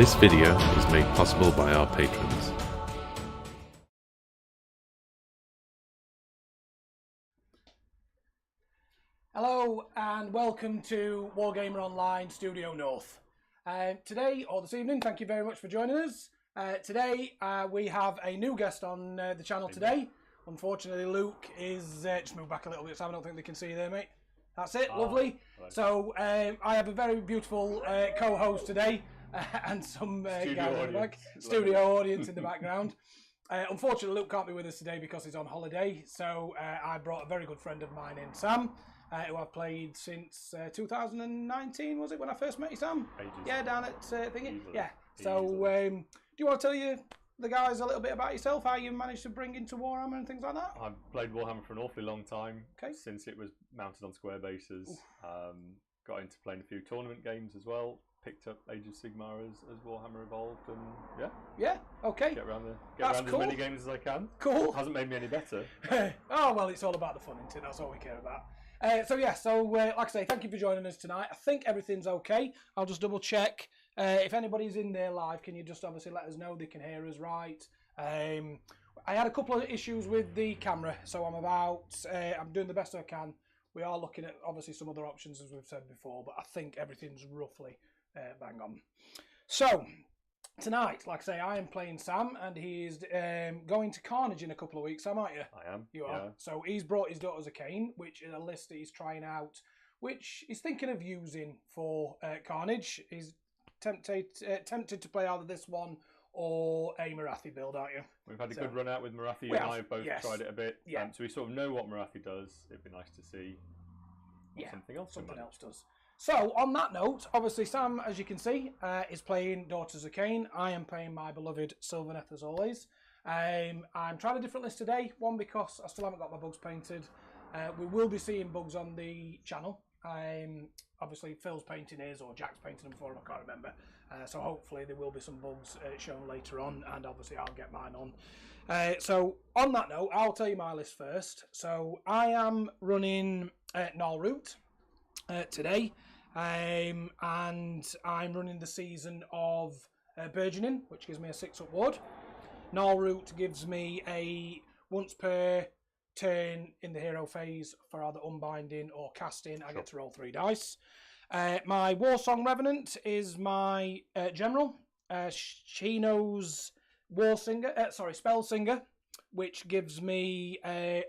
This video is made possible by our patrons. Hello and welcome to WargamerOnline Studio North. Today, or this evening, thank you very much for joining us. Today we have a new guest on the channel today. Unfortunately, Luke is just moved back a little bit, so I don't think they can see you there, mate. That's it, lovely. Right. So I have a very beautiful co-host today and some guys in the back, studio audience in the background. Unfortunately, Luke can't be with us today because he's on holiday, so I brought a very good friend of mine in, Sam, who I've played since 2019, was it, when I first met you, Sam? Ages. Yeah, down at Thingy. Easily. Yeah, so do you want to tell the guys a little bit about yourself, how you managed to bring into Warhammer and things like that? I've played Warhammer for an awfully long time, okay, since it was mounted on square bases. Got into playing a few tournament games as well. Picked up Age of Sigmar as Warhammer evolved, and yeah, okay. Get around cool. as many games as I can. Cool. Hasn't made me any better. Oh well, it's all about the fun, isn't it? That's all we care about. Like I say, thank you for joining us tonight. I think everything's okay. I'll just double check. If anybody's in there live, can you just obviously let us know they can hear us right? I had a couple of issues with the camera, so I'm doing the best I can. We are looking at obviously some other options, as we've said before, but I think everything's roughly bang on. So tonight, like I say, I am playing Sam, and he's going to Carnage in a couple of weeks. Sam, aren't you? I am. You are. Yeah. So he's brought his Daughters of Khaine, which is a list that he's trying out, which he's thinking of using for Carnage. He's tempted to play either this one or a Morathi build, aren't you? We've had a good run out with Morathi. You and I have both tried it a bit. Yeah. So we sort of know what Morathi does. It'd be nice to see what something else does. So, on that note, obviously Sam, as you can see, is playing Daughters of Khaine. I am playing my beloved Sylvaneth, as always. I'm trying a different list today. One, because I still haven't got my bugs painted. We will be seeing bugs on the channel. Obviously, Phil's painting his, or Jack's painting them for him, I can't remember. So hopefully there will be some bugs shown later on, and obviously I'll get mine on. So, on that note, I'll tell you my list first. So, I am running Null Root today. And I'm running the season of Burgeoning, which gives me a 6-up ward. Null Root gives me a once per turn in the hero phase for either unbinding or casting. I get to roll 3 dice. My Warsong Revenant is my general. She knows Spell Singer, which gives me I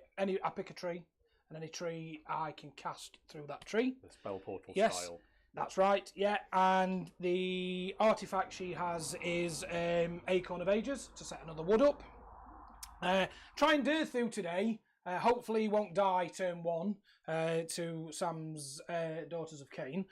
pick a tree. And any tree I can cast through that tree. The spell portal style. That's right, yeah. And the artifact she has is Acorn of Ages to set another wood up. Trying Durthu today. Hopefully he won't die turn 1 to Sam's Daughters of Khaine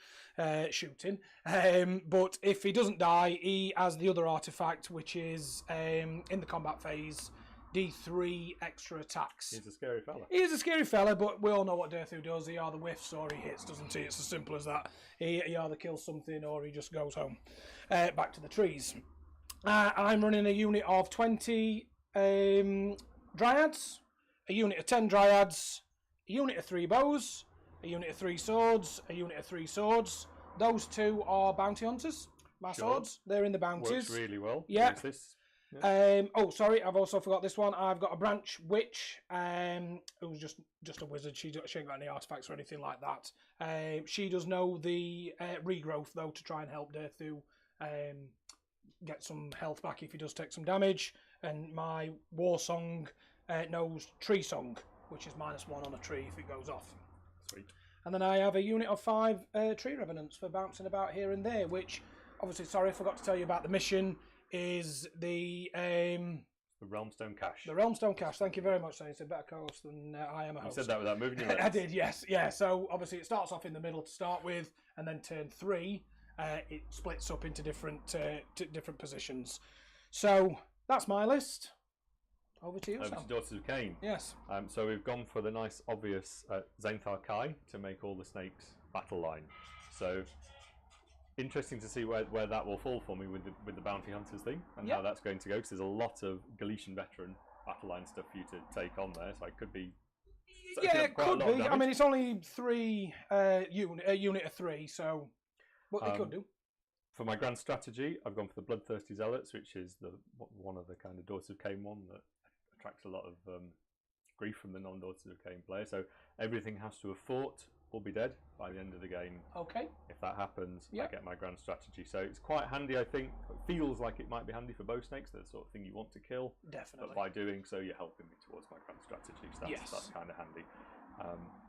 shooting. But if he doesn't die, he has the other artifact, which is in the combat phase. D3 extra attacks. He's a scary fella. He is a scary fella, but we all know what Durthu does. He either whiffs or he hits, doesn't he? It's as simple as that. He either kills something or he just goes home. Back to the trees. I'm running a unit of 20 Dryads, a unit of 10 Dryads, a unit of 3 bows, a unit of 3 swords, a unit of 3 swords. Those 2 are bounty hunters. My swords, they're in the bounties. Works really well. Yeah. Yeah. Sorry, I've also forgot this one. I've got a branch witch, who's just a wizard. She ain't got any artifacts or anything like that. She does know the regrowth though, to try and help Durthu get some health back if he does take some damage. And my Warsong knows Tree Song, which is -1 on a tree if it goes off. Sweet. And then I have a unit of 5 Tree Revenants for bouncing about here and there, which obviously, sorry, I forgot to tell you about the mission. Is the Realmstone Cache. The Realmstone Cache. Thank you very much, Sam. It's a better co-host than I am a host. You said that without moving your lips. I did, yes. Yeah, so obviously it starts off in the middle to start with, and then turn 3, it splits up into different positions. So that's my list. Over to you, Sam. Over to Daughters of Khaine. Yes. So we've gone for the nice, obvious Xanthar Kai to make all the snakes battle line. So interesting to see where that will fall for me with the bounty hunters thing and how that's going to go, because there's a lot of Galician veteran battle line stuff for you to take on there, so it could be it could be. I mean, it's only 3 unit of 3, so but they could do. For my grand strategy, I've gone for the Bloodthirsty Zealots, which is one of the kind of Daughters of Khaine one that attracts a lot of grief from the non-Daughters of Khaine player. So everything has to have fought or be dead by the end of the game. Okay. If that happens, Yep. I get my grand strategy. So it's quite handy, I think. It feels like it might be handy for bow snakes. They're the sort of thing you want to kill. Definitely. But by doing so, you're helping me towards my grand strategy. So that's kind of handy.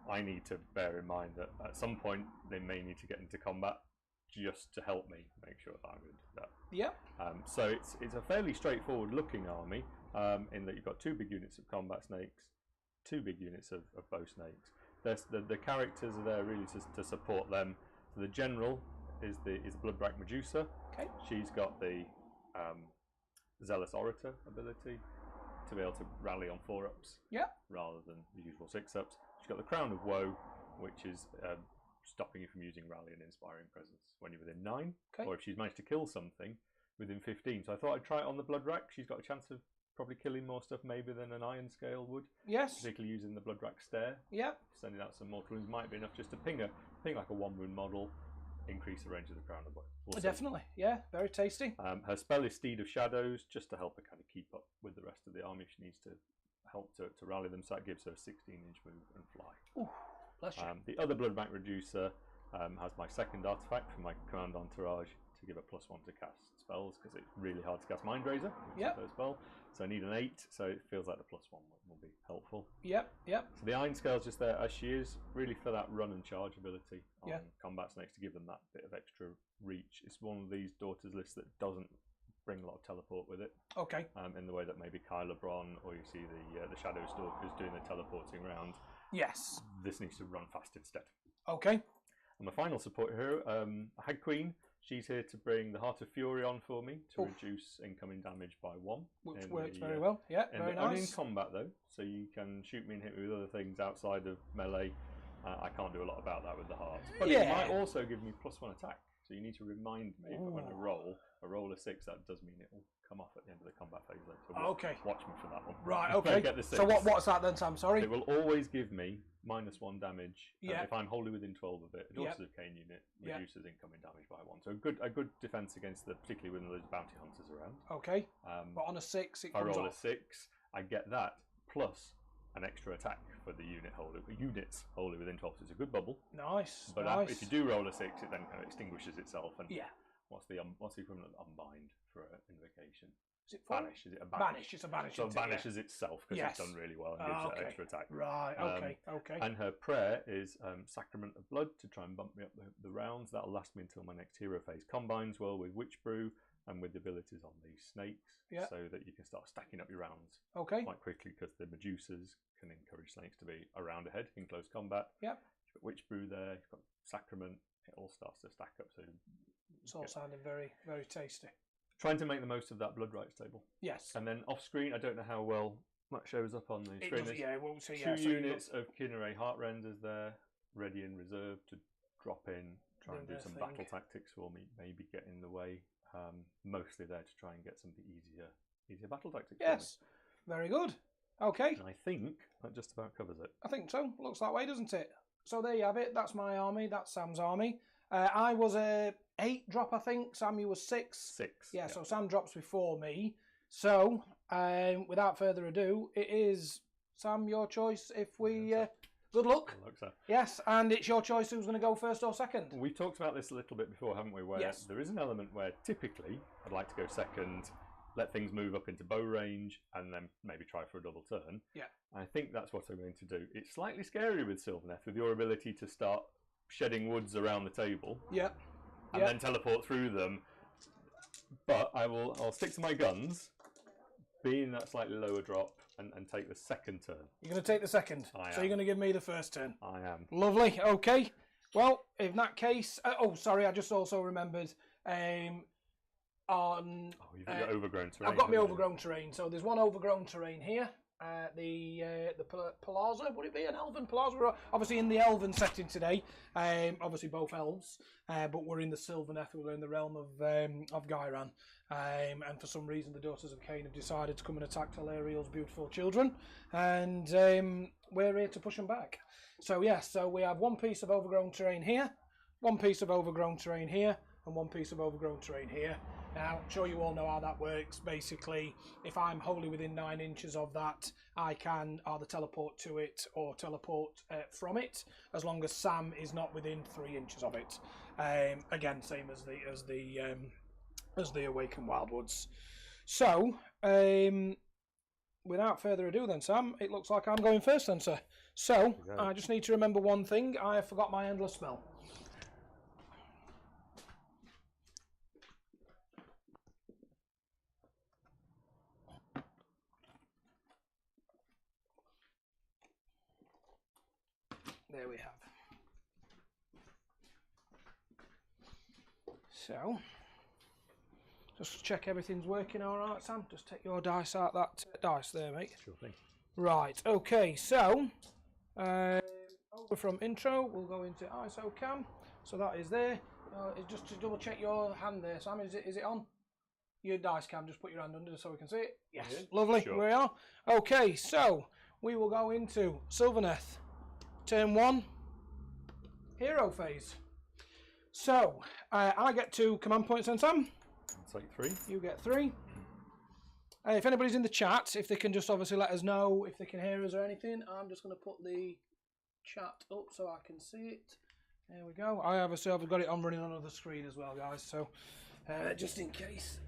I need to bear in mind that at some point they may need to get into combat just to help me make sure that I'm going to do that. Yep. So it's a fairly straightforward looking army in that you've got 2 big units of combat snakes, 2 big units of bow snakes. The characters are there really to support them. So the general is Bloodbrack Medusa. Okay. She's got the Zealous Orator ability to be able to rally on 4-ups rather than the usual 6-ups. She's got the Crown of Woe, which is stopping you from using Rally and Inspiring Presence when you're within 9, or if she's managed to kill something within 15. So I thought I'd try it on the Bloodrack. She's got a chance of probably killing more stuff maybe than an Iron Scale would. Yes. Particularly using the Bloodrack Stare. Yep. Sending out some mortal wounds might be enough just to ping like a 1-wound model, increase the range of the Crown of Woe. We'll Definitely, yeah, very tasty. Her spell is Steed of Shadows, just to help her kind of keep up with the rest of the army. She needs to help to rally them, so that gives her a 16-inch move and fly. Ooh, bless you. The other Bloodbank Reducer has my second artifact from my command entourage to give a +1 to cast spells, because it's really hard to cast Mind Razor, which is the first spell. So I need an 8, so it feels like the +1 will be helpful. Yep. So the Iron Scale's just there as she is, really for that run and charge ability on combat snakes, to give them that bit of extra reach. It's one of these Daughters lists that doesn't bring a lot of teleport with it. Okay. In the way that maybe Kyla Bronn, or you see the Shadow Stalkers doing the teleporting round. Yes. This needs to run fast instead. Okay. And my final support hero, Hag Queen. She's here to bring the Heart of Fury on for me to reduce incoming damage by 1. Which works very well. Yeah, very nice. Only in combat though, so you can shoot me and hit me with other things outside of melee. I can't do a lot about that with the heart. But it might also give me +1 attack. So you need to remind me if I'm going to roll a 6, that does mean it will come off at the end of the combat phase later. So watch me for that one. Right, okay. Get the 6. So what's that then, Sam? Sorry. It will always give me -1 damage if I'm wholly within 12 of it. A Daughters of Khaine unit reduces incoming damage by 1. So a good defense against particularly when there's bounty hunters around. Okay. But on a 6, it comes I roll off. a 6, I get that plus an extra attack for the units wholly within 12. So it's a good bubble. Nice. But if you do roll a 6, it then kind of extinguishes itself. And what's the equivalent of unbind for an invocation? Is it banish? Is it a banish? It's a banish. So it banishes itself because it's done really well and gives that extra attack. Right. Okay. And her prayer is Sacrament of Blood to try and bump me up the rounds. That'll last me until my next hero phase. Combines well with Witch Brew and with the abilities on these snakes, so that you can start stacking up your rounds quite quickly, because the Medusas can encourage snakes to be around ahead in close combat. Yep. You've got Witch Brew there, you've got Sacrament, it all starts to stack up. So it's all sounding very, very tasty. Trying to make the most of that Blood Rights table. Yes. And then off screen, I don't know how well that shows up on the screen. It won't see. 2 units of Kinneret Heartrenders there, ready in reserve to drop in, try and do some battle tactics for me, maybe get in the way. Mostly there to try and get some of the easier battle tactics. Yes, very good. Okay. And I think that just about covers it. I think so. Looks that way, doesn't it? So there you have it. That's my army. That's Sam's army. I was a 8 drop, I think. Sam, you was 6. 6. Yeah, so Sam drops before me. So, without further ado, it is, Sam, your choice if we... good luck. Good luck, sir. Yes, and it's your choice who's going to go first or second. We talked about this a little bit before, haven't we? Where there is an element where typically I'd like to go second, let things move up into bow range, and then maybe try for a double turn. Yeah. I think that's what I'm going to do. It's slightly scary with Sylvaneth, with your ability to start shedding woods around the table. Yeah. And then teleport through them. But I'll stick to my guns, be in that slightly lower drop, and take the second turn. You're going to take the second? I am. So you're going to give me the first turn? I am. Lovely, okay. Well, in that case... sorry, I just also remembered... you've got your overgrown terrain. I've got my overgrown terrain. So there's one overgrown terrain here. The Palazzo, would it be an Elven Palazzo? We're obviously in the Elven setting today. Obviously both elves, but we're in the Sylvaneth. We're in the realm of Gairan. And for some reason, the Daughters of Khaine have decided to come and attack Talariel's beautiful children, and we're here to push them back. So yes, so we have one piece of overgrown terrain here, one piece of overgrown terrain here, and 1 piece of overgrown terrain here. Now, I'm sure you all know how that works. Basically, if I'm wholly within 9 inches of that, I can either teleport to it or teleport from it, as long as Sam is not within 3 inches of it. Again, same as the Awakened Wildwoods. So, without further ado then, Sam, it looks like I'm going first then, sir. So, I just need to remember one thing. I have forgot my Endless spell. There we have. So, just check everything's working all right, Sam. Just take your dice out that dice there, mate. Sure thing. Right, okay, so over from intro, we'll go into ISO cam. So that is there. Just to double check your hand there, Sam. Is it on? Your dice cam, just put your hand under so we can see it. Yes, lovely. Sure. Here we are. Okay, so we will go into Sylvaneth. Turn 1, hero phase. So, I get 2 command points then, Sam. It's like 3. You get 3. If anybody's in the chat, if they can just obviously let us know if they can hear us or anything, I'm just going to put the chat up so I can see it. There we go. I've got it on running on another screen as well, guys, so just in case.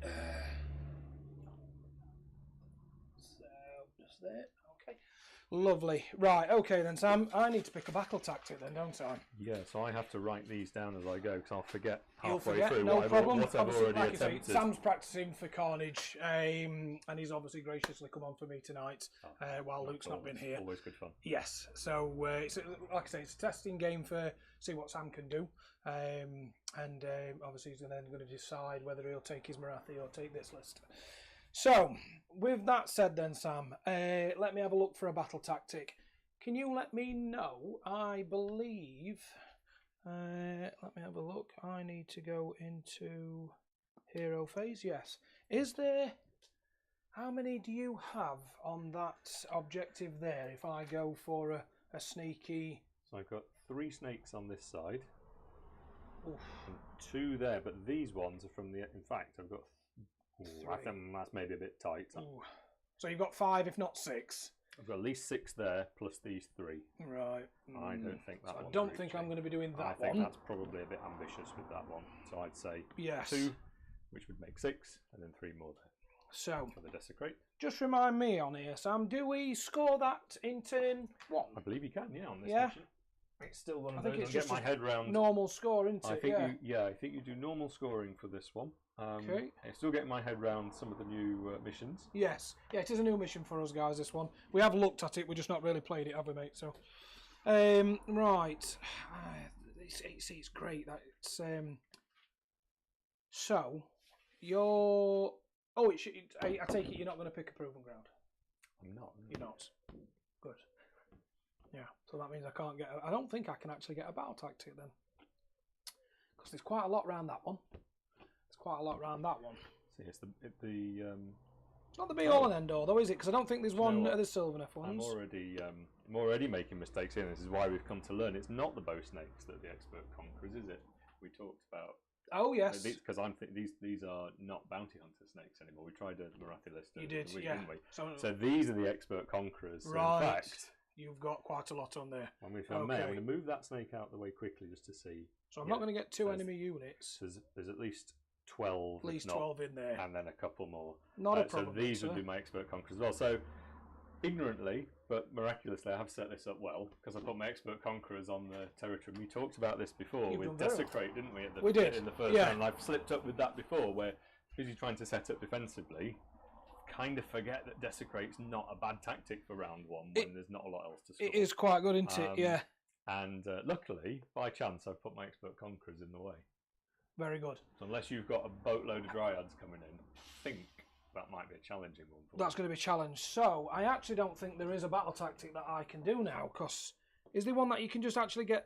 So, just there. Lovely. Right, okay then, Sam. I need to pick a battle tactic then, don't I? Yeah, so I have to write these down as I go because I'll forget You'll halfway forget, through no problem. what I've already like attempted. Say, Sam's practicing for Carnage, and he's obviously graciously come on for me tonight while Luke's not been here. Always good fun. Yes, so it's, like I say, it's a testing game for see what Sam can do, and obviously he's then going to decide whether he'll take his Marathi or take this list. So, with that said then, Sam, let me have a look for a battle tactic. Can you let me know? I believe... let me have a look. I need to go into hero phase. Yes. Is there... How many do you have on that objective there if I go for a sneaky... So I've got 3 snakes on this side. Oof. And 2 there, but these ones are from the... In fact, I've got... I think that's maybe a bit tight. Ooh. So you've got 5, if not 6. I've got at least 6 there, plus these 3. Right. I don't think that so one. I don't think I'm going to be doing that one. I think that's probably a bit ambitious with that one. So I'd say yes. 2, which would make 6, and then 3 more there. So for the desecrate. Just remind me on here, Sam. Do we score that in turn 1? I believe you can. Yeah, on this mission. It's still one of I think those. it's just my head round. Normal score, isn't it? I think I think you do normal scoring for this one. Okay. I'm still getting my head round some of the new missions. Yes. Yeah, it is a new mission for us guys, this one. We have looked at it, we're just not really played it, have we, mate? So, right. It's great. That it's so, you're... Oh, I take it you're not going to pick a Proven Ground? I'm not. You're not? Good. Yeah, so that means I can't get... I don't think I can actually get a battle tactic then. Because there's quite a lot around that one. Quite a lot around that one. See, it's it's not the be all and end all though, is it? Because I don't think there's one of the Sylvaneth ones. I'm already making mistakes here. This is why we've come to learn. It's not the bow snakes that the expert conquers, is it? We talked about. Oh yes. Because I'm thinking these are not bounty hunter snakes anymore. We tried a Marathi list. You did, week, yeah. Didn't we? So these are the expert conquerors. Right. So in fact, you've got quite a lot on there. When if I may, I'm going to move that snake out of the way quickly just to see. So I'm not going to get 2 enemy units. There's at least 12, at least 12 in there, and then a couple more. Not a problem. So these would be my expert conquerors as well. So ignorantly, but miraculously, I have set this up well because I put my expert conquerors on the territory. We talked about this before with Desecrate, didn't we? We did in the first round. I've slipped up with that before, where because you're trying to set up defensively, kind of forget that Desecrate's not a bad tactic for round 1 when there's not a lot else to score. It is quite good, isn't it? Yeah. And luckily, by chance, I've put my expert conquerors in the way. Very good. So unless you've got a boatload of dryads coming in, I think that might be a challenging one. That's going to be a challenge. So I actually don't think there is a battle tactic that I can do now. Because is there one that you can just actually get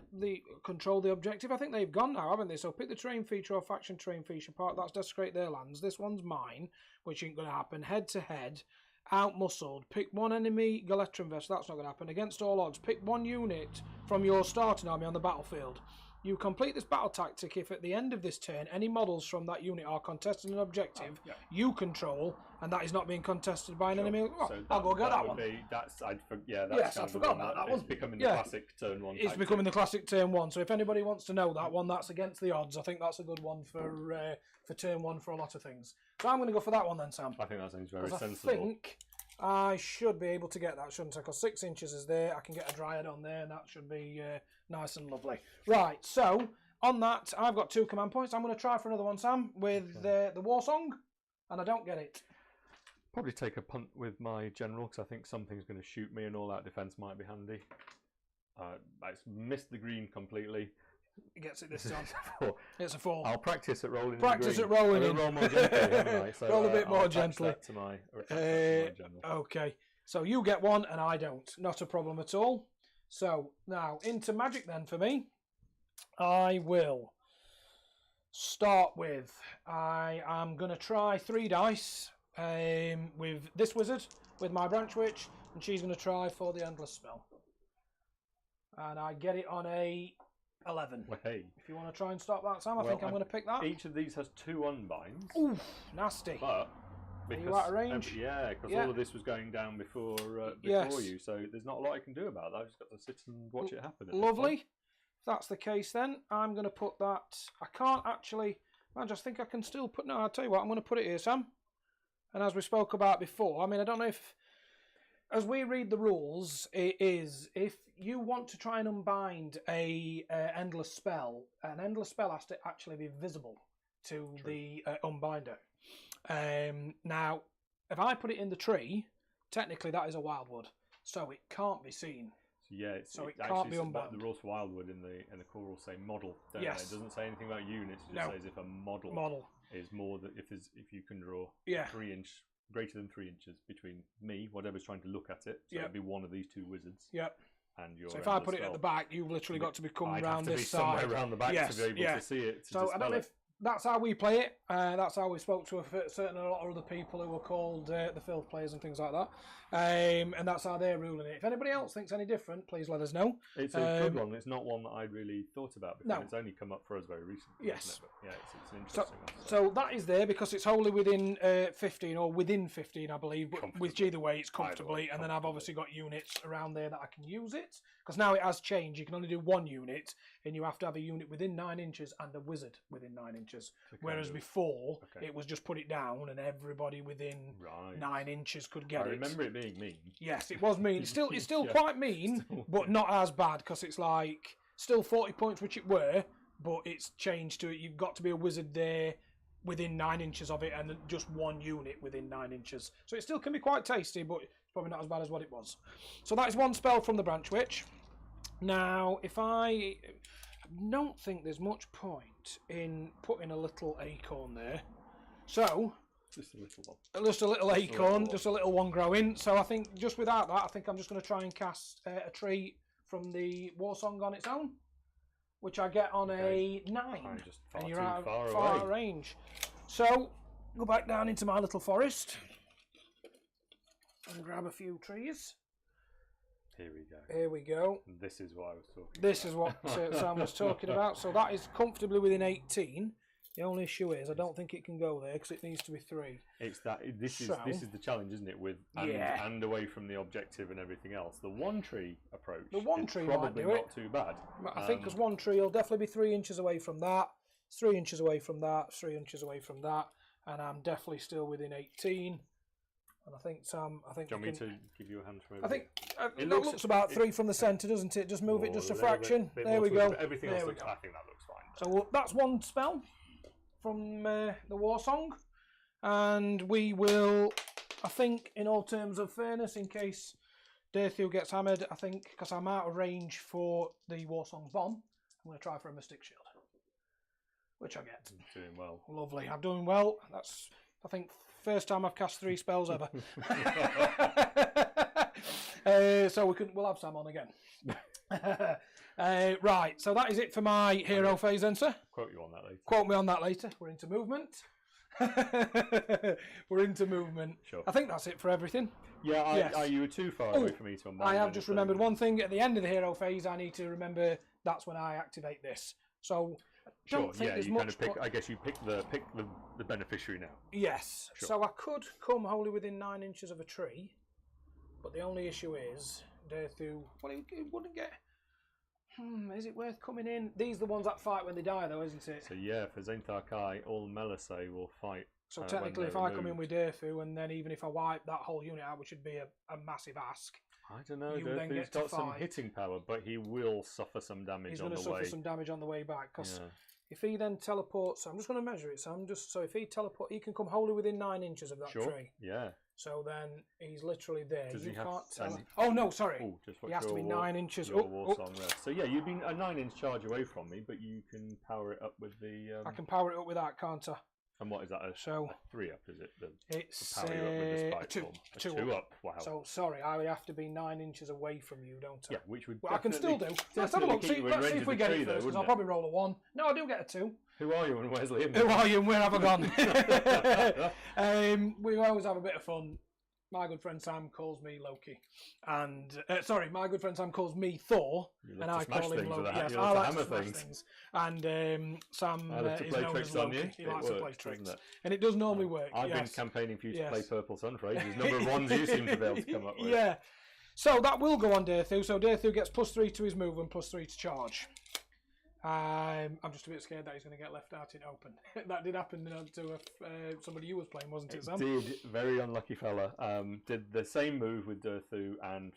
control the objective? I think they've gone now, haven't they? So pick the terrain feature or faction terrain feature part. That's desecrate their lands. This one's mine, which ain't going to happen. Head to head, outmuscled. Pick 1 enemy Galetron vessel. That's not going to happen. Against all odds, pick 1 unit from your starting army on the battlefield. You complete this battle tactic if at the end of this turn any models from that unit are contesting an objective you control and that is not being contested by an enemy. Oh, So I'll go get that one. That's Yes, I forgot about that one. It's becoming the Yeah. classic turn 1 It's tactic. becoming the classic turn 1. So if anybody wants to know that one, that's against the odds. I think that's a good one for turn 1 for a lot of things. So I'm going to go for that one then, Sam. I think that sounds very 'Cause sensible. I think I should be able to get that, shouldn't I? Because 6 inches is there. I can get a Dryad on there, and that should be nice and lovely. Right, so on that, I've got 2 command points. I'm going to try for another one, Sam, with the War Song, and I don't get it. Probably take a punt with my general because I think something's going to shoot me, and all-out defense might be handy. I missed the green completely. He gets it this time. 4. It's a 4. I'll practice at rolling. Practice in at the green. rolling I'm in. gonna roll more gently, haven't I? So, Roll a bit I'll more attach gently. that to my general. Okay, so you get one and I don't. Not a problem at all. So now into magic then for me. I will start with, I am going to try 3 dice with this wizard, with my branch witch, and she's going to try for the endless spell. And I get it on a 11. Well, hey. If you want to try and stop that, Sam, I think I'm going to pick that. Each of these has 2 unbinds. Oof, nasty. But because you out of range? Because all of this was going down before Yes. you, so there's not a lot I can do about that. I've just got to sit and watch it happen. Lovely. If that's the case, then I'm going to put that. I can't actually. I just think I can still put. No, I'll tell you what. I'm going to put it here, Sam. And as we spoke about before, I mean, I don't know if, as we read the rules, it is if you want to try and unbind a endless spell, an endless spell has to actually be visible to the unbinder. Now, if I put it in the tree, technically that is a wildwood, so it can't be seen. Yeah, it actually can't be says unbound. The rules for Wildwood in the core rules say model. Don't Yes. they? It doesn't say anything about units. It just says if a model is more than if you can draw 3 inch greater than 3 inches between me, whatever's trying to look at it. So it'd be one of these 2 wizards. Yep. And your so if I put it at the back, you've literally got to be coming around this side. Somewhere around the back to be able to see it. So I don't know if that's how we play it. That's how we spoke to a lot of other people who were called the filth players and things like that. And that's how they're ruling it. If anybody else thinks any different, please let us know. It's a good one. It's not one that I'd really thought about before. No. It's only come up for us very recently. Yes. Yeah, it's an interesting one. So that is there because it's wholly within 15 or within 15, I believe. But which either way, it's comfortably. And then I've obviously got units around there that I can use it. Because now it has changed. You can only do 1 unit, and you have to have a unit within 9 inches and a wizard within 9 inches. Whereas before, it was just put it down, and everybody within 9 inches could get it. I remember it being mean. Yes, it was mean. It's still quite mean, but not as bad because it's like still 40 points, which it were, but it's changed to it. You've got to be a wizard there within 9 inches of it, and just 1 unit within 9 inches. So it still can be quite tasty, but it's probably not as bad as what it was. So that is 1 spell from the Branch Witch. Now, if I don't think there's much point in putting a little acorn there, so. Just a little one. Just a little acorn, just a little one growing. So I think just without that, I think I'm just going to try and cast a tree from the War Song on its own, which I get on a 9. Just and you're out far of far away. range. So go back down into my little forest and grab a few trees. Here we go. Here we go. This is what I was talking about. This is what Sam was talking about. So that is comfortably within 18. The only issue is I don't think it can go there because it needs to be 3. It's that this is the challenge, isn't it? With and away from the objective and everything else. The 1 tree approach. The 1 tree probably might do not too bad. I think because 1 tree will definitely be 3 inches away from that, 3 inches away from that, 3 inches away from that, and I'm definitely still within 18. And I think Sam, Do you want me to give you a hand from over I think it looks about 3 from the centre, doesn't it? Just move it just a fraction. There we go. Everything there else we go. I think that looks fine. So that's 1 spell from the War Song, and we will, I think, in all terms of fairness, in case Dirthiel gets hammered, I think because I'm out of range for the War Song bomb, I'm going to try for a Mystic Shield, which I get. I'm doing well. Lovely. I'm doing well. That's, I think, first time I've cast 3 spells ever. So we'll have Sam on again. Right, so that is it for my hero phase then, sir. Quote you on that later. Quote me on that later. We're into movement. We're into movement. Sure. I think that's it for everything. Yeah, you were too far away from me to unbind I have just remembered one thing. At the end of the hero phase, I need to remember that's when I activate this. So I Sure. don't think Yeah. there's You much. kind of pick. I guess you pick the beneficiary now. Yes. Sure. So I could come wholly within 9 inches of a tree, but the only issue is Derthu. Well, it wouldn't get. Is it worth coming in? These are the ones that fight when they die, though, isn't it? So yeah, for Zainthar Kai, all Melissae will fight. So when technically, they're if I come in removed. with Derthu, and then even if I wipe that whole unit out, which would be a massive ask, I don't know. you then Durthu's get to got some fight. hitting power, but he will suffer some damage he's on going to the way. suffer some damage on the way back. Because Yeah. if he then teleports, I'm just going to measure it. So if he teleport, he can come wholly within 9 inches of that Sure. tree. Yeah. So then he's literally there. Does You he have- can't tell. and- Oh no, sorry. Oh, just He has to be 9 inches. Your Oh, war oh. song rest. So yeah, you've been a 9-inch charge away from me, but you can power it up with the. I can power it up with that, can't I? And what is that? So a 3-up, is it? it's To power you up with the a spike two, form. A two 2 up. up. Wow. So sorry, I have to be 9 inches away from you, don't I? yeah, which would. Well, I can still do. Let's have a definitely look. keep See, you in let's see range if of we the get tree it though, first, because wouldn't I'll it? probably roll a 1. No, I do get a 2. Who are you and where's Liam? Who are you and where have I gone? We always have a bit of fun. My good friend Sam calls me Loki, and sorry, my good friend Sam calls me Thor, You and love I to smash call him things with Loki. a Yes, you I love to like to hammer smash things. And Sam I love to is play known tricks as on Loki. you. He It likes to play works, tricks, doesn't it? and it does normally work. I've been yes. campaigning for you to Yes. play Purple Sun for ages. Number of ones you seem to be able to come up with. Yeah. So that will go on Derthu. So Derthu gets +3 to his move and +3 to charge. I'm just a bit scared that he's going to get left out in open. That did happen to somebody you was playing, wasn't it, Sam? Did, very unlucky fella. Did the same move with Durthu and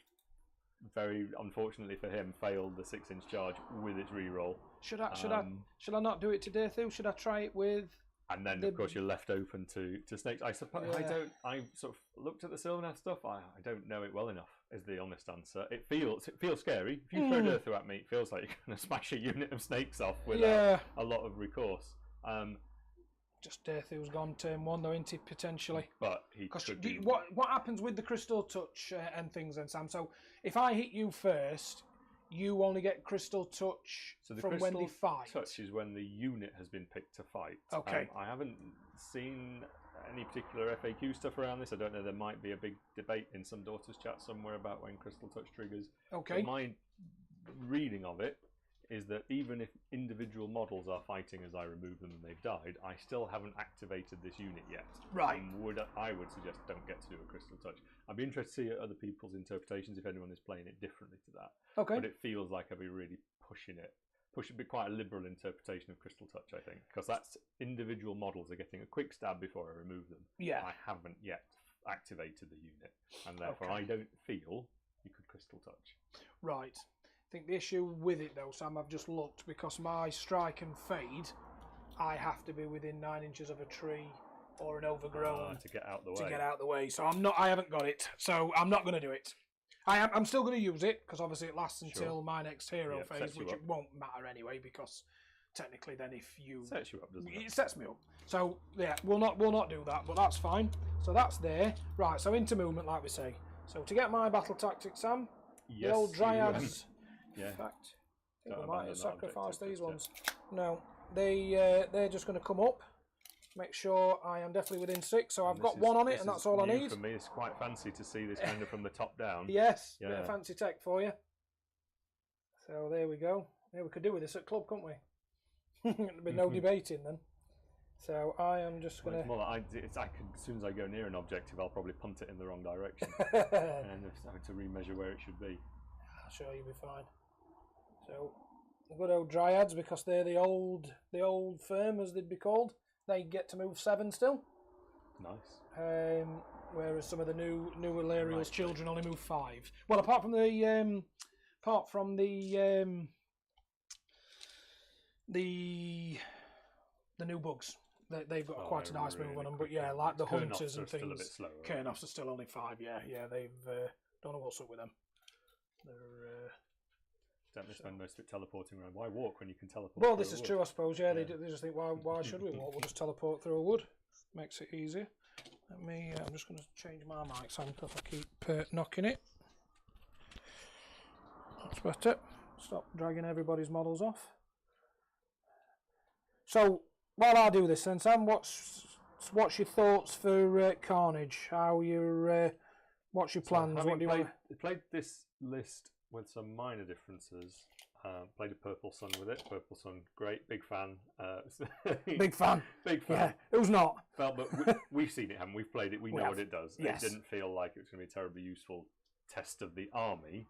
very unfortunately for him failed the 6-inch charge with its reroll. Should I not do it to Derthu? Should I try it with? And then of course you're left open to snakes. I suppose I sort of looked at the Sylvaneth stuff. I don't know it well enough, is the honest answer. It feels scary. If you throw Durthu at me, it feels like you're going to smash a unit of snakes off without a lot of recourse. Just Derthu's gone turn 1 though, isn't he, potentially? But he could be... What happens with the crystal touch and things then, Sam? So if I hit you first, you only get crystal touch from when they fight. Touch is when the unit has been picked to fight. Okay. I haven't seen any particular FAQ stuff around this. I don't know. There might be a big debate in some Daughters chat somewhere about when crystal touch triggers. Okay. But my reading of it is that even if individual models are fighting as I remove them and they've died, I still haven't activated this unit yet. Right. I would suggest don't get to do a crystal touch. I'd be interested to see other people's interpretations if anyone is playing it differently to that. Okay. But it feels like I'd be really pushing it. Push a bit quite a liberal interpretation of crystal touch, I think, because that's individual models are getting a quick stab before I remove them. Yeah. I haven't yet activated the unit, and therefore Okay. I don't feel you could crystal touch. Right. I think the issue with it though, Sam, I've just looked, because my strike and fade, I have to be within 9 inches of a tree or an overgrown to get out the way. So I haven't got it. So I'm not going to do it. I'm still going to use it because obviously it lasts until my next hero phase, which it won't matter anyway, because technically then if you Sets you up, doesn't it? It sets me up. So yeah, we'll not do that, but that's fine. So that's there. Right. So into movement, like we say. So to get my battle tactics, Sam, the old dryads. Yeah. In fact, I think Don't we might abandon have that sacrificed objective these just ones. No, they're just going to come up. Make sure I am definitely within 6. So I've got 1 on it, and that's all I need. For me, it's quite fancy to see this kind of from the top down. Yes, bit of fancy tech for you. So there we go. Yeah, we could do with this at club, couldn't we? There'd be no debating then. So I am just going to... It's more like as soon as I go near an objective, I'll probably punt it in the wrong direction. And having to remeasure where it should be. I'm sure you'll be fine. So the good old dryads, because they're the old firm, as they'd be called, they get to move 7 still. Nice. Whereas some of the new Illyrial's children only move 5. Well, apart from the new bugs, they've got quite a nice move on them. But yeah, like the hunters and things. Still a bit slower. Kernoffs are still only 5. Yeah, they've don't know what's up with them. They're don't they spend most of it teleporting around? Why walk when you can teleport? Well, this is true, I suppose. Yeah, they just think, why should we walk? We'll just teleport through a wood. Makes it easier. Let me. I'm just going to change my mic sound because I keep knocking it. That's better. Stop dragging everybody's models off. So while I do this, then Sam, what's your thoughts for Carnage? What's your plans? What do you want? Played this list with some minor differences. Played a Purple Sun with it. Purple Sun, great, big fan. Big fan. Big fan. Yeah, who's not? But we've seen it, haven't we? We've played it. We know what it does. Yes. It didn't feel like it was going to be a terribly useful test of the army,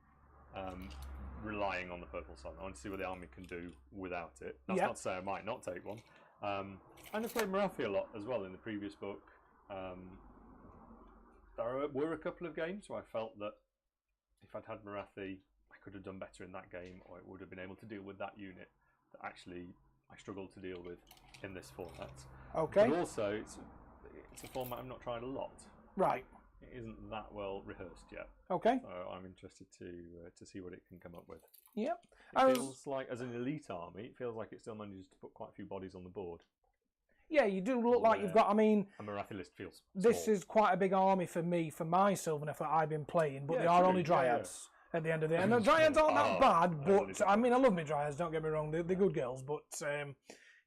relying on the Purple Sun. I want to see what the army can do without it. That's not to say I might not take one. And I played Marathi a lot as well in the previous book. There were a couple of games where I felt that if I'd had Marathi, I could have done better in that game, or it would have been able to deal with that unit that actually I struggled to deal with in this format. Okay. But also, it's a format I've not tried a lot. Right. It isn't that well rehearsed yet. Okay. So I'm interested to see what it can come up with. Yep. It feels like, as an elite army, it feels like it still manages to put quite a few bodies on the board. Yeah, you do look like you've got. I mean, a Marathi list feels. This small. is quite a big army for me, for my Sylvaneth that I've been playing, but they are only Dryads at the end of the day. And the Dryads aren't that bad, but I mean, I love my Dryads, don't get me wrong, they're good girls, but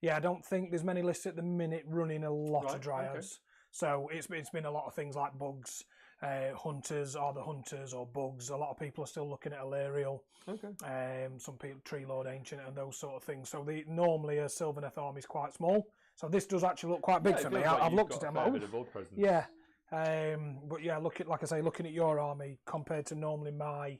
yeah, I don't think there's many lists at the minute running a lot of Dryads. Okay. So it's been a lot of things like bugs, hunters, or the hunters, or bugs. A lot of people are still looking at Alarial. Okay. Some people, Tree Lord Ancient, and those sort of things. So normally a Sylvaneth army is quite small. So this does actually look quite big for me. I've looked at it. I'm like, yeah. But yeah, like I say, looking at your army compared to normally my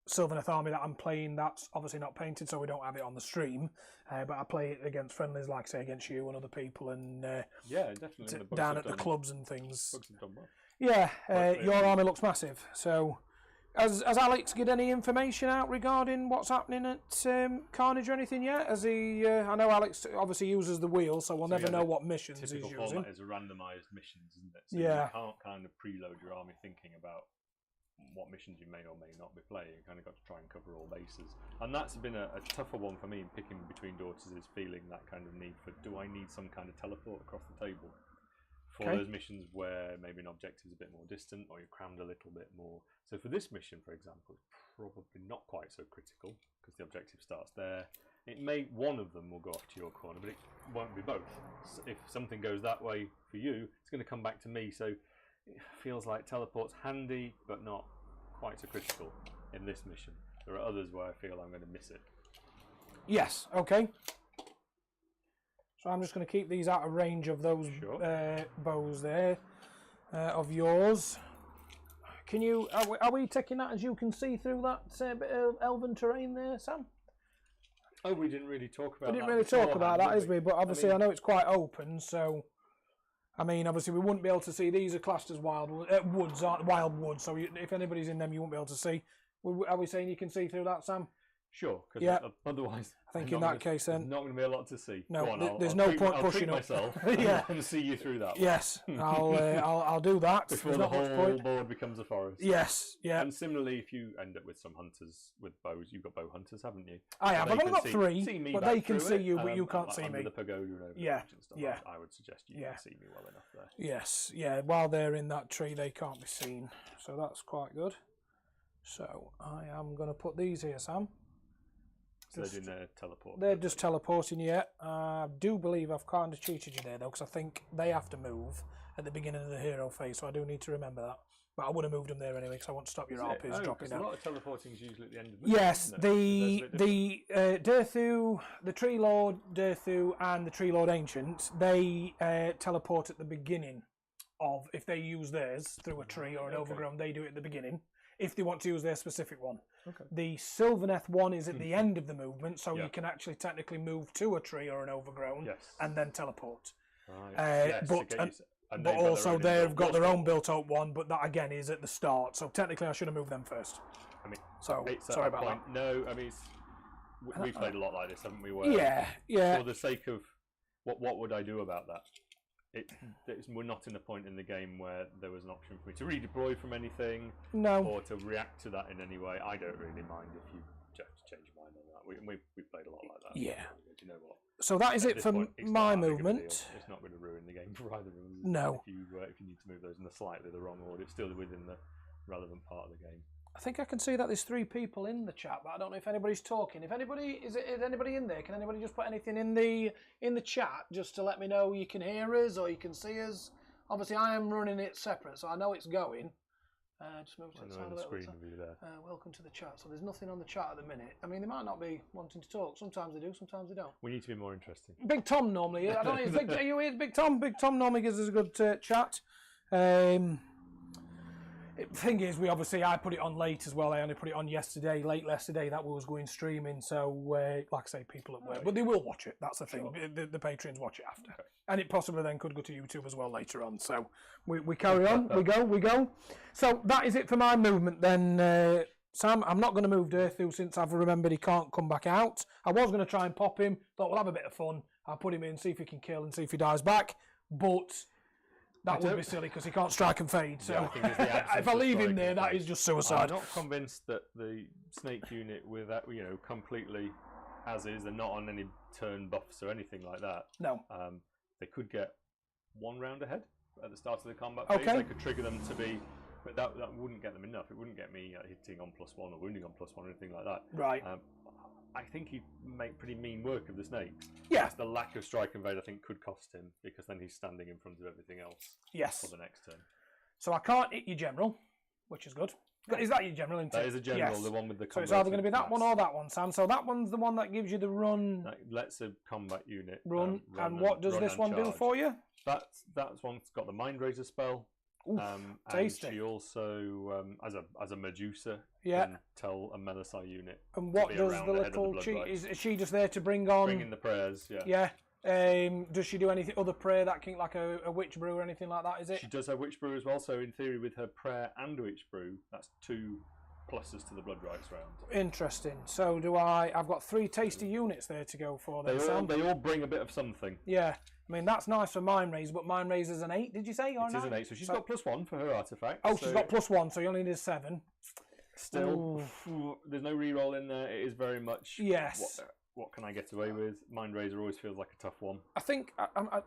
Sylvaneth army that I'm playing, that's obviously not painted, so we don't have it on the stream. But I play it against friendlies, like say against you and other people, and yeah, definitely down at the clubs and things. Bugs have done well. Yeah, your army looks massive. So, has Alex get any information out regarding what's happening at Carnage or anything yet? Has he? I know Alex obviously uses the wheel, so we'll never know what missions he's using. Typical format is a randomised missions, isn't it? So you can't kind of preload your army thinking about what missions you may or may not be playing. You kind of got to try and cover all bases, and that's been a tougher one for me in picking between daughters. Is feeling that kind of need for, do I need some kind of teleport across the table for those missions where maybe an objective is a bit more distant, or you're crammed a little bit more. So for this mission, for example, it's probably not quite so critical because the objective starts there. One of them will go off to your corner, but it won't be both. So if something goes that way for you, it's going to come back to me. So it feels like teleport's handy, but not quite so critical in this mission. There are others where I feel I'm going to miss it. Yes, okay. So I'm just going to keep these out of range of those bows there, of yours. Can you? Are we taking that as you can see through that bit of elven terrain there, Sam? Oh, we didn't really talk about that. We didn't really talk about that, is we? But obviously I know it's quite open, so... I mean, obviously we wouldn't be able to see. These are classed as wild woods, aren't wild woods, so if anybody's in them, you won't be able to see. Are we saying you can see through that, Sam? Sure, because otherwise, I think in that case, then there's not going to be a lot to see. No, there's no point pushing up. myself. And see you through that. Yes, I'll do that before the whole board becomes a forest. Yes, yeah. And similarly, if you end up with some hunters with bows, you've got bow hunters, haven't you? I have. I've only got 3, but they can see you, but you can't see me. Under the pagoda and over yeah. I would suggest you can see me well enough there. Yes, yeah. While they're in that tree, they can't be seen, so that's quite good. So I am going to put these here, Sam. They're doing their teleport. They're just teleporting, yeah. I do believe I've kind of cheated you there, though, because I think they have to move at the beginning of the hero phase, so I do need to remember that. But I would have moved them there anyway, because I want to stop your RPs dropping down. A lot of teleporting is usually at the end of the Yes, the Durthu, the Tree Lord Durthu, and the Tree Lord Ancient, they teleport at the beginning of, if they use theirs through a tree or an overgrown, they do it at the beginning, if they want to use their specific one. Okay. The Sylvaneth one is at the end of the movement, so you can actually technically move to a tree or an overgrown and then teleport. Right. But also they've got their own built-up one, but that again is at the start. So technically, I should have moved them first. I mean, sorry about that. No, I mean, we've played a lot like this, haven't we? Where for the sake of what would I do about that? We're not in a point in the game where there was an option for me to redeploy from anything, or to react to that in any way. I don't really mind if you have to change your mind on that. We played a lot like that. Yeah. Do you know what? So that is it for my movement. It's not going to ruin the game for either of us. No. If you need to move those in slightly the wrong order, it's still within the relevant part of the game. I think I can see that there's 3 people in the chat, but I don't know if anybody's talking. If anybody is anybody in there? Can anybody just put anything in the chat just to let me know you can hear us or you can see us? Obviously, I am running it separate, so I know it's going. Just move to the And side on a the little bit. screen view there. Welcome to the chat. So there's nothing on the chat at the minute. I mean, they might not be wanting to talk. Sometimes they do, sometimes they don't. We need to be more interesting. Big Tom normally. I don't know. Are you here, Big Tom? Big Tom normally gives us a good chat. The thing is, I put it on late as well. I only put it on late yesterday. That was going streaming. So, like I say, people at work, but they will watch it. That's the thing. Sure. The patrons watch it after, and it possibly then could go to YouTube as well later on. So we carry on. we go. So that is it for my movement then. Sam, I'm not going to move Durthu since I've remembered he can't come back out. I was going to try and pop him. Thought we'll have a bit of fun. I'll put him in, see if he can kill and see if he dies back. But that would be silly because he can't strike and fade. So I think it's the if I leave him there, that is just suicide. I'm not convinced that the snake unit with that, completely as is, they're not on any turn buffs or anything like that. No. They could get one round ahead at the start of the combat phase. They could trigger them to be, but that wouldn't get them enough. It wouldn't get me hitting on +1 or wounding on +1 or anything like that. Right. I think he'd make pretty mean work of the snakes. Yeah. The lack of strike and evade, I think, could cost him because then he's standing in front of everything else. Yes. For the next turn. So I can't hit your general, which is good. Is that your general? That is a general, the one with the. So it's either going to be that one or that one, Sam. So that one's the one that gives you the run. That lets a combat unit run. And what does this one do for you? That one's got the Mind Razor spell. Oof, tasty. And she also, as a Medusa, yeah, can tell a Melisai unit. And what does the little cheat? Is she just there to bring on? Bring in the prayers, yeah. Yeah. Does she do anything other prayer that can, like a witch brew or anything like that? Is it? She does have witch brew as well. So in theory, with her prayer and witch brew, that's 2 pluses to the blood rights round. Interesting. So do I? I've got 3 tasty units there to go for. They all bring a bit of something. Yeah. I mean, that's nice for Mind Razor, but Mind Razor's an 8, did you say? Or it is an 8, so she's got +1 for her artifact. Oh, she's got +1, so you only need 7. Still, there's no reroll in there. It is very much. Yes. What can I get away with? Mind Razor always feels like a tough one. I think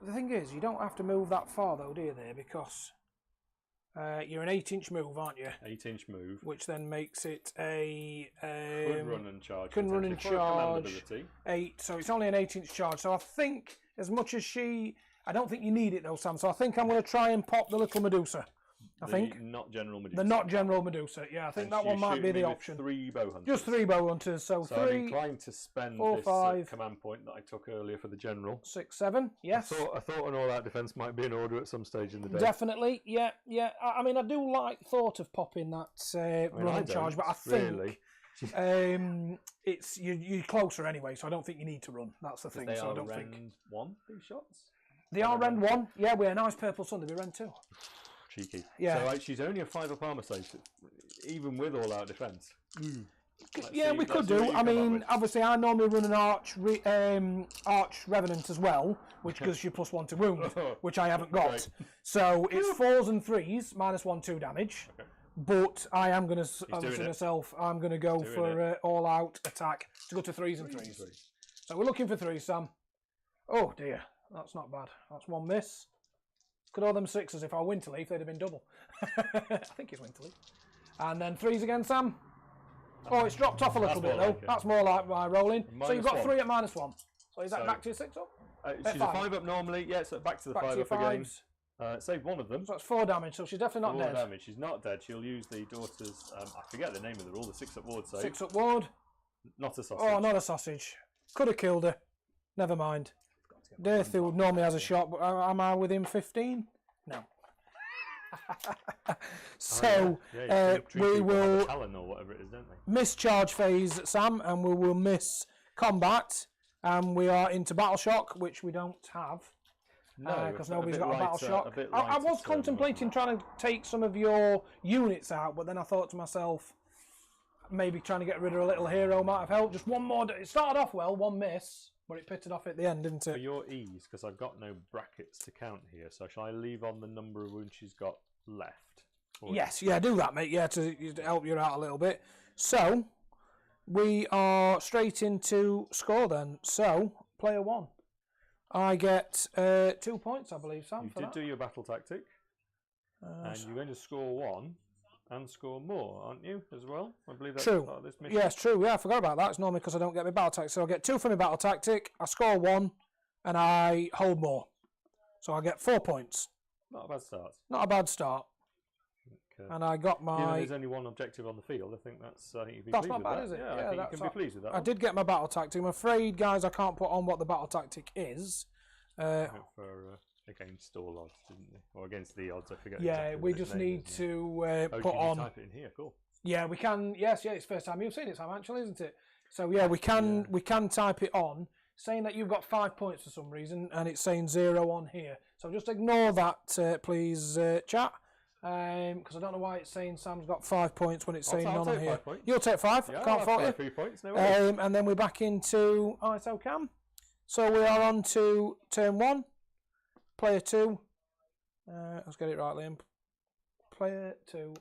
the thing is, you don't have to move that far though, do you? There, because you're an 8-inch move, aren't you? 8-inch move, which then makes it a could run and charge. Can run and charge. 8, so it's only an 8-inch charge. So I think, as much as I don't think you need it though, Sam. So I think I'm going to try and pop the little Medusa. I think not General Medusa. The not General Medusa. Yeah, I think that one might be the option. 3 bow hunters. Just 3 bow hunters. So 3. I'm inclined to spend 4, this 5, command point that I took earlier for the general. 6, 7. Yes. I thought an all-out defense might be in order at some stage in the day. Definitely. Yeah. I mean, I do like thought of popping that run and charge, but I think it's you're closer anyway, so I don't think you need to run. That's the thing. They so are I don't Rend think 1 these shots. They are Rend 1. Yeah, we're a nice purple sun. They'll be Rend 2. Cheeky. Yeah. So she's only a 5 up armor save, even with all out defense. We could do. I mean, obviously, I normally run an arch revenant as well, which gives you +1 to wound, which I haven't got. Right. So it's 4s and 3s, -1, 2 damage. Okay. But I am going to, obviously myself, I'm going to go for all out attack to go to 3s and 3s. So we're looking for 3s, Sam. Oh dear, that's not bad. That's 1 miss. Could all them 6s if I were Winterleaf, they'd have been double. I think it's Winterleaf. And then 3s again, Sam. Oh, it's dropped off a little bit though. That's more like my rolling. So you've got 3 at -1. So is that back to your 6 up? She's a 5 up normally. Yeah, so back to the 5 up again. Save 1 of them. So that's 4 damage. So she's definitely not dead. 4 damage. She's not dead. She'll use the daughter's. I forget the name of the rule. The 6 up ward save. 6 up ward. Not a sausage. Oh, not a sausage. Could have killed her. Never mind. Durthu normally has a shot, but am I within 15? No. So we will or whatever it is, don't they? miss charge phase, Sam, and we will miss combat, and we are into battle shock, which we don't have. No, because nobody's got a battle shock. I was contemplating trying to take some of your units out, but then I thought to myself, maybe trying to get rid of a little hero might have helped. Just one more. It started off well, 1 miss. But it pitted off at the end, didn't it? For your ease, because I've got no brackets to count here, so shall I leave on the number of wounds she's got left? Yes, yeah, do that, mate. Yeah, to help you out a little bit. So, we are straight into score then. So, player 1. I get 2 points, I believe, Sam. You did do your battle tactic. And you're going to score 1. And score more, aren't you, as well? I believe that's true. Part of this mission. Yes, true. Yeah, I forgot about that. It's normally because I don't get my battle tactic. So I get 2 for my battle tactic, I score 1, and I hold more. So I get 4 points. Not a bad start. Not a bad start. And I got Given my... there's only one objective on the field, I think that's... you'd be That's pleased not with bad, that. is it? Yeah, I Yeah, think you can be pleased with that. I did get my battle tactic. I'm afraid, guys, I can't put on what the battle tactic is. For against all odds, didn't you? Or against the odds, I forget. Yeah, exactly we what its just name need is, to Oh, put can you on... type it in here? Cool. Yeah, we can. Yes, yeah, it's the first time you've seen it, Sam, actually, isn't it? So yeah, we can type it on, saying that you've got 5 points for some reason, and it's saying 0 on here. So just ignore that, please, chat, because I don't know why it's saying Sam's got 5 points when it's saying none on here. 5 points. You'll take 5. Yeah, Can't fault you. 3 points. No worries. And then we're back into ISO Cam. So we are on to turn 1, player 2. Let's get it right, Liam. Player 2,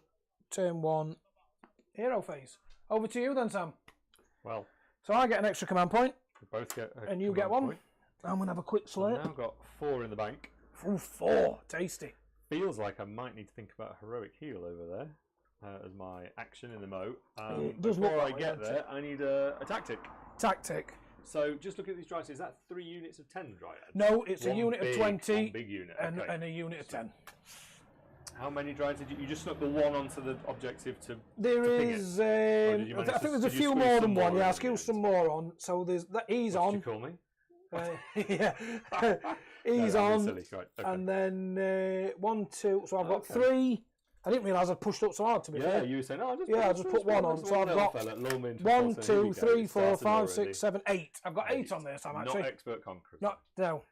turn 1, hero phase. Over to you then, Sam. Well, so I get an extra command point. We both get a and you get 1. point. I'm going to have a quick slurp. I've now got 4 in the bank. Ooh, 4. Tasty. Feels like I might need to think about a heroic heal over there as my action in the moat. It does look before I like get there, I need a tactic. Tactic. So just look at these dryads. Is that 3 units of 10 dryads? No, it's a One unit big, of 20 one big unit. and, Okay. and a unit of 10. How many dryads did you just snuck the 1 onto the objective to? There to ping is. it? Or did you I manage think to- there's a did you few squeeze more some than one. more Yeah, I in squeezed the some end? more on. So there's that. He's What on. did you call me? Yeah, he's No, on. silly. Right, okay. And then 1, 2. So I've got Okay. 3. I didn't realise I'd pushed up so hard to be Yeah, fair. you were saying, oh, Yeah, I just put 1 on. So I've got 1, 2, 3, 4, 5, 6, 7, 8. I've got 8 on there, Sam. Actually, Not expert conquerors. no,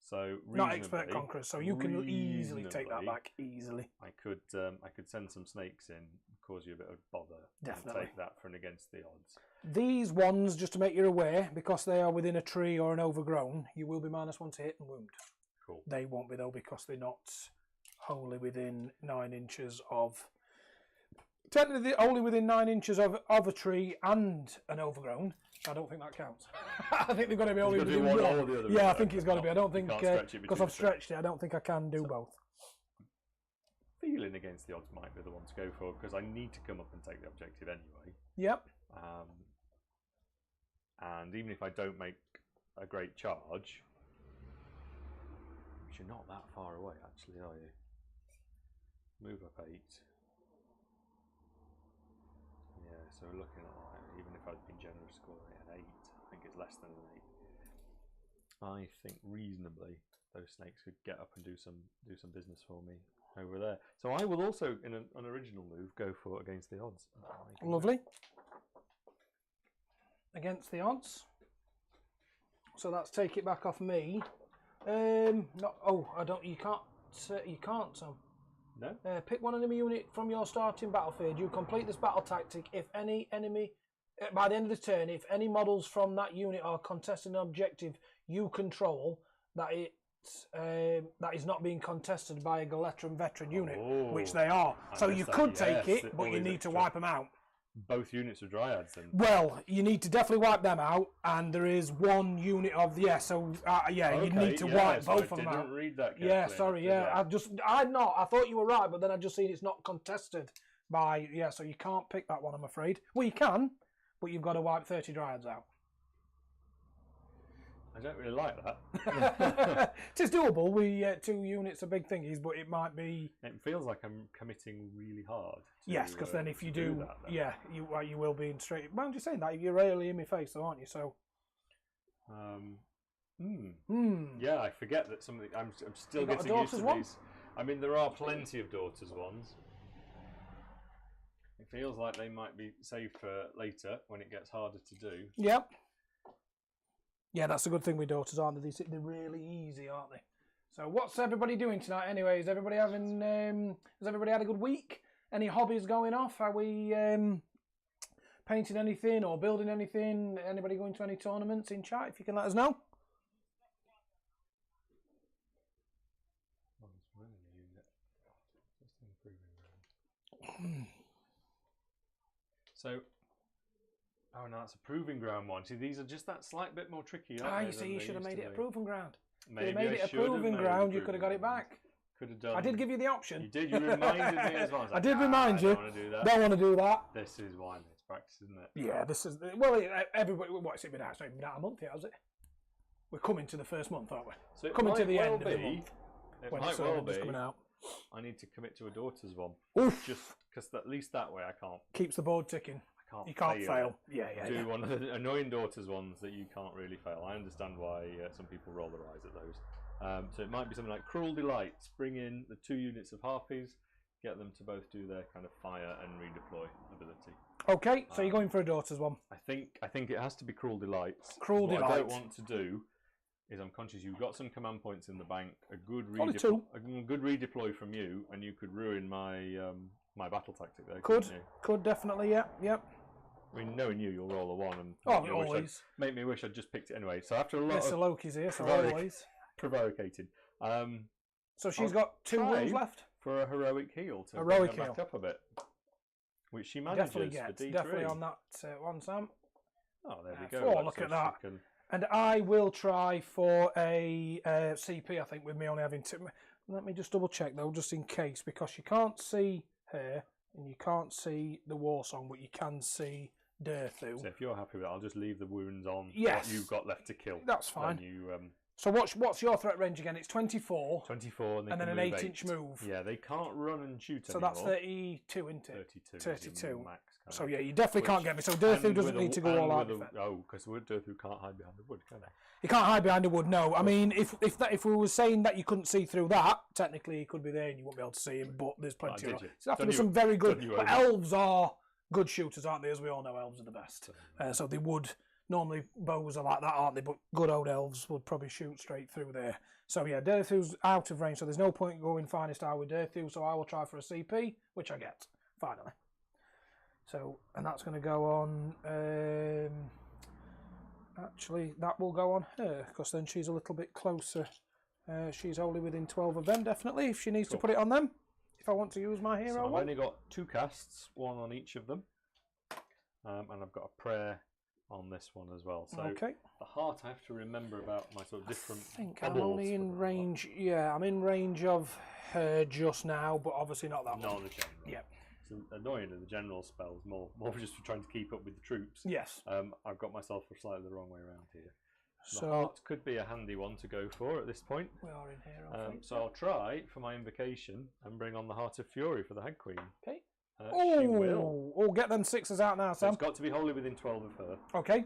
So not expert reasonably- conquerors. So you can easily take that reasonably, back easily. I could send some snakes in, cause you a bit of bother, Definitely. and take that for an against the odds. These ones, just to make you aware, because they are within a tree or an overgrown, you will be -1 to hit and wound. Cool. They won't be though, because they're not wholly within 9 inches of. Technically, they're only within 9 inches of a tree and an overgrown. I don't think that counts. I think they've got to be only got to do within one or the other, Yeah, I right? think it's got to be. I don't think can't stretch it because between I've the two. stretched it. I don't think I can do both. Feeling against the odds might be the one to go for, because I need to come up and take the objective anyway. Yep. And even if I don't make a great charge, which you're not that far away actually, are you? Move up 8. Yeah, so we're looking at like, even if I'd been generous scoring an 8, I think it's less than an 8. I think reasonably those snakes could get up and do some business for me over there. So I will also, in an original move, go for against the odds. Lovely. Against the odds. So that's take it back off me. Not. Oh, I don't. You can't. You can't. Sam. No. Pick one enemy unit from your starting battlefield. You complete this battle tactic if any enemy. By the end of the turn, if any models from that unit are contesting an objective you control, that is not being contested by a Galetran veteran unit, which they are. So you could take it, but you need to wipe them out. Both units are dryads then. Well, you need to definitely wipe them out, and there is one unit of you need to wipe both of them out. Read that Yeah, sorry, yeah. I thought you were right, but then I just seen it's not contested by so you can't pick that one, I'm afraid. Well, you can, but you've got to wipe 30 dryads out. I don't really like that. It is doable. We 2 units are big thingies, but it might be. It feels like I'm committing really hard. Yes, because then if you do that, you will be in straight. Well, I'm just saying that you're really in my face, though, aren't you? So. Yeah, I forget that some of the, I'm still You got a getting used to Daughters one? these. I mean, there are plenty of Daughters ones. It feels like they might be saved for later when it gets harder to do. Yep. Yeah, that's a good thing with Daughters, aren't they? They're really easy, aren't they? So, what's everybody doing tonight? Anyway, is everybody having? Has everybody had a good week? Any hobbies going off? Are we painting anything or building anything? Anybody going to any tournaments in chat? If you can let us know. So, oh no, it's a proving ground one. See, these are just that slight bit more tricky, aren't they? You see, you should have made it a proving ground. Maybe If you made it a proving ground, you could have got it back. Could have done. I did give you the option. You did. You reminded me as well. I did remind you. Don't want to do that. Don't want to do that. This is why it's practice, isn't it? Yeah, this is everybody. What's it been out? It's not even been out a month yet, has it? We're coming to the first month, aren't we? So Coming to the end of the month. It When might it's well just be coming out. I need to commit to a daughter's one. Oof. Just because at least that way I can't. Keeps the board ticking. You can't fail. Yeah. Do one of the annoying daughters ones that you can't really fail. I understand why some people roll their eyes at those. So it might be something like Cruel Delights. Bring in the 2 units of harpies, get them to both do their kind of fire and redeploy ability. Okay, so you're going for a daughter's one. I think it has to be Cruel Delights. Cruel What Delights. I don't want to do is I'm conscious you've got some command points in the bank. A good Only 2. redeploy from you, and you could ruin my my battle tactic there. Could You? definitely, yep. I mean, knowing you'll roll a 1 and always. Make me wish I'd just picked it anyway. So after a lot Mr. of Loki's here, so always. prevaricating. So she's I'll got 2 try wounds left. For a heroic heal to Heroic bring her back heal. up a bit, which she manages Definitely for gets. D3. Definitely on that one, Sam. Oh, there we go. 4, That's look so at that. she can- And I will try for a CP, I think, with me only having 2. Let me just double check, though, just in case, because you can't see her and you can't see the war song, but you can see Derthu. So if you're happy with it, I'll just leave the wounds on Yes. what you've got left to kill. That's fine. Then you, So what's your threat range again? It's 24. 24 and, they And can then an move 8-inch move. Yeah, they can't run and shoot So anymore. that's 32, isn't it? 32. 32. Max, So yeah, you definitely can't get me. So Derthu doesn't need to go all out. Oh, because Derthu can't hide behind the wood, can they? He can't hide behind a wood. No, I mean, if we were saying that you couldn't see through that, technically he could be there and you wouldn't be able to see him. But there's plenty of. So have to be some very good. But elves are good shooters, aren't they? As we all know, elves are the best. So they would normally bows are like that, aren't they? But good old elves would probably shoot straight through there. So yeah, Derthu's out of range, so there's no point going finest hour with Derthu. So I will try for a CP, which I get finally. So, and that's going to go on. Actually, that will go on her because then she's a little bit closer. She's only within 12 of them, definitely. If she needs to put it on them, if I want to use my hero So I've one. only got 2 casts, 1 on each of them, and I've got a prayer on this one as well. So Okay. the heart, I have to remember about my sort of different. I think I'm only in range. Yeah, I'm in range of her just now, but obviously not that Not one. the general. Yeah. It's annoying that the general spells more just for trying to keep up with the troops. Yes. I've got myself slightly the wrong way around here. The So heart could be a handy one to go for at this point. we are in here. I think. So I'll try for my invocation and bring on the Heart of Fury for the Head Queen. Okay. She will. Oh, get them 6s out now, So Sam. it's got to be wholly within 12 of her. Okay.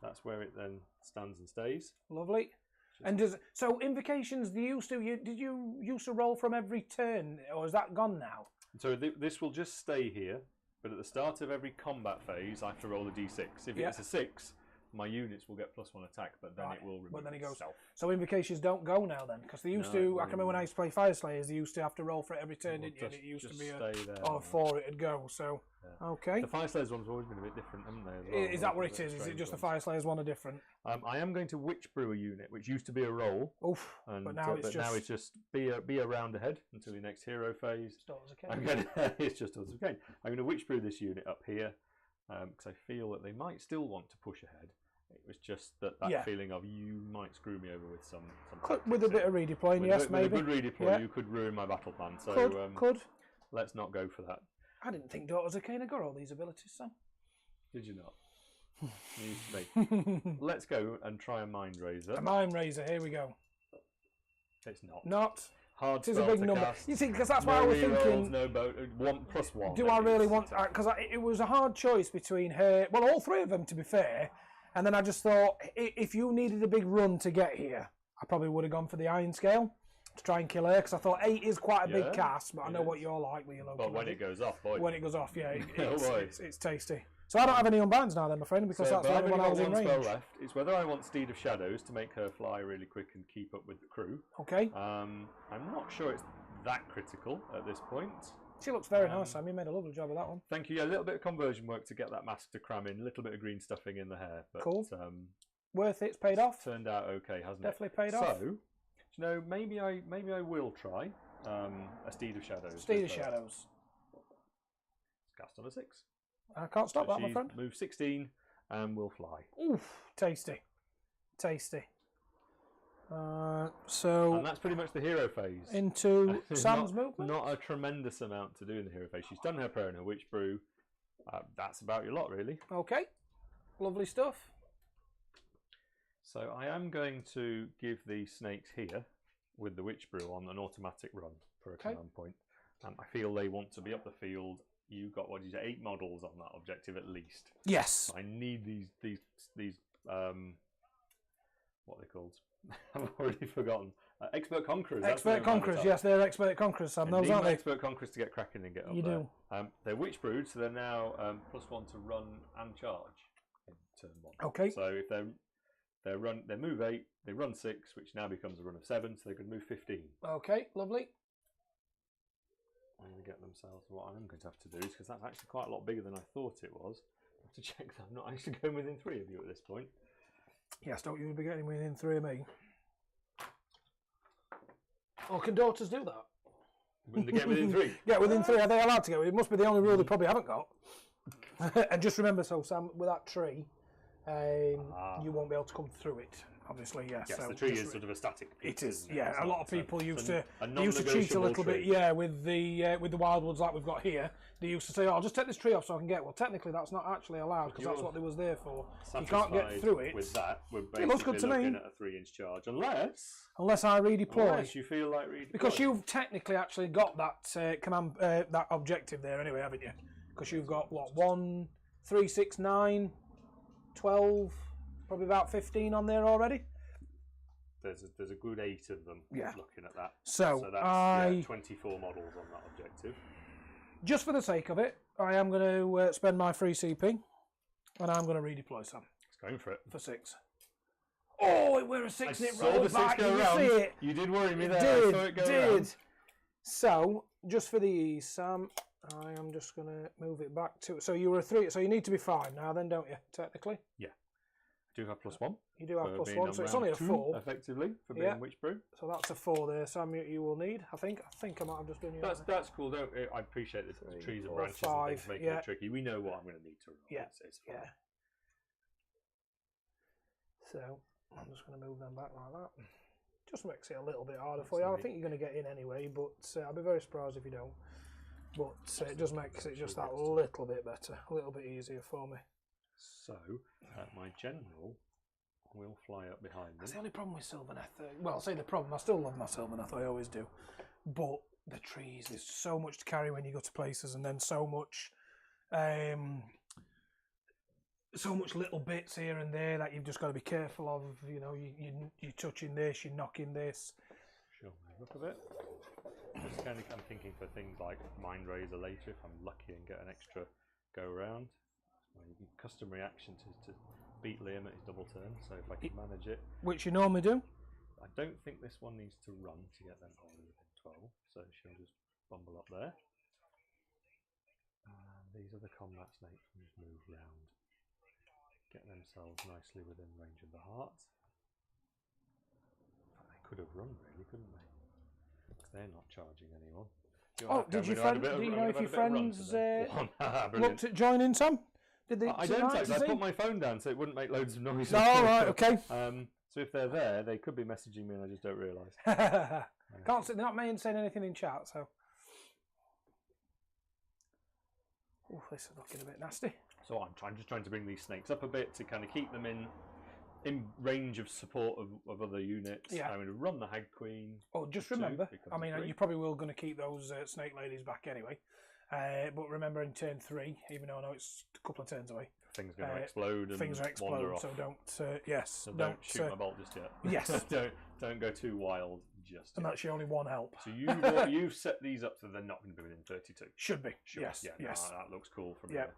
That's where it then stands and stays. Lovely. And so invocations? Did you used to roll from every turn, or is that gone now? So this will just stay here, but at the start of every combat phase, I have to roll a d6. If it's a 6, my units will get +1 attack, but then it will remove But then it goes. itself. So invocations don't go now then, because they used to. I can remember when I used to play Fire Slayers, they used to have to roll for it every turn, didn't you? And it used to be on a 4 it'd go. So okay. The Fire Slayers one's always been a bit different, haven't they? As well? Is that what it is? Is it just the Fire Slayers one are different? I am going to Witch Brew a unit, which used to be a roll. Oof. And, but now it's just be a round ahead until the next hero phase. It's just us again. I'm going to Witch Brew this unit up here because I feel that they might still want to push ahead. It was just that feeling of you might screw me over with some with a bit of redeploying, yes, maybe. With a good redeploy, you could ruin my battle plan. So could. Let's not go for that. I didn't think Daughters of Khaine got all these abilities, Sam. Did you not? Let's go and try a Mind Razor. A Mind Razor, here we go. It's not. Not. Hard it is a big number. Cast. You see, because that's why I was thinking. No boat. 1+1. Do I really want? Because it was a hard choice between her. Well, all 3 of them, to be fair. And then I just thought, if you needed a big run to get here, I probably would have gone for the Iron Scale to try and kill her. Because I thought 8 is quite a big cast, but I know what you're like with your local. But when it goes off, boy. When it goes off, yeah, it's tasty. So I don't have any unbinds now, then, my friend, because that's the only one I was in range. Spell left. It's whether I want Steed of Shadows to make her fly really quick and keep up with the crew. Okay. I'm not sure it's that critical at this point. She looks very nice, Sam. You made a lovely job of that one. Thank you. Yeah, a little bit of conversion work to get that mask to cram in, a little bit of green stuffing in the hair. But, cool. Worth it. It's paid off. Turned out okay, hasn't Definitely it? paid off. So, you know, maybe I will try a Steed of Shadows. Steed of Shadows. Cast on a 6. I can't stop that, my friend. Move 16 and we'll fly. Oof, tasty. Tasty. So and that's pretty much the hero phase. Into Sam's movement? Not a tremendous amount to do in the hero phase. She's done her prayer and her witch brew. That's about your lot, really. Okay. Lovely stuff. So I am going to give the snakes here with the Witch Brew on an automatic run for a command point. I feel they want to be up the field. You got, what did you say, 8 models on that objective at least. Yes. I need these what are they called? I've already forgotten. Expert Conquerors. Expert Conquerors, yes, they're Expert Conquerors, Sam. Those aren't they? Expert Conquerors to get cracking and get up you there. do. They're Witch Brewed, so they're now +1 to run and charge in turn 1. Okay. So if they move 8, they run 6, which now becomes a run of 7, so they could move 15. Okay, lovely. I'm going to get themselves. What I'm going to have to do is, because that's actually quite a lot bigger than I thought it was, I have to check that I'm not actually going within 3 of you at this point. Yes, don't you be getting within 3 of me. Or can daughters do that? When they get within 3? Get within 3. Are they allowed to get? It must be the only rule they probably haven't got. And just remember, so Sam, with that tree, you won't be able to come through it. Obviously, yes. Yes, so the tree is sort of a static piece. It is, yeah. A lot of people used to cheat a non-negotiable little bit, tree. yeah, with the wildwoods like we've got here. They used to say, "Oh, I'll just take this tree off so I can get." Well, technically, that's not actually allowed because that's what they was there for. You can't get through it. With that, we're It looks good basically to me. looking at a 3-inch charge, Unless I redeploy. unless you feel like redeploying. Because you've technically actually got that command, that objective there anyway, haven't you? Because you've got what 1, 3, 6, 9, 12, probably about 15 on there already. There's a good 8 of them. Yeah. Looking at that. So that's 24 models on that objective. Just for the sake of it, I am going to spend my free CP, and I'm going to redeploy some. It's going for it. For 6. Oh, it were a 6 and it saw rolled the 6 back. go Did you round. see it? You did worry me there. Did, I saw it go did. round. So, just for the ease, Sam, I am just going to move it back to... So you were a 3, so you need to be 5 now then, don't you, technically? Yeah. I do have +1. You do have for being +1, on so it's round only a 2, 4. effectively, for being Witch Brew. So that's a 4 there, Sam, you will need, I think. I might have just done you. That's cool. I appreciate the trees and 4, branches 5, and things making it tricky. We know what I'm going to need to roll. Yeah. It's fine. Yeah. So, I'm just going to move them back like that. Just makes it a little bit harder for you. I think you're going to get in anyway, but I'll be very surprised if you don't. But it just makes it just that little bit better, a little bit easier for me. So, my general will fly up behind them. That's the only problem with Sylvaneth. Well, I'll say the problem, I still love my Sylvaneth, I always do. But the trees, there's so much to carry when you go to places, and then so much little bits here and there that you've just got to be careful of. You know, you're touching this, you're knocking this. Sure, move up a bit. Just kind of, I'm thinking for things like Mind Razor later, if I'm lucky and get an extra go around. My customary action to beat Liam at his double turn, so if I can manage it. Which you normally do? I don't think this one needs to run to get them all within 12, so she'll just bumble up there. And these other combat snakes will just move round, get themselves nicely within range of the heart. They could have run really, couldn't they? Because they're not charging anyone. Do you know if your friends looked at joining some? Did they? I don't actually. I put my phone down so it wouldn't make loads of noise. Oh, right, okay. So if they're there, they could be messaging me and I just don't realise. Can't see, they're not saying anything in chat, so. Oh, this is looking a bit nasty. So I'm just trying to bring these snakes up a bit to kind of keep them in range of support of other units. Yeah. I'm going to run the Hag Queen. Oh, just remember, I mean, you probably will going to keep those snake ladies back anyway. But remember in turn 3, even though I know it's a couple of turns away, things are going to explode and things are explode. So don't, so don't shoot my bolt just yet. Yes, don't go too wild just yet. And that's your only one help. So you've set these up so they're not going to be within 32. Should be. Yes. Yeah. Yes. No, that looks cool from here.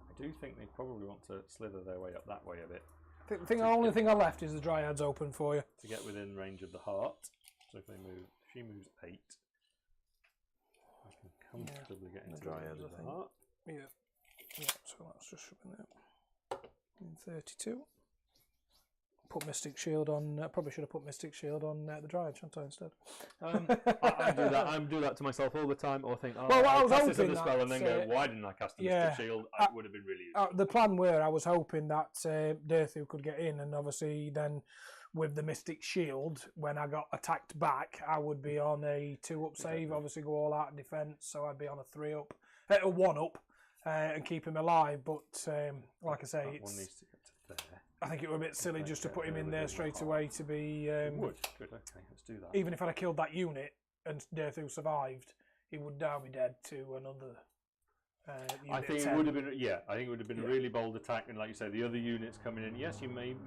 I do think they probably want to slither their way up that way a bit. The only thing I left is the Dryads open for you to get within range of the heart. So if she moves 8. I can comfortably get into the Dryads of the heart. Yeah. So that's just in there. In 32. Put Mystic Shield on. Probably should have put Mystic Shield on the Dryad, shouldn't I, instead? I do that. I do that to myself all the time. Or think, well, I was cast hoping this on the spell and then go, why didn't I cast the Mystic Shield? It would have been really useful. The plan were I was hoping that Derthu could get in, and obviously then with the Mystic Shield, when I got attacked back, I would be on a 2-up save. Obviously, go all out in defence, so I'd be on a 3-up, a 1-up, and keep him alive. But like I say, one needs to get to there. I think it would be a bit silly just to put him in there straight away to be. Would. Good. Okay, let's do that. Even if I'd have killed that unit and Derthu survived, he would now be dead to another. I think it would have been. Yeah, I think it would have been a really bold attack, and like you say, the other units coming in. Yes, you might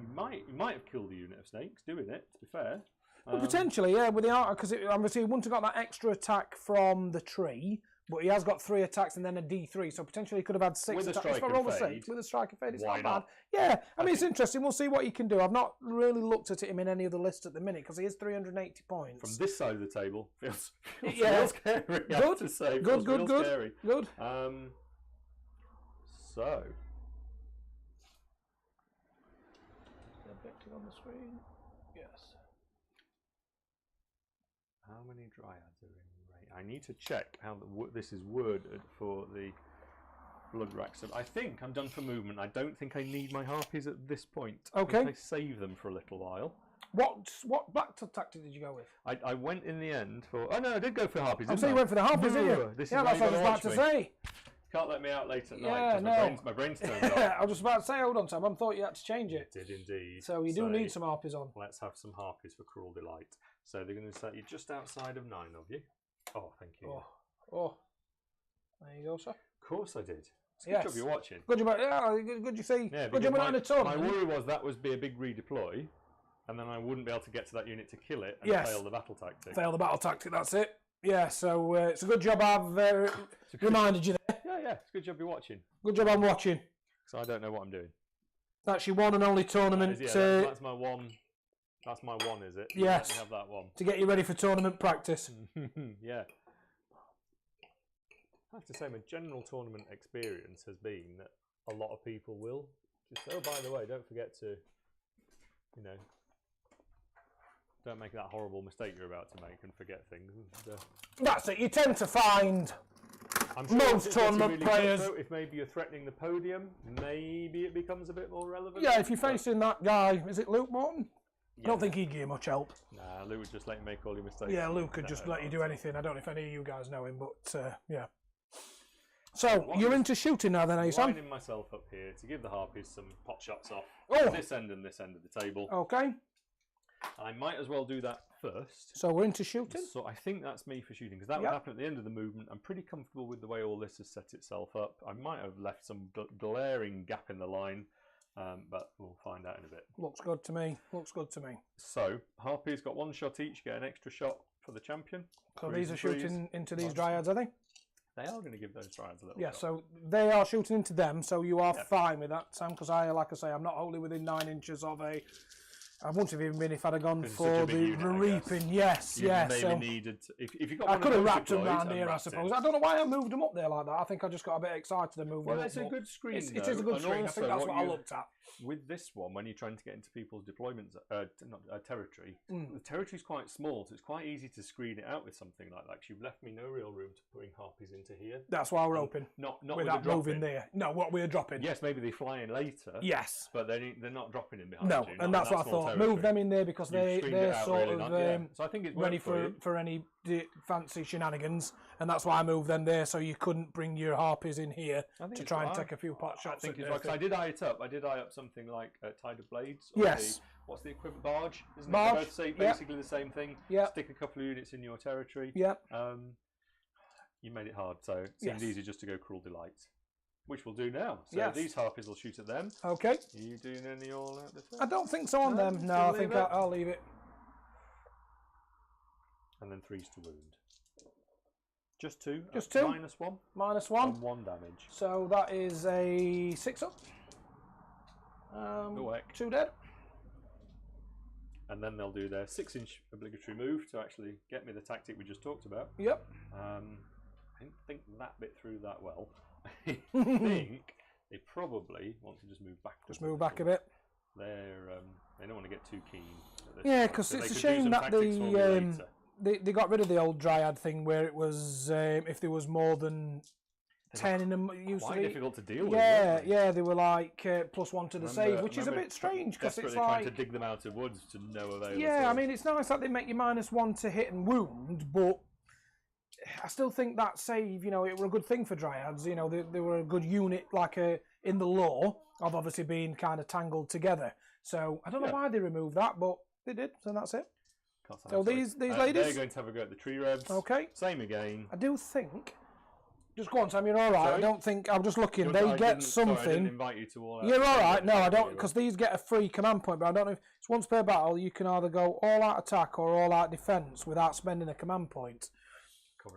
have killed a unit of snakes doing it. To be fair. Well, potentially, yeah, with the art, because obviously he wouldn't have got that extra attack from the tree, but he has got 3 attacks and then a D3, so potentially he could have had 6 attacks. With a strike and fade, it's not bad. Yeah, I mean, it's interesting. We'll see what he can do. I've not really looked at him in any of the lists at the minute because he is 380 points. From this side of the table, feels scary. I have to say. Good. Scary. Good. So. On the screen. Yes. How many dryads are in raid? I need to check how this is worded for the blood racks. I think I'm done for movement. I don't think I need my harpies at this point. Okay. I save them for a little while. What black tactic did you go with? I went in the end for. Oh no, I did go for harpies. I'm saying you went for the harpies, didn't you? This yeah, is that's what I was about to say. Can't let me out late at Yeah, night because my brain's turned off. I was just about to say, hold on, Sam. I thought you had to change it. Did indeed. So you do need some harpies on. Let's have some harpies for Cruel Delight. So they're going to set you just outside of 9 of you. Oh, thank you. Oh. There you go, sir. Of course I did. It's a good job you're watching. Good job. Yeah, good you see. Yeah, good job on a tournament. My worry was that would be a big redeploy, and then I wouldn't be able to get to that unit to kill it and fail the battle tactic. Fail the battle tactic, that's it. Yeah, so it's a good job I've reminded you there. Yeah, it's a good job you're watching. Good job I'm watching. So I don't know what I'm doing. That's your one and only tournament. That's my one. That's my one, is it? Yes. Let me have that one. To get you ready for tournament practice. Yeah. I have to say, my general tournament experience has been that a lot of people will just say, oh, by the way, don't forget to, don't make that horrible mistake you're about to make and forget things. That's it. You tend to find I'm sure most tournament really players. If maybe you're threatening the podium, maybe it becomes a bit more relevant. Yeah, if you're facing that guy, is it Luke Morton? Yeah. I don't think he'd give you much help. Nah, Luke would just let you make all your mistakes. Yeah, Luke could just let you do anything. I don't know if any of you guys know him, but yeah. So, you're into shooting now then, are you, Sam? Lining myself up here to give the harpies some pot shots off. This end and this end of the table. Okay. I might as well do that first. So we're into shooting? So I think that's me for shooting, because that would happen at the end of the movement. I'm pretty comfortable with the way all this has set itself up. I might have left some glaring gap in the line, but we'll find out in a bit. Looks good to me. Looks good to me. So, harpies got 1 shot each, get an extra shot for the champion. So these are shooting into these dryads, are they? They are going to give those dryads a little shot. So they are shooting into them, so you are fine with that, Sam, because like I say, I'm not wholly within 9 inches of a... I wouldn't have even been if I'd have gone for the reaping. Yes, yes. Maybe needed to, if you got I could have wrapped them around here, I suppose. I don't know why I moved them up there like that. I think I just got a bit excited and moved them up. Well, it's a good screen. It is a good screen. I think that's what I looked at. With this one, when you're trying to get into people's deployments, territory, the territory's quite small, so it's quite easy to screen it out with something like that. Because you've left me no real room to putting harpies into here. That's why we're open. Not without moving there. No, what we're dropping. Yes, maybe they fly in later. Yes, but they're not dropping in behind you. No, and that's what I thought. Move them in there because they're sort of so I think it's ready for any fancy shenanigans, and that's why I moved them there so you couldn't bring your harpies in here to try and take a few pot shots. I think it's right, 'cause I did eye it up. I did eye up something like Tide of Blades. Yes. What's the equivalent? Barge, isn't Barge. it? They both say basically the same thing. Yeah. Stick a couple of units in your territory. Yeah. You made it hard, so it seemed easy just to go Cruel Delight, which we'll do now. So these harpies will shoot at them. Okay. Are you doing any all out the I don't think so on them. No, I think I'll leave it. And then 3s to wound. Just 2? Just 2. -1? -1. And 1 damage. So that is a 6 up. 2 dead. And then they'll do their 6-inch obligatory move to actually get me the tactic we just talked about. Yep. I didn't think that bit through that well. I think they probably want to just move back. Just move back a bit. They don't want to get too keen at this. Yeah, because it's a shame that they got rid of the old Dryad thing where it was if there was more than 10 in them. Quite difficult to deal with. Yeah, they were like +1 to the save, which is a bit strange because it's like trying to dig them out of woods to no avail. Yeah, I mean it's nice that they make you -1 to hit and wound, but I still think that save, it were a good thing for Dryads. They were a good unit, like in the lore of obviously being kind of tangled together. So I don't know why they removed that, but they did, so that's it. So these ladies, they're going to have a go at the tree revs. Okay. Same again. I do think. Just go on, Sam. You're all right. Sorry? I don't think. I'm just looking. I They get didn't something. invite you to all out. You're all right. No, I don't, because these get a free command point. But I don't know if it's once per battle. You can either go all out attack or all out defense without spending a command point.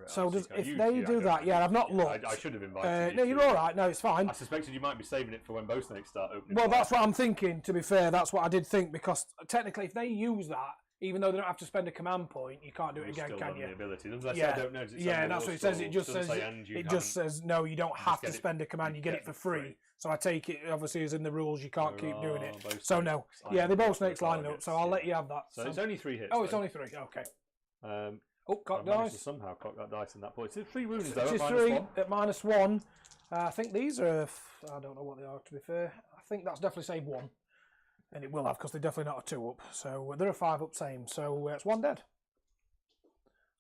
So if they do that, I've not looked. I should have invited you. No, you're all right. No, it's fine. I suspected you might be saving it for when bow snakes start opening. Well, that's what I'm thinking. To be fair, that's what I did think, because technically, if they use that, even though they don't have to spend a command point, you can't do it again, can you? The ability. Unless I don't know. That's what it says. It just says no. You don't have to spend a command. You get it for free. So I take it, obviously, as in the rules, you can't keep doing it. So no, they both snakes lining up. So I'll let you have that. So it's only 3 hits. Oh, it's only 3. Okay. Cock dice. To somehow cock that dice in that point. It's 3 wounds though. It is 3 at -1. I think these are. I don't know what they are, to be fair. I think that's definitely saved 1. And it will have, because they're definitely not a 2 up. So they're a 5 up same. So it's 1 dead.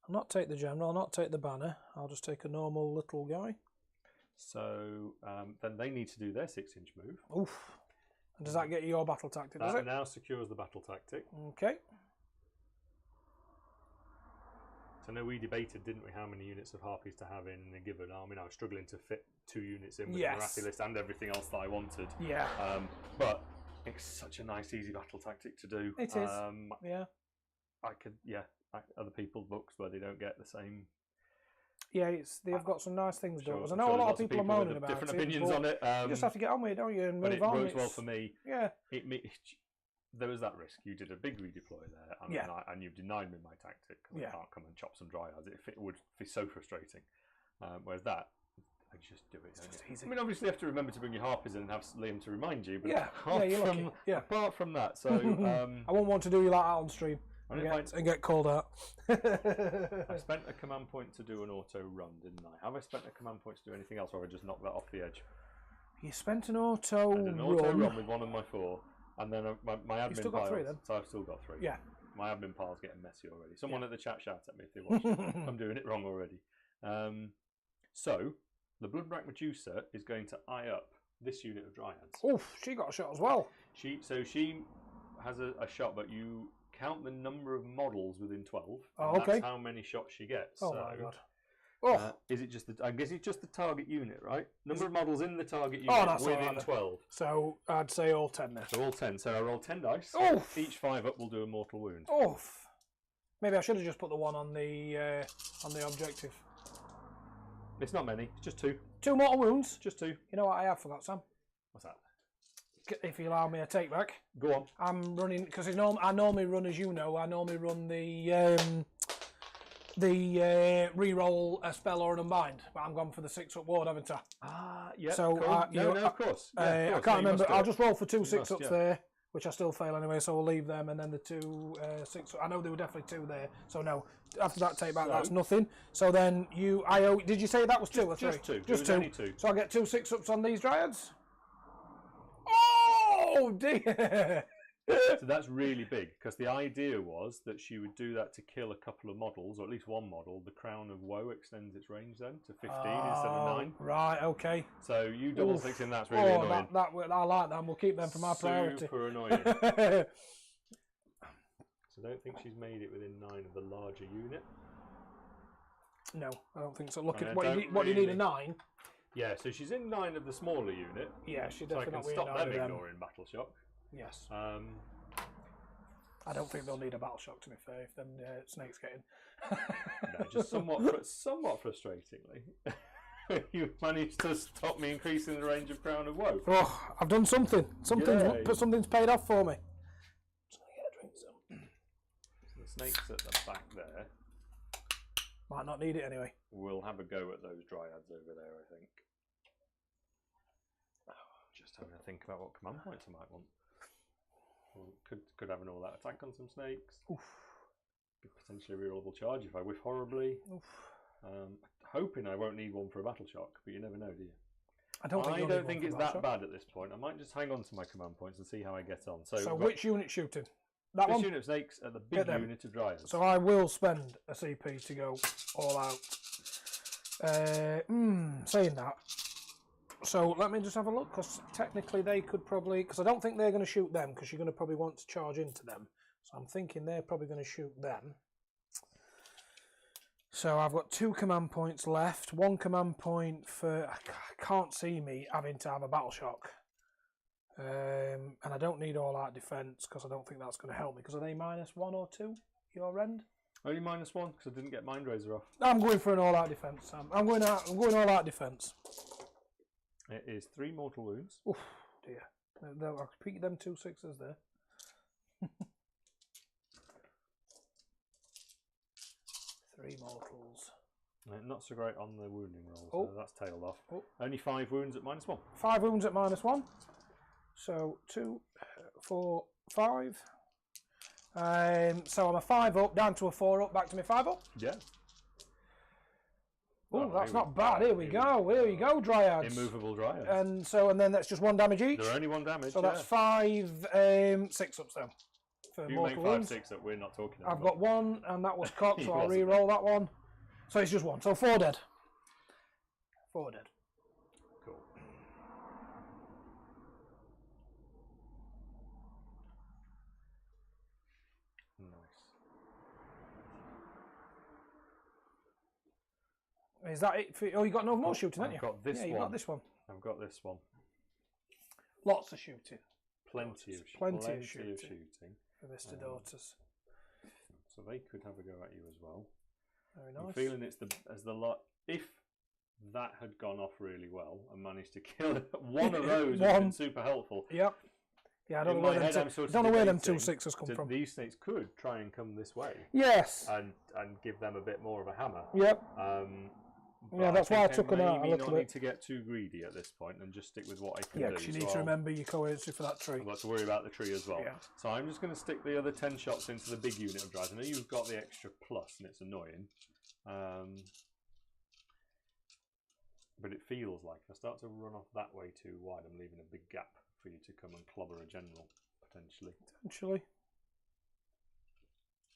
I'll not take the general, I'll not take the banner. I'll just take a normal little guy. So then they need to do their 6-inch move. Oof. And does that get you your battle tactic, does it? That now secures the battle tactic. Okay. So I know we debated, didn't we, how many units of harpies to have in a given army. I was struggling to fit 2 units in with the Marathi list and everything else that I wanted. Yeah. But it's such a nice, easy battle tactic to do. It is. I could, other people's books where they don't get the same. Yeah, they've got some nice things done. I know a lot of people are moaning about different opinions on it. You just have to get on with it, don't you, and move on. But it works well for me. Yeah. There was that risk. You did a big redeploy there, and you've denied me my tactic. I can't come and chop some dryads. It would be so frustrating. Whereas that, I just do it. It's just easy. I mean, obviously, you have to remember to bring your harpies in and have Liam to remind you. But apart from that, so I won't want to do you like that on stream and get called out. I spent a command point to do an auto run, didn't I? Have I spent a command point to do anything else, or have I just knocked that off the edge? You spent an auto run with 1 of my 4. And then my admin still piles, got 3 then? So I've still got 3. Yeah. My admin pile's getting messy already. Someone at the chat shout at me if they watch. I'm doing it wrong already. So the Bloodbrack Medusa is going to eye up this unit of dryads. Oof, she got a shot as well. She has a shot, but you count the number of models within 12. Oh, okay. That's how many shots she gets. Oh my god. Is it just I guess it's just the target unit, right? Number of models in the target unit within 12. So I'd say all 10 there. So all 10. So I roll 10 dice. Oof. Each 5 up will do a mortal wound. Oof. Maybe I should have just put the 1 on the objective. It's not many. It's just 2. 2 mortal wounds. Just 2. You know what I have forgot, Sam? What's that? If you allow me a take back. Go on. I'm running because I normally run, as you know, I normally run the re-roll a spell or an unbind, but I'm gone for the 6 up ward, haven't I? Yeah. So cool. Of course. I can't remember. I'll just roll for 2 6 ups there, which I still fail anyway. So we'll leave them, and then the 2 6. I know there were definitely 2 there. So no, after that take back, that's nothing. So then did you say that was 2 or 3? Just 2. Just 2. Only 2. So I get 2 6 ups on these dryads. Oh dear. So that's really big, because the idea was that she would do that to kill a couple of models, or at least 1 model. The Crown of Woe extends its range then to 15 instead of 9. Right, okay. So you double 6 that's really annoying. I like that. We'll keep them for my priority. Super annoying. So I don't think she's made it within 9 of the larger unit. No, I don't think so. Look at what do you need, a 9? Yeah, so she's in 9 of the smaller unit. Yeah, she's so definitely I can stop them ignoring Battle Shock. Yes. I don't think they'll need a battle shock, to be fair, if them snakes get in. No, just somewhat frustratingly, you've managed to stop me increasing the range of Crown of Woe. Oh, I've done something. Something's paid off for me. Just gonna get a drink. So the snakes at the back there. Might not need it anyway. We'll have a go at those dryads over there, I think. Just having to think about what command points I might want. Could have an all-out attack on some snakes. Oof. Could potentially a rerollable charge if I whiff horribly. Oof. Hoping I won't need 1 for a battle shock, but you never know, do you? I don't think it's that bad at this point. I might just hang on to my command points and see how I get on. So which unit shooting? That one? This unit of snakes at the big unit of dryads. So I will spend a CP to go all out. Saying that, So let me just have a look, because technically they could probably, because I don't think they're going to shoot them, because you're going to probably want to charge into them. So I'm thinking they're probably going to shoot them. So I've got 2 command points left. 1 command point for, I can't see me having to have a battle shock. And I don't need all out defense, because I don't think that's going to help me. Because are they -1 or 2 your end? Only -1 because I didn't get Mind Razor off. I'm going for an all out defense, Sam. I'm going all out defense. It is 3 mortal wounds. Oof, dear. I'll peek them 2 6s there. 3 mortals. Not so great on the wounding roll, Oh. so that's tailed off. Oh. Only 5 wounds at -1. 5 wounds at -1. So 2, 4, 5. So I'm a 5 up, down to a 4 up, back to my 5 up. Yeah. Oh, that's not bad. Here we go. Here we go, Dryads. Immovable Dryads. And then that's just 1 damage each. They're only 1 damage. So that's 5 6 ups then. For You make mortal 5 wounds. 6 that we're not talking about. I've got 1, and that was cocked, so I'll wasn't. re-roll that one. So it's just 1. So 4 dead. 4 dead. Cool. Nice. Is that it? For, oh, you got no more shooting, haven't you? I've got this yeah, you one. got this one. I've got this one. Lots of shooting. Plenty of shooting. For Mr. Daughters. So they could have a go at you as well. Very nice. I'm feeling it's the lot. If that had gone off really well and managed to kill one of those, would have been super helpful. Yep. Yeah, I don't In know my where head, them, I'm sort of don't know where them debating 2 6s come that from. These snakes could try and come this way Yes. and give them a bit more of a hammer. Yep. But Yeah, that's why I think took them out a maybe little not bit. need to get too greedy at this point and just stick with what I can Yeah, do. because you need So to remember your coherency for that tree. I've got to worry about the tree as well. Yeah. So I'm just going to stick the other 10 shots into the big unit of drives. I know you've got the extra plus and it's annoying. But it feels like if I start to run off that way too wide, I'm leaving a big gap for you to come and clobber a general, potentially. Potentially.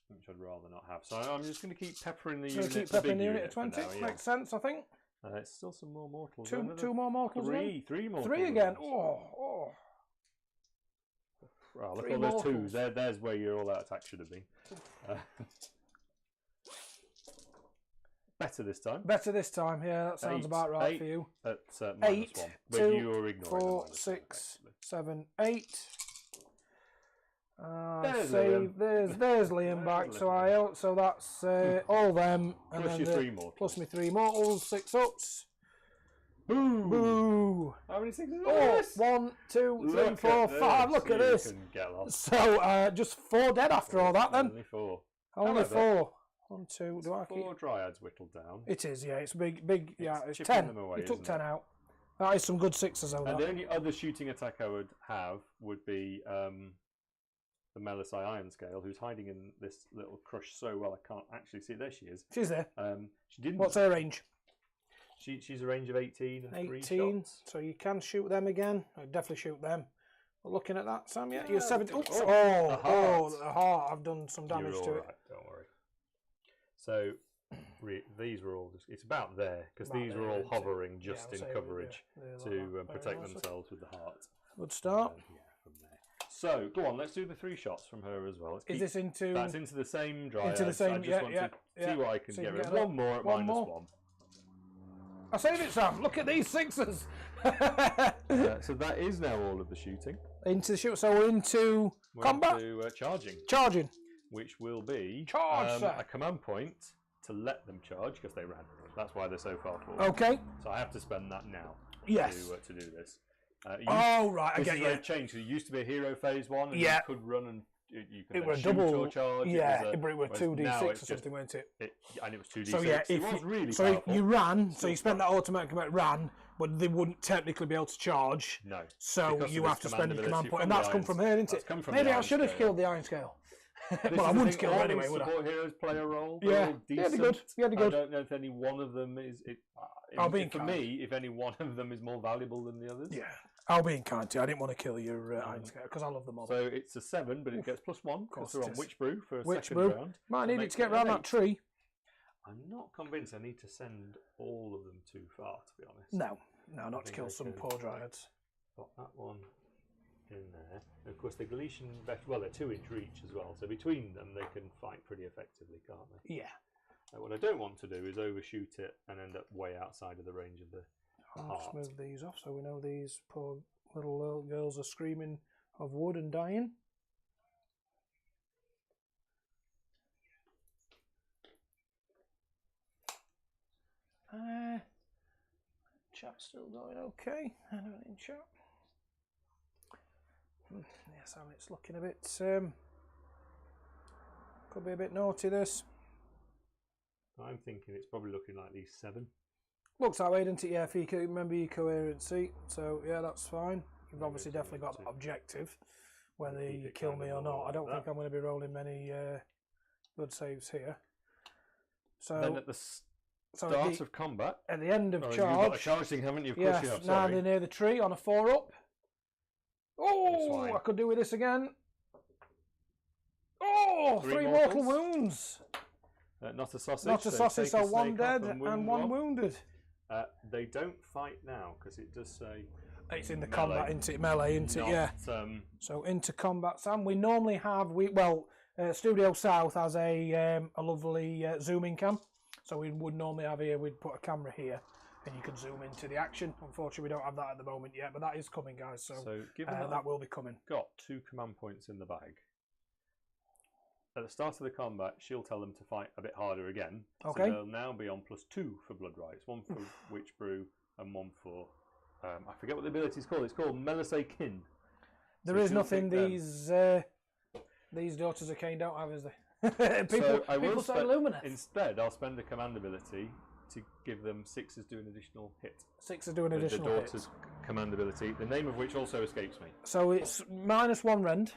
Which I'd rather not have. So I'm just going to keep peppering the So unit. keep the peppering big the unit at for 20. now, yeah. Makes sense, I think. It's still some more mortals. 2 more mortals again? 3 more. 3 again. Oh. Well, look 3 at all those 2s. mortals. There's where your all-out attack should have been. Better this time. Better this time. Yeah, that sounds about right for you. At -1. 8, With 2, you are ignoring 4, the -1, 6, actually. 7, 8. There's Save. Liam. There's Liam back. So that's all them. And Plus then your 3 mortals. plus my 3 mortals, 6 ups. Boo! Boo! How many 6s? Oh, 1, 2, 3, 4, 5. Look at this. You can get lost. So just 4 dead after all that then. Only 4. Only However, 4. 1, 2. Do I keep? 4 dryads whittled down. It is. Yeah, it's big. Yeah, it's chipping 10. them away, You took isn't 10 it? out. That is some good 6s though. And That. the only other shooting attack I would have would be the Melisai Iron Scale, who's hiding in this little crush so well I can't actually see. There she is. She's there. She didn't. What's her range? She's a range of 18 and 3 18. shots. So you can shoot them again. I'd definitely shoot them. But looking at that, Sam, yeah, you're Yeah, 70. the Heart. I've done some damage You're to all it. right, don't worry. So these were all. It's about there because About these there, were all isn't it? hovering Yeah, just I'll in say coverage they're like to that. Very protect nice. themselves with the heart. Good start. Yeah, from there. So go on, let's do the 3 shots from her as well. Let's Is keep- this into? That's into the same dryad. Into the same- I just yeah, want yeah, to yeah. see what I can So you get can rid get of. One more at one minus more. 1. I saved it, Sam. Look at these 6s. So that is now all of the shooting. Into the shoot. So we're into We're combat. into charging, Charging. which will be Charge, sir. a command point to let them charge because they ran. That's why they're so far forward. Okay. So I have to spend that now Yes. to do this. Oh right, I This get is you. where it changed. It used to be a hero phase 1, and Yeah. you could run and you could It then were a shoot double. or charge. Yeah, it but it were whereas 2d6 now or it's just- something, weren't it? and it was 2d6. So yeah, it was really so powerful. you ran, so Still you spent that fun. automatic command ran, but they wouldn't technically be able to charge. No. So Because you of have this to spend a ability command point, from and the that's come Iron from her, isn't That's it? come from Maybe the I Iron should have Scale. killed the Iron Scale. This Well, is I the wouldn't thing, kill her all anyway, these would I? support heroes play a role. Yeah. They're all Yeah, they're decent. good. Yeah, they're good. I don't know if any one of them is. I'll be for kind. me, if any one of them is more valuable than the others. Yeah, I'll be in kind to. I didn't want to kill your Iron Scale because I love them all. So it's a 7, but it gets +1 course because they're it on is. Witch Brew for a Witch second Brew. round. Might So need it makes to get an round that 8. tree. I'm not convinced I need to send all of them too far, to be honest. No, No, not to kill some poor dryads. Pop that one in there. And of course, the Galician well, they're 2-inch reach as well, so between them they can fight pretty effectively, can't they? Yeah. What I don't want to do is overshoot it and end up way outside of the range of the I'll just move these off so we know these poor little girls are screaming of wood and dying. Chat's still going okay. Anyone in chat? Yes, and it's looking a bit. Could be a bit naughty. This. I'm thinking it's probably looking like these 7. Looks that way, doesn't it? Yeah, if you can remember your coherency. So yeah, that's fine. You've obviously definitely got that objective, whether you kill me or not. I don't think I'm going to be rolling many blood saves here. So then at the start of combat, at the end of you've charge, got a charge thing, haven't you? Of yes, course you have. now Sorry. they're near the tree on a 4-up. Oh, I could do with this again. Oh, 3 mortal wounds. Not a sausage. Not a sausage, so 1 dead and 1 wounded. They don't fight now because it does say it's in the combat, into melee, into yeah. So into combat, Sam. We normally have Studio South has a lovely zooming cam. So we would normally have here. We'd put a camera here, and you could zoom into the action. Unfortunately, we don't have that at the moment yet, but that is coming, guys. So given that will be coming. Got 2 command points in the bag. At the start of the combat, she'll tell them to fight a bit harder again. Okay. So they'll now be on +2 for blood rights. 1 for witch brew and 1 for I forget what the ability is called. It's called Melisay Kin. There is nothing these daughters of Khaine don't have, is there? people say Lumineth. Instead, I'll spend a command ability to give them 6 do an additional hit. 6 do an additional hit. The daughter's command ability, the name of which also escapes me. So it's -1 rend.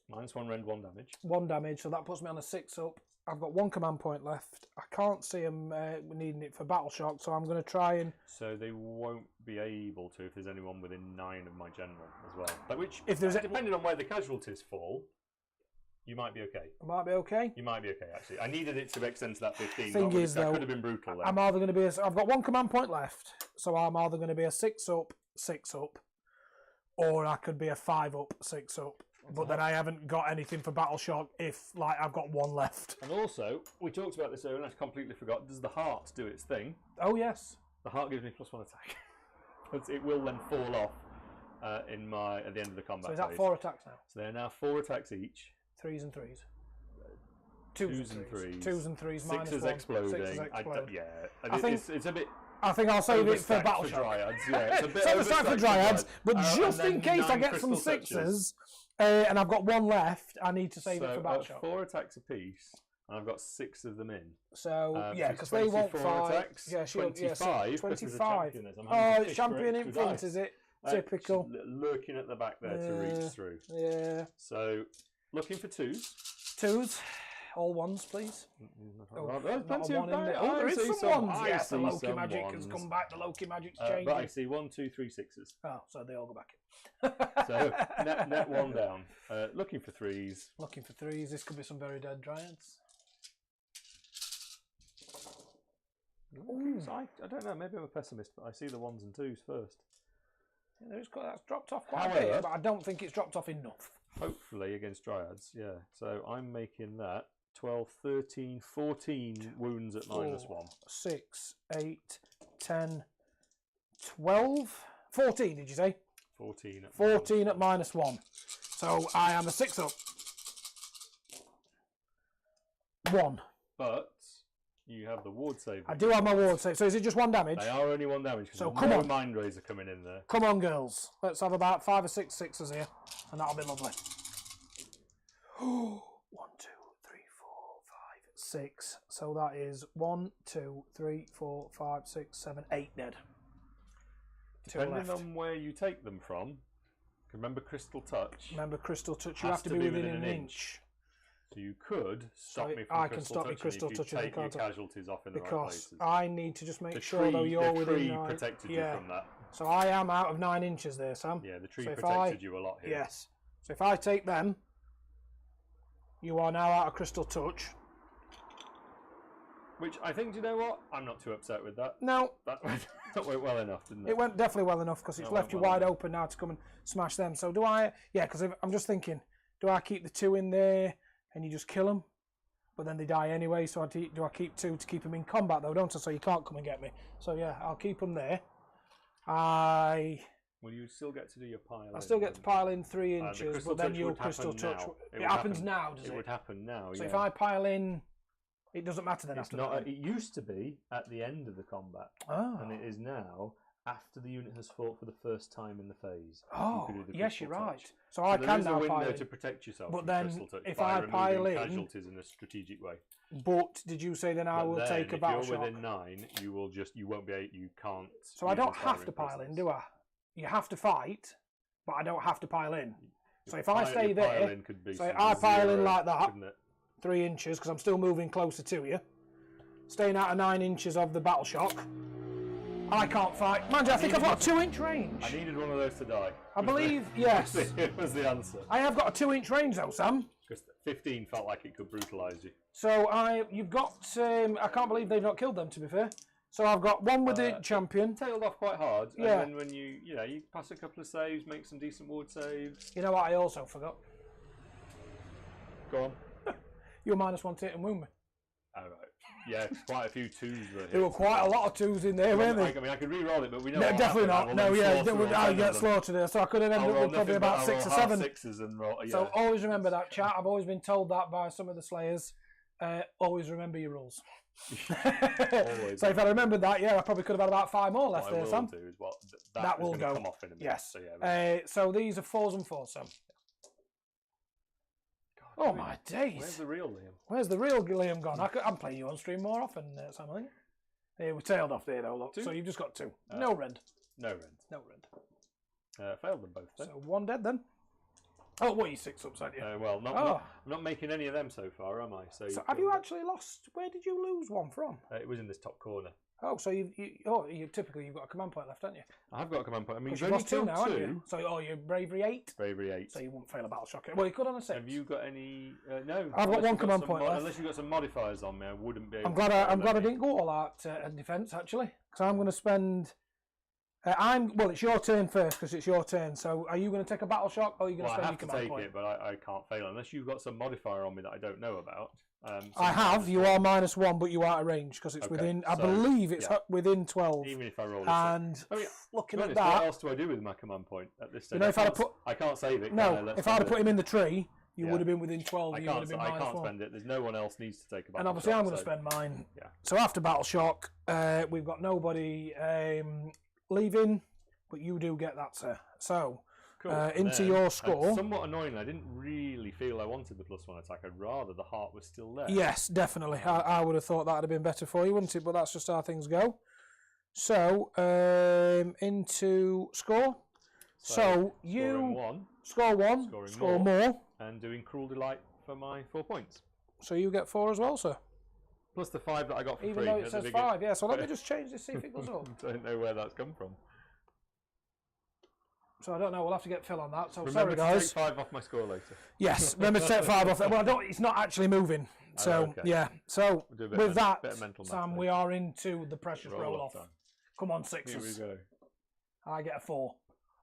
-1 rend, 1 damage. 1 damage, so that puts me on a 6-up. I've got 1 command point left. I can't see them needing it for battle shock, so I'm going to try and. So they won't be able to if there's anyone within 9 of my general as well. But which, if there's depending on where the casualties fall, you might be okay. I might be okay. You might be okay, actually. I needed it to extend to that 15. Thing is, that though, could have been brutal. Then. I'm either going to be. I've got 1 command point left, so I'm either going to be a 6-up, 6-up, or I could be a 5-up, 6-up. But then I haven't got anything for battle shock if I've got 1 left. And also, we talked about this earlier and I completely forgot. Does the heart do its thing? Oh yes. The heart gives me +1 attack. It will then fall off at the end of the combat. So is that phase. 4 attacks now? So they're now 4 attacks each. 3s and 3s. 2s and 3s. 2s and 3s. Sixes exploding. 6s explode. I think it's a bit. I think I'll save it for battle shock. Dryads. Yeah, it's a bit overstacked for dryads, but just in case I get some 6s. And I've got 1 left, I need to save it for battle shock. 4 attacks apiece, and I've got 6 of them in. So, yeah, because they won't fight. Attacks, yeah, 25. 25. Oh, it's champion in front, is it? Typical. Lurking at the back there to reach through. Yeah. So, looking for 2s. 2s. All 1s, please. There's plenty of in there. Oh, there is some 1s. Yes, the Loki magic has come back. The Loki magic's changed. But I see 1, 2, 3 6s. Oh, so they all go back in. So net 1 down. Looking for 3s. Looking for 3s. This could be some very dead dryads. I don't know. Maybe I'm a pessimist, but I see the 1s and 2s first. Yeah, that's dropped off quite a bit, but I don't think it's dropped off enough. Hopefully against dryads, yeah. So I'm making that 12, 13, 14 wounds at -1. 6, 8, 10, 12, 14, did you say? 14 at 14 at -1. So I am a 6-up. 1. But you have the ward save. I do have my ward save. So is it just 1 damage? They are only 1 damage. So come on. Mind Razor coming in there. Come on, girls. Let's have about 5 or 6 6s here, and that'll be lovely. 1, 2, 3, 4, 5, 6. So that is 1, 2, 3, 4, 5, 6, 7, 8 dead. Depending on where you take them from, remember Crystal Touch. Remember Crystal Touch. You have to be within an inch. So you could stop me from Crystal Touch if you take your casualties off in the right places. Because I need to just make sure though you're within 9. The tree protected you from that. So I am out of 9 inches there, Sam. Yeah, the tree protected you a lot here. Yes. So if I take them, you are now out of Crystal Touch. Which I think, do you know what? I'm not too upset with that. No. That went well enough, didn't it? It went definitely well enough because it's left you wide open now to come and smash them. So do I? Yeah, because I'm just thinking, do I keep the 2 in there and you just kill them? But then they die anyway, so do I keep 2 to keep them in combat though, don't I? So you can't come and get me. So yeah, I'll keep them there. Well, you still get to do your pile. I still get to pile in 3 inches, but then your crystal touch. It happens now, does it? It would happen now. So if I pile in, it doesn't matter then after that. It used to be at the end of the combat, and it is now after the unit has fought for the first time in the phase. Oh, yes, you're right. So I can now pile in. There is a window in. to protect yourself. But from then, crystal touch if by I pile in, casualties in a strategic way. But did you say then I will take a battle shock? If you're within 9, you won't be able, you can't. So I don't have to pile in, do I? You have to fight, but I don't have to pile in. So if I stay there, so I pile in like that, 3 inches, because I'm still moving closer to you, staying out of 9 inches of the battle shock. I can't fight. Mind you, I think I've got a 2-inch range. I needed one of those to die. I believe, yes. It was the answer. I have got a 2-inch range though, Sam. Because 15 felt like it could brutalise you. So you've got, I can't believe they've not killed them, to be fair. So I've got 1 with the champion. Tailed off quite hard. Yeah. And then when you pass a couple of saves, make some decent ward saves. You know what I also forgot? Go on. You're -1 to hit and wound me. All right. Yeah, quite a few 2s. There were quite a lot of 2s in there, weren't there? I mean, I could re-roll it, but we know. No, definitely not. No, yeah, I get slaughtered there, so I could have ended up with probably about 6 or 7. 6s and roll. Yeah. So always remember that, chat. I've always been told that by some of the Slayers. Always remember your rules. So if I remembered that, yeah, I probably could have had about 5 more left there, Sam. That will go. Come off in a minute. Yes. So, yeah, so these are 4s and 4s, Sam. Oh my days! Where's the real Liam? Where's the real Liam gone? I'm playing you on stream more often, Sam. I think. Yeah, we're tailed off there though. Look. So you've just got 2. No red. No red. No red. Failed them both. Then. So 1 dead then. Oh, what are you 6 ups, aren't you? Well, I'm not making any of them so far, am I? So have you actually lost? Where did you lose 1 from? It was in this top corner. Oh, so you typically you've got a command point left, haven't you? I have got a command point. I mean, you've lost 2 now, haven't you? So you're bravery 8. Bravery 8. So you won't fail a battle shock. Well, you could on a 6. Have you got any? No. I've got 1 command point left. Unless you've got some modifiers on me, I wouldn't be. I'm glad I didn't go all out defense actually, because I'm going to spend. Well, it's your turn first because it's your turn. So, are you going to take a battle shock, or are you going to spend your command point? I have to take it, but I can't fail unless you've got some modifier on me that I don't know about. I have. You are -1, but you are out of range because it's within. I believe it's within 12. Even if I roll. And looking at that, what else do I do with my command point at this stage? You know, if I can't save it. No, if I'd have put him in the tree, you would have been within 12. I can't spend it. There's no one else needs to take a battle shock. And obviously, I'm going to spend mine. Yeah. So after battle shock, we've got nobody leaving. But you do get that, sir. So, cool. Into your score. Somewhat annoying. I didn't really feel I wanted the +1 attack. I'd rather the heart was still there. Yes, definitely. I would have thought that would have been better for you, wouldn't it? But that's just how things go. So, into score. So you score 1, score more. And doing Cruel Delight for my 4 points. So you get 4 as well, sir. Plus the 5 that I got for free. Even though it says 5, yeah. So let me just change this, see if it goes up. Don't know where that's come from. So I don't know. We'll have to get Phil on that. So remember sorry, guys. To take 5 off my score later. Yes, remember to take 5 off. Well, it's not actually moving. So yeah. So with that, Sam, we are into the precious roll off. Come on, 6s. Here we go. I get a 4.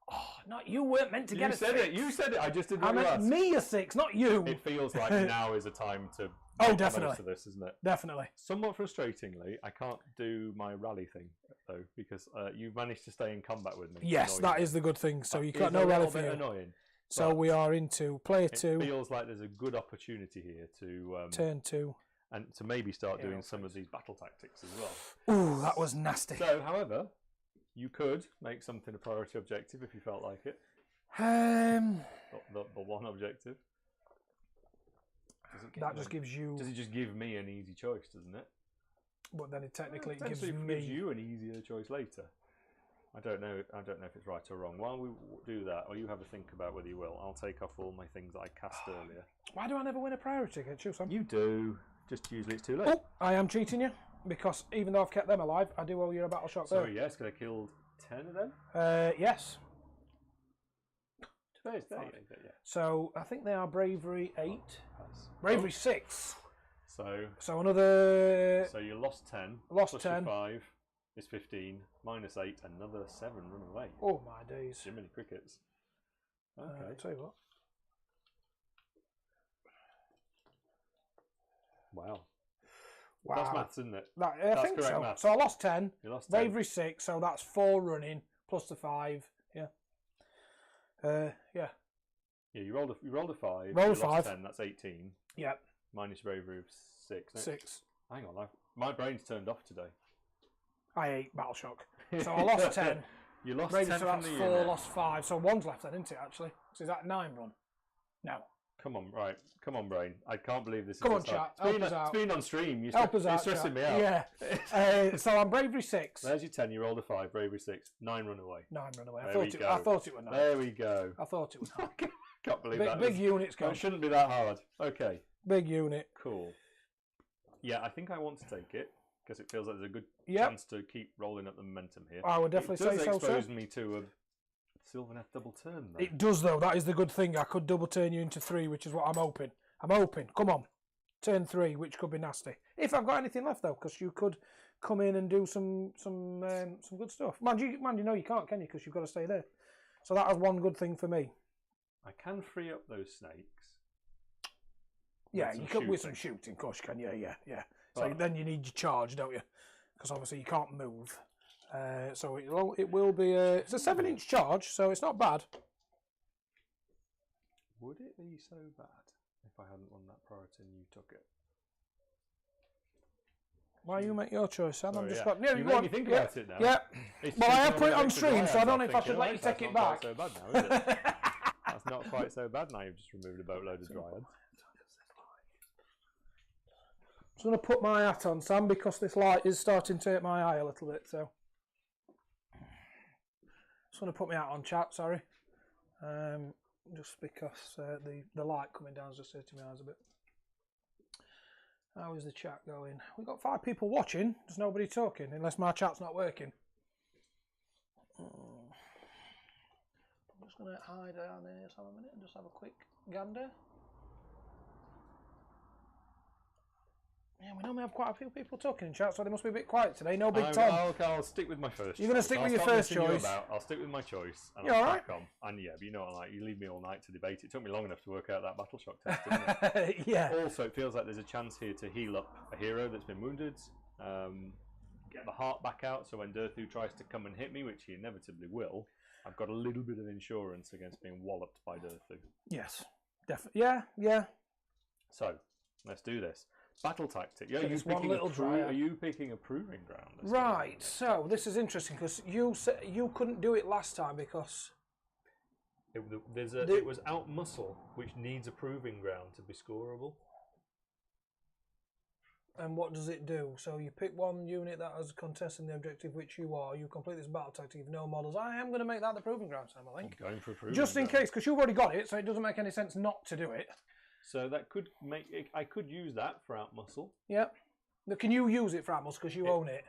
Oh, not you weren't meant to get a 6. You said it. I just didn't. I meant me a 6, not you. It feels like now is a time to. Definitely. Most of this, isn't it? Definitely. Somewhat frustratingly, I can't do my rally thing though because you've managed to stay in combat with me. Yes, that is the good thing. So you got no rally for you. Annoying. So we are into player 2. It feels like there's a good opportunity here to turn 2 and to maybe start doing some of these battle tactics as well. Ooh, that was nasty. So, however, you could make something a priority objective if you felt like it. The one objective. That just gives you. Does it just give me an easy choice, doesn't it? But then it technically gives you an easier choice later. I don't know if it's right or wrong. While we do that, or you have a think about whether you will, I'll take off all my things that I cast earlier. Why do I never win a priority against you, Sam? You do. Just usually it's too late. Oh, I am cheating you because even though I've kept them alive, I do owe you a battle shock there. Sorry, yes, because I killed 10 of them. Yes. Today's day. So I think they are bravery 8, bravery 6. So another. So you lost 10. Lost plus 10. Your 5 is 15. Minus 8. Another 7 run away. Oh my days. Jiminy crickets. Okay. Tell you what. Wow. Wow. That's maths, isn't it? I think correct so. maths. So I lost 10. You lost 10. Bravery 6, so that's 4 running plus the 5. Yeah. Yeah. Yeah, you rolled a 5. Rolled a you lost 5. 10. That's 18. Yep. Minus bravery of 6. No, 6. Hang on, my brain's turned off today. I ate Battle Shock. So I lost 10. You lost Bravery, 10 so from that's the 4, unit. lost 5. So 1's left then, isn't it, actually? So is that 9 run? No. Come on, right. Come on, brain. I can't believe this Come is on, this hard. chat. Help us out. It's been on stream. Help us you're out, stressing chat. me out. Yeah. So I'm Bravery 6. There's your 10. You rolled a 5. Bravery 6. 9 run away. 9 run away. There I we thought it was 9. There we go. I thought it was 9. Can't believe Big, that. big units That gone. shouldn't be that hard. Okay. Big unit. Cool. Yeah, I think I want to take it because it feels like there's a good Yep. chance to keep rolling up the momentum here. I would definitely It does say so, sir. expose me to a Sylvaneth double turn, though. It does, though. That is the good thing. I could double turn you into 3, which is what I'm hoping. I'm hoping. Come on. Turn 3, which could be nasty. If I've got anything left, though, because you could come in and do some good stuff. Man, you know you can't, can you? Because you've got to stay there. So that is one good thing for me. I can free up those snakes. Yeah, some you could with shooting. some shooting, of course you can. Yeah. So But- then you need your charge, don't you? Because obviously you can't move. So it will be it's a 7-inch charge, so it's not bad. Would it be so bad if I hadn't won that priority and you took it? Why you make your choice, Sam? I'm Sorry, just yeah. got. Yeah, You go made on. me think Yeah. about it now. Yeah. It's Well, I thinking have of put it the on extra stream, so I dryads, don't know if I thinking, should let you right, take it that's back. not quite so bad now, is it? That's not quite so bad now. You've just removed a boatload of dryads. I'm just going to put my hat on, Sam, because this light is starting to hurt my eye a little bit. So, just going to put my hat on, chat. Sorry, just because the light coming down is just hurting my eyes a bit. How is the chat going? We've got 5 people watching. There's nobody talking, unless my chat's not working. I'm just going to hide down there. Just have a minute and just have a quick gander. Yeah, we normally have quite a few people talking in chat, so they must be a bit quiet today. No big Tom. I'll stick with my first. You're gonna choice. stick I'll with your stop first messing you choice? about. I'll stick with my choice. And You I'll alright? crack on. And yeah, but you know what I like. You leave me all night to debate. It took me long enough to work out that battle shock test, didn't it? Yeah. Also, it feels like there's a chance here to heal up a hero that's been wounded. Get the heart back out, so when Durthu tries to come and hit me, which he inevitably will, I've got a little bit of insurance against being walloped by Durthu. Yes. Definitely. Yeah. So, let's do this. Battle tactic. Yeah, Just one little dryad. Are you picking a proving ground? this Right. time? So this is interesting because you said you couldn't do it last time because It was out muscle, which needs a proving ground to be scoreable. and what does it do? So you pick one unit that has contesting the objective, which you are. You complete this battle tactic. You've no models. I am going to make that the proving ground, Sam. I think. I'm going for a proving Just in ground. case, because you've already got it, so it doesn't make any sense not to do it. So that could make it, I could use that for out muscle. Yep. Now, can you use it for Atmos because you own it?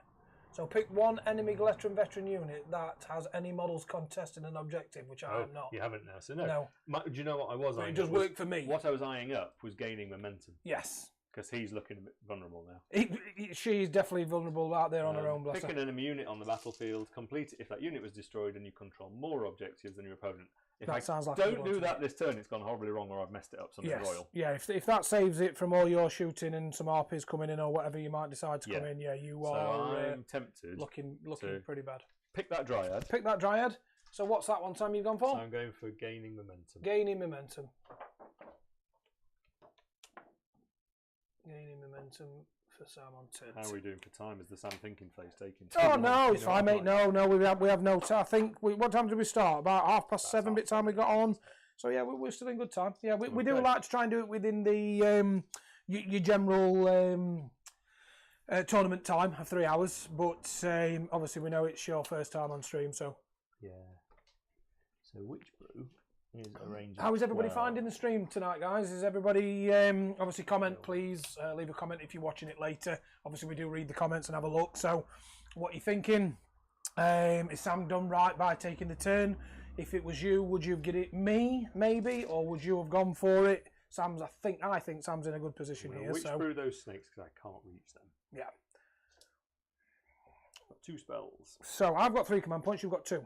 So pick one enemy veteran unit that has any models contesting an objective, which I am not. You haven't now. So no. No. Do you know what I was But eyeing it does up was- work for me. What I was eyeing up was gaining momentum Yes. because he's looking a bit vulnerable now. She's definitely vulnerable out there on her own, bless Pick her. an enemy unit on the battlefield, complete it if that unit was destroyed and you control more objectives than your opponent. If That I sounds like a good don't one do to that this turn, it's gone horribly wrong or I've messed it up something Yes. royal. Yeah, if that saves it from all your shooting and some RPs coming in or whatever you might decide to come Yeah. in, yeah, you So are I'm tempted looking to pretty bad. pick that dryad. Pick that Dryad. So what's that one time you've gone for? So I'm going for gaining momentum. Gaining momentum. Gaining momentum for Sam on turn. How are we doing for time? Is the Sam thinking phase taking? Oh too no, long? it's You know fine, what mate. I'm like? No, we have no time. I think what time did we start? About 7:30 bit time we got on. So yeah, we're still in good time. Yeah, we do Okay. like to try and do it within the your general tournament time of 3 hours. But obviously we know it's your first time on stream, so. Yeah. So which brew is a range? How is everybody finding the stream tonight, guys? Is everybody obviously comment, please leave a comment if you're watching it later. Obviously, we do read the comments and have a look. So, what you thinking? Is Sam done right by taking the turn? If it was you, would you have given it me, maybe, or would you have gone for it? Sam's, I think Sam's in a good position here. Which So through those snakes because I can't reach them. yeah. Got 2 spells. So I've got 3 command points. You've got 2.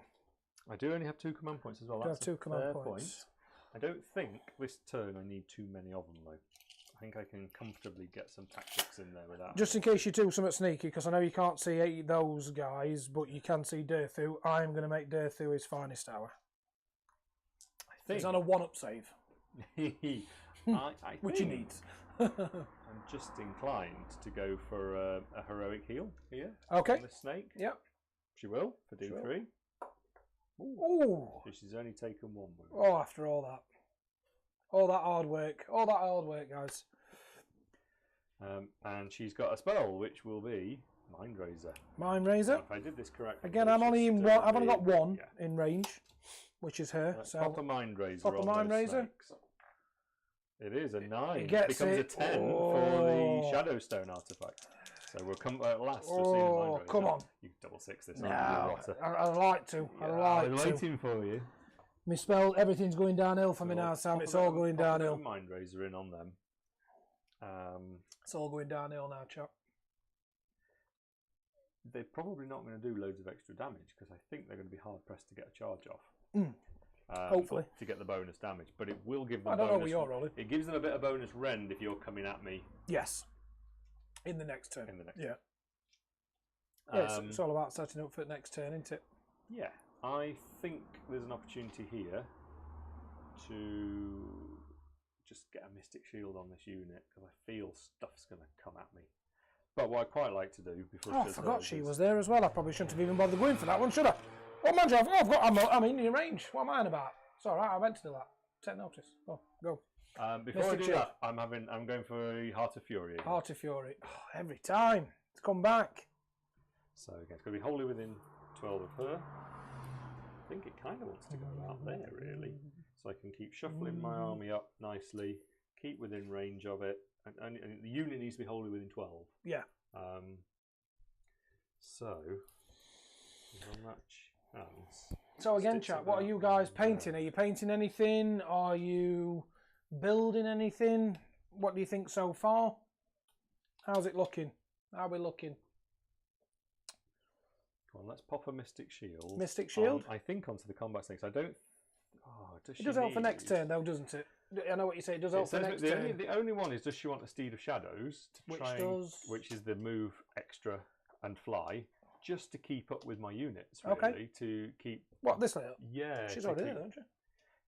I do only have 2 command points as well. You That's have 2 a command fair points. point. I don't think this turn I need too many of them though. I think I can comfortably get some tactics in there without. Just in case you do something sneaky, because I know you can't see those guys, but you can see Durthu. I'm going to make Durthu his finest hour. I think He's on a 1-up save, I which he think needs. I'm just inclined to go for a heroic heal here. Okay. On this snake. Yep. She will for She will. D3. Ooh. So she's only taken 1 wound. Oh, after all that. All that hard work, guys. And she's got a spell which will be Mind Razor. Mind Razor. If I did this correctly. Again, it I'm should only in still one. I've only got be- 1 yeah. in range, which is her. Let's So pop a Mind Razor pop a on Mind those Razor. snakes. It is a 9. It gets becomes it. a 10 for the Shadowstone artifact. So we'll come at last. We'll see the Mind Oh, Razor. come on. You can double 6 this. No, aren't you, I'd like to. Yeah, I'd I'm like to. waiting for you. My spell, everything's going downhill for me So now, Sam. pop It's a bit all of- going pop a bit of downhill. Mind Razor in on them. It's all going downhill now, chap. They're probably not going to do loads of extra damage because I think they're going to be hard pressed to get a charge off. Hopefully. To get the bonus damage, but it will give them. I don't know bonus, what you're rolling. It gives them a bit of bonus rend if you're coming at me Yes. In the next turn. in the next. Yeah. Yeah, Um, it's all about setting up for the next turn, isn't it? Yeah, I think there's an opportunity here to just get a Mystic Shield on this unit because I feel stuff's going to come at me. But what I quite like to do before Oh, I does forgot hers she is- was there as well. I probably shouldn't have even bothered going for that one, should I? Oh, man, I'm in your range. What am I on about? It's all right. I meant to do that. Take notice. Oh, go. Before Mystic I do Shield. that, I'm going for a Heart of Fury. again. Heart of Fury. Oh, every time. It's come back. So again, it's going to be wholly within 12 of her. I think it kind of wants to go out there, really. So I can keep shuffling my army up nicely, keep within range of it, and the unit needs to be wholly within 12. Yeah. So, how much hands? So again, Sticks chat, what are about you guys there. painting? Are you painting anything? Are you building anything? What do you think so far? How's it looking? How are we looking? Come on, let's pop a Mystic Shield. Mystic Shield? I think onto the combat snakes. I don't. Oh, does It she does help for need- next turn, though, doesn't it? I know what you say. It does It help for says next the turn. only, the only one is, does she want a Steed of Shadows to Which try does- which is the move extra and fly, just to keep up with my units, Okay. really, to keep. What, this layout? Yeah, She's to already keep- there, isn't she?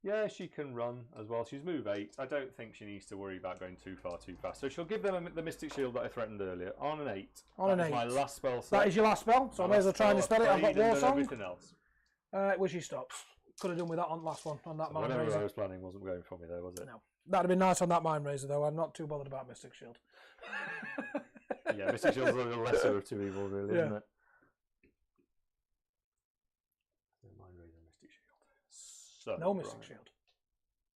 Yeah, she can run as well. She's move 8. I don't think she needs to worry about going too far too fast. So she'll give them the Mystic Shield that I threatened earlier on an 8. On That an is my 8. last spell. That is your last spell, so I may as well try and dispel it. I've got War Song. Everything else. Where she stops. Could have done with that on last one, on that Mind Whatever I Razor. was planning wasn't going for me though, was it? No. That'd have been nice on that Mind Razor, though. I'm not too bothered about Mystic Shield. Yeah, Mystic Shield's a lesser of 2 evils, really, Yeah. isn't it? Mind Razor, Mystic Shield. So, No Mystic right. Shield.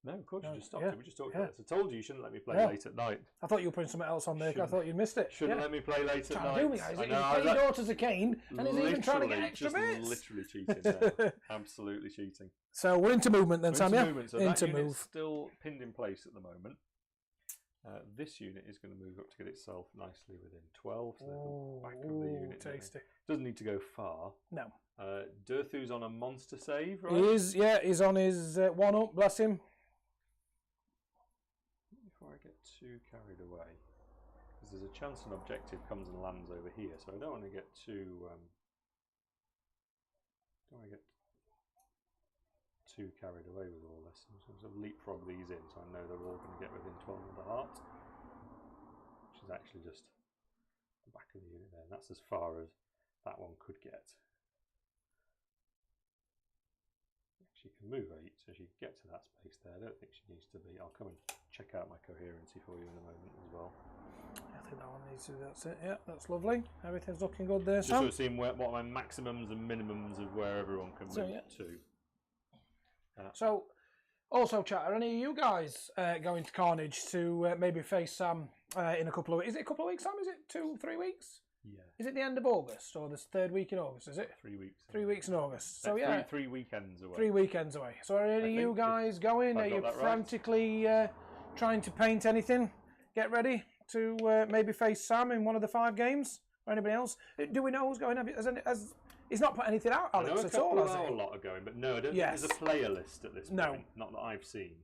No, of course, No, you just stopped yeah, it. We just talked yeah. about this. I told you shouldn't let me play Yeah. late at night. I thought you were putting something else on there. I Shouldn't- thought you'd missed it. Shouldn't Yeah. let me play late at Trying night. to do me, guys. I He's know, I playing was like- Daughters of Khaine, and he's even trying to get literally, extra just bits. literally cheating there. Absolutely cheating. So we're into movement then, We're Sam, into yeah? movement, so Into that unit's move. still pinned in place at the moment. This unit is going to move up to get itself nicely within 12. So Ooh, the back of the unit now. tasty. Doesn't need to go far. No. Durthu's on a monster save, right? He is, yeah, he's on his 1-up, bless him. Before I get too carried away, because there's a chance an objective comes and lands over here, so I don't want to get too carried away with all this. I'm just going to leapfrog these in, so I know they're all going to get within 12 of the heart, which is actually just the back of the unit there. And that's as far as that one could get. She can move 8, so she can get to that space there. I don't think she needs to be. I'll come and check out my coherency for you in a moment as well. I think that one needs to, that's it, yeah, that's lovely. Everything's looking good there, Just sort Sam. of seeing what my maximums and minimums of where everyone can So, move yeah. to. So, also, chat, are any of you guys going to Carnage to maybe face Sam in a couple of weeks? Is it a couple of weeks, Sam? Is it 2-3 weeks? Yeah. Is it the end of August or the third week in August, is it? 3 weeks. 3 weeks in August. So, Three- yeah. three weekends away. 3 weekends away. So are any of you think guys going? I've Are you got that right. frantically trying to paint anything, get ready to maybe face Sam in one of the 5 games or anybody else. Do we know who's going? He's not put anything out, Alex, at all, has he? A lot are going, but no, I don't think there's a player list at this point. Not that I've seen.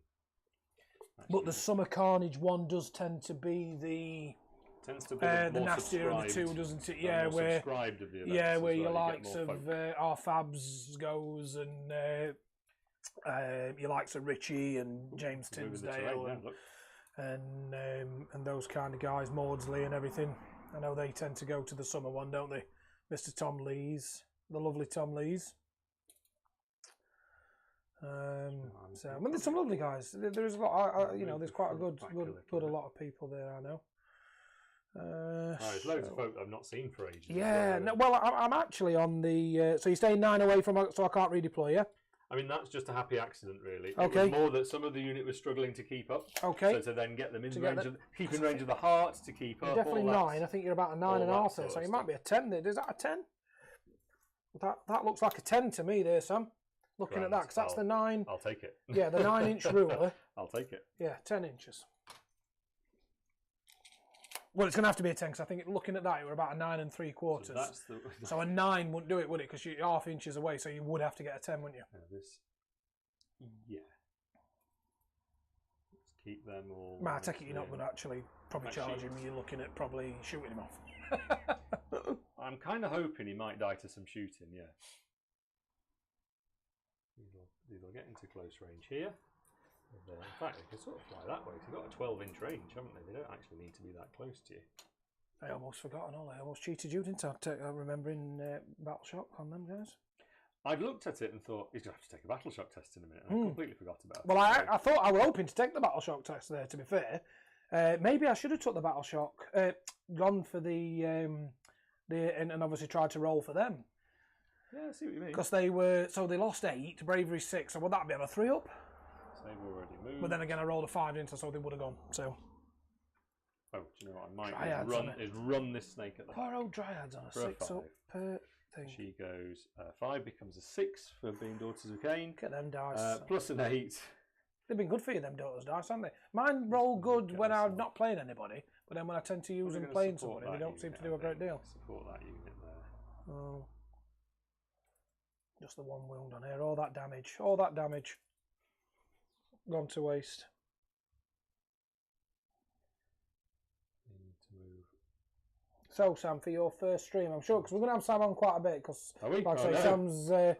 Actually, but the Summer Carnage one does tend to be the nastier of the 2, doesn't it? Yeah, where subscribed of the events where as your well. likes of our Fabs goes and your likes of Richie and James Tinsdale and those kind of guys, Maudsley and everything. I know they tend to go to the summer one, don't they? Mr. Tom Lees, the lovely Tom Lees. So I mean, there's some lovely guys. There's a lot. You know, there's quite a good a lot of people there. I know. There's loads of folk I've not seen for ages. Yeah. No, well, I'm actually on the. So you're staying 9 away from, so I can't redeploy. Yeah. I mean, that's just a happy accident, really. Okay. It was more that some of the unit was struggling to keep up. Okay. So to then get them in range, keep in range of the heart to keep up. Definitely 9. I think you're about a 9.5 there, so you might be a 10 there. Is that a 10? That looks like a 10 to me there, Sam. Looking at that, because that's the 9. I'll take it. Yeah, the 9-inch ruler. I'll take it. Yeah, 10 inches. Well, it's going to have to be a 10, because I think looking at that, you were about a 9 3/4. So a 9 wouldn't do it, would it? Because you're ½ inches away, so you would have to get a 10, wouldn't you? Yeah. Let's keep them all. I take it you're not going to actually probably charge him. You're looking at probably shooting him off. I'm kind of hoping he might die to some shooting, yeah. These will get into close range here. In fact, they can sort of fly that way. They've got a 12-inch range, haven't they? They don't actually need to be that close to you. I almost forgot I almost cheated you, didn't I? Remembering Battle Shock on them guys. I'd looked at it and thought, he's going to have to take a Battle Shock test in a minute. And I completely forgot about it. Well, I thought I was hoping to take the Battle Shock test there, to be fair. Maybe I should have took the Battle Shock, gone for the and obviously tried to roll for them. Yeah, I see what you mean. Because they lost 8, Bravery 6, so would that be on a 3-up? So they've already moved. But then again, I rolled a 5 into, so they would have gone. So. Oh, do you know what I might run this snake at the poor old Dryads on a 6-up per thing. She goes 5, becomes a 6 for being Daughters of Khaine. Get them dice. Plus an 8. They've been good for you, them Daughters dice, haven't they? Mine roll good when I'm not playing anybody, but then when I tend to use them playing somebody, they don't seem to do a great deal. Support that unit there. Oh. Just the 1 wound on here. All that damage. Gone to waste. So, Sam, for your first stream, I'm sure, because we're going to have Sam on quite a bit, because, like I say,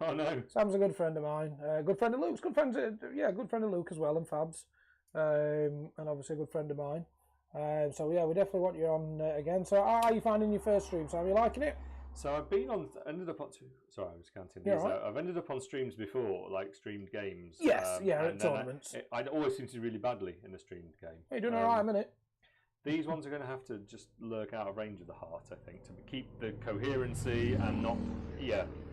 Sam's a good friend of mine. Good friend of Luke's. Good friend of Luke as well, and Fab's. And obviously a good friend of mine. So, yeah, we definitely want you on again. So, how are you finding your first stream, Sam? Are you liking it? So I've been on, ended up on, sorry, I was counting these out. I've ended up on streams before, like streamed games. Yes, at tournaments. I always seem to do really badly in a streamed game. You're doing all right a minute. These ones are going to have to just lurk out of range of the heart, I think, to keep the coherency and not,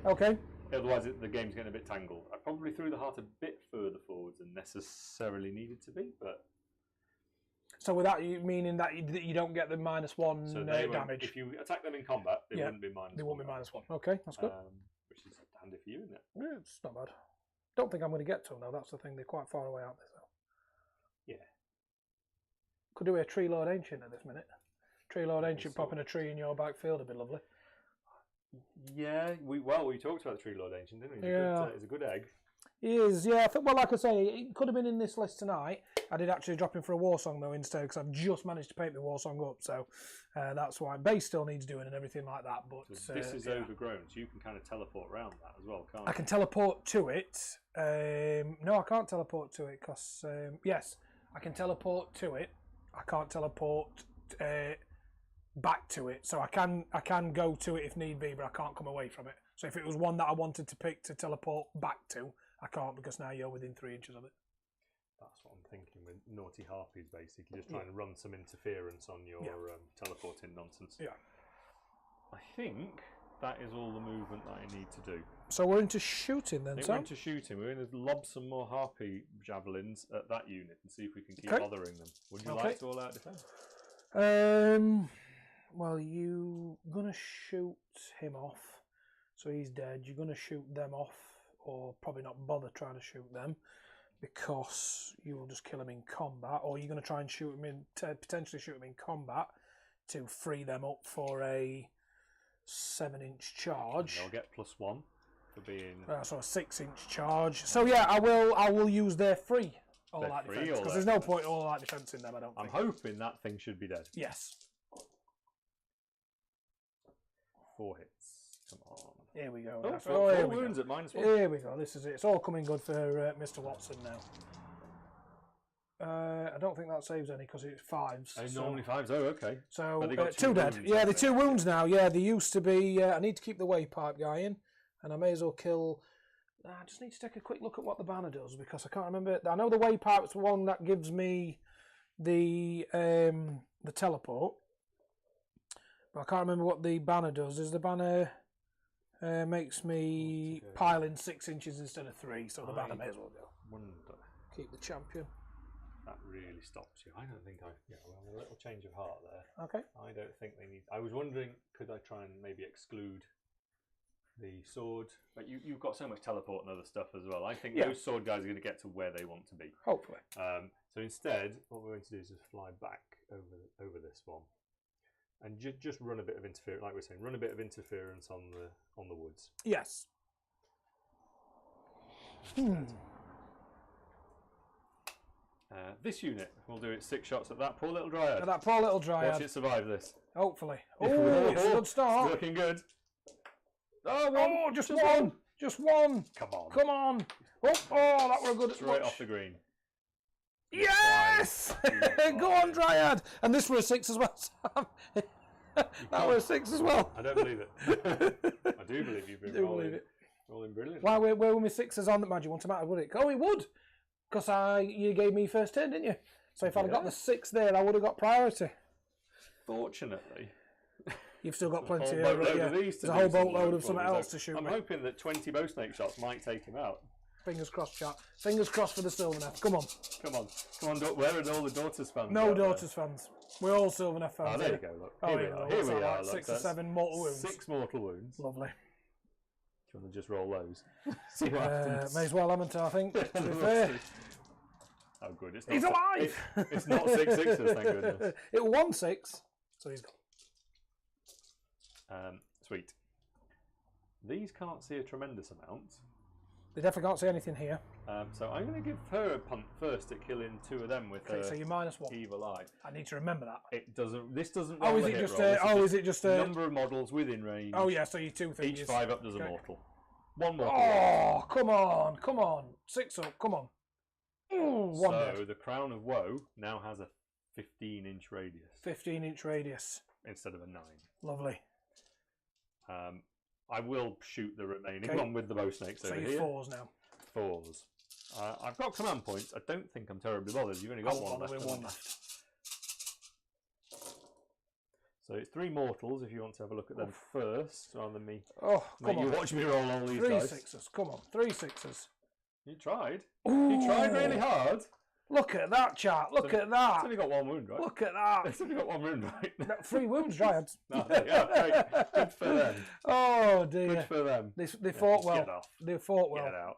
Okay. Otherwise the game's getting a bit tangled. I probably threw the heart a bit further forwards than necessarily needed to be, but... So with that, you meaning that you don't get the -1 damage? If you attack them in combat, they wouldn't be -1. They won't be -1. Okay, that's good. Which is handy for you, isn't it? Yeah, it's not bad. Don't think I'm going to get to them, though. That's the thing. They're quite far away, aren't they? So. Yeah. Could do a Tree Lord Ancient at this minute. Tree Lord Ancient popping a tree in your backfield would be lovely. Yeah, we talked about the Tree Lord Ancient, didn't we? It's a good egg. He is, yeah. Well, like I say, it could have been in this list tonight. I did actually drop him for a war song though instead, because I've just managed to paint my war song up, so that's why. Base still needs doing and everything like that. But so this is overgrown, so you can kind of teleport around that as well, can't you? I can teleport to it. No, I can't teleport to it because yes, I can teleport to it. I can't teleport back to it, so I can go to it if need be, but I can't come away from it. So if it was one that I wanted to pick to teleport back to, I can't, because now you're within 3 inches of it. That's what I'm thinking with Naughty Harpies, basically, just trying to run some interference on your teleporting nonsense. Yeah. I think that is all the movement that I need to do. So we're into shooting then, We're into shooting. We're going to lob some more Harpy javelins at that unit and see if we can keep bothering them. Would you like to all-out defend? Well, you're going to shoot him off, so he's dead. You're going to shoot them off, or probably not bother trying to shoot them. because you will just kill him in combat, or you're going to try and shoot him in, potentially shoot him in combat to free them up for a 7-inch charge. They'll get +1 for being. So a 6-inch charge. So yeah, I will use their free all Their out free defense all because out there's no defense. point in all out defense in them. I don't I'm think. hoping that thing should be dead. Yes. 4 hits. Come on. Here we go. Oh, Here 4 we wounds go. at -1. Here we go. This is it. It's all coming good for Mr. Watson now. I don't think that saves any because it's 5s. Oh, normally 5s. Oh, okay. So But they got 2 2 dead. wounds, Yeah, haven't the they? 2 wounds now. Yeah, they used to be. I need to keep the waypipe guy in, and I may as well kill. I just need to take a quick look at what the banner does because I can't remember. I know the waypipe's the one that gives me the teleport, but I can't remember what the banner does. Is the banner makes me pile in 6 inches instead of 3? So the banner may as well go. Wonder. Keep the champion. That really stops you. I don't think Yeah, well, a little change of heart there. Okay. I don't think they need. I was wondering, could I try and maybe exclude the sword? But you've got so much teleport and other stuff as well. I think those sword guys are going to get to where they want to be. Hopefully. So instead, what we're going to do is just fly back over this one, and just run a bit of interference, like we're saying, run a bit of interference on the woods. Yes. This unit will do its 6 shots at that poor little dryad. That poor little dryad. Watch it survive this. Hopefully. Oh, it's a good start. It's looking good. Oh, just one. Just one. Come on. Come on. Oh, that were a good. Straight off the green. Yes! Go on, Dryad. And this were a 6 as well, Sam. That were a 6 as well. I don't believe it. I do believe you've been rolling brilliantly. Why were my 6s on that magic? Wouldn't matter, would it? Oh, it would. Because you gave me first turn, didn't you? So if I'd have got the 6 there, I would have got priority. Fortunately. You've still got plenty There's There's a whole boatload of something else to shoot. I'm hoping that 20 bow snake shots might take him out. Fingers crossed, chat. Fingers crossed for the Sylvaneth. Come on. Come on. Where are all the Daughters fans? No Daughters fans. We're all Sylvaneth fans. Oh, there you go. Look. Oh, Here we are. Look, 6 or 7 mortal wounds. 6 mortal wounds. Lovely. Do you want to just roll those? See what happens. May as well, haven't I, think, to be fair. Oh, good. He's alive! It's not 6 6s, thank goodness. It was 1-6, so he's gone. Sweet. These can't see a tremendous amount. They definitely can't see anything here. So I'm going to give her a punt first at killing 2 of them with Okay, so you're -1. evil eye. I need to remember that. It doesn't. This doesn't. Oh, roll is a it hit just? roll. Is it just a number of models within range? Oh yeah, so you 2 things. Each 5 up does a mortal. 1 mortal. Oh, come on, come on. 6 up, come on. Ooh, 1 So dead. the Crown of Woe now has a 15-inch radius 15-inch radius. instead of a 9. Lovely. I will shoot the remaining Okay. one with the bow snakes So over you're here. 4s now. 4s. I've got command points. I don't think I'm terribly bothered. You've only got I'll 1 bother left. with 1 haven't you? left. So it's 3 mortals if you want to have a look at them first, rather than me. Oh, Make come you on. watch me roll all these 3 dice. 6s. Come on, 3 6s. You tried. Ooh. You tried really hard. Look at that, chat. Look at that. It's only got 1 wound, right? Look at that. It's only got 1 wound, right? No, 3 wounds, Dryads. No, yeah, great. Good for them. Oh Good dear. for them. They fought just well. Get off. They fought well. Get out.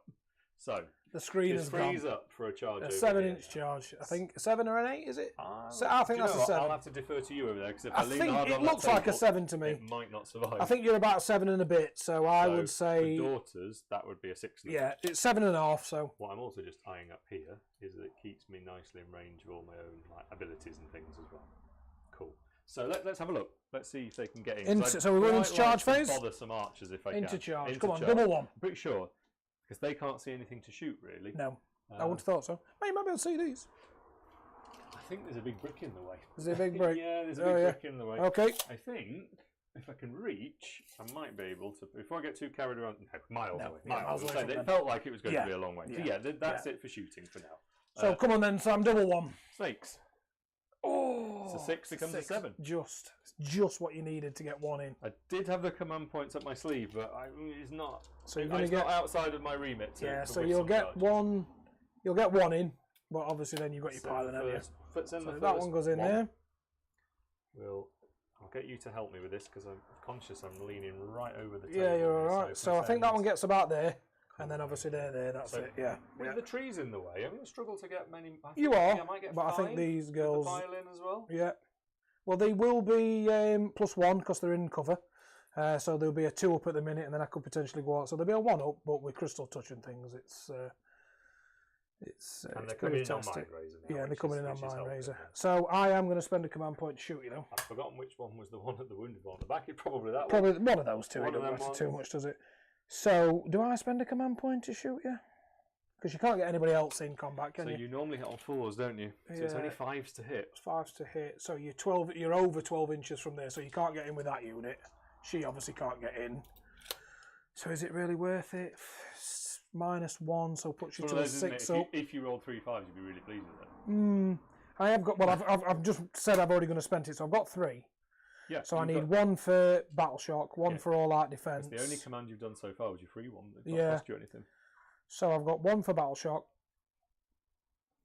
So, The screen just has gone. freeze up for a charge. A over 7-inch here. charge. I think 7 or an 8, is it? So Do I think you that's know a what? 7. I'll have to defer to you over there because if I I lean think hard it on looks that like a table, 7 to me. It might not survive. I think you're about 7 and a bit, so I would say for Daughters, that would be a 6. yeah, it's 7.5. So What I'm also just eyeing up here is that it keeps me nicely in range of all my own abilities and things as well. Cool. So let's have a look. Let's see if they can get in. So we're going into charge phase? Bother some archers if I into can. charge. Into Come on, charge. double 1. Pretty sure because they can't see anything to shoot really. No, I wouldn't have thought so. Oh, you might be able to see these. I think there's a big brick in the way. Is there a big break? Yeah, there's a big brick in the way. Okay. I think if I can reach, I might be able to. Before I get too carried around, miles away. miles away from It them. felt like it was going Yeah. to be a long way. So Yeah. that's it for shooting for now. So come on then, Sam. Double 1. Snakes. Oh, So 6 becomes a 7. Just what you needed to get 1 in. I did have the command points up my sleeve, but it's not. So you're going to It's get not outside of my remit. yeah. to So whip you'll some get charges. 1. You'll get 1 in, but obviously then you've got your So piling, haven't you? Puts in So the that first one goes in there. I'll get you to help me with this because I'm conscious I'm leaning right over the table. Yeah, you're here, all right. if So my I think that sound- one gets about there. And then obviously they're there, that's it, yeah. With the trees in the way, I'm going to struggle to get many. You are, I might get but 5 I think these girls... with the pile in as well. Yeah. Well, they will be +1 because they're in cover. So there'll be a 2 up at the minute, and then I could potentially go out. So there'll be a 1 up, but with crystal touch and things, it's and they're coming in on Mind Razor now. Yeah, they're coming in on Mind Razor. So I am going to spend a command point to shoot you, though. I've forgotten which one was the one at the wounded one. The back is probably that probably one. One of those two. It doesn't matter too much, does it? So, do I spend a command point to shoot you? Because you can't get anybody else in combat, can you? So you normally hit on 4s, don't you? So it's only 5s to hit. 5s to hit. So you're over 12 inches from there, so you can't get in with that unit. She obviously can't get in. So is it really worth it? -1, so puts you to a 6 up. If you rolled 3 5s, you'd be really pleased with it. I have got. Well, I've just said I've already going to spend it, so I've got 3. Yeah. So I need 1 for battle shock, 1 for all out defense. That's the only command you've done so far was your free one. It doesn't cost you anything. So I've got 1 for battle shock,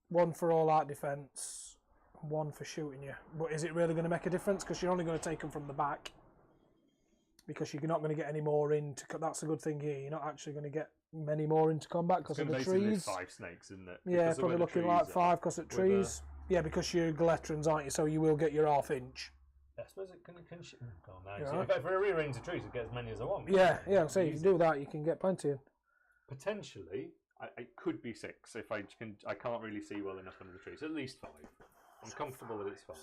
1 for all out defense, 1 for shooting you. But is it really going to make a difference? Because you're only going to take them from the back. Because you're not going to get any more into. That's a good thing here. You're not actually going to get many more into combat because of the trees. 5 snakes, isn't it? Yeah, probably looking like 5 because of trees. Yeah, because you're Galetrans, aren't you? So you will get your half-inch. Yeah, I suppose it can if I rearrange the trees, it get as many as I want. Yeah, so you can do that. You can get plenty in. Potentially, it could be 6 if I can't really see well enough under the trees. At least 5. I'm comfortable that it's 5.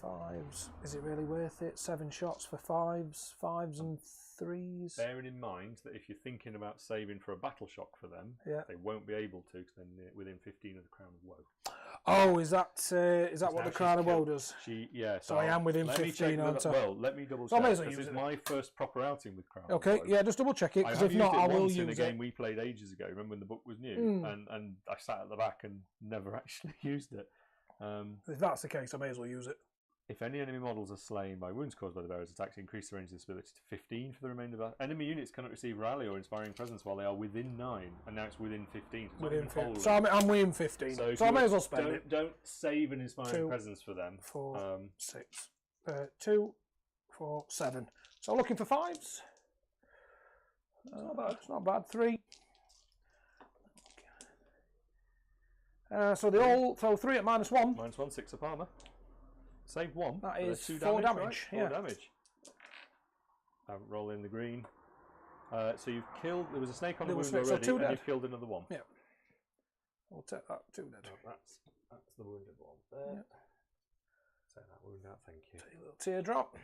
5s. Is it really worth it? 7 shots for 5s and 3s. Bearing in mind that if you're thinking about saving for a battle shock for them, they won't be able to because they're within 15 of the Crown of Woe. Oh, is that what the Crown of Woe does? So I am within 15 on top. Well, let me double check. This is my first proper outing with Crown of Woe. Okay, yeah, just double check it because if not, I will use it. In a game we played ages ago. Remember when the book was new, and I sat at the back and never actually used it. If that's the case, I may as well use it. If any enemy models are slain by wounds caused by the bearer's attacks, increase the range of this ability to 15 for the remainder of that. Enemy units cannot receive rally or inspiring presence while they are within 9, and now it's within 15. So I'm within 15. So I may as well spend it. Don't save an inspiring presence for them. 4, 6, 2, 4, 7. So looking for 5s. It's not bad. It's not bad. 3. So they all throw 3 at -1. -1, 6 up armour. Save 1. That is 2 4 damage. damage. Right? 4 damage. Roll in the green. So you've killed. There was a snake on the wound already, and you've killed another one. Yeah. We'll take that 2 dead. Oh, that's the wounded one. There. Yep. Take that wound out. Thank you. Take a little teardrop.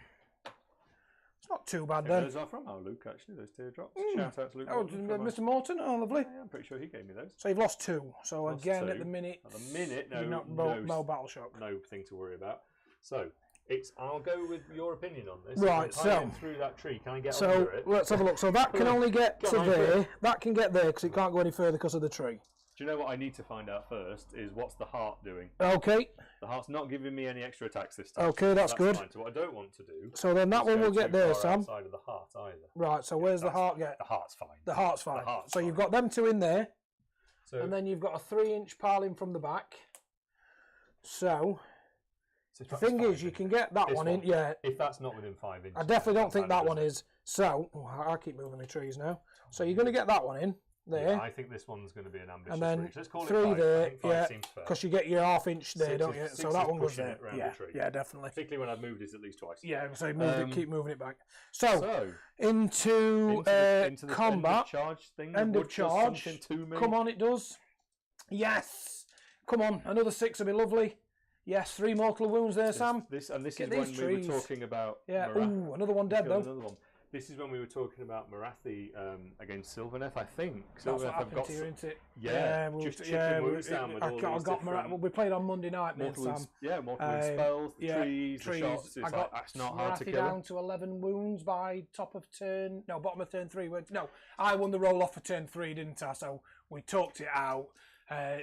It's not too bad then. Those are from our Luke, actually. Those teardrops. Shout out to Luke. Oh, Mr. Morton. Oh, lovely. Yeah, I'm pretty sure he gave me those. So you've lost 2. So again, at the minute, no battle shock. No thing to worry about. So I'll go with your opinion on this. Right. So through that tree, can I get under it? Let's have a look. So that can only get to there. That can get there because it can't go any further because of the tree. Do you know what I need to find out first? Is what's the heart doing? Okay. The heart's not giving me any extra attacks this time. Okay, that's good. Fine. So what I don't want to do. So then that one will get there, Sam. Outside of the heart either. Right. So where's the heart get? The heart's fine. The heart's fine. So you've got them 2 in there, so, and then you've got a 3-inch piling from the back. So the thing is, you can get that one in. Yeah. If that's not within 5 inches. I definitely don't think that one is. So I keep moving the trees now. So you're going to get that one in there. Yeah, I think this one's going to be an ambitious and then reach. Let's call 3 it 5. there, yeah, seems fair. Because you get your half-inch there, don't you? So that one goes there. Yeah, definitely. Particularly when I've moved it at least twice. Yeah, so keep moving it back. So into combat. End of charge. Come on, it does. Yes. Come on, another 6 would be lovely. Yes, 3 mortal wounds there, Sam. This is when we were talking about. Yeah. Ooh, another one dead though. Another one. This is when we were talking about Marathi against Sylvaneth, I think. That's what happened here, isn't it? Yeah, just chipping wounds down with all these different... We played on Monday night, mortal Sam. Yeah, mortal wound spells, the trees, the shots. It's like, that's not hard to kill. I got down to 11 wounds by bottom of turn 3. No, I won the roll off for turn 3, didn't I? So we talked it out.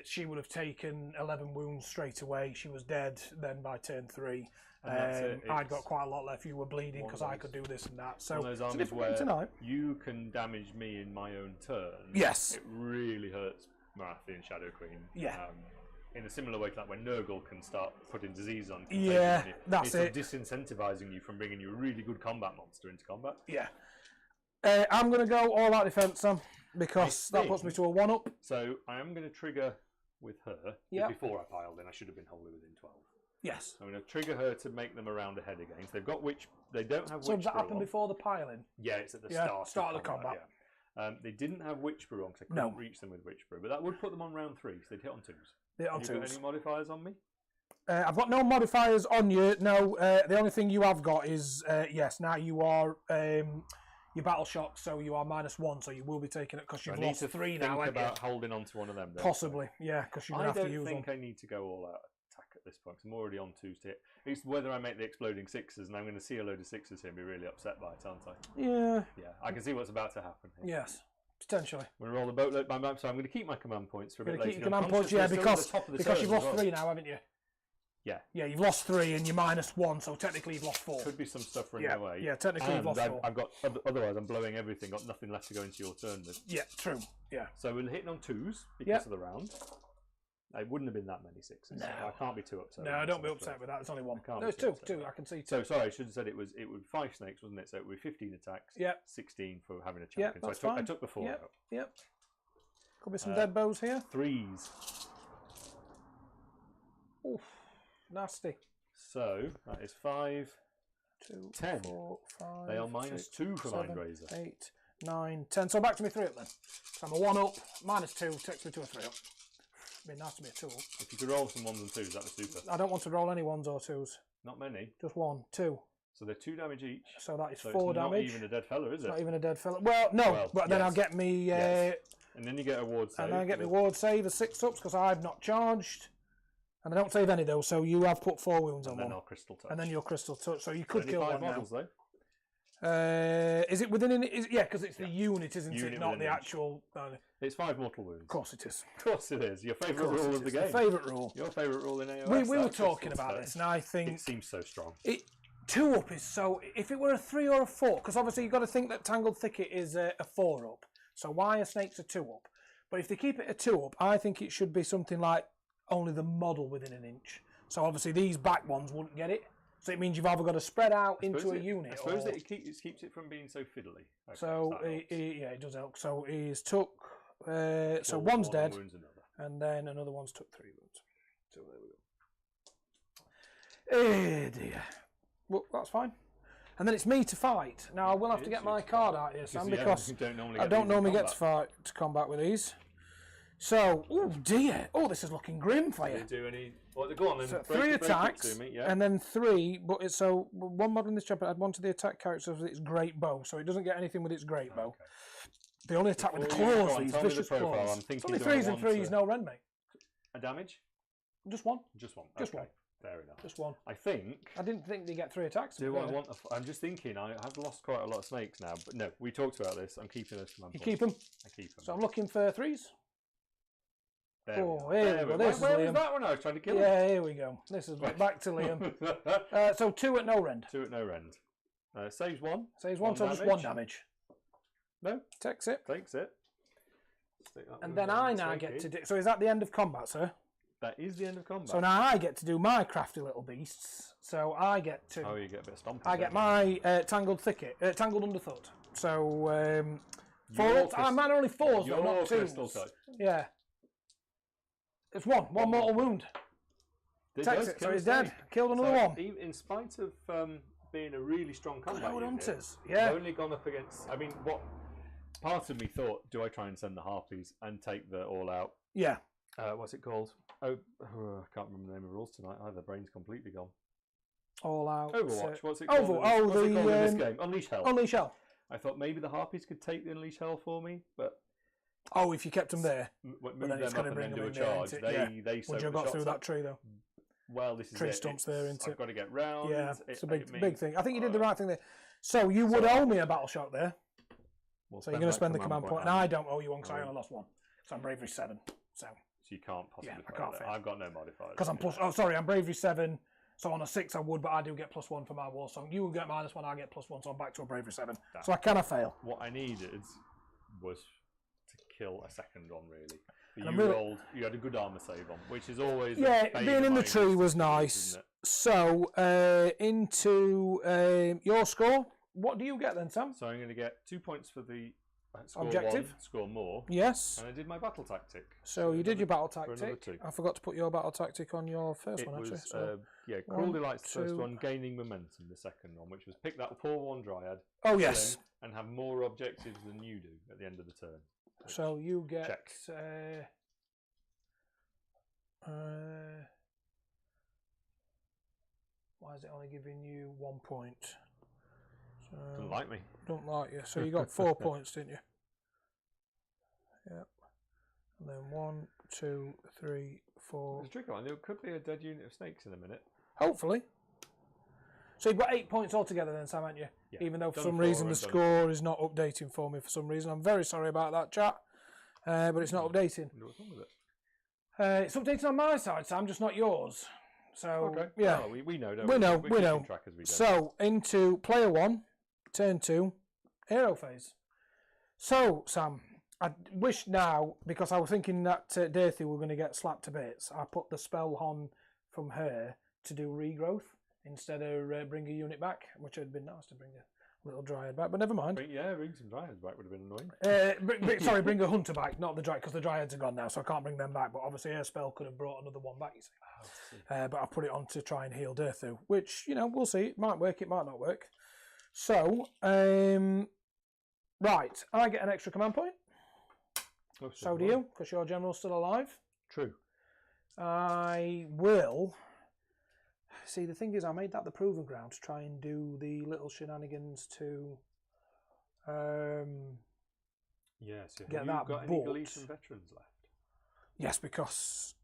She would have taken 11 wounds straight away. She was dead then by turn 3. I'd got quite a lot left. You were bleeding because I could do this and that. So one of those armies where you can damage me in my own turn. Yes. It really hurts Marathi and Shadow Queen. Yeah. In a similar way to that, when Nurgle can start putting disease on. Yeah, that's it. It's disincentivizing you from bringing you a really good combat monster into combat. Yeah. I'm going to go all out defense, Sam. because that puts me to a 1-up. So I am going to trigger with her. Yep. Before I piled in, I should have been wholly within 12. Yes. I'm going to trigger her to make them around ahead again. So they've got witch. They don't have So witch does that brew happen on. before the piling? Yeah, it's at the start of the combat. Yeah. They didn't have witch brew on because I couldn't reach them with witch brew, but that would put them on round 3. So they'd hit on 2s. They hit on Have you 2s. got any modifiers on me? I've got no modifiers on you. No, the only thing you have got is yes. Now you are your battle shock, so you are -1. So you will be taking it because you've lost 3 now. Think about holding on to one of them. Possibly, yeah, because you're gonna have to use them. I don't think I need to go all out attack at this point. 'Cause I'm already on 2s to hit. It's whether I make the exploding 6s, and I'm going to see a load of 6s here and be really upset by it, aren't I? Yeah. Yeah, I can see what's about to happen here. Yes. Potentially. I'm going to roll the boatload by map, so I'm going to keep my command points for a bit later. Keep your command points, yeah, because you've lost 3 now, haven't you? Yeah. Yeah, you've lost 3 and you're -1, so technically you've lost 4. Could be some stuff running away. Yeah, technically you've lost 4. I've got otherwise I'm blowing everything. Got nothing left to go into your turn with. Yeah, true. Yeah. So we're hitting on 2s because of the round. It wouldn't have been that many 6s. No. So I can't be too upset. No, don't be upset with that. It's only 1. No, it's 2. 2. I can see 2. So sorry, I should have said it was 5 snakes, wasn't it? So it would be 15 attacks. Yeah. 16 for having a champion. that's so I fine. took the 4 out. Yep. Could be some dead bows here. 3s. Oof. Nasty. So that is 5, 2, 10. 4, 5. They are -2 for 7, Mind Razor. 8, 9, 10. So back to me 3 up then. So I'm a 1-up, -2, takes me to a 3-up. It'd be nice to be a 2-up. If you could roll some 1s and 2s, that was super. I don't want to roll any 1s or 2s. Not many. Just 1, 2. So they're 2 damage each. So that is So 4 it's damage. not even a dead fella, is it? Not even a dead fella. Well, no, but then I'll get me. Yes. And then you get a ward save. And then I get my ward save as 6-ups because I've not charged. And I don't save any though, so you have put 4 wounds on And then one. I'll crystal touch. And then your crystal touch, so you could Only kill 5 one now. models, though. Is it within? Yeah, because it's the unit, isn't Unit it? Not within the an inch. actual. It's 5 mortal wounds. Of course it is. Of course it is. Your favourite rule of the game. Favourite rule. Your favourite rule in AOS. We were talking about this, and I think it seems so strong. 2-up is so. If it were a 3 or a 4, because obviously you've got to think that Tangled Thicket is a 4-up. So why are snakes a 2-up? But if they keep it a 2-up, I think it should be something like only the model within an inch. So obviously these back ones wouldn't get it. So it means you've either got to spread out into a unit. I suppose or... that it keeps it from being so fiddly. Okay, so yeah, it does help. So he's took. So one's dead, and then another one's took 3 wounds. So there we go. Oh dear. Well, that's fine. And then it's me to fight. Now I will have to get my card out here, Sam, because I don't normally get to combat with these. So, oh dear. Oh, this is looking grim for you. Do any? Well, go on then. So 3 attacks, and then 3. But it's so 1 model in this chapter. Add 1 to the attack character with its great bow, so it doesn't get anything with its great bow. Okay. They only attack with the claws. These vicious claws. It's only 3s and 3s, no rend, mate. A damage? Just 1. Just 1. Just okay. 1. Fair enough. Just 1. I think. I didn't think they get 3 attacks. Do I want? I'm just thinking. I have lost quite a lot of snakes now, but no, we talked about this. I'm keeping those command points. You keep them. I keep them. So I'm looking for 3s. There oh, here we go. Where was that one? I was trying to kill him. Yeah, here we go. This is back to Liam. So 2 at no rend. 2 at no rend. Saves 1. Saves 1, so just 1 damage. No. Takes it. Takes it. And then I now get to do. So is that the end of combat, sir? That is the end of combat. So now I get to do my crafty little beasts. So I get to. Oh, you get a bit of stomping. I get my Tangled Thicket, Tangled Underfoot. So 4. Mine are only 4s though, not 2s. Yeah. It's 1 mortal wound. Takes it, so he's dead. Killed another one. In spite of being a really strong combat unit, hunters. Yeah. I've only gone up against. I mean, what part of me thought? Do I try and send the harpies and take the all out? Yeah. What's it called? I can't remember the name of the rules tonight either. Brain's completely gone. All out. Overwatch. What's it called? What's it called in this game? Unleash Hell. Unleash Hell. I thought maybe the harpies could take the Unleash Hell for me, but. Oh, if you kept them there, move them up and then do a charge. They would you have got through that tree though? Well, this is tree stumps there, isn't it? I've got to get round. Yeah, it's a big thing. I think you did the right thing there. So you would owe me a battle shot there. So you're going to spend the command point, and I don't owe you one because I only lost 1. So I'm bravery 7. So you can't possibly. I can't fail. I've got no modifiers. Because I'm plus. Oh, sorry, I'm bravery 7. So on a 6 I would, but I do get +1 for my war song. You will get -1, I get +1, so I'm back to a bravery 7. So I cannot fail. What I needed was to kill a second one, really. But you had a good armor save on, which is always being in the tree was nice. So into your score, what do you get then, Sam? So I'm going to get 2 points for the objective. Score more. Yes. And I did my battle tactic. So you did your battle for another tactic. 2. I forgot to put your battle tactic on your first one, actually. So Cruel Delight's the first 2. one, gaining momentum the second one, which was pick that 4/1 Dryad. Oh, yes. And have more objectives than you do at the end of the turn. So you get... Check. Why is it only giving you 1 point? So, Doesn't like me. Don't like you. So you got 4 points, didn't you? Yep. And then 1, 2, 3, 4. It's a tricky one. There could be a dead unit of snakes in a minute. Hopefully. So you've got 8 points altogether then, Sam, haven't you? Yeah. Even though for Done some 4 reason the and done score is not updating for me for some reason. I'm very sorry about that, chat. But it's not updating. What's wrong with it? It's updating on my side, Sam, just not yours. So, Okay. yeah. Oh, we know, don't We know, We're we know. keeping track as we go. So, into player 1, turn 2, hero phase. So, Sam, I wish now, because I was thinking that Dirthy were going to get slapped to bits, I put the spell on from her to do regrowth instead of bring a unit back, which would have been nice to bring a little Dryad back, but never mind. Bring some Dryads back would have been annoying. Sorry, bring a Hunter back, not the Dryad, because the Dryads are gone now, so I can't bring them back, but obviously her spell could have brought another one back, you see. But I put it on to try and heal Dirthu, which, you know, we'll see. It might work, it might not work. So, right, I get an extra command point. Oh, So do you, because your general's still alive. True. I will. See, the thing is, I made that the proving ground to try and do the little shenanigans to Yes. Yeah. get Have that you got any bolt. Galician veterans left? Yes, because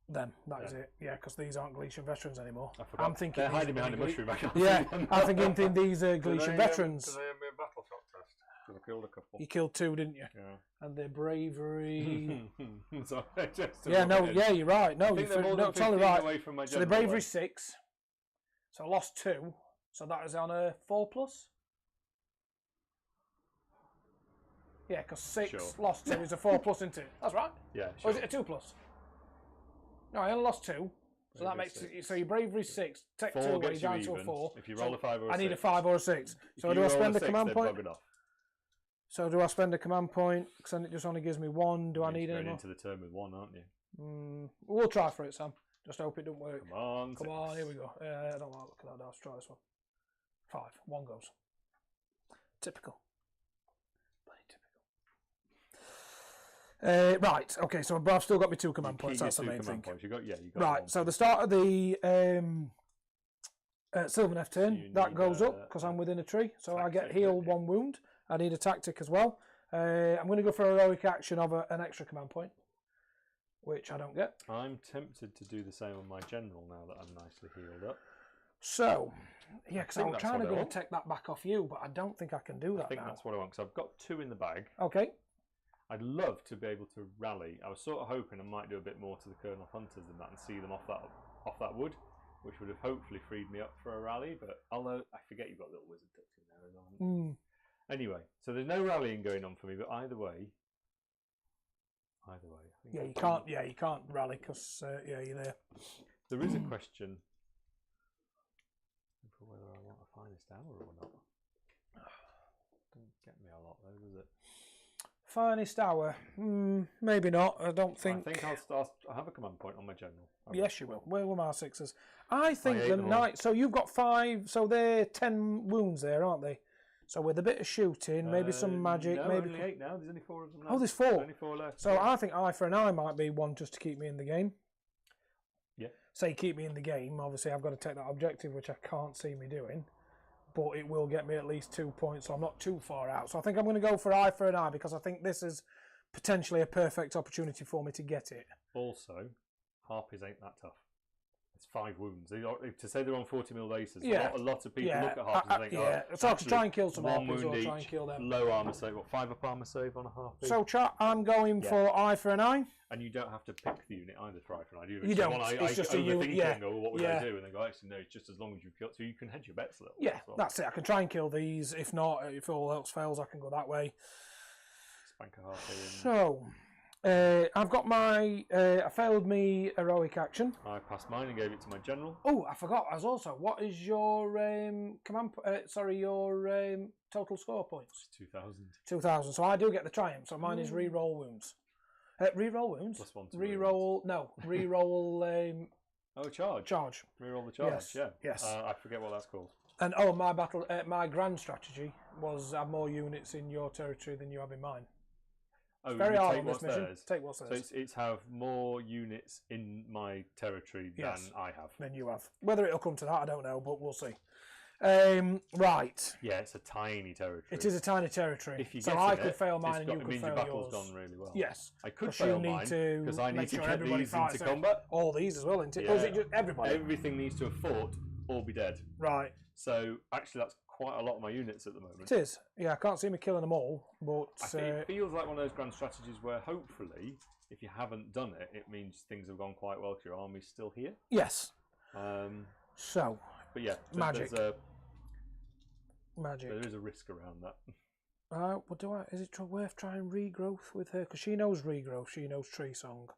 them. That is it. Yeah, because these aren't Galician veterans anymore. I forgot. I'm thinking They're these hiding are behind a Gal- mushroom. I can't Yeah, see them. I'm thinking these are Galician veterans. Did they have me a battle shock test? Because I killed a couple. You killed 2, didn't you? Yeah. And their bravery. So just Yeah, no, yeah, you're right. No, I think they're more than totally 15 right. away from my So the general bravery way. 6. So I lost 2. So that is on a 4+. Yeah, because 6 Sure. lost 2 is a 4+, isn't it? That's right. Yeah, Or sure. is it a 2+? No, I only lost 2. So that Bravery makes 6. so your bravery 6. Take 2 4 away gets you down to a even. 4. If you roll So a 5 or a I need a 6. 5 or a 6. If So you do I roll a spend a 6, command they're point? buggered off. So do I spend a command point? Because then it just only gives me 1. Do I need any Going more? into the turn with 1, aren't you? We'll try for it, Sam. Just hope it doesn't work. Come on. Come 6. on, here we go. I don't like looking at that. Let's try this one. 5. 1 goes. Typical. Bloody typical. Right, okay, so I've still got my 2 command points. That's the main thing. You got you got Right, one. so the start of the Sylvaneth turn, you that need, goes up because I'm within a tree. So I get tactic, heal don't you? 1 wound. I need a tactic as well. I'm going to go for a heroic action of an extra command point, which I don't get. I'm tempted to do the same on my general now that I'm nicely healed up. So, yeah, because I think was that's trying to what I go want. take that back off you, but I don't think I can do that I think now. that's what I want because I've got 2 in the bag. Okay. I'd love to be able to rally. I was sort of hoping I might do a bit more to the Colonel Hunters than that and see them off that wood, which would have hopefully freed me up for a rally. But although I forget you've got little wizard ducks in there as well. Anyway, so there's no rallying going on for me, but either way. I think Yeah, I'll you do- can't. Yeah, you can't rally because yeah, you're there. There is a question for whether I want a finest hour or not. Doesn't get me a lot though, does it? Finest hour? Maybe not. I don't think. I think I'll have a command point on my general. Yes, you will. Where were my 6s? I think 8 the them all. knight. So you've got 5. So they're 10 wounds there, aren't they? So with a bit of shooting, maybe some magic, no, maybe. only 8 now. There's only 4 of them left. Oh, there's 4. Only 4 left. So I think eye for an eye might be one just to keep me in the game. Yeah. Say keep me in the game. Obviously, I've got to take that objective, which I can't see me doing. But it will get me at least 2 points, so I'm not too far out. So I think I'm going to go for eye for an eye because I think this is potentially a perfect opportunity for me to get it. Also, harpies ain't that tough. It's 5 wounds. To say they're on 40 mil aces, Yeah. a lot of people Yeah, look at harpies and think, yeah. oh, So I can actually, try and kill some 1 harpies or wound try and each, kill them. low armor save, 5 up armor save on a harpy? So chat, I'm going Yeah. for eye for an eye. And you don't have to pick the unit either for eye for an eye, do you? You It's don't. one It's just a unit, overthinking, yeah. or what would Yeah. I do? And they go, actually, no, it's just as long as you've killed. So you can hedge your bets a little. Yeah, as well. that's it. I can try and kill these. If not, if all else fails, I can go that way. Spank a harpy. And... So, I've got my. I failed me heroic action. I passed mine and gave it to my general. Oh, I forgot as also. What is your your total score points? 2,000. 2,000. So I do get the triumph. So mine is re-roll wounds. Re-roll wounds. Plus 1 to re-roll. No, re-roll. Oh, charge. Charge. Reroll the charge. Yes. Yeah. Yes. I forget what that's called. And my grand strategy was have more units in your territory than you have in mine. Oh, Very hard take on this what's mission. theirs. Take what's theirs. So it's have more units in my territory than I have. Than you have. Whether it'll come to that, I don't know, but we'll see. Right. Yeah, it's a tiny territory. It is a tiny territory. If you so get I in could it, fail mine and you it could means fail your battle's yours. gone really well. Yes. I could Because fail you need mine to because I need make to sure get everybody these fights into it. combat. All these as well, isn't it? Yeah. Or is it just everybody? Everything needs to have fought or be dead. Right. So actually, that's quite a lot of my units at the moment. It is. Yeah, I can't see me killing them all, but I think it feels like one of those grand strategies where hopefully, if you haven't done it, it means things have gone quite well because your army's still here. Yes. But yeah, magic. Magic. There is a risk around that. What do I? Is it worth trying regrowth with her? Because she knows regrowth. She knows tree song.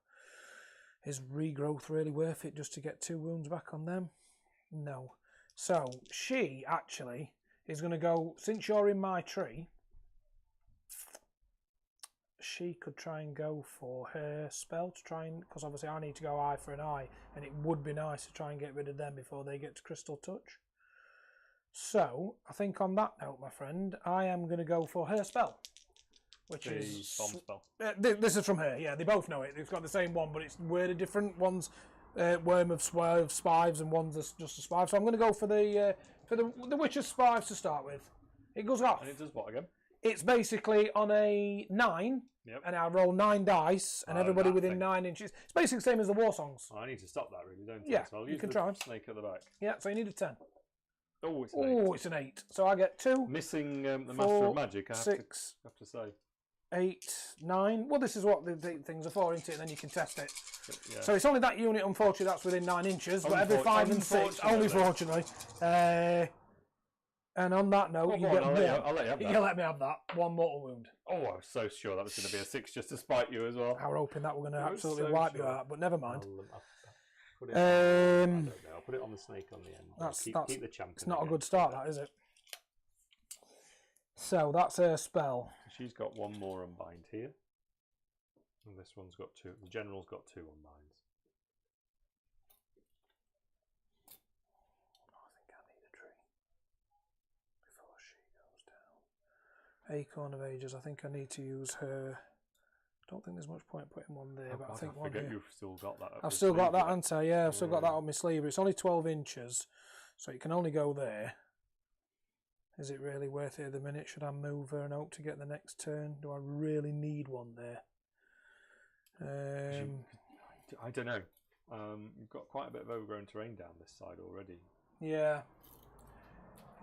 Is regrowth really worth it just to get 2 wounds back on them? No. So she actually is going to go. Since you're in my tree, she could try and go for her spell to try and, because obviously I need to go eye for an eye, and it would be nice to try and get rid of them before they get to crystal touch. So I think on that note, my friend, I am going to go for her spell, which is bomb spell. This is from her. Yeah, they both know it. They've got the same one, but it's worded different. One's Worm of Spives, and one's just a Spive. So I'm going to go for the Witcher's Spives to start with. It goes off. And it does what again? It's basically on a 9, and I roll 9 dice, and everybody within 9 inches. It's basically the same as the War Songs. Oh, I need to stop that, really, don't I? Yeah, so I'll you use can the try. snake at the back. Yeah, so you need a 10. Oh, it's an 8. Oh, it's an 8. So I get 2. Missing the 4, Master of Magic, I have 6, to say. 8, 9. Well, this is what the things are for, isn't it? And then you can test it. Yeah. So it's only that unit, unfortunately, that's within 9 inches. But every 5 and 6, only fortunately. And on that note, you get I'll let you have that. You let me have that. 1 mortal wound. Oh, I was so sure that was going to be a 6 just to spite you as well. I were hoping that we're going to absolutely wipe you out, but never mind. I'll put it I'll put it on the snake on the end. Keep the champion. It's not a good start, that is it? So that's her spell. She's got 1 more unbind here. And this one's got 2. The general's got 2 unbinds. I think I need a tree before she goes down. Acorn of Ages. I think I need to use her. Don't think there's much point putting one there, but I think one here. You've still got that. I've still got that, haven't I? Yeah, I've still got that on my sleeve. It's only 12 inches, so you can only go there. Is it really worth it at the minute? Should I move her and hope to get the next turn? Do I really need one there? I don't know. You've got quite a bit of overgrown terrain down this side already. Yeah.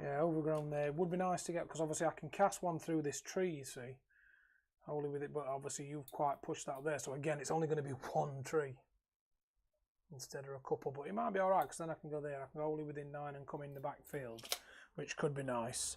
Yeah, overgrown there. It would be nice to get, because obviously I can cast one through this tree, you see. Only with it, but obviously you've quite pushed that there. So again, it's only going to be 1 tree instead of a couple. But it might be alright, because then I can go there. I can go only within 9 and come in the backfield, which could be nice.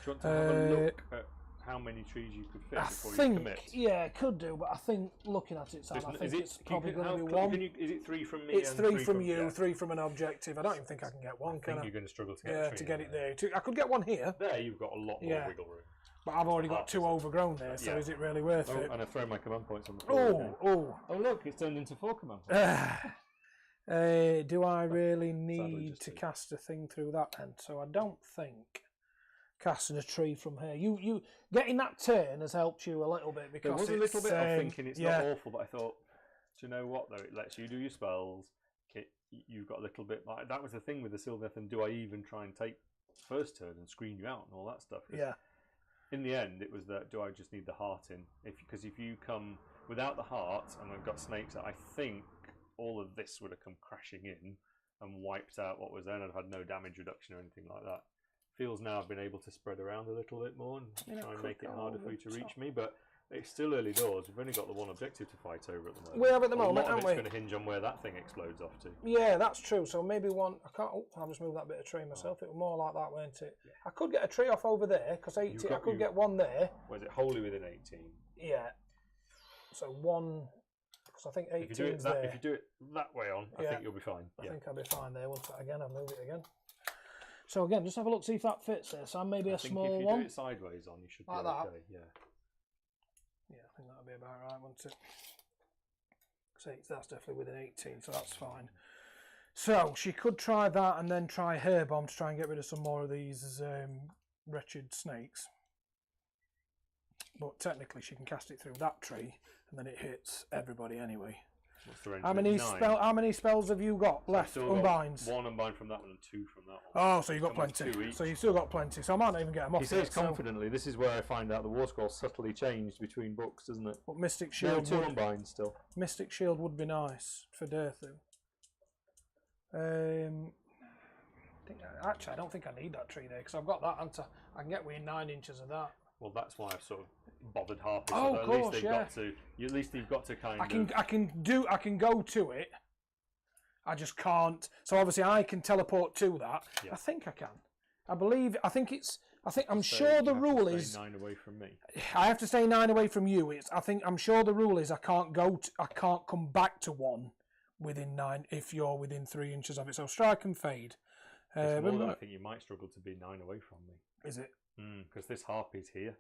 Do you want to have a look at how many trees you could fit before you commit? Yeah, it could do, but I think looking at it, Sam, I think it's probably going to be 1. Is it 3 from me? It's and 3 from you, yeah. 3 from an objective. I don't even think I can get 1, can I? You're going to struggle to get a tree to get it there. I could get 1 here. There, you've got a lot more wiggle room. But I've already got 2 overgrown there, so is it really worth it? And I've thrown my command points on the floor. Oh, look, it's turned into 4 command points. Do I really need to cast a thing through that end? So I don't think casting a tree from here. You getting that turn has helped you a little bit, because there was a little bit of thinking it's not awful, but I thought, do you know what though? It lets you do your spells. You've got a little bit like that was the thing with the Sylvaneth, and do I even try and take first turn and screen you out and all that stuff? Yeah. In the end, it was that, do I just need the heart in? Because if you come without the heart, and I've got snakes, I think all of this would have come crashing in and wiped out what was there, and I'd had no damage reduction or anything like that. Feels now I've been able to spread around a little bit more and try and make it harder for you to reach me, but it's still early doors. We've only got the 1 objective to fight over at the moment. We have at the moment, haven't we? It's going to hinge on where that thing explodes off to. Yeah, that's true. So maybe 1. I can't. Oh, I'll just move that bit of tree myself. It was more like that, weren't it? Yeah. I could get a tree off over there, because 18. I could get 1 there. Was it wholly within 18? Yeah. So 1, because I think 18 is there. If you do it that way on, I think you'll be fine. I think I'll be fine there. Once again, I'll move it again. So again, just have a look, see if that fits there. So maybe a small if you one. do it sideways on, you should like be that. okay. Yeah. Yeah, I think that'll be about right, won't it? See, that's definitely within 18, so that's fine. So she could try that and then try her bomb to try and get rid of some more of these wretched snakes. But technically, she can cast it through that tree, and then it hits everybody anyway. What's the range? How many spells have you got left? Unbinds. 1 unbind from that one and 2 from that one. Oh, so you've got plenty. So you've still got plenty. So I might not even get them off. He says confidently. This is where I find out the war scroll subtly changed between books, doesn't it? But Mystic Shield. No, 2 unbinds still. Mystic Shield would be nice for Durthu. Actually, I don't think I need that tree there because I've got that. I can get within 9 inches of that. Well, that's why I've sort of bothered harping. Oh, so of at course, least at least they've got to kind of. I can go to it. I just can't. So obviously, I can teleport to that. Yeah. I think I can. I'm sure the rule is 9 away from me. I have to stay 9 away from you. I'm sure the rule is I can't come back to 1 within 9 if you're within 3 inches of it. So strike and fade. It's more that I think you might struggle to be 9 away from me. Is it? Because this harpy's here.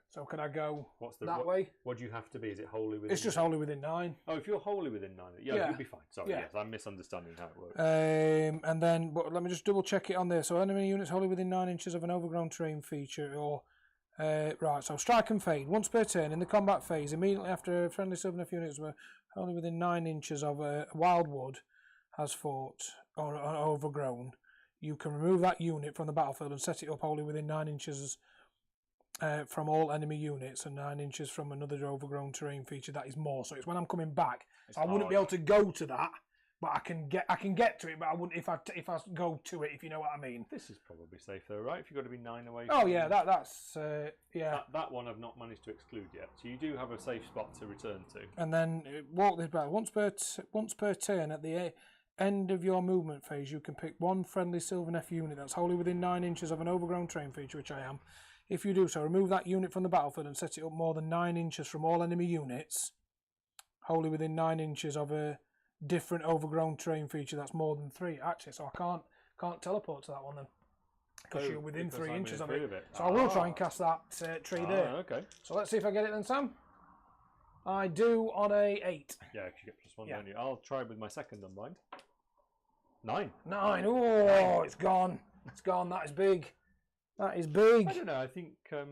So can I go that way? What do you have to be? Is it wholly within? It's just wholly within 9. Oh, if you're wholly within 9, yeah. You'll be fine. Sorry, yes, I'm misunderstanding how it works. And then, but let me just double check it on there. So enemy units wholly within 9 inches of an overgrown terrain feature, or right. So strike and fade once per turn in the combat phase. Immediately after friendly Sylvaneth units were wholly within 9 inches of a wildwood has fought or overgrown, you can remove that unit from the battlefield and set it up wholly within 9 inches from all enemy units and 9 inches from another overgrown terrain feature that is more. So it's when I'm coming back. I wouldn't be able to go to that, but I can get to it. But I wouldn't if I go to it. If you know what I mean. This is probably safe though, right? If you've got to be 9 away. Oh yeah, that's yeah. That one I've not managed to exclude yet. So you do have a safe spot to return to. And then walk this back once per turn at the end of your movement phase. You can pick 1 friendly Sylvaneth unit that's wholly within 9 inches of an overgrown terrain feature, which I am. If you do so, remove that unit from the battlefield and set it up more than 9 inches from all enemy units, wholly within 9 inches of a different overgrown terrain feature that's more than 3. Actually, so I can't teleport to that one then, because you're within 3 inches of it. So I will try and cast that tree there. Okay. So let's see if I get it then, Sam. I do on a 8. Yeah, because you get +1, don't you? I'll try with my second unbind. 9. 9. Oh, it's gone. It's gone. That is big. That is big. I don't know. I think because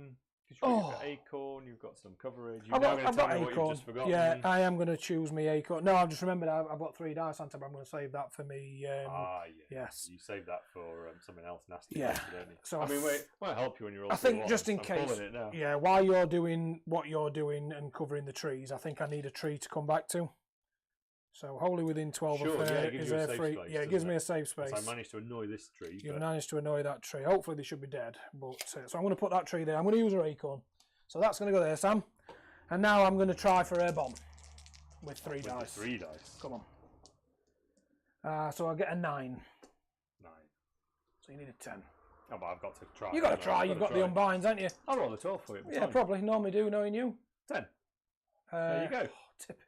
you've got Acorn, you've got some coverage. I've got Acorn. Yeah, I am going to choose me Acorn. No, I've just remembered I've got 3 dice, but I'm going to save that for me. Yes. You save that for something else nasty. Yeah. Don't you? So I mean, might help you when you're all. I think just in case. It now. Yeah, while you're doing what you're doing and covering the trees, I think I need a tree to come back to. So wholly within 12 sure, of it is there free? Yeah, it gives me a safe space. I managed to annoy this tree. You've managed to annoy that tree. Hopefully they should be dead. But so I'm going to put that tree there. I'm going to use her Acorn. So that's going to go there, Sam. And now I'm going to try for her bomb with 3 dice. 3 dice. Come on. So I'll get a 9. 9. So you need a 10. Oh, but I've got to try. You've got to try. You've got the unbinds, haven't you? I'll roll a 12 for you. Yeah, probably. Normally do, knowing you. 10. There you go. Typical.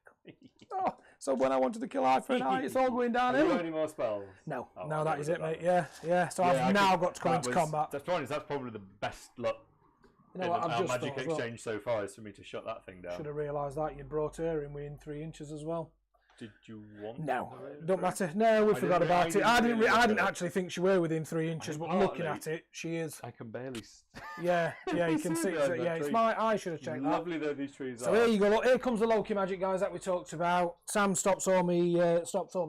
Oh, so when I wanted to kill eye for an eye, it's all going downhill. Have you got any more spells? No, no, that is it, mate. Yeah. So I've now got to come into combat. That's probably the best luck. You know what, I've just Magic Exchange so far is for me to shut that thing down. Should have realised that you'd brought her in within 3 inches as well. Did you want? No, don't matter. No, we forgot about it. I didn't actually think she were within 3 inches, but looking at it, she is. I can barely. Yeah, you can see. Yeah, it's my. I should have checked that. Lovely though these trees are. So here you go. Look, here comes the Loki magic, guys, that we talked about. Sam stops all me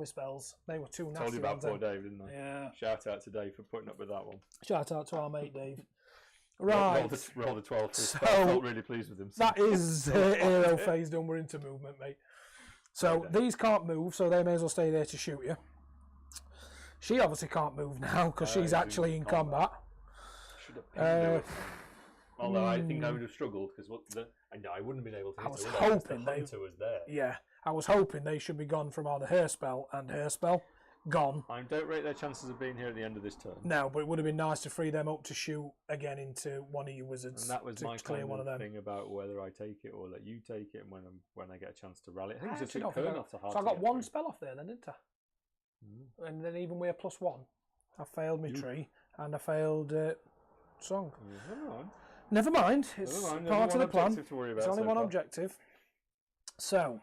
spells. They were too nasty. Told you about poor Dave, didn't I? Yeah. Shout out to Dave for putting up with that one. Shout out to our mate Dave. Right. Roll the 12. So I felt really pleased with him. That is hero phase done. We're into movement, mate. So these can't move, so they may as well stay there to shoot you. She obviously can't move now because she's actually in combat. Should have although I think I would have struggled because I wouldn't have been able to hit I was her. hoping the hunter was there. Yeah, I was hoping they should be gone from either her spell and her spell gone. I don't rate their chances of being here at the end of this turn. No, but it would have been nice to free them up to shoot again into one of your wizards. And that was to my clear kind one of them. thing about whether I take it or let you take it, and when I get a chance to rally. I think it's a Actually, took no, Khaine off the hard. so I to got get one through. spell off there then, didn't I? And then even with a +1, I failed my tree and I failed song. Never mind. It's part of the plan. It's only one objective. So,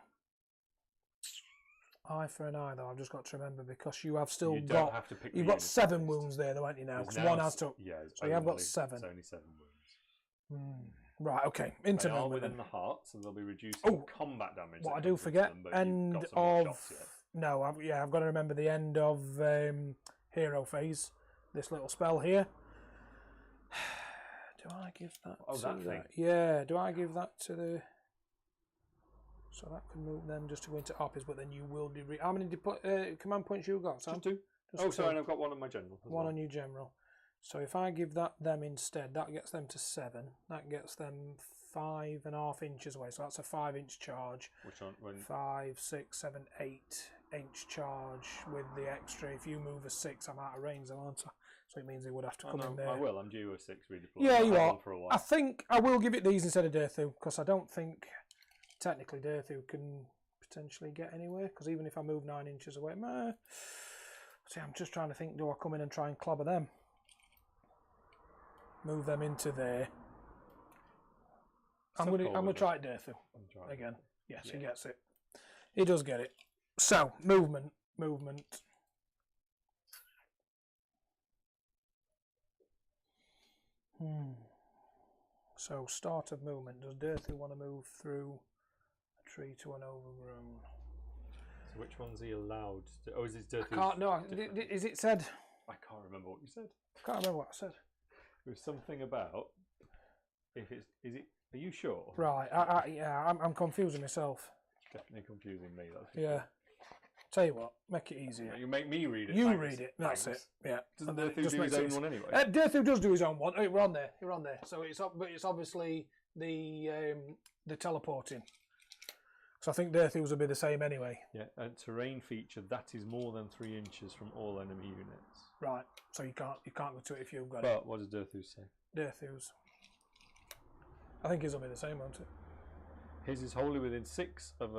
eye for an eye, though. I've just got to remember because you have still got. You've got 7 wounds there, though, haven't you now? Because one has to. Yeah, so you have got 7. It's only 7 wounds. Right. Okay. Into they are movement. within the heart, so they'll be reducing combat damage. What I do forget, end of. No, I've got to remember the end of hero phase. This little spell here. Do I give that to that thing? Yeah, do I give that to the... So that could move them just to go into Harpies, but then you will do... How many command points you got, Sam? Just 2. Just sorry, and I've got 1 on my general. One on your general. So if I give them instead, that gets them to 7. That gets them 5.5 inches away. So that's a 5-inch charge. Which one? 5, 6, 7, 8-inch charge with the extra. If you move a 6, I'm out of range, aren't I? So it means they would have to come in there. I will. I'm due a 6 redeploy. Yeah, you are. For a while. I think I will give it these instead of Durthu because I don't think technically Durthu can potentially get anywhere. Because even if I move 9 inches away, see, I'm just trying to think. Do I come in and try and clobber them? Move them into there. I'm gonna try it Durthu again. Yes, he gets it. He does get it. So movement. So start of movement. Does Durthu want to move through a tree to an overgrown? So which one's he allowed to... Oh, is it Durthu? I can't, no, is it said? I can't remember what you said. I can't remember what I said. There was something about... If it's... Is it... Are you sure? Right, I'm confusing myself. Definitely confusing me. That's yeah. Tell you what, make it easier. You make me read it. You read it. That's it. Yeah. Doesn't Durthu do his own one anyway? Durthu does do his own one. We're on there. You're on there. So it's obviously the teleporting. So I think Durthu's will be the same anyway. Yeah. And terrain feature that is more than 3 inches from all enemy units. Right. So you can't go to it if you've got it. But what does Durthu say? Durthu's. I think his will be the same, won't it? His is wholly within 6 of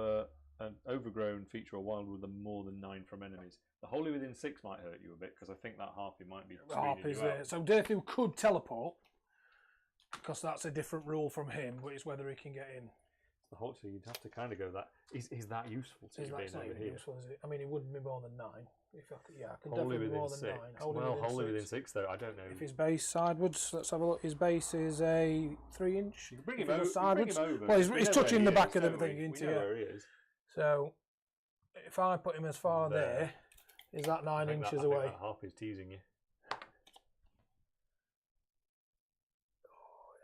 an overgrown feature or wild with more than 9 from enemies. The wholly within 6 might hurt you a bit because I think that harpy might be Harpy's there. So Durthu could teleport because that's a different rule from him, but it's whether he can get in. The whole, so you'd have to kind of go that. Is that useful to you being over here? Useful, is it? I mean, it wouldn't be more than 9. If I could, I could wholly definitely be more within than 6. 9. Wholly within 6 though, I don't know. If his base sidewards, let's have a look. His base is a 3-inch. You can bring him over. Sideways. Bring him over. Well, he's touching the back of the thing, isn't he? We know where he is. So, if I put him as far there, is that 9 inches away? I think that harpy's teasing you.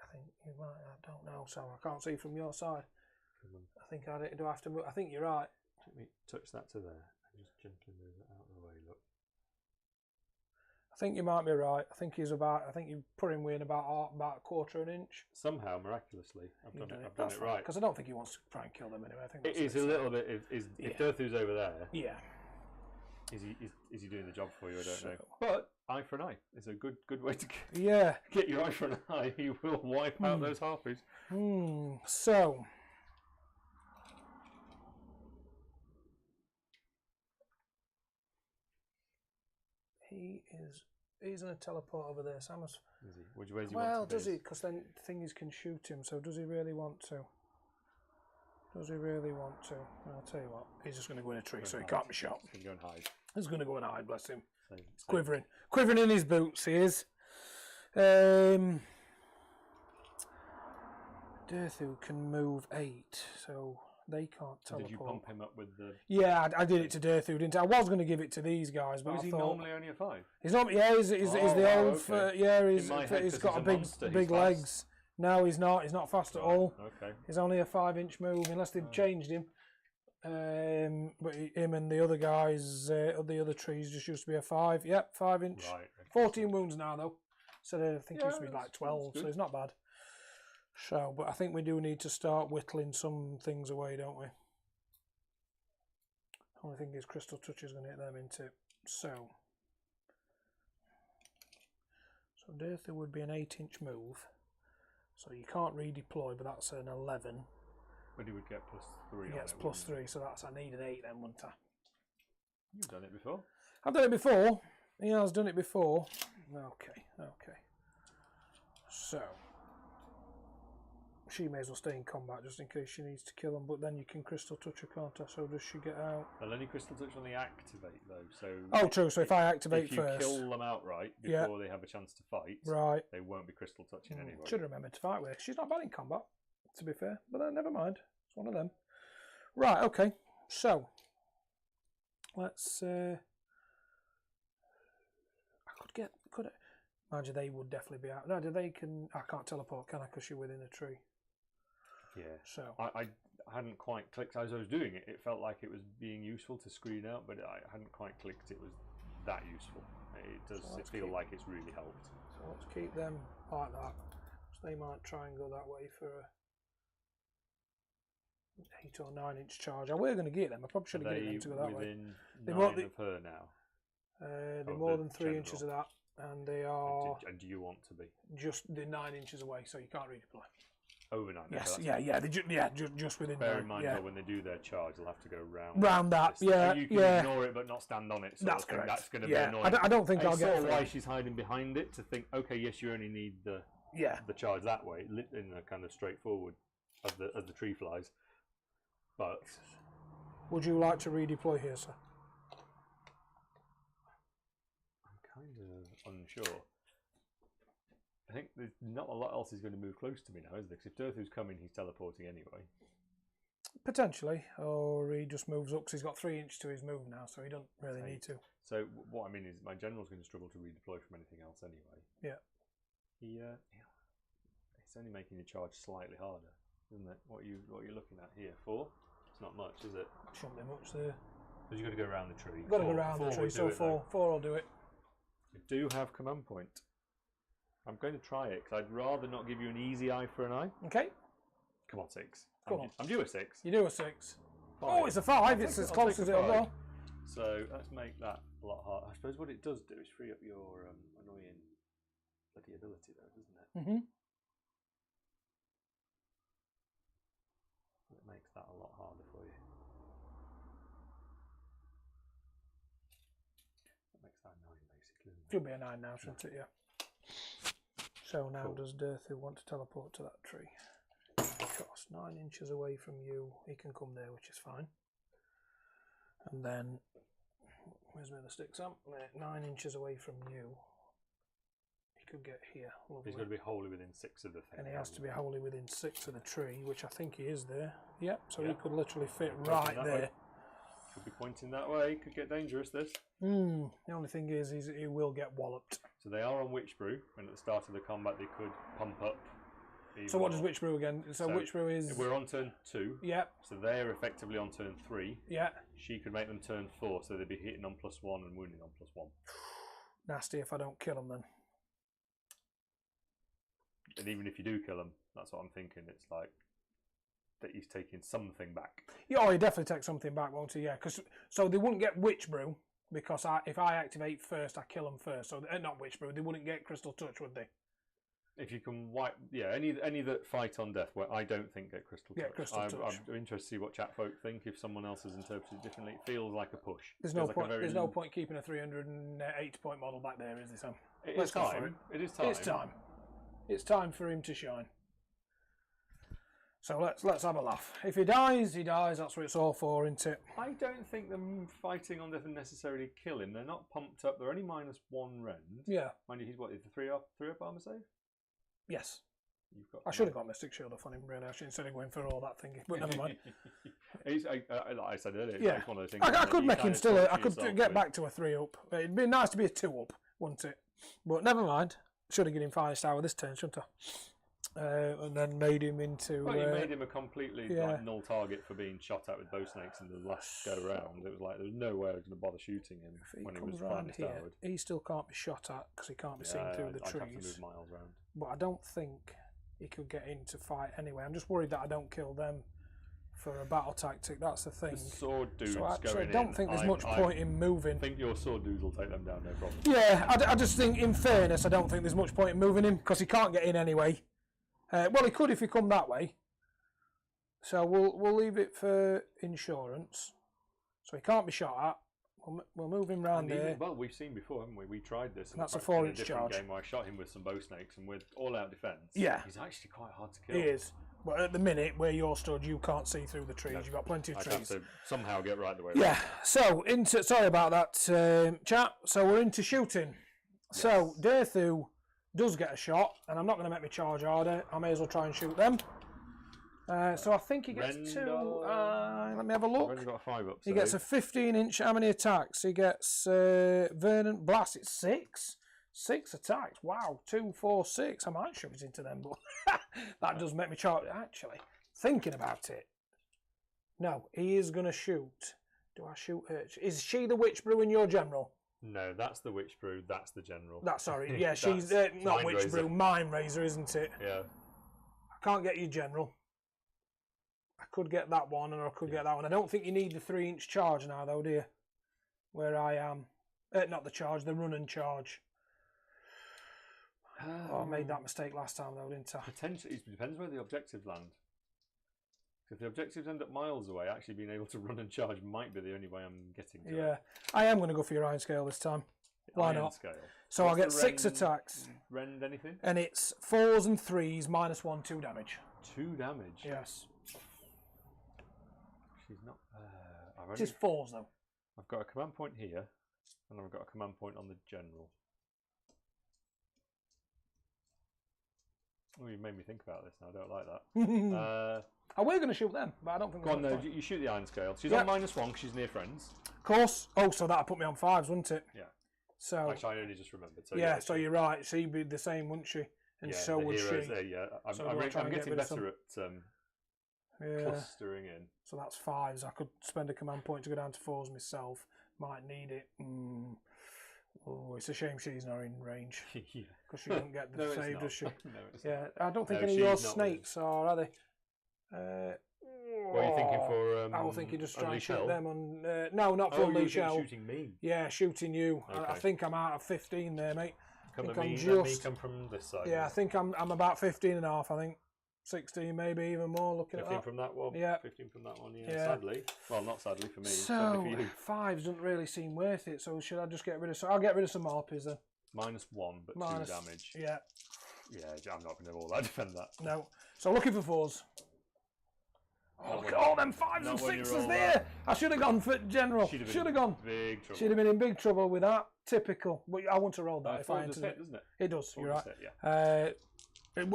I think you might. I don't know, Sam. I can't see from your side. I think do I have to move? I think you're right. Let me touch that to there and just gently move it out of the way. Look. I think you might be right. I think he's about. I think you put him in about a quarter of an inch. Somehow, miraculously, I've done it right. Because I don't think he wants to try and kill them anyway. I think it is a little bit. If Durthu's over there, yeah. Is he doing the job for you? I don't know. But eye for an eye is a good way to get your eye for an eye. He will wipe out those harpies. So. He's going to teleport over there. Samus. Is he? Which way does he want to be? Well, does he? Because then thingies can shoot him. So does he really want to? Does he really want to? I'll tell you what. He's just going to go in a tree, so he can't be shot. He's going to go and hide. He's going to go and hide. Bless him. He's quivering in his boots. He is. Durthu can move 8, so they can't teleport. Did you pump him up with the... Yeah, I did it to Durthu, didn't I? I was going to give it to these guys, but is he normally only a 5? He's not. Yeah, he's the old... Okay. He's got big legs. No, he's not. He's not fast at all. Okay. He's only a 5-inch move, unless they've changed him. But him and the other guys, the other trees, just used to be a 5. Yep, 5-inch. Right. 14 wounds now, though. So I think it used to be like 12, so it's not bad. So, but I think we do need to start whittling some things away, don't we? Only thing is Crystal Touch is going to hit them into So Dirtha would be an 8-inch move. So you can't redeploy, but that's an 11. But he would get +3. He gets +3, so that's I need an 8 then, wouldn't I? You've done it before. I've done it before. He has done it before. Okay. So she may as well stay in combat just in case she needs to kill him. But then you can crystal touch her, can't I? So does she get out? They'll only crystal touch when they activate though. So oh, true. So if I activate if you first, kill them outright before they have a chance to fight, right? They won't be crystal touching anyway. Should have remembered to fight with her. She's not bad in combat, to be fair. But never mind. It's one of them. Right. Okay. So let's. I could. Imagine they would definitely be out. No, they can. I can't teleport, can I? Because you're within a tree. Yeah. So I hadn't quite clicked as I was doing it. It felt like it was being useful to screen out, but I hadn't quite clicked. It was that useful. It does feel like it's really helped. So let's keep them like that. So they might try and go that way for a 8 or 9 inch charge. I were going to get them. I probably should have given them to go that way. They're within 9 of her now. They're more than 3 inches of that, and they are. And do you want to be? Just the 9 inches away, so you can't redeploy. Over 9. Yes, just within. Bear in mind that when they do their charge, they'll have to go round. Round that, and you can ignore it, but not stand on it. So that's correct. That's going to be annoying. I don't think I'll get. I saw why she's hiding behind it to think. Okay, yes, you only need the charge that way, in a kind of straightforward as the tree flies. But would you like to redeploy here, sir? I'm kind of unsure. I think there's not a lot else is going to move close to me now, is there? Because if Dirthu's coming, he's teleporting anyway. Potentially, or he just moves up because he's got 3 inches to his move now, so he doesn't really need to. So what I mean is, my general's going to struggle to redeploy from anything else anyway. Yeah. It's only making the charge slightly harder, isn't it? What are you looking at here? 4? It's not much, is it? Shouldn't be much there. Because you've got to go around the tree. Got to go around the tree, so 4 will do it. You do have command point. I'm going to try it because I'd rather not give you an easy eye for an eye. Okay. Come on, 6. Come on. I'm due a 6. You do a 6. 5. Oh, it's a 5. It's as close as it'll go. So let's make that a lot harder. I suppose what it does do is free up your annoying bloody ability, though, doesn't it? Mm-hmm. It makes that a lot harder for you. That makes that 9, basically. Should be a 9 now, shouldn't it? Yeah. So now does Dirthu want to teleport to that tree? Because 9 inches away from you, he can come there, which is fine. And then, where's my other sticks up? 9 inches away from you, he could get here. Lovely. He's got to be wholly within 6 of the thing. And he has to be wholly within 6 of the tree, which I think he is there. Yep, so he could literally fit right there. Way. Could be pointing that way, could get dangerous, this. The only thing is he will get walloped. So they are on Witch Brew, and at the start of the combat they could pump up. So what does Witch Brew again? So Witch Brew is... We're on turn 2. Yep. So they're effectively on turn 3. Yeah. She could make them turn 4, so they'd be hitting on +1 and wounding on +1. Nasty if I don't kill them then. And even if you do kill them, that's what I'm thinking. It's like that he's taking something back. Yeah, he definitely takes something back, won't he? Yeah, so they wouldn't get Witch Brew because if I activate first, I kill them first. So not Witch Brew. They wouldn't get Crystal Touch, would they? If you can wipe, any that fight on death, where I don't think get Crystal Touch. I'm interested to see what chat folk think. If someone else has interpreted it differently, it feels like a push. There's no point. There's no point keeping a 380 point model back there, is there, Sam? It is time. It is time. It's time. It's time for him to shine. So let's have a laugh. If he dies, he dies. That's what it's all for, isn't it? I don't think them fighting on death and necessarily kill him. They're not pumped up. They're only -1 rend. Yeah. Mind you, he's what? Is the 3-up armor save? Yes. You've got. I should have got Mystic Shield off on him, really. Instead of going for all that thingy. But never mind. Like I said earlier, yeah. it's one of those things. I could make him still. I could get back to a 3-up. It'd be nice to be a 2-up, wouldn't it? But never mind. Should have given him finest hour this turn, shouldn't I? And then made him into... Well, you made him a completely null target for being shot at with bow snakes in the last go round. It was like there was no way I was going to bother shooting him when he was finest hour. He still can't be shot at because he can't be seen through the trees. I'd have to move miles round. But I don't think he could get in to fight anyway. I'm just worried that I don't kill them for a battle tactic. That's the thing. The sword dudes So actually, going I don't in. think there's much point in moving. I think your sword dudes will take them down, no problem. Yeah, I just think, in fairness, I don't think there's much point in moving him because he can't get in anyway. Well, he could if he come that way. So we'll leave it for insurance. So he can't be shot at. We'll move him round there. Well, we've seen before, haven't we? We tried this. That's a in 4-inch different charge. game where I shot him with some bow snakes, and with all-out defence, yeah, he's actually quite hard to kill. He is. But at the minute where you're stood, you can't see through the trees. No. You've got plenty of trees. I have to somehow get right the way. Yeah. So sorry about that, chat. So we're into shooting. Yes. So Derthu does get a shot, and I'm not going to make me charge harder. I may as well try and shoot them. So I think he gets two. Let me have a look. I've only got a 5 up. He gets a 15-inch. How many attacks? He gets Vernon Blast. It's 6. 6 attacks. Wow. 2, 4, 6. I might shoot it into them, but that does make me charge. Actually, thinking about it. No, he is going to shoot. Do I shoot her? Is she the witch brew in your general? No, that's the witch brew. That's the general. Sorry. Yeah, she's not witch brew. Mind Razor, isn't it? Yeah. I can't get you general. I could get that one, and I could get that one. I don't think you need the 3-inch charge now, though, do you? Where I am. Not the charge, the run and charge. I made that mistake last time, though, didn't I? Potentially, it depends where the objectives land. If the objectives end up miles away, actually being able to run and charge might be the only way I'm getting to it. Yeah, I am going to go for your iron scale this time. Why iron not? Scale. So I'll get 6 attacks. Rend anything? And it's 4s and 3s, -1, 2 damage. 2 damage? Yes. She's not... It is 4s, though. I've got a command point here, and I've got a command point on the general. Oh, you made me think about this now. I don't like that. We're going to shoot them, but I don't think... Go on, no, you shoot the iron scale. She's on -1 because she's near friends. Of course. Oh, so that'll put me on 5s, wouldn't it? Yeah. So... Actually, I only just remembered. So yeah, so you're right. She'd be the same, wouldn't she? And yeah, so would she. There, yeah. So I'm getting better at yeah. clustering in. So that's 5s. I could spend a command point to go down to 4s myself. Might need it. Oh, it's a shame she's not in range. Yeah. Because she doesn't get the save, does she? No, it's yeah, I don't think No, any of she's your not snakes are they? What are you thinking for? I was thinking just try and Unleash shoot Hell? them on. No, not for Unleash Hell. Shooting me. Yeah, shooting you. I Okay. think I'm out of 15 there, mate. Come I at think me, I'm let me just... come from this side. Yeah, I think I'm about 15 and a half, I think. 16, maybe even more, looking at 15 that. from that one. Yeah. 15 from that one. Yeah. Yeah. Sadly, well, not sadly for me. So sadly for you. 5s doesn't really seem worth it. So should I just get rid of? So I'll get rid of some Harpies then. -1, but 2 damage. Yeah. Yeah, I'm not going to all that defend that. No. So looking for 4s. Oh, look at all them 5s and 6s there. I should have gone for general. Should have gone. Big trouble. Should have been in big trouble with that. Typical. But I want to roll that if I entered it. Doesn't it? It does. You're right. Hit, yeah.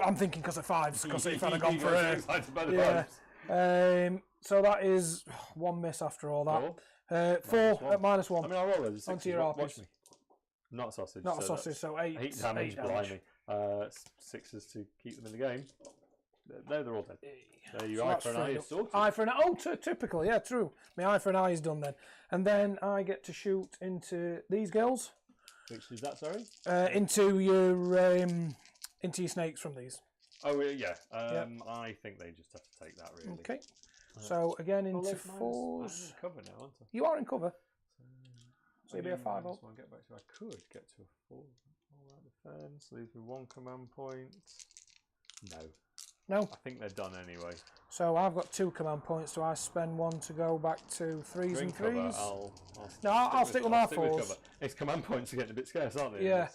I'm thinking because of 5s. Because if I'd have gone for her. Yeah. So that is 1 miss after all that. 4 at -1. I mean, I'll roll those. Onto your Harpies. Not a sausage. Not a sausage, so 8. 8 damage, blimey. 6s to keep them in the game. They're all dead. There you eye for an eye is sorted. Eye for an eye. Oh, typical. Yeah, true. My eye for an eye is done then. And then I get to shoot into these girls. Which is that, sorry? Into your snakes from these. Oh, yeah. I think they just have to take that, really. Okay. So, again, into 4s. I'm in cover now, aren't I? You are in cover. So you'll be a 5 up. So I'll get back to... I could get to a 4. All that defense. Leaves me 1 command point. No. I think they're done anyway. So I've got 2 command points. Do I spend 1 to go back to 3s and 3s? I'll stick with my 4s. It's command points are getting a bit scarce, aren't they? Yeah.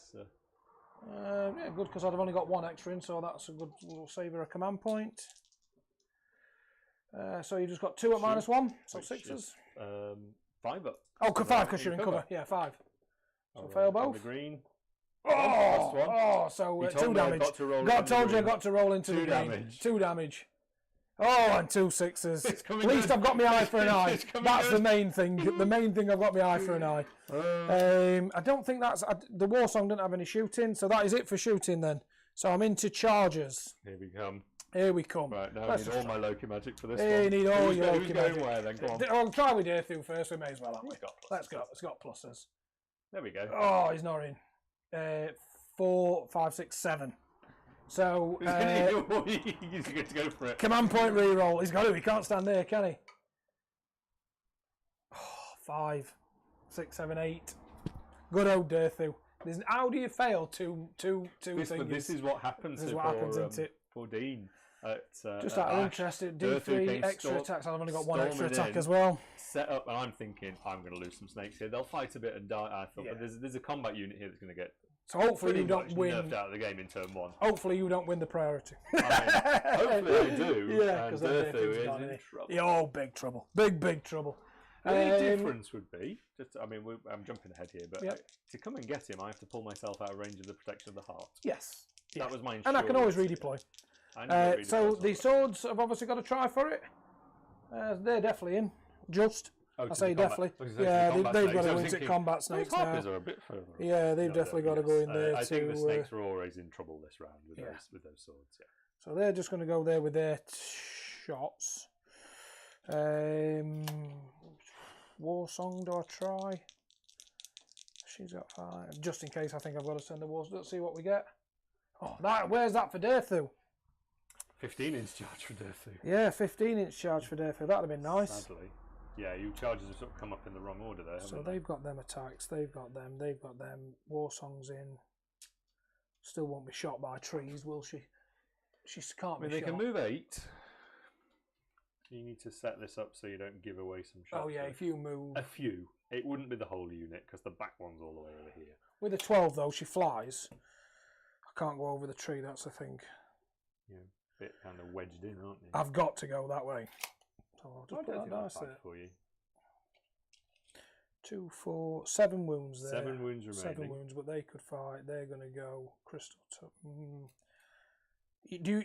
Yeah, good, because I'd have only got 1 extra in, so that's a good. We'll save her a command point. So you just got 2 at -1, so 6s. 5 up. Oh, 5 because you're in cover. Yeah, 5. So fail both. The green. So 2 damage. Got to roll into the game. 2 damage. Oh, and 2 6s. At least I've got my eye for an eye. That's the main thing. The main thing, I've got my eye for an eye. I don't think that's... the war song didn't have any shooting, so that is it for shooting then. So I'm into chargers. Here we come. Here we come. Right, now I need all my Loki magic for this one. You need all your Loki magic. Who's going where then? Go on. I'll try with Derthu first. We may as well, haven't we? Let's go. It's got pluses. There we go. Oh, he's not in. 4, 5, 6, 7. So, He's going to go for it. command point reroll. He's got to. He can't stand there, can he? Oh, 5, 6, 7, 8. Good old Durthu. How do you fail two things? This is what happens. This is what happens, isn't it? For Dean. Just out of interest, D3 extra attacks. I've only got one extra attack as well. Set up, and I'm thinking I'm going to lose some snakes here. They'll fight a bit and die. I thought, but there's a combat unit here that's going to get. So hopefully you don't win. Nerfed out of the game in turn 1. Hopefully you don't win the priority. Hopefully I do. Yeah, because Durthu is in trouble. Oh, big trouble. Big trouble. The only difference would be, I'm jumping ahead here, but to come and get him, I have to pull myself out of range of the protection of the heart. Yes. That was my and I can always redeploy. So the swords have obviously got to try for it. They're definitely in. I say definitely. Yeah, they've got to go into combat snakes now. Are a bit further. Yeah, they've definitely got to go in there. I think the snakes are always in trouble this round with those swords. Yeah. So they're just going to go there with their shots. War Song, do I try? She's got 5. Just in case, I think I've got to send the wars. Let's see what we get. Oh, where's that for Durthu? 15-inch charge for Durthu. Yeah, 15-inch charge for Durthu. That'd have been nice. Sadly. Yeah, you charges have sort of come up in the wrong order there. So they've got them attacks. They've got them. War Song's in. Still won't be shot by trees, will she? She can't be shot. They can move 8. You need to set this up so you don't give away some shots. Oh yeah, if you move a few, it wouldn't be the whole unit because the back one's all the way over here. With a 12 though, she flies. I can't go over the tree. That's the thing. Yeah, a bit kind of wedged in, aren't you? I've got to go that way. So I'll just put that dice there. For you. 2, 4, 7 wounds there. 7 wounds remaining. 7 wounds, but they could fight. They're going to go Crystal Touch.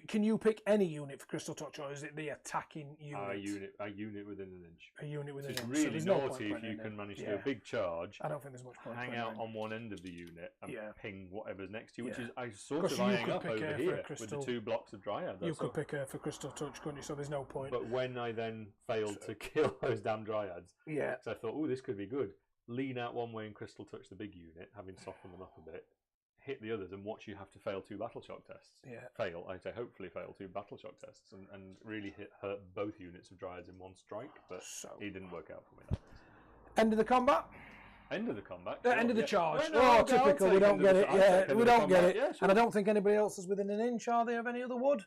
Can you pick any unit for Crystal Touch, or is it the attacking unit? A unit within an inch. A unit within an inch. It's really naughty if you can manage to do a big charge. I don't think there's much point. Hang out on one end of the unit and ping whatever's next to you, which is I sort of eyeing up over here with the 2 blocks of Dryad. You could pick her for Crystal Touch, couldn't you? So there's no point. But when I then failed to kill those damn Dryads, because I thought, oh, this could be good. Lean out one way and Crystal Touch the big unit, having softened them up a bit. Hit the others and watch you have to fail 2 battle shock tests. I'd say hopefully fail 2 battle shock tests and really hurt both units of Dryads in one strike, but it didn't work out for me. End of the combat? End of the combat? End of the charge. Typical, we don't get it. We don't get it. And I don't think anybody else is within an inch, are they, of any other wood?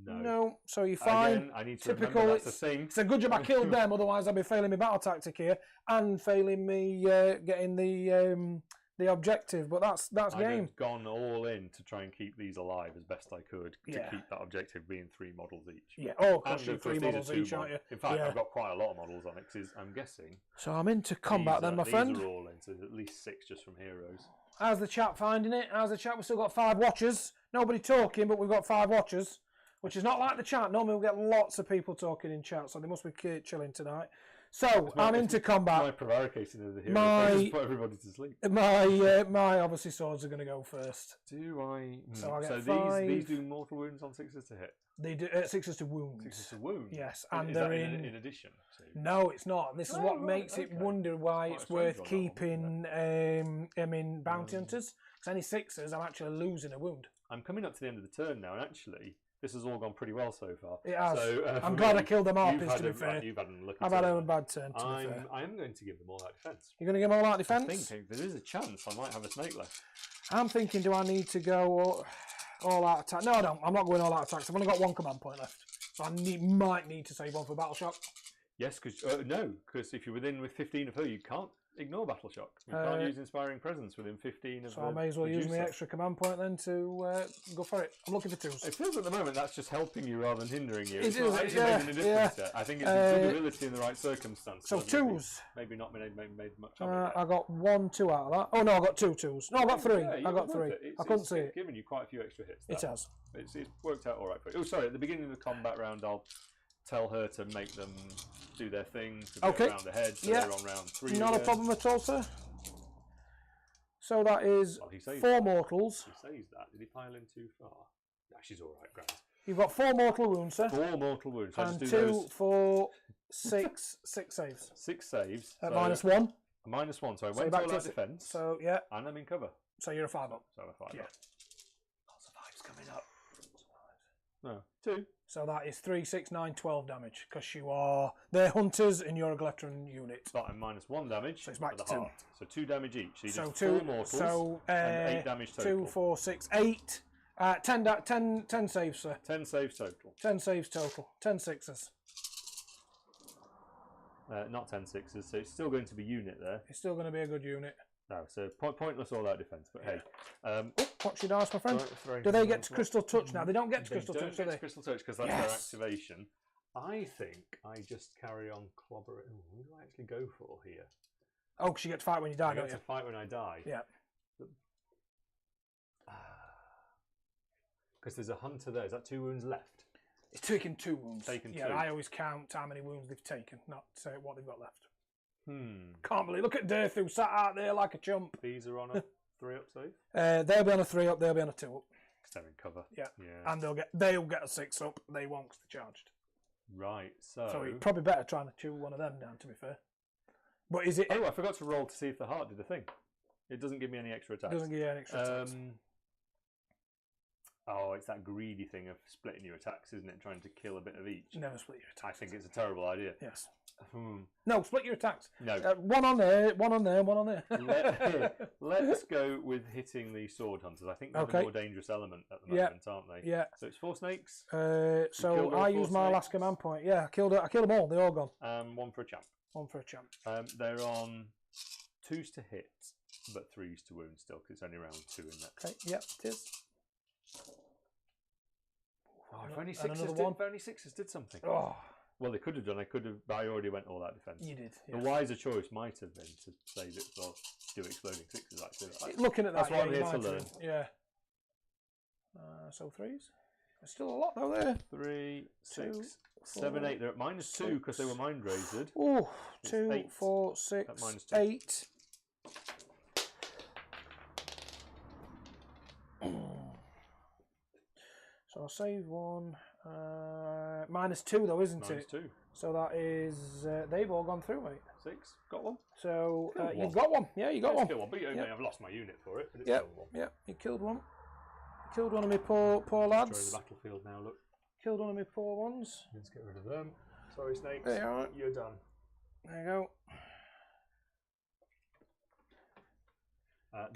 No. So you're fine. Again, I need to typical. That's the thing. It's a good job I killed them, otherwise I'd be failing my battle tactic here and failing me getting the objective, but that's game. I've gone all in to try and keep these alive as best I could to keep that objective being 3 models each. Yeah, of course, 3 models each, aren't you? In fact, I've got quite a lot of models on it because I'm guessing. So I'm into combat then, my friend. These are all in, so there's at least 6 just from heroes. How's the chat finding it? We've still got 5 watchers. Nobody talking, but we've got 5 watchers, which is not like the chat. Normally we get lots of people talking in chat, so they must be chilling tonight. So I'm into combat. My prevaricating of the hero. Just put everybody to sleep. My obviously swords are going to go first. Do I? So I get 5. These do mortal wounds on 6s to hit. They do 6s to wounds. 6s to wound. Yes, and they're in addition. To... No, it's not. This is what makes it wonder why it's worth keeping. Bounty hunters. Because any 6s, I'm actually losing a wound. I'm coming up to the end of the turn now, and actually. This has all gone pretty well so far. It has. So, I'm glad I killed them off, to be fair. You've had an unlucky I've had a bad turn, to be fair. I am going to give them all out defence. You're going to give them all out defence? I think there is a chance I might have a snake left. I'm thinking, do I need to go all out attack? No, I don't. I'm not going all out attacks. I've only got 1 command point left. So I might need to save 1 for battle shock. Yes, because if you're within with 15 of her, you can't ignore battle shock. You can't use inspiring presence within 15 of. So I may as well use my extra command point then to go for it. I'm looking for 2s. It feels at the moment that's just helping you rather than hindering you. It's not actually making a difference yet. I think it's a good ability in the right circumstances. So 2s. Maybe not made much of it. I got 1 2 out of that. Oh no, I got 2 2s. No, I got 3. I got 3. I couldn't see it. It's given you quite a few extra hits. It has. It's worked out all right for you. Oh, sorry. At the beginning of the combat round, I'll tell her to make them do their thing to get round ahead. So they're on round 3. Not a problem at all, sir. So that is 4 mortals. He says that. Did he pile in too far? No, she's all right, Grant. You've got 4 mortal wounds, sir. 4 mortal wounds. So and 2, 4, 6, 6 saves. 6 saves. At -1. -1. So I went all out defence. So yeah. And I'm in cover. So you're a 5 up. So I'm a 5 up. Lots of 5s coming up. No, 2. So that is 3, 6, 9, 12 damage because they're hunters and you're a Gletron unit. But I'm -1 damage. So it's back for to the 2. heart. So 2 damage each. So you So did 2 4 mortals and 8 damage total. 2, 4, 6, 8. 10 saves, sir. 10 saves total. 10 saves total. 10 sixes. Not 10 sixes, so it's still going to be unit there. It's still going to be a good unit. No, so pointless all-out defense. But hey, Watch your dice, my friend. throwing Do they some get to more- Crystal Touch now? They don't get to They Crystal don't Touch, do get to they? Crystal Touch because that's Yes. their activation. I think I just carry on clobbering. Ooh, what do I actually go for here? Oh, because you get to fight when you die, I don't get to you? fight when I die. Yeah. Because there's a hunter there. Is that 2 wounds left? It's taken 2 wounds. Taken yeah, 2. I always count how many wounds they've taken, not what they've got left. Hmm. Can't believe. Look at Dirthu sat out there like a chump. These are on a 3-up save. They'll be on a 3-up. They'll be on a 2-up. Because they're in cover. Yeah. Yeah. And they'll get a 6-up. They won't because they're charged. Right. So. So it's probably better trying to chew one of them down. To be fair. But is it? Oh, I forgot to roll to see if the heart did the thing. It doesn't give me any extra attacks. Doesn't give you any extra attacks. Oh, it's that greedy thing of splitting your attacks, isn't it? Trying to kill a bit of each. Never split your I attacks. think it's a terrible idea. Yes. Hmm. No, split your attacks. No. One on there, one on there, one on there. Let's go with hitting the sword hunters. I think they're the more dangerous element at the moment, aren't they? Yeah. So it's 4 snakes. So killed all I 4 used my last snakes? command point. Yeah, I killed them all. They're all gone. 1 for a champ. One for a champ. They're on 2s to hit, but 3s to wound still, because it's only round 2 in that. Okay, yep, it is. Oh, if only And 6s another did, one. if only 6s did something. Oh, Well, they could have done. But I already went all out defense. you did. The Yeah. wiser choice might have been to save it for do exploding 6s, actually. Looking at that, That's what I'm you here to might learn. have- Yeah. So 3s. There's still a lot though there. 3, 6, 2, 7, 4, 8. They're at -2 because they were mind raised. Oh, It's 2, 8 4, at 6, -2. 8. So I'll save 1. -2 though, isn't it? -2. So that is they've all gone through, mate. 6. Got one. So Killed you've one. got one. Yeah, you got Let's one. kill one. But you Yep. I've lost my unit for it. But it's Yeah, still one. yeah. You killed one. Killed one of my poor Destroy lads. the battlefield now. Look. Killed one of my poor ones. Let's get rid of them. Sorry, snakes. There you are. You're done. There you go.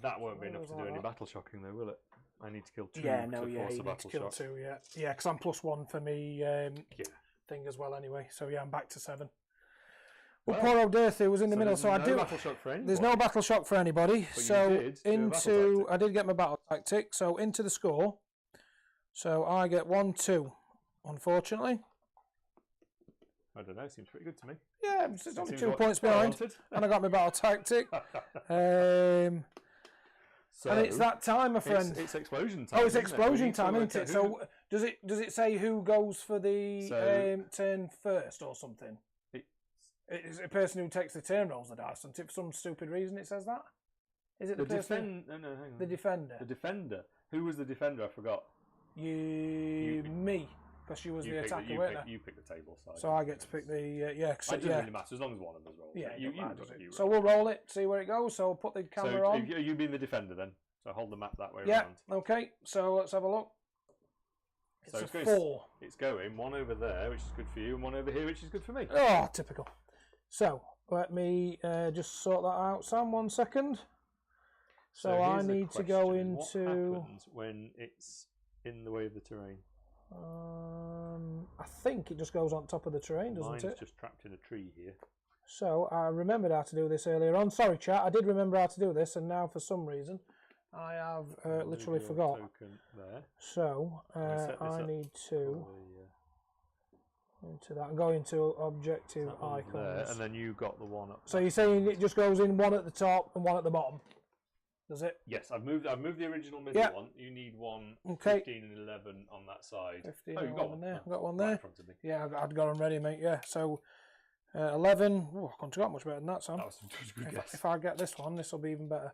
That won't be enough was to like do any that. battle shocking, though, will it? I need to kill 2 Yeah, to no, yeah, force you a need to battle kill shock. 2. Yeah, yeah, because I'm +1 for me Yeah. thing as well anyway. So yeah, I'm back to 7. Well, Well, poor old Dirthu was in the middle, there's so I no do. battle shock for anyone. There's no battle shock for anybody. you So did do a battle tactic. I did get my battle tactic. So into the score. So I get 1-2. Unfortunately, I don't know. Seems pretty good to me. yeah, it's only Seems 2 what points I behind, wanted. and I got my battle tactic. And it's that time, my friend. It's explosion time. Oh, it's isn't it? We explosion need to time, work isn't out it? who- So does it say who goes for the So- turn first or something? It's a person who takes the turn rolls the dice, and for some stupid reason it says that. Is it the person? No, hang on. The defender. The defender. Who was the defender? I forgot. Me, because you was the attacker, weren't I? You pick the table side. So I get to pick the yeah. It doesn't really matter as long as one of us rolls. Yeah, you don't matter, roll, does it? you So roll. we'll roll it, see where it goes. So I'll put the camera on. So you being the defender then. So hold the map that way Yeah. around. Okay. So let's have a look. It's So a it's going 4. It's going one over there, which is good for you, and one over here, which is good for me. Oh, typical. So let me just sort that out, Sam. 1 second. So I here's the need to go question. What into. happens when it's in the way of the terrain? I think it just goes on top of the terrain, doesn't Mine's it? just trapped in a tree here. So I remembered how to do this earlier on. Sorry, chat. I did remember how to do this, and now for some reason I have literally Move your forgot. token there. So set this I up need to Probably, into that and go into objective that one icons. there, and then you got the one up. So there. you're saying it just goes in one at the top and one at the bottom? Does it? Yes, I've moved the original middle Yeah. one. You need one Okay. 15 and 11 on that side. 15. Oh, you've got one there. Oh, Got one right there. in front of me. Yeah, I'd got them ready, mate. Yeah. So 11. Oh, I couldn't have got much better than that, Sam. That was a good guess. If I get this one, this will be even better.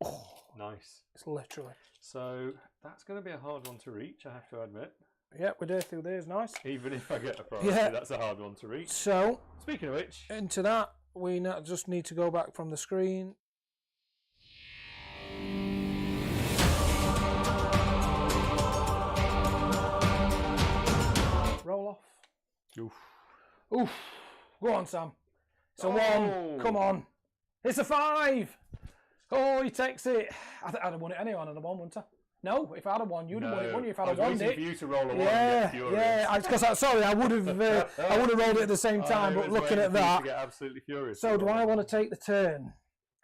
Oh, Nice. it's literally. So that's going to be a hard one to reach, I have to admit. Yeah, we're there through there. Is nice. Even if I get a priority, Yeah. that's a hard one to reach. So Speaking of which, into that, we just need to go back from the screen. Oof. Oof. Go on, Sam. It's a 1. Come on. It's a 5. Oh, he takes it. I'd have won it anyway. I'd have won, wouldn't I? No, if I'd have won, you'd have won it, wouldn't you? If I'd have won it. For you to roll a 1 yeah, and get yeah. Because sorry, I would have rolled it at the same time. But looking at that, get absolutely furious. So do I want to take the turn?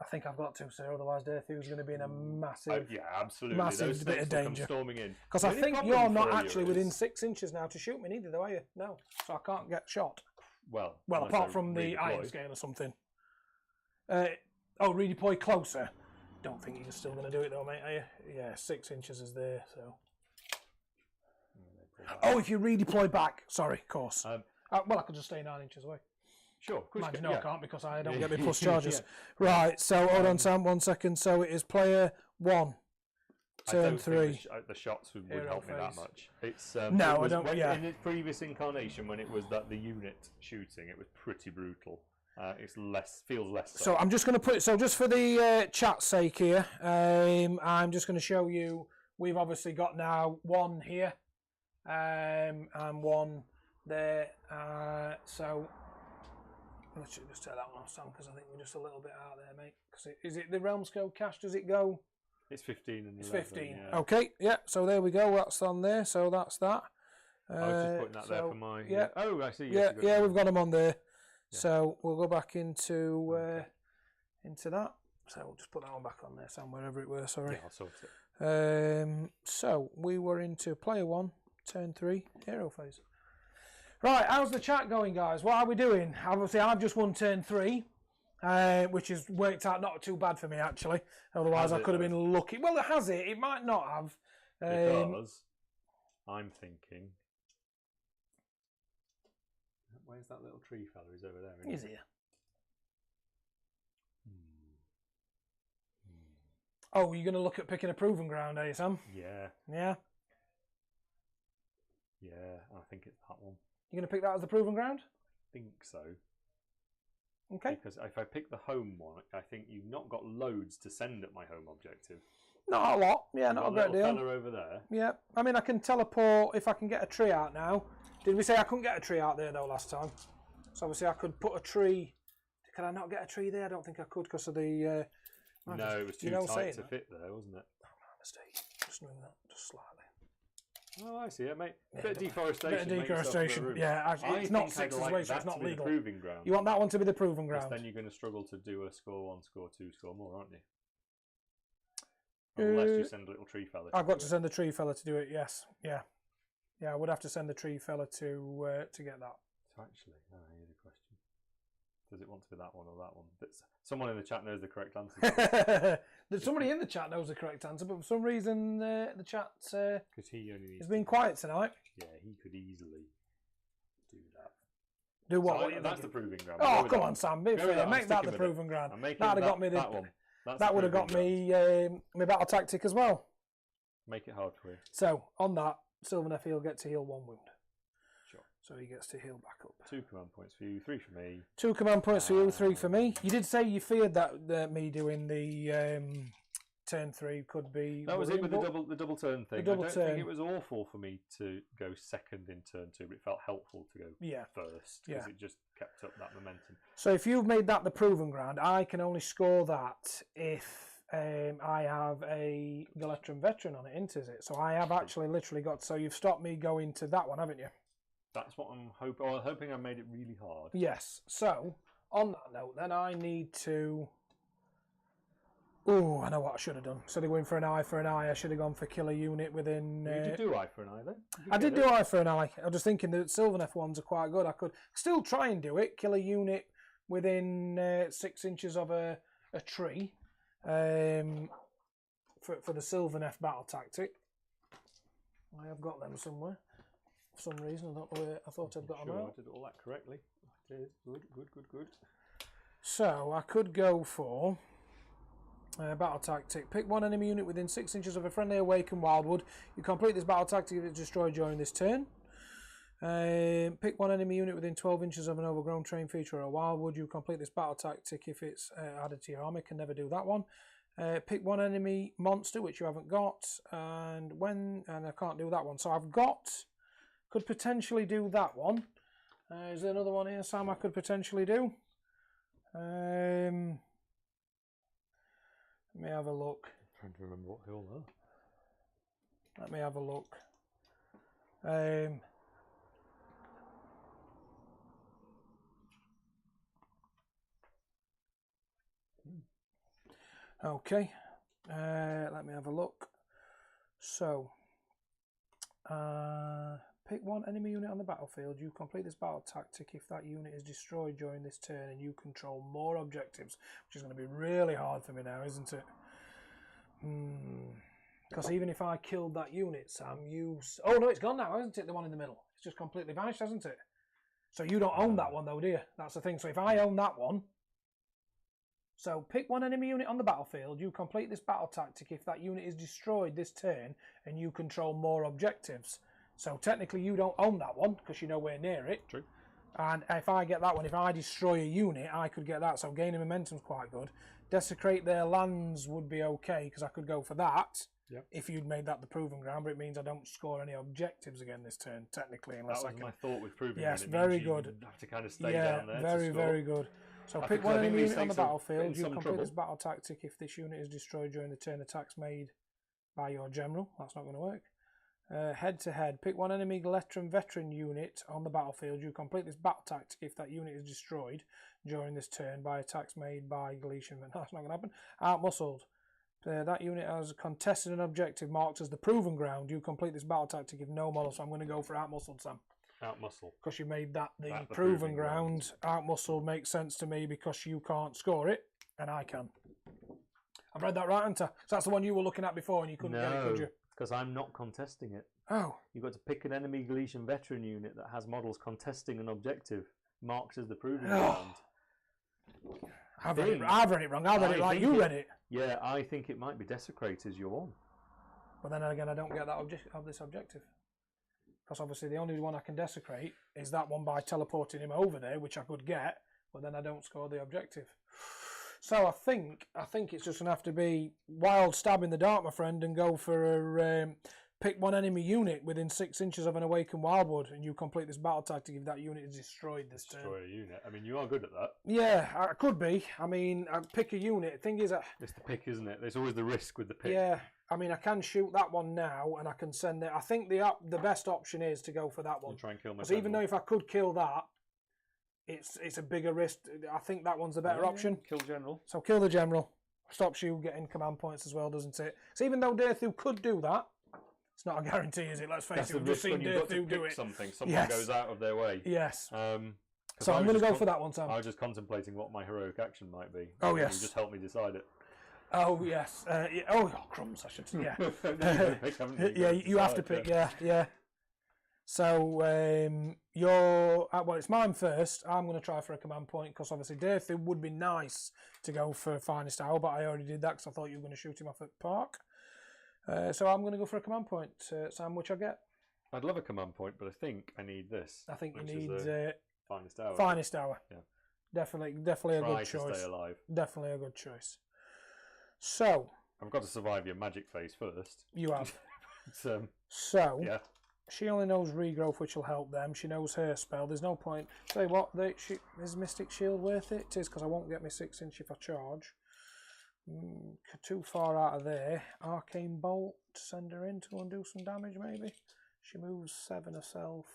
I think I've got to, sir. Otherwise, Derthu's going to be in a massive, yeah, absolutely, massive bit of danger. Storming in. Because I think you're not actually within 6 inches now to shoot me, neither, though, are you? No, so I can't get shot. Well, apart from the iron scale or something. Redeploy closer. Don't think you're still going to do it though, mate, are you? Yeah, 6 inches is there, so. Oh, if you redeploy back. Sorry, of course. Well, I could just stay 9 inches away. Sure. Mind you, no, I can't because I don't get my plus charges. Right, so hold on, Sam, 1 second. So it is player 1, turn 3. The shots would help me that much. It's no, I don't. In its previous incarnation, when it was the unit shooting, it was pretty brutal. It's feels less. So I'm just going to put. So just for the chat's sake here, I'm just going to show you. We've obviously got now 1 here, and 1 there. So let's just take that one off, Sam, because I think we're just a little bit out there, mate. Because is it the Realms Code cash? Does it go? It's 15 and 11. It's 15. Yeah. Okay, yeah. So there we go. That's on there. So that's that. I was just putting that there for my. Yeah. Oh, I see. Yes, yeah, we've got them on there. Yeah. So we'll go back into that. So we'll just put that one back on there, Sam, wherever it were. Sorry. Yeah, I'll sort it. So we were into player 1, turn 3, hero phase. Right, how's the chat going, guys? What are we doing? Obviously, I've just won turn 3, which has worked out not too bad for me actually. Otherwise, I could have been lucky. Well, it has it. It might not have. Because I'm thinking. Where's that little tree fella? He's over there. He's here. Oh, you're going to look at picking a proving ground, are you, Sam? Yeah. Yeah? Yeah, I think it's that one. You're going to pick that as the proving ground? I think so. Okay. Because if I pick the home one, I think you've not got loads to send at my home objective. Not a lot. Yeah, not a great deal. Fella over there. Yeah. I mean, I can teleport if I can get a tree out now. Did we say I couldn't get a tree out there, though, last time? So, obviously, I could put a tree. Can I not get a tree there? I don't think I could because of the... no, it was too tight to fit there, wasn't it? Oh, my mistake. Just moving that just slightly. Oh, I see it, mate. Bit of deforestation. Bit of deforestation. Yeah, actually, it's not 6 away, so it's not legal. Proving ground. You want that one to be the proving ground. Then you're going to struggle to do a score 1, score 2, score more, aren't you? Unless you send a little tree fella. I've got to send the tree fella to do it. Yes. Yeah. Yeah, I would have to send the tree fella to get that. So actually, here's a question: does it want to be that one or that one? Someone in the chat knows the correct answer. There's somebody in the chat knows the correct answer, but for some reason the chat because he only has been quiet tonight. Yeah, he could easily do that. Do what? So that's the proving ground. Oh, come on, Sam! Make that the proving ground. That'd have got me that one. That would have got me my battle tactic as well. Make it hard for you. So on that, Sylvaneth, he'll get to heal 1 wound. Sure. So he gets to heal back up. 2 command points for you, 3 for me. 2 command points for you, 3 for me. You did say you feared that me doing the turn 3 could be. That was it with the double turn thing. I don't think it was awful for me to go second in turn 2, but it felt helpful to go first because it just kept up that momentum. So if you've made that the proving ground, I can only score that if I have a Galetron veteran on it, isn't it? So I have actually literally got. So you've stopped me going to that one, haven't you? That's what I'm hoping. I'm hoping I made it really hard. Yes. So on that note, then I need to. Oh, I know what I should have done. Instead of going for an eye for an eye, I should have gone for kill a unit within. You did do eye for an eye then? I did do eye for an eye. I was just thinking that Sylvaneth ones are quite good. I could still try and do it. Kill a unit within 6 inches of a tree. For the Sylvaneth battle tactic. I have got them somewhere. For some reason, I don't know where. I thought I'd got them out. I did all that correctly. I did. Good. So I could go for battle tactic. Pick 1 enemy unit within 6 inches of a friendly awakened wildwood. You complete this battle tactic if it's destroyed during this turn. Pick 1 enemy unit within 12 inches of an overgrown terrain feature or a wildwood. You complete this battle tactic if it's added to your army. Can never do that one. Pick 1 enemy monster which you haven't got, and I can't do that one. So I've got, could potentially do that one. Is there another one here, Sam, I could potentially do? Let me have a look. I'm trying to remember what they all are. Let me have a look. Okay. Let me have a look. So, pick one enemy unit on the battlefield. You complete this battle tactic if that unit is destroyed during this turn and you control more objectives, which is going to be really hard for me now, isn't it? Because even if I killed that unit, Sam, oh no, it's gone now, isn't it? The one in the middle. It's just completely vanished, hasn't it? So you don't own that one though, do you? That's the thing. So if I own that one, so pick one enemy unit on the battlefield. You complete this battle tactic if that unit is destroyed this turn and you control more objectives. So technically you don't own that one because you're nowhere near it. True. And if I get that one, if I destroy a unit, I could get that. So gaining momentum's quite good. Desecrate their lands would be okay because I could go for that. Yep. If you'd made that the proving ground, but it means I don't score any objectives again this turn, technically. Unless that was my thought with proving. Yes, it very means good. You have to kind of stay down there. Very good. So pick one enemy unit on the battlefield. You complete this battle tactic if this unit is destroyed during the turn attacks made by your general. That's not going to work. Head to head. Pick one enemy veteran unit on the battlefield. You complete this battle tactic if that unit is destroyed during this turn by attacks made by Galician. That's not going to happen. Outmuscled. That unit has contested an objective marked as the proven ground. You complete this battle tactic if no model. So I'm going to go for outmuscled, Sam. Outmuscle. Because you made that the proven ground. Outmuscle makes sense to me because you can't score it and I can. I've read that right, haven't I? So that's the one you were looking at before and you couldn't get it, could you? Because I'm not contesting it. Oh. You've got to pick an enemy Galician veteran unit that has models contesting an objective marked as the proven ground. I've read it wrong. I read it like you read it. Yeah, I think it might be Desecrators you're on. But then again, I don't get that this objective. Because obviously the only one I can desecrate is that one by teleporting him over there, which I could get, but then I don't score the objective. So I think it's just going to have to be wild stab in the dark, my friend, and go for a pick one enemy unit within 6 inches of an awakened wildwood, and you complete this battle tactic if that unit is destroyed this turn. Destroy a unit. I mean, you are good at that. Yeah, I could be. I mean, I pick a unit. Thing is, it's the pick, isn't it? There's always the risk with the pick. Yeah, I mean, I can shoot that one now, and I can send it. I think the best option is to go for that one. And try and kill my because even though if I could kill that, it's a bigger risk. I think that one's the better option. Kill general. So kill the general. Stops you getting command points as well, doesn't it? So even though Derthu could do that, it's not a guarantee, is it? Let's face it. We've just seen Derthu do it. Someone goes out of their way. Yes. So I'm going to go for that one, Sam. I was just contemplating what my heroic action might be. Oh, yes. You just help me decide it. Oh, yes. Crumbs, I should say. Yeah. Yeah, you have to pick. Yeah. So well, it's mine first. I'm going to try for a command point because obviously Derthu would be nice to go for Finest Hour, but I already did that because I thought you were going to shoot him off at Park. So I'm going to go for a command point, Sam, which I get. I'd love a command point, but I think I need this. I think you need Finest Hour. Finest Hour. Yeah. Definitely a good choice. To stay alive. Definitely a good choice. So I've got to survive your magic phase first. You have. So yeah. She only knows regrowth, which will help them. She knows her spell. There's no point. Tell you what, is Mystic Shield worth it? It is, because I won't get my 6 inch if I charge. Too far out of there. Arcane Bolt, send her in to undo some damage, maybe. She moves 7 herself.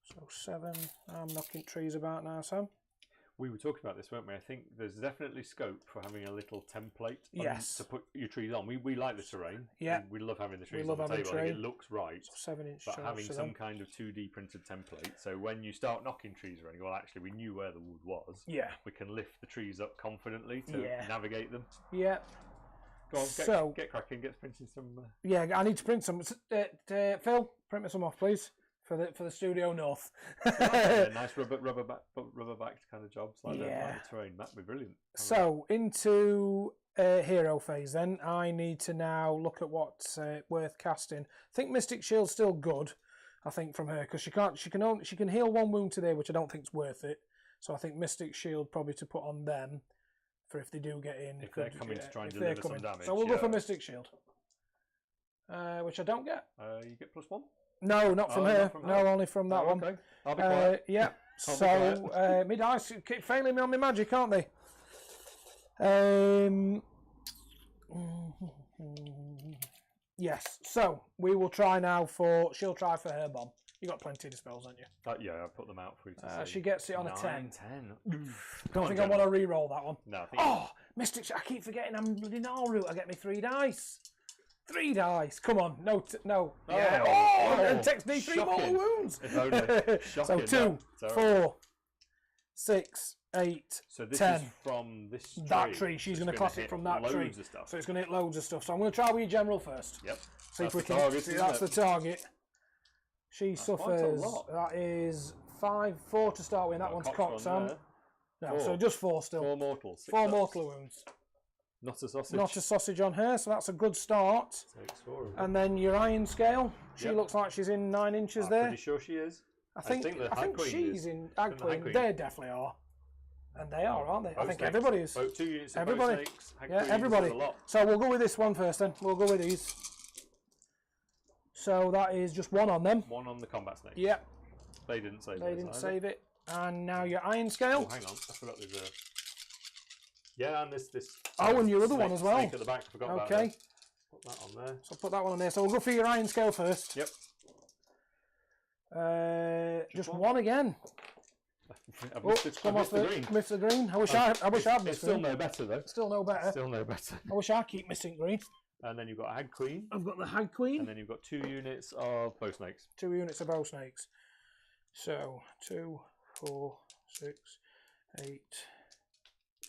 So 7. I'm knocking trees about now, Sam. We were talking about this, weren't we? I think there's definitely scope for having a little template to put your trees on. We like the terrain. Yeah. We love having the trees on the table. I think it looks right. So 7 inch. But having some kind of 2D printed template, so when you start knocking trees around, well, actually, we knew where the wood was. Yeah. We can lift the trees up confidently to navigate them. Yeah. Go on, get cracking, get printing some. Yeah, I need to print some. Phil, print me some off, please. For the Studio North. Nice rubber backed kind of jobs like the terrain. That'd be brilliant. So into hero phase then. I need to now look at what's worth casting. I think Mystic Shield's still good. I think from her because she can heal 1 wound today, which I don't think is worth it. So I think Mystic Shield probably to put on them for if they do get in. If they're coming to try and deliver some damage. So we'll go for Mystic Shield, which I don't get. You get +1. No, not from Oh, her. not from No, her. only from that Oh, one. okay. I'll be quiet. Yeah. I'll be So my dice keep failing me on my magic, aren't they? Yes. So we will try now for. She'll try for her bomb. You got plenty of dispels, haven't you? Yeah, I put them out for you to see. She gets it on a 10. 10. Don't think I want to re-roll that one. No, I think Oh, Mystic. I keep forgetting I'm bloody route. I get me 3 dice. 3 dice. Come on. No. No. Yeah. Oh, and takes D3 shocking. mortal wounds. If only. So Shocking, 2, no. 4, 6, 8, So this 10. is from this tree. That tree. She's So going to it's class hit it from that loads tree. Of stuff. So it's going to hit loads of stuff. So I'm going to try with your general first. Yep. See if That's we the can. target, See, isn't that's it? the target. She That's quite a suffers. lot. That is 4 to start with. And that Got a one's cox cocked, on Sam. there. No, 4. so just 4 still. 4 mortal. 6 4 ups. mortal wounds. Not a sausage. Not a sausage on her, so that's a good start. Takes 4 of them. And then your iron scale. She Yep. looks like she's in 9 inches I'm there. pretty sure she is. I think the Hag Queen she's is. in I Hag think the Hag Queen. Queen. They definitely are. And they are, aren't they? I Both think snakes. everybody is. 2 units of Everybody. both snakes. Hag Yeah, Queens, everybody. there's a lot. So we'll go with this one first then. We'll go with these. So that is just 1 on them. 1 on the combat snake. Yep, They didn't save they those didn't either. save it. And now your iron scale. Oh, hang on. I forgot there's a... Yeah, and this... Oh, and your other one snake- as well. Snake at the back. I forgot about Okay. that. Put that on there. So put that one on there. So we'll go for your iron scale first. Yep. Just one. 1 again. I've Oh, missed it's it- come I've off missed the green. Missed the green. I wish I'd It's missed still green. no better, though. Still no better. Still no better. I wish I keep missing green. And then you've got Hag Queen. I've got the Hag Queen. And then you've got 2 units of bow snakes. 2 units of bow snakes. So 2, 4, 6, 8,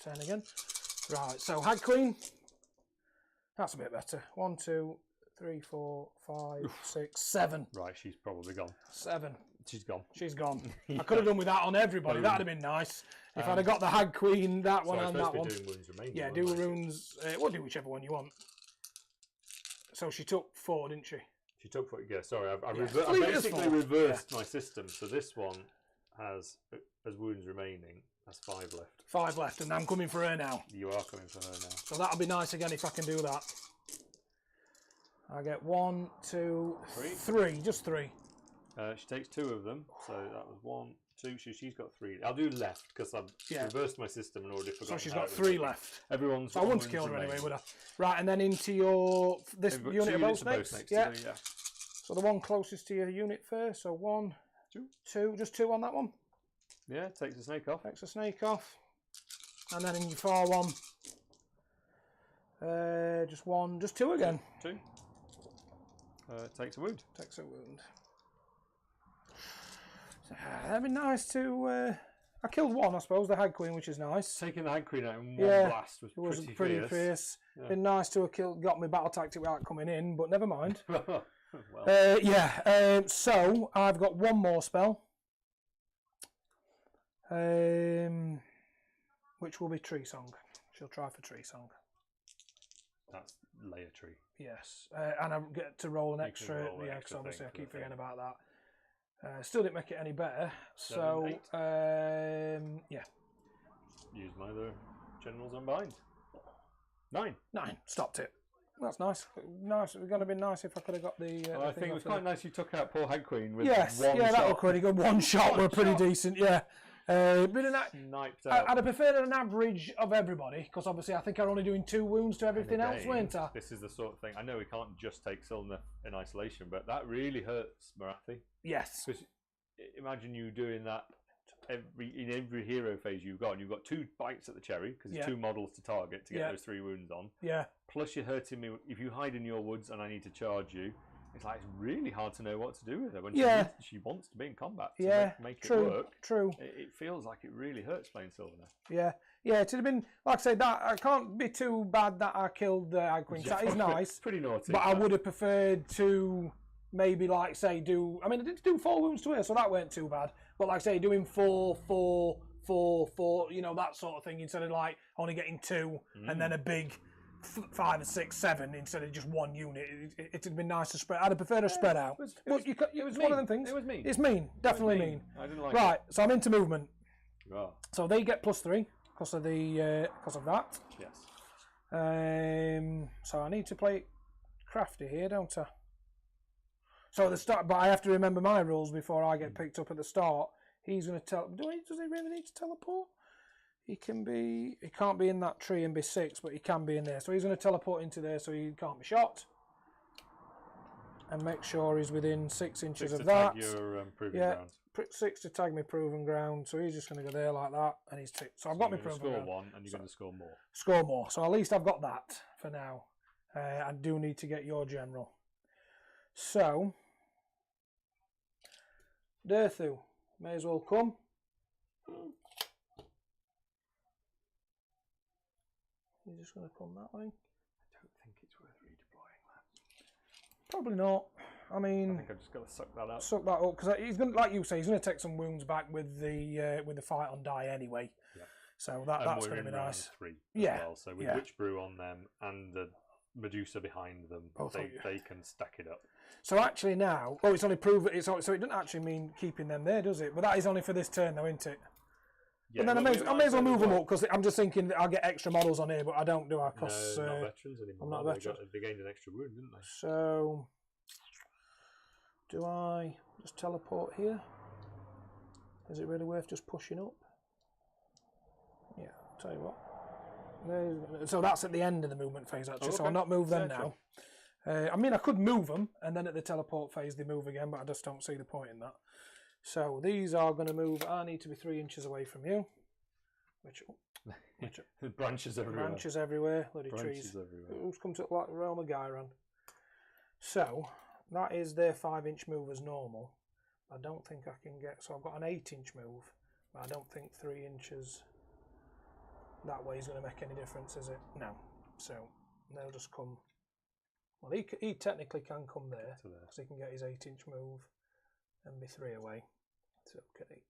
10 again. Right, so Hag Queen. That's a bit better. 1, 2, 3, 4, 5, 6, 7. Right, she's probably gone. 7. She's gone. She's gone. I could have done with that on everybody. That'd have been nice. If I'd have got the Hag Queen, that one, So and I'm that supposed one. to be doing wounds remaining. Yeah, weren't do I? runes. We'll do whichever one you want. So she took 4, didn't she? She took what? Yeah, sorry. I Yeah, I leave it as basically 4. reversed my system. So this one has as wounds remaining. That's 5 left. 5 left, and I'm coming for her now. You are coming for her now. So that'll be nice again if I can do that. I get 1, 2, 3. Just 3. She takes 2 of them. So that was 1, 2. She's got 3. I'll do left because I've reversed my system and already forgot. So she's got 3 left. Everyone's. So I wouldn't have killed her anyway, would I? Right, and then into your unit of bow snakes. Yeah. So the one closest to your unit first. So 1, 2, just 2 on that one. Yeah, takes the snake off. Takes the snake off. And then in your far one, just 1, just 2 again. 2. Takes a wound. Takes a wound. So, that'd be nice to. I killed 1, I suppose, the Hag Queen, which is nice. Taking the Hag Queen out in one Yeah, blast was It was pretty pretty fierce. Yeah. Been nice to have got my battle tactic without coming in, but never mind. well, So I've got 1 more spell. Which will be Tree Song. She'll try for Tree Song. that's layer tree. Yes, and I get to roll an You can extra. roll an Yeah, extra because obviously I thing for keep the forgetting thing. about that. Still didn't make it any better. 7, So 8. yeah, Use my other generals unbind. 9. 9. Stopped it. That's nice. Nice. It would have been nice if I could have got the. Well, I think it was quite nice you took out poor Hag Queen with Yes, one yeah, shot. that was pretty good. 1 shot were pretty decent. Yeah. But Sniped out. I'd have preferred an average of everybody because obviously I think I'm only doing 2 wounds to And everything else, again, weren't I? This is the sort of thing. I know we can't just take Sylvaneth in isolation, but that really hurts Marathi. Yes. Because imagine you doing that in every hero phase you've got. And you've got 2 bites at the cherry because it's 2 models to target to get those 3 wounds on. Yeah. Plus you're hurting me if you hide in your woods and I need to charge you. It's like it's really hard to know what to do with her when she wants to be in combat. To make true, it work. True. It feels like it really hurts playing Sylvaneth. Yeah, yeah. It'd have been like I said that I can't be too bad that I killed the Hag Queen. That is nice. Pretty naughty. But I would have preferred to maybe like say do. I mean, I did do 4 wounds to her, so that weren't too bad. But like say doing 4, 4, 4, 4, you know, that sort of thing instead of like only getting 2 and then a big 5 or 6, 7 instead of just 1 unit. It'd have been nice to spread. I'd have preferred to spread out. It was one of them things. It was mean. It's mean, definitely mean. I didn't like Right, so I'm into movement. it. Oh, So they get +3 because of that. yes. So I need to play crafty here, don't I? So at the start, but I have to remember my rules before I get picked up at the start. He's going to tell. Does he really need to teleport? He can't be in that tree and be 6, but he can be in there. So he's going to teleport into there, so he can't be shot. And make sure he's within 6 inches of that. Tag your proving ground. 6 to tag my proven ground. So he's just going to go there like that, and he's ticked. So I've got my proven ground. Score 1, and you're going to score more. Score more. So at least I've got that for now. I do need to get your general. So, Derthu, may as well come. You're just going to come that way. I don't think it's worth redeploying that. Probably not. I mean, I think I've just got to suck that up. Suck that up because he's going, like you say, he's going to take some wounds back with the fight on die anyway. Yeah. So that's going to be nice. 3 as yeah. Well. So with Witch Brew on them and the Medusa behind them, they can stack it up. So actually now, it's only proven. So it doesn't actually mean keeping them there, does it? But that is only for this turn, though, isn't it? Yeah, but then I may as well move them up because I'm just thinking that I'll get extra models on here, but I don't do I? Because not veterans anymore. I'm not a veteran. They gained an extra wound, didn't they? So do I just teleport here? Is it really worth just pushing up? Yeah, I'll tell you what. So that's at the end of the movement phase, actually. So I'll not move them now. I mean, I could move them, and then at the teleport phase they move again, but I just don't see the point in that. So these are going to move. I need to be 3 inches away from you. Which branches everywhere. Branches everywhere. Bloody branches trees. Everywhere. Who's come to like the realm of Gyron? So that is their 5-inch move as normal. I don't think I can get. So I've got an 8-inch move, but I don't think 3 inches that way is going to make any difference, is it? No. So they'll just come. Well, he technically can come there because he can get his 8-inch move and be 3 away. So can he?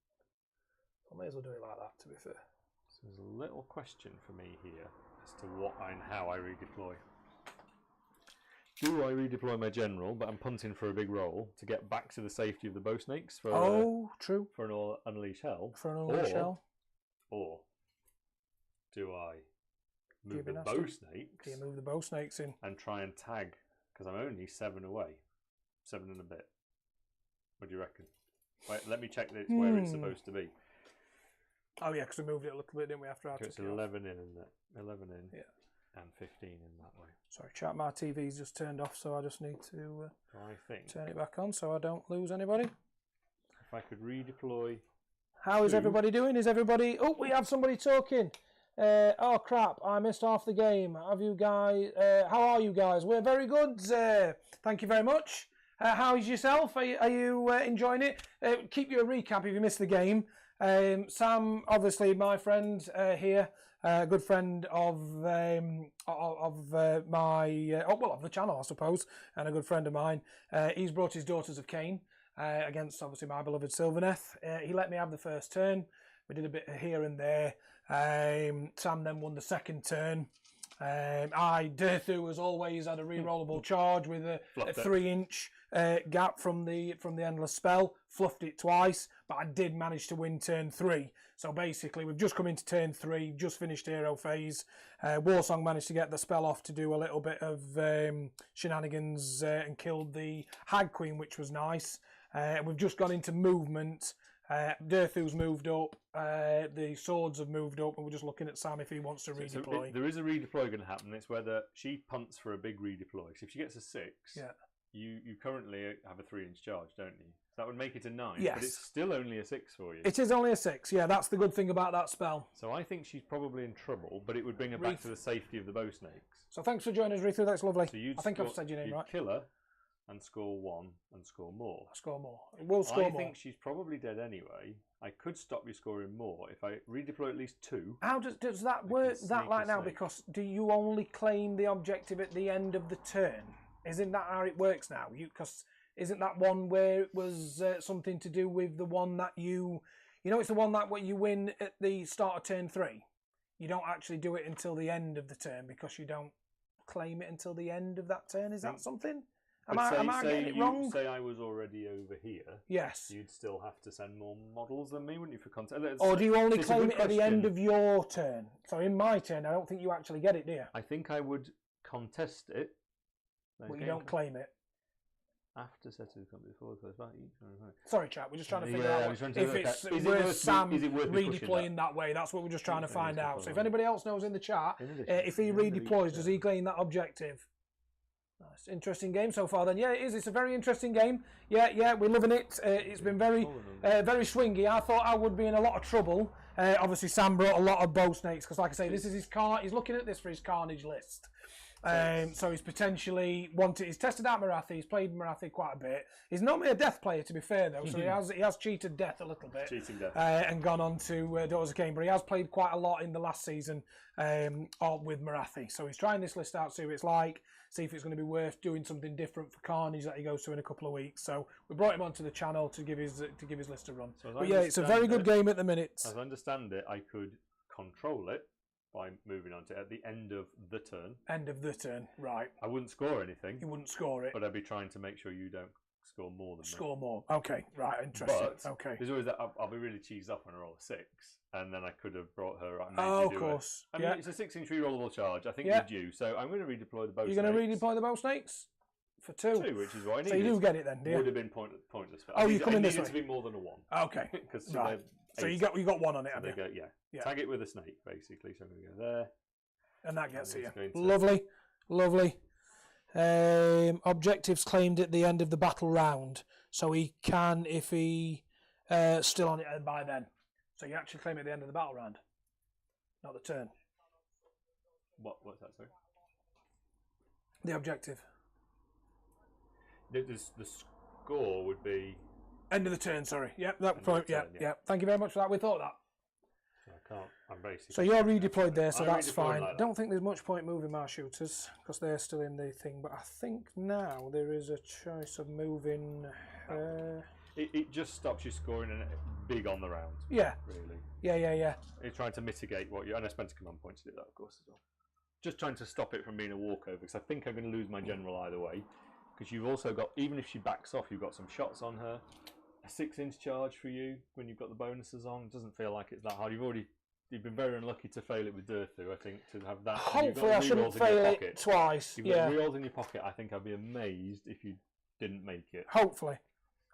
I may as well do it like that, to be fair. So there's a little question for me here as to what and how I redeploy. Do I redeploy my general, but I'm punting for a big roll to get back to the safety of the bow snakes for true for an unleash hell? For an unleash hell. Or do I move the bow snakes? Do you move the bow snakes in and try and tag? Because I'm only 7 away, 7 and a bit. What do you reckon? Wait, let me check that it's where it's supposed to be. Oh yeah, because we moved it a little bit, didn't we? After I took it's 11 in, isn't it? 11 in. Yeah. And 15 in that way. Sorry, chat. My TV's just turned off, so I just need to I think turn it back on so I don't lose anybody. If I could redeploy. How is everybody doing? Is everybody? Oh, we have somebody talking. Oh crap! I missed half the game. Have you guys? How are you guys? We're very good. Thank you very much. How is yourself? Are you enjoying it? Keep you a recap if you missed the game. Sam, obviously my friend here, a good friend of my of the channel, I suppose, and a good friend of mine. He's brought his Daughters of Khaine against obviously my beloved Sylvaneth. He let me have the first turn. We did a bit here and there. Sam then won the second turn. Derthu, as always, had a re-rollable charge with a 3-inch gap from the endless spell. Fluffed it twice, but I did manage to win turn 3. So basically, we've just come into turn 3, just finished hero phase. Warsong managed to get the spell off to do a little bit of shenanigans and killed the Hag Queen, which was nice. We've just gone into movement. Derthu's moved up, the swords have moved up, and we're just looking at Sam if he wants to redeploy. There is a redeploy going to happen. It's whether she punts for a big redeploy. So if she gets a 6, you currently have a 3-inch charge, don't you? So that would make it a 9, yes. But it's still only a 6 for you. It is only a 6, yeah, that's the good thing about that spell. So I think she's probably in trouble, but it would bring her back to the safety of the bow snakes. So thanks for joining us, Rethu, that's lovely. So I think I've said your name right. Kill her and score 1 and score more. Score more. We'll score more. I think she's probably dead anyway. I could stop you scoring more if I redeploy at least 2. How does that work that like now? Because do you only claim the objective at the end of the turn? Isn't that how it works now? Because isn't that one where it was something to do with the one that you know, it's the one that you win at the start of turn 3. You don't actually do it until the end of the turn because you don't claim it until the end of that turn. Is that something? Am I getting it wrong? Say I was already over here. Yes. You'd still have to send more models than me, wouldn't you, for content? Or do you only claim it at the end of your turn? So in my turn, I don't think you actually get it, do you? I think I would contest it. But you don't claim it. after setting come before the first battle. Sorry, chat. We're just trying to figure Yeah, I out was trying to if look it's at- is it worth worth Sam me- is it worth me pushing redeploying that way. That's what we're just trying to Okay, find let's out. go So if for that. anybody else knows in the chat, In addition, if he the end of redeploys, each does he gain that objective? Nice, interesting game so far. Then, yeah, it is. It's a very interesting game. Yeah, we're loving it. It's been very swingy. I thought I would be in a lot of trouble. Obviously, Sam brought a lot of bow snakes because, like I say, this is his he's looking at this for his carnage list. So he's potentially he's tested out Marathi, he's played Marathi quite a bit. He's not a death player, to be fair though, so he has cheated death a little bit. Cheating death. And gone on to Daughters of Khaine, but he has played quite a lot in the last season with Marathi. So he's trying this list out, see what it's like, see if it's going to be worth doing something different for Carnage that he goes to in a couple of weeks. So we brought him onto the channel to give his list a run. So but yeah, it's a very good game at the minute. As I understand it, I could control it by moving on to at the end of the turn. End of the turn, right. I wouldn't score anything. You wouldn't score it. But I'd be trying to make sure you don't score more than me. Score more. Okay, right, interesting. But okay. There's always that I'll be really cheesed up when I roll a 6, and then I could have brought her up. Oh, of course. I mean, it's a 6-inch rerollable charge. I think Yeah. you're due. So I'm going to redeploy the bow You're snakes. going to redeploy the bow snakes? For 2? 2, which is what I needed. So you do get it then, do you? Would have been pointless. Oh, you come in this way. It way? needed to be more than a 1. Okay, Because right. So you got 1 on it, have you? Go, yeah. Tag it with a snake, basically. So I'm going to go there. And that gets And you. it's going to- Lovely, lovely. Objectives claimed at the end of the battle round. So he can, if he still on it by then. So you actually claim at the end of the battle round, not the turn. What's that, sorry? The objective. The score would be... End of the turn, sorry. Yep, that of point. the Yeah, turn, yeah. yeah. Thank you very much for that. We thought that. I can't. I'm basically... So you're redeployed there, so I'm that's redeployed fine. like that. Don't think there's much point moving my shooters because they're still in the thing. But I think now there is a choice of moving. It just stops you scoring big on the round. Yeah. Really. Yeah. It's trying to mitigate what you... And I spent a command point to do that, of course, as well. Just trying to stop it from being a walkover, because I think I'm going to lose my general either way. Because you've also got, even if she backs off, you've got some shots on her. A 6-inch charge for you when you've got the bonuses on. It doesn't feel like it's that hard. You've been very unlucky to fail it with Durthu, I think, to have that. Hopefully I shouldn't fail it twice. You've Yeah. got rerolls in your pocket. I think I'd be amazed if you didn't make it. Hopefully.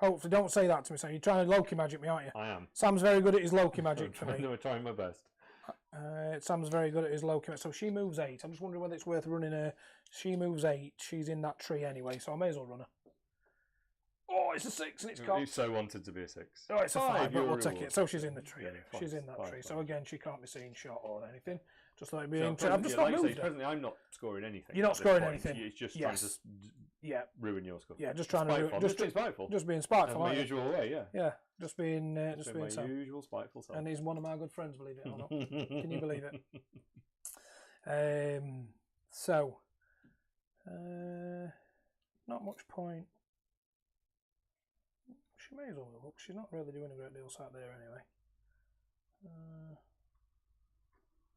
Don't say that to me, Sam. You're trying to Loki magic me, aren't you? I am. Sam's very good at his Loki magic for me. I'm trying my best. Sam's very good at his Loki magic. So she moves 8. I'm just wondering whether it's worth running her. She moves 8. She's in that tree anyway, so I may as well run her. Oh, it's a 6 and it's cocked. You so wanted to be a 6. Oh, it's a 5, but we'll take reward. it. So she's in the tree. Yeah, Anyway. five, She's in that five, tree. five. So again, she can't be seen, shot or anything. Just thought it'd be So interesting. I've just not like you moved say, her. presently, I'm not scoring anything. You're not at this scoring point. anything. It's just Yes. trying to Yeah. ruin your score. Yeah, just trying Spiteful. to I'm just being spiteful. just being That's spiteful. my aren't you? usual way, yeah. Yeah, just being My Sam. usual spiteful self. And he's one of my good friends, believe it or not. Can you believe it? So, not much point. She may as well look. She's not really doing a great deal sat there anyway.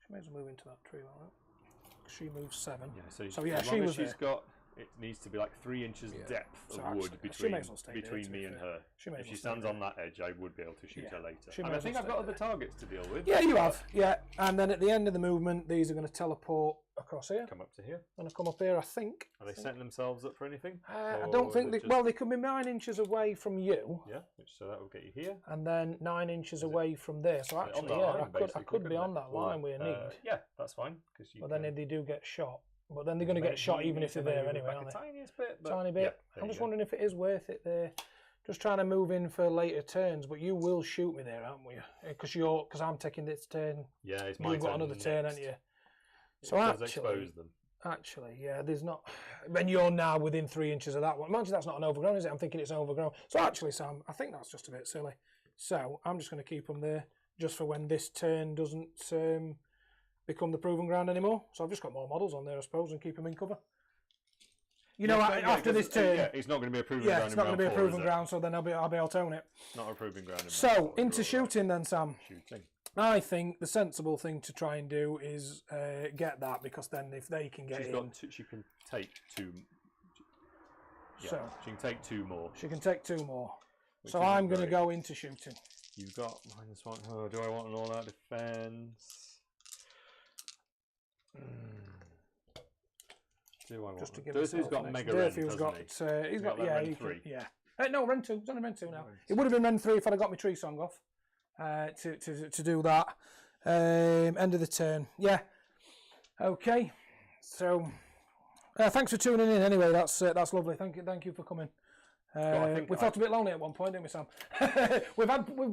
She may as well move into that tree like that. She moves 7. Yeah, So yeah, as she long as was she's there. got, it needs to be like 3 inches depth So of wood actually, she between, may as well stay there, to be me and fair. her. She may If as she well stay stands there. on that edge, I would be able to shoot Yeah. her later. She And may I as think well I've got stay other there. targets to deal with. Yeah, you have. Yeah, and then at the end of the movement, these are going to teleport across here. Come up to here. Going to come up here, I think. Are they setting themselves up for anything? I Or don't is think it they, just- well, they could be 9 inches away from you, Yeah, so that will get you here. and then 9 inches away from there. So On actually, that yeah, line, I could basically, be couldn't on it? that Or, line where you need. Yeah, that's fine. Because you But then can they do get shot. But then they're going to get shot even if they're there anyway, back aren't a they? tiniest bit. But Tiny yeah, bit. there I'm you just go. wondering if it is worth it there. Just trying to move in for later turns, but you will shoot me there, aren't we? Because I'm taking this turn. Yeah, it's my You've got turn another turn, next. haven't you? It So does actually, expose them. Actually, yeah, there's not. When you're now within 3 inches of that one, imagine that's not an overgrown, is it? I'm thinking it's overgrown. So actually, Sam, I think that's just a bit silly. So I'm just going to keep them there just for when this turn doesn't become the proving ground anymore. So I've just got more models on there, I suppose, and keep them in cover. You know, after this turn, yeah, it's not going to be a proving yeah, ground. it's not going to be a round proving 4, is it? ground. So then I'll be able to own it. Not a proving ground. In round So 4, into you're right. shooting then, Sam. Shooting. I think the sensible thing to try and do is get that, because then if they can get She's in, got she can take 2. Yeah, so she can take 2 more. she can take 2 more. Which So isn't I'm going to great. go into shooting. You've got -1. Oh, do I want an all-out defense? Do I want Just to them? give Durthu's myself got an Mega extra. Ren, Durthu's got, doesn't he's got, that yeah, Ren he 3? yeah. No, Ren 2. It's only Ren 2 now. Ren It would have been Ren 3 if I'd have got my tree song off to do that. End of the turn. Yeah. Okay. So, thanks for tuning in. Anyway, that's lovely. Thank you for coming. We felt a bit lonely at one point, didn't we, Sam?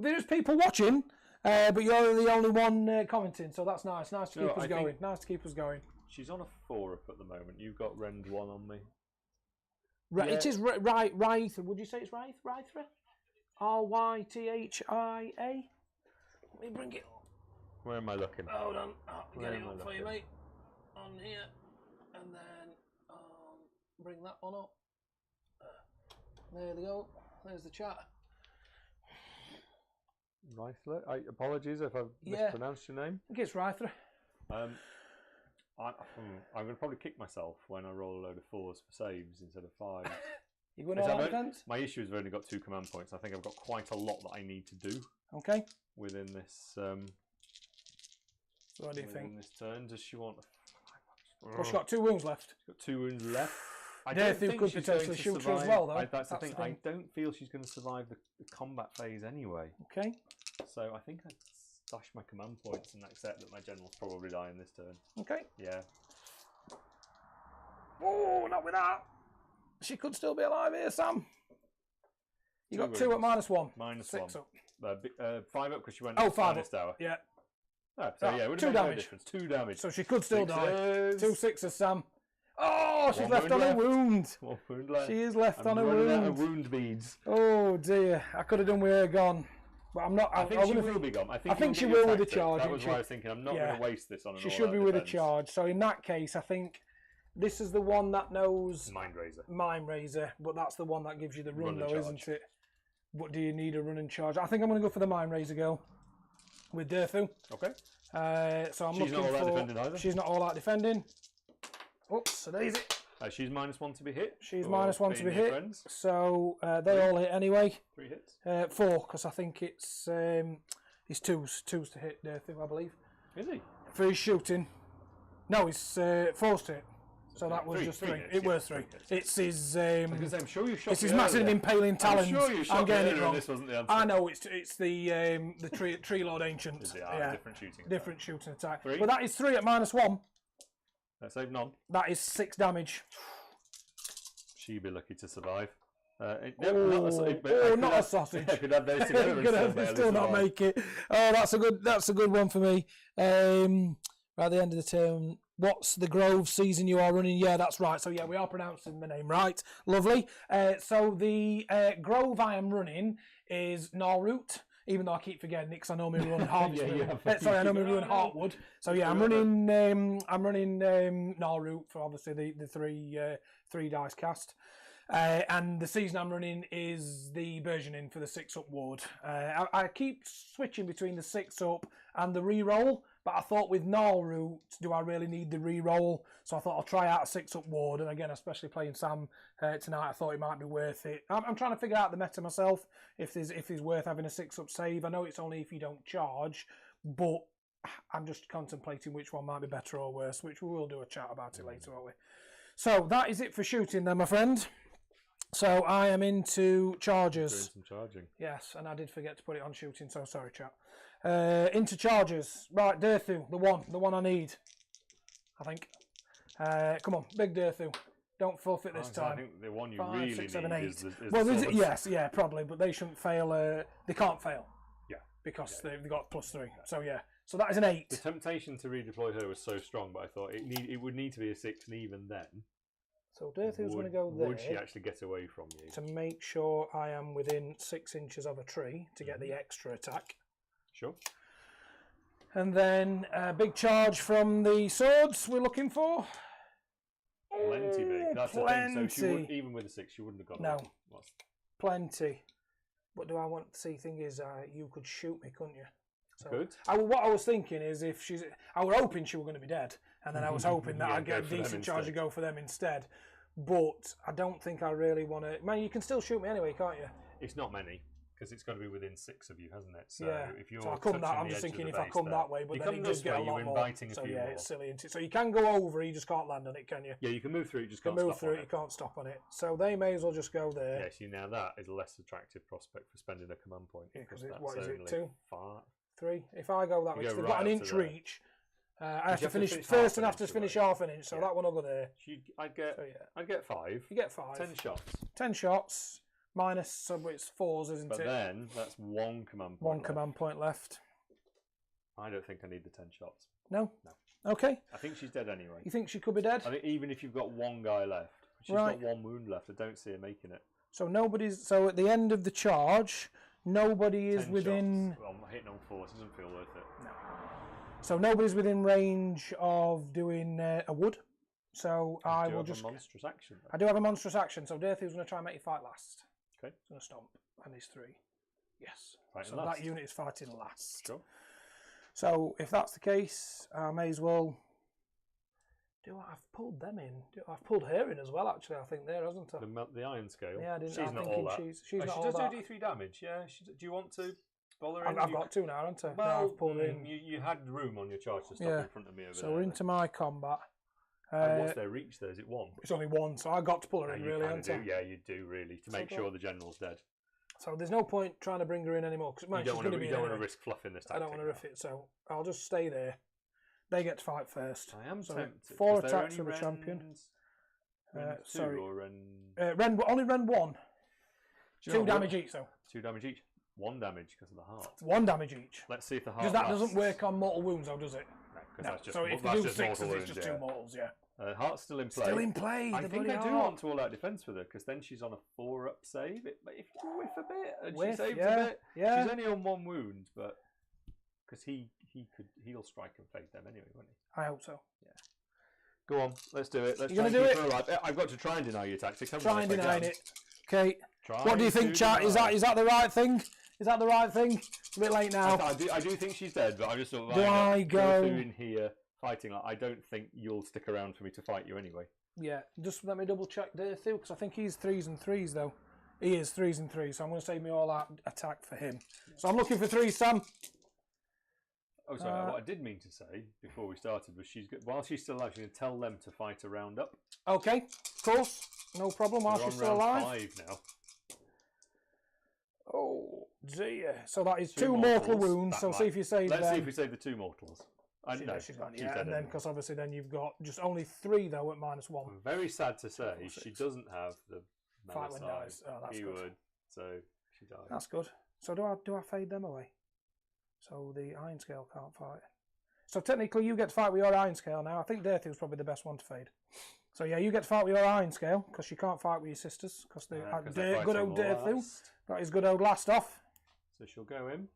There's people watching, but you're the only one commenting, so that's nice. Nice to keep us going. Nice to keep us going. She's on a 4 up at the moment. You've got Rend 1 on me. Right, yeah. It is Rythra. Would you say it's Rythra? Rythia. Let me bring it up. Where am I looking? Hold on. I'll get it up for you, mate. On here. And then bring that one up. There we go. There's the chat. Rythra? Apologies if I've mispronounced your name. I think it's Rythra. I'm going to probably kick myself when I roll a load of 4s for saves instead of 5s. You going all out defense? My issue is I've only got 2 command points. I think I've got quite a lot that I need to do. Okay. Within this. What do you think? This turn, does she want? Well, she's got 2 wounds left. She's got 2 wounds left. I don't think could potentially shoot her as well, though. That's the thing. I don't feel she's going to survive the combat phase anyway. Okay. So I think I'd stash my command points and accept that my general's probably dying this turn. Okay. Yeah. Oh, not with that. She could still be alive here, Sam. You got 2 at -1. -6 up. 5 up because she went. Oh, 5 up. Tower. Yeah. Oh, so yeah, 2 damage. 2 damage. So she could still die. 2 6s, Sam. Oh, she's 1 left on a wound. 1 wound left. She is left on a running out wound. of wound beads. Oh dear, I could have done with her gone, but I'm not. I think she will be gone. I think she will with the charge. That was why I was thinking. I'm not going to waste this on an She should be with a charge. So in that case, I think this is the one that knows Mind Razor, but that's the one that gives you the run though, isn't it? But do you need a run and charge? I think I'm going to go for the Mind Razor girl with Durthu. Okay. So I'm she's looking not all for. out defending either. She's not all out defending. Oops, so there's it. She's -1 to be hit. She's -1 to be hit. Friends. So they all hit anyway. 3 hits. 4, because I think it's twos to hit Durthu, I believe. Is he? For his shooting. No, he's 4s to hit. So that was just 3. It was 3. It's his. I'm sure you shot. It's his massive impaling talons. I'm sure you shot. I'm getting it wrong. This wasn't the answer. I know it's the tree lord ancient. Yeah. Different shooting. Different shooting attack. 3. But that is 3 at -1. Let's save none. That is 6 damage. She'd be lucky to survive. Not a sausage. I could have those together and still not make it. Oh, that's a good one for me. Right at the end of the term, what's the Grove season you are running? Yeah, that's right. So yeah, we are pronouncing the name right. Lovely. So the Grove I am running is Norroot. Even though I keep forgetting it because I know me run Harvest. I know me run Heartwood. So yeah, I'm running Norroot for obviously the 3 dice cast. And the season I'm running is the versioning for the 6 up ward. I keep switching between the 6 up and the reroll, but I thought with Norroot, do I really need the reroll? So I thought I'll try out a 6 up ward, and again, especially playing Sam tonight, I thought it might be worth it. I'm trying to figure out the meta myself, if it's worth having a 6 up save. I know it's only if you don't charge, but I'm just contemplating which one might be better or worse, which we will do a chat about it later, won't we? So that is it for shooting then, my friend. So I am into chargers. Doing some charging. Yes, and I did forget to put it on shooting, so sorry, chat. Into chargers. Right, Durthu, the one I need, I think. Come on, big Durthu. Don't forfeit this time. I think the one you 5, really 6, 7, need 8. is the well, swords. yes, yeah, probably, but they shouldn't fail. They can't fail. Yeah. Because they've got +3. So yeah. So that is an 8. The temptation to redeploy her was so strong, but I thought it would need to be a 6, and even then. So Durthu's going to go there. Would she actually get away from you? To make sure I am within 6 inches of a tree to get the extra attack. Sure. And then a big charge from the swords we're looking for. Plenty big. That's plenty. the thing. So she would, even with a 6, she wouldn't have gone. No. Away. Plenty. What do I want to see? Thing is, you could shoot me, couldn't you? So, Good. What I was thinking is, if she's, I was hoping she was going to be dead, and then I was hoping that I'd get a decent charge and go for them instead. But I don't think I really want to. Man, you can still shoot me anyway, can't you? It's not many. because it's got to be within 6 of you, hasn't it? So yeah. if you're so I come that, touching I'm the just edge of thinking the if I base come there, that way, but you then come he does this get way, a lot you're more. inviting a So few yeah, more. it's silly, isn't it? So you can go over, you just can't land on it, can you? Yeah, you can move through. You just You can't can move stop through on it, you can't stop on it. So they may as well just go there. Yeah, see, now that is a less attractive prospect for spending a command point. Yeah, because that's what is it, only 2? 5. 3? If I go that way, You go because they've right got an up inch to there. reach. I have to have to finish finish first half and an have to inch finish away. half an inch, so Yeah. that one will go there. I'd get So yeah, I'd get 5. you get 5. 10 shots. 10 shots, minus, so it's 4s, isn't But it? then that's 1 command point. One left. command point left. I don't think I need the 10 shots. No? No. Okay. I think she's dead anyway. You think she could be dead? I think even if you've got 1 guy left, she's Right. got 1 wound left. I don't see her making it. So nobody's. So at the end of the charge, nobody is 10 within. shots. Well, I'm hitting on 4, so it doesn't feel worth it. No. So nobody's within range of doing a wood. So I Do will have a just. monstrous action. I do have a monstrous action. So Dirthy's going to try and make you fight last. Okay. He's going to stomp, and he's 3. Yes. Fighting so last. that unit is fighting last. Sure. So if that's the case, I may as well. I've pulled them in. I've pulled her in as well. Actually, I think there, hasn't I? The iron scale. Yeah, I didn't. She's I'm not thinking all that. she's Oh, not she all does that. do D3 damage. Yeah. Do you want to bother her in? I've got 2 now, haven't I? Well, Now I've pulled in. You had room on your charge to stop Yeah. in front of me over So there. we're into my combat. And what's their reach there? Is it 1? It's only 1, so I got to pull her Yeah, in, you really, kinda haven't I? do. Yeah, you do really to make So sure the general's dead. So there's no point trying to bring her in anymore because You don't want to risk fluffing this tactic. I don't want to riff it, so I'll just stay there. They get to fight first. I am So tempted. 4 'cause they're attacks for only the champion. Ren 2 sorry. or Ren... Only Ren 1. Do you 2 know damage what? each, though. 2 damage each. 1 damage because of the heart. 1 damage each. Let's see if the heart Because that lasts. doesn't work on mortal wounds, though, does it? No, because No. that's just, So if they that's do just 6s, mortal it's just wounds, 2 yeah. mortals, yeah. Heart's still in play. Still in play. I the think bloody I do heart. want to all-out defense with her because then she's on a 4-up save. But if you whiff a bit and Whiff, she saves yeah, a bit, yeah. she's only on 1 wound, but because he'll strike and fade them anyway, won't he? I hope so. Yeah. Go on, let's do it. Let's You try gonna and do keep her alive. I've got to try and deny your tactics. haven't Try I, and if I deny can? it. Okay. Try What do you think, to chat? Is deny. that the right thing? Is that the right thing? It's a bit late now. I do think she's dead, but I just thought, Do I go- through in here fighting? I don't think you'll stick around for me to fight you anyway. Yeah, just let me double check Dirthu because I think he's 3s and 3s though. He is 3s and 3s, so I'm going to save me all out attack for him. So I'm looking for 3s, Sam. Oh, sorry. What I did mean to say before we started was while she's still alive, she's going to tell them to fight a round up. Okay, of course, no problem. While We're she's on still round alive. 5 now. Oh dear. So that is 2 2 mortal mortals. wounds. That So might- see if you save Let's them. see if we save the 2 mortals. No, She's gone, she's yeah, dead and then anyway. because obviously then you've got just only 3 though at -1. I'm very sad to say course she it's- doesn't have the Fight when Malasai. dies. Oh, that's He good. would, so she died. That's good. So do I fade them away? So the Iron Scale can't fight. So technically you get to fight with your Iron Scale now. I think Dirthu's probably the best one to fade. So yeah, you get to fight with your Iron Scale because you can't fight with your sisters because they 'Cause they're good old fighting Dirthu last. got his good old last off. So she'll go in.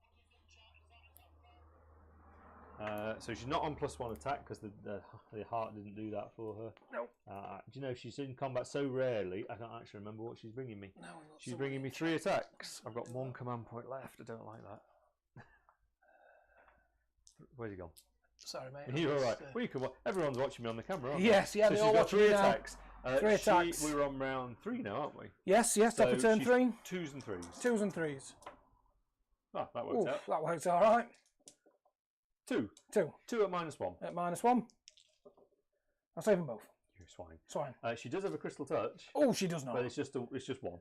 So she's not on +1 attack because the heart didn't do that for her. No. Do you know she's in combat so rarely? I can't actually remember what she's bringing me. No, She's bringing me 3 attacks. I've got 1 command point left. I don't like that. Where's he gone? Sorry, mate. You're all right. Well, you can. Everyone's watching me on the camera, aren't Yes, they? yeah, So they she's all got watch 3 me now. attacks. 3 attacks. We're on round 3 now, aren't we? Yes, top of turn she's 3. 2s and 3s. 2s and 3s. Ah, that works Oof, out. that works all right. 2. 2 2 at -1. at -1. I'll save them both. You swine. It's fine. She does have a crystal touch, Oh, she does not. but it's just 1.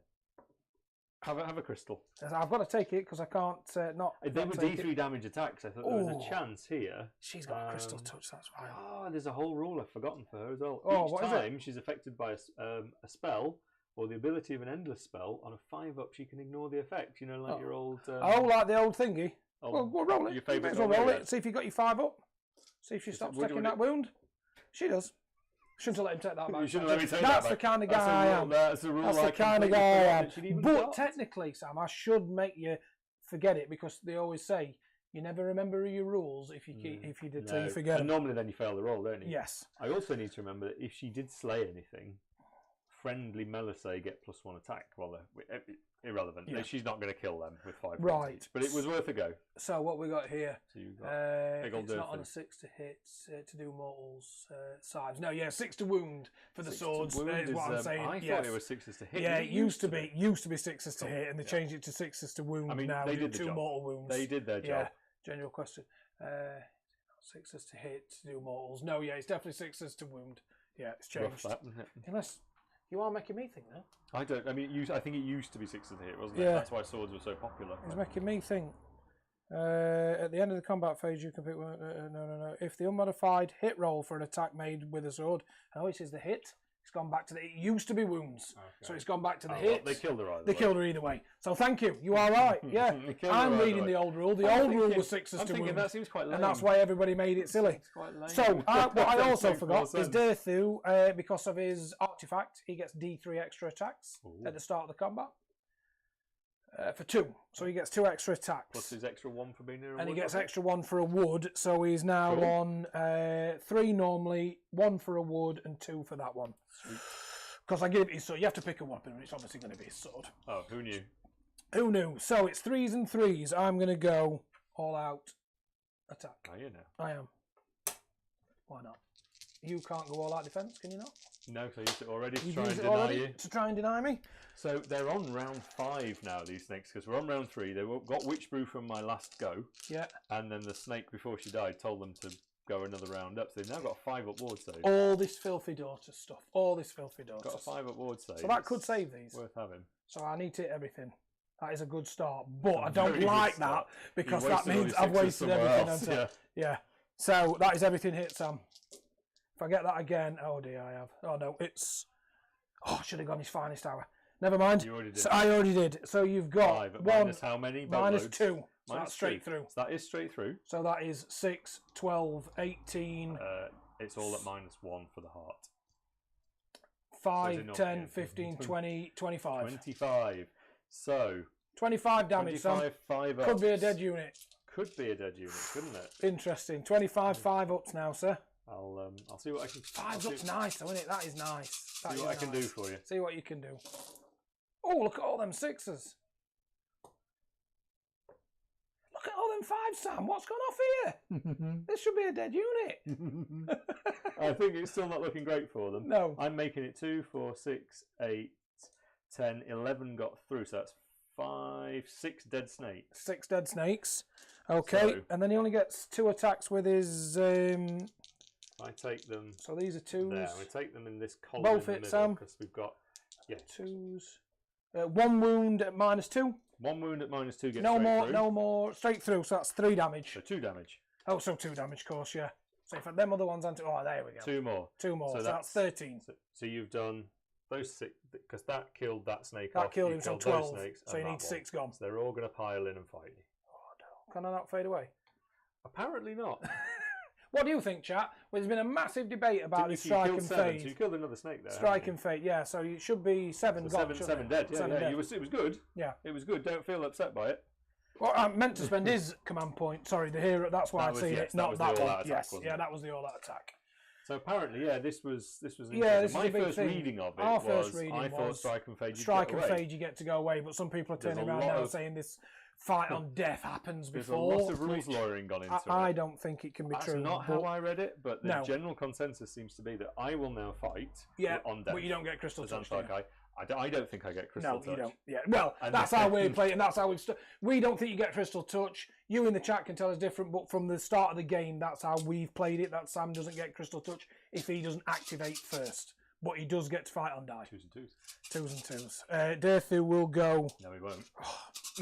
Have a crystal. I've got to take it because I can't not. They not were take it. D3 damage attacks. I thought there was Ooh. a chance here. She's got a crystal touch. That's right. Oh, there's a whole rule I've forgotten for her as well. Oh, Each what is it? time she's affected by a spell or the ability of an endless spell, on a 5-up she can ignore the effect. You know, like your old... Oh, like the old thingy. old- Well, roll it. your You favourite may as well one, roll yeah. it. See if you got your 5 up. See if she stops would you taking want that wound. She does. Shouldn't have let him take that back. You shouldn't let me take That's that the back. kind of That's guy I a rule- am. That's the rule That's I the kind of completely guy I forgot am. that she'd even But got. technically, Sam, I should make you forget it because they always say you never remember your rules if you if you did till you forget And them. normally then you fail the roll, don't you? Yes. I also need to remember that if she did slay anything, friendly Melissae get +1 attack. Well, irrelevant. Yeah. She's not going to kill them with 5 Right. wounds each, but it was worth a go. So what we got here? So you've got big old it's not on a 6 to hit to do mortals sides. No, yeah, 6 to wound for the 6 to swords. wound Is what I'm is, saying. I Yes. thought it was 6s to hit. Yeah, Did it used to be 6s to hit, and they changed it to 6s to wound. I mean, now they we did do the 2 job. mortal wounds. They did their job. Yeah. General question. 6s to hit to do mortals. No, yeah, it's definitely 6s to wound. Yeah, it's Rough changed. that, isn't it? Unless you are making me think now. I don't. I mean, I think it used to be 6s to hit, wasn't it? Yeah. That's why swords were so popular. It's making me think. At the end of the combat phase, you can pick. No. If the unmodified hit roll for an attack made with a sword, oh, it says the hit. It's gone back to the. It used to be wounds, so it's gone back to the hit. Well, they killed her either They way. killed her either way. So thank you. You are right. Yeah, They killed her I'm either reading way. the old rule. The I'm old rule thinking- was 6s I'm to thinking wound, that seems quite lame. and that's why everybody made it silly. It's quite lame. So what I also Makes more forgot is sense. Derthu, because of his artifact, he gets D3 extra attacks Ooh. at the start of the combat. For 2, so he gets 2 extra attacks. Plus his extra 1 for being near a And he wood, gets was it? extra 1 for a wood, so he's now Cool. on 3 normally, 1 for a wood, and 2 for that one. Because I give it his sword. You have to pick a weapon, and it's obviously going to be his sword. Oh, who knew? Who knew? So it's 3s and 3s. I'm going to go all out attack. Oh, you know. I am. Why not? You can't go all out defense, can you not? No, so I used it already to You've try and used it deny already you. to try and deny me? So they're on round 5 now, these snakes, because we're on round 3. They got witch brew from my last go, Yeah. and then the snake before she died told them to go another round up. So they've now got a 5 up ward save. All this filthy daughter stuff. All this filthy daughter Got a 5 up ward save. So that could save these. Worth having. So I need to hit everything. That is a good start. But I a don't very good like start. that because You've that wasted all means your I've sixes wasted somewhere everything. else, haven't I? yeah. Yeah. So that is everything hit, Sam. If I get that again, oh dear, I have. Oh no, it's. Oh, I should have gone his finest hour. Never mind. You already did. So I already did. So you've got 5 at one minus how many? minus Boatloads? 2. So Minus that's straight 2. through. So that is straight through. So that is 6, 12, 18, It's all at minus 1 for the heart. 5, it not? 10, Yeah. 15, 20, 25. 25. So 25 damage, Sam. 25 5 ups. Could be a dead unit. Could be a dead unit, couldn't it? Interesting. 25 5 ups now, sir. I'll see what I can. 5's up's nice, though, isn't it? That is nice. That See is what I can do nice. for you. See what you can do. Oh, look at all them 6s. Look at all them 5s, Sam. What's gone off here? This should be a dead unit. I think it's still not looking great for them. No. I'm making it 2, 4, 6, 8, 10, 11 got through, so that's 5, 6 dead snakes. 6 dead snakes. Okay, So- and then he only gets 2 attacks with his. I take them So these are 2s. there. We take them in this column Both in the hit, middle Sam. because we've got 2s. 1 wound at -2. 1 wound at -2 gets No straight more, through. no more. Straight through, so that's 3 damage. So 2 damage. Oh, so 2 damage, of course, yeah. So if them other ones aren't. Oh, there we go. 2 more. 2 more, So so that's that's- 13. So you've done those 6 because that killed that snake That off. killed you him, so killed 12. those snakes So you and need that 6 one. gone. So they're all going to pile in and fight you. Oh, no. Can I not fade away? Apparently not. What do you think, chat? Well, there's been a massive debate about this You strike killed and 7, fade. so you killed another snake there. Strike and fade, yeah. So it should be 7 so gone. 7, shouldn't 7 it? dead. Yeah, 7 yeah. dead. It was good. Yeah. It was good. Don't feel upset by it. Well, I meant to spend his command point. Sorry, the hero. That's why That I'd was- seen yes, it, that not was the that all-out one. attack, Yes, wasn't yeah, it? that was the all-out attack. So apparently, yeah, this was interesting. Yeah, this is My a big first thing. reading of it Our was first reading I thought was strike and fade. you'd Strike get and away. fade, you get to go away, but some people are There's turning a around lot now of- saying this fight on death happens There's before. a lot of rules which lawyering gone into I it. don't think it can be That's true. not but- how I read it, but the No. general consensus seems to be that I will now fight Yeah, on death. but you don't get crystal as touch. do you? Antarchy. I don't think I get crystal No, touch. you don't. Yeah, well, And that's the- how we play, and that's how we've. We don't think you get crystal touch. You in the chat can tell us different, but from the start of the game, that's how we've played it. That Sam doesn't get crystal touch if he doesn't activate first, but he does get to fight on die. 2s and 2s. 2s and 2s. Derthu will go. No, he won't.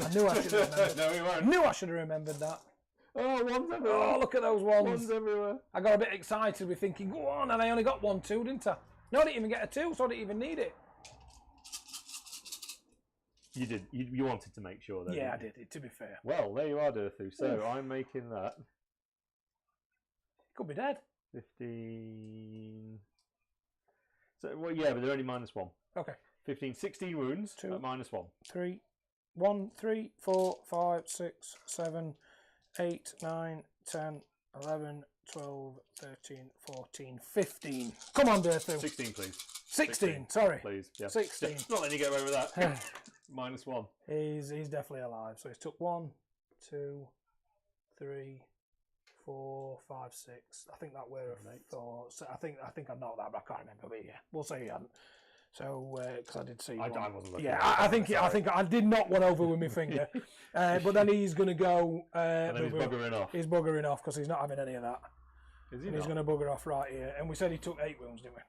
I knew I should have remembered. No, he I won't. knew I should have remembered that. Oh, one's everywhere. Oh, look at those One's ones. everywhere. I got a bit excited with thinking, go on, and I only got 1 2, didn't I? No, I didn't even get a 2, so I didn't even need it. You did. You wanted to make sure, though. Yeah, I didn't you? did, to be fair. Well, there you are, Durthu. So Oof. I'm making that Could be dead. 15. So, well, yeah, but they're only -1. Okay. 15, 16 wounds 2. at -1. 3, 1, 3, 4, 5, 6, 7, 8, 9, 10, 11, 12, 13, 14, 15. Come on, Derthu. 16, please. 16, sorry. Please, yeah. 16. Not letting you get away with that. -1. He's definitely alive. So he's took 1, 2, 3, 4, 5, 6. I think that were a 4. So I think I know that, but I can't remember. But yeah, we'll say he hadn't. So because I did see. I wasn't looking. Yeah, I think I did knock one over with my finger. But then he's going to go. And then he's buggering off. He's buggering off because he's not having any of that. Is he? And he's going to bugger off right here. And we said he took 8 wounds, didn't we?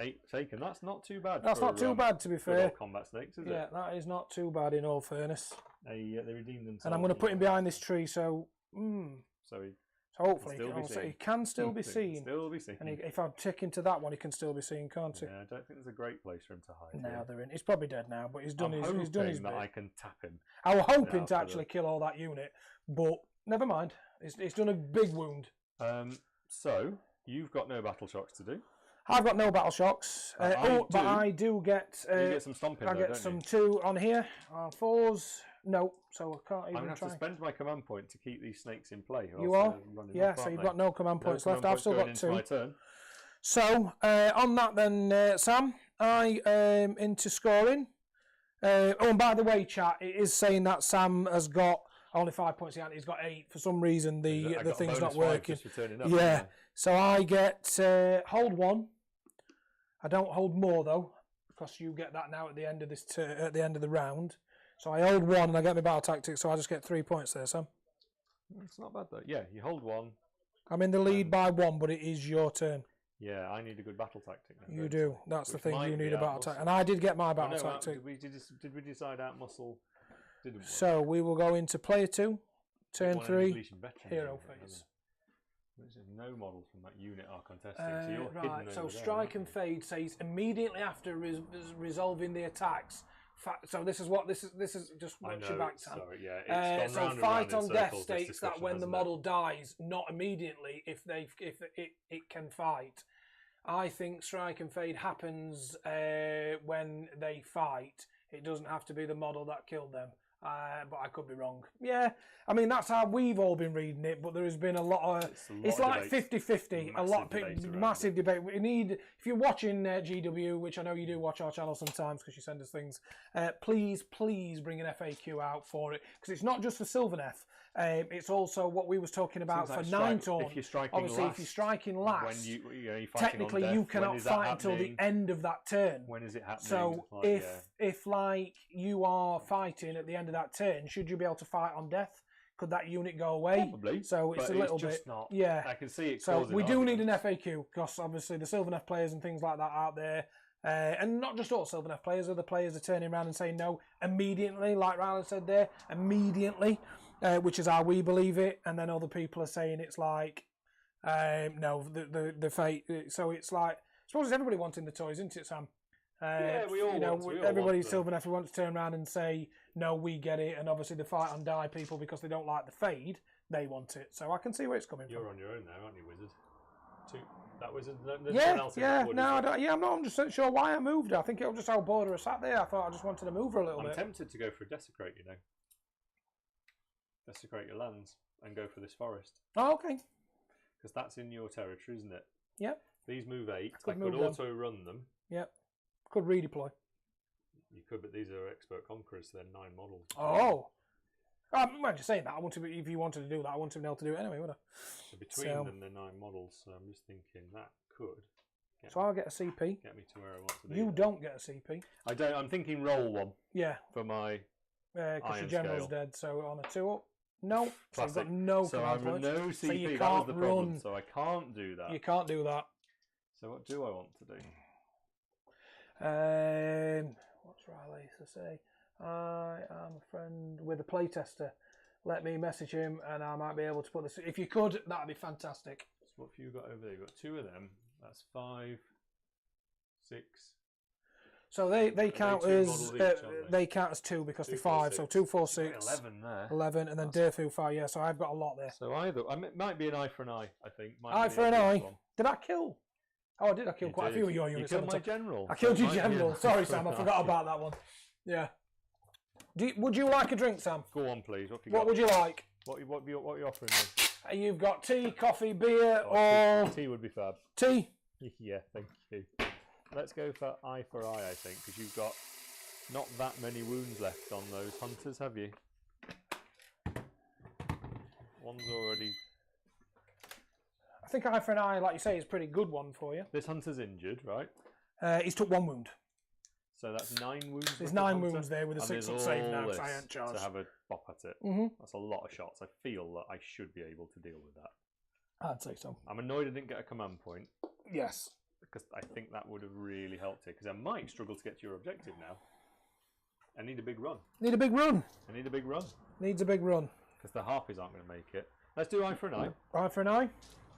8 taken. That's not too bad. That's not too bad, to be fair. Combat snakes, is it? Yeah, that is not too bad in all fairness. They redeemed themselves. And I'm going to put him behind this tree, so. So hopefully he can still be seen. Still be seen. And if I tick into that one, he can still be seen, can't he? Yeah, I don't think there's a great place for him to hide. No, they're in. He's probably dead now, but he's done his that bit. I can tap him. I was hoping to actually kill all that unit, but never mind. It's done a big wound. So you've got no battle shocks to do. I've got no battle shocks. But I do get. You get some stomping. I get some 2 on here. 4s. No, so I can't even I'm going to have to spend my command point to keep these snakes in play. You are? Yeah, so you've got no command points left. I've still got 2. My turn. So, on that then, Sam, I am into scoring. And by the way, chat, it is saying that Sam has got only 5 points. He's got 8. For some reason, the thing's not working. Yeah, so I get hold 1. I don't hold more, though, because you get that now at the end of this at the end of the round. So I hold 1 and I get my battle tactics, so I just get 3 points there, Sam. It's not bad though. Yeah, you hold 1. I'm in the lead by 1, but it is your turn. Yeah, I need a good battle tactic now. You do. That's the thing. You need a battle tactic, and I did get my battle tactic. Did we decide out muscle? Didn't we? So we will go into player 2, turn 3, hero phase. No models from that unit are contesting. So you're right. So strike and fade says immediately after resolving the attacks. So this is just watch your back time. Sorry, yeah. So fight on death states that when the model dies, not immediately if it can fight. I think strike and fade happens when they fight. It doesn't have to be the model that killed them. But I could be wrong. Yeah, I mean, that's how we've all been reading it, but there has been a lot of... It's like 50-50. A lot of people, massive debate. We need... If you're watching GW, which I know you do watch our channel sometimes because you send us things, please bring an FAQ out for it. Because it's not just for Sylvaneth. It's also what we was talking about for Nine-Tone. Obviously, if you're striking last, technically you cannot fight until the end of that turn. When is it happening? So if like you are fighting at the end of that turn, should you be able to fight on death? Could that unit go away? Probably. So it's a little bit. Yeah. I can see it. So we do need an FAQ because obviously the Sylvaneth players and things like that out there. And not just all Sylvaneth players, other players are turning around and saying no immediately, like Rylan said there, immediately. Which is how we believe it, and then other people are saying it's like, no, the fate. So it's like, I suppose it's everybody wanting the toys, isn't it, Sam? Yeah, we all want. Everybody Sylvaneth wants to turn around and say, no, we get it, and obviously the fight on die people because they don't like the fade, they want it. So I can see where it's coming from. You're on your own now, aren't you, Wizard? That Wizard. I'm not 100% sure why I moved. I think it was just how Border sat there. I thought I just wanted to move her a little bit. I'm tempted to go for a desecrate, you know. Desecrate your lands and go for this forest. Oh, okay. Because that's in your territory, isn't it? Yep. These move 8. I could auto run them. Yep. Could redeploy. You could, but these are expert conquerors, so they're 9 models. Oh. I'm just saying that. If you wanted to do that, I wanted to be able to do it anyway, would I? So between them, they're 9 models, so I'm just thinking that could. So I'll get a CP. Get me to where I want to be. You don't get a CP. I don't. I'm thinking roll 1. Yeah. For my. Because your general's dead, so on a 2 up. No, so I've got no command points. No CP, so you that can't was the problem. So I can't do that. You can't do that. So what do I want to do? What's Riley to say? I am a friend with a playtester. Let me message him and I might be able to put this. If you could, that'd be fantastic. So what have you got over there? You've got 2 of them. That's 5, 6. So they count as they count as 2 because they're 5. So 2, 4, 6. 11 there. 11 and then Durfu 5. Yeah, so I've got a lot there. So it might be an eye for an eye. I think. Eye for an eye. Did I kill? Oh, I did. I killed quite a few of your units. You killed my general. I killed your general. Sorry, Sam. I forgot about that one. Yeah. Would you like a drink, Sam? Go on, please. What would you like? What are you offering me? You've got tea, coffee, beer, or tea would be fab. Tea. Yeah, thank you. let's go for eye, I think, because you've got not that many wounds left on those hunters, have you? One's already... I think eye for an eye, like you say, is a pretty good one for you. This hunter's injured, right? He's took 1 wound. So that's 9 wounds. There's 9 wounds there with a 6-up save now because I ain't charged. To have a bop at it. That's a lot of shots. I feel that I should be able to deal with that. I'd say so. I'm annoyed I didn't get a command point. Yes. Because I think that would have really helped it. Because I might struggle to get to your objective now. I need a big run. Need a big run. I need a big run. Needs a big run. Because the harpies aren't going to make it. Let's do eye for an eye. Eye for an eye.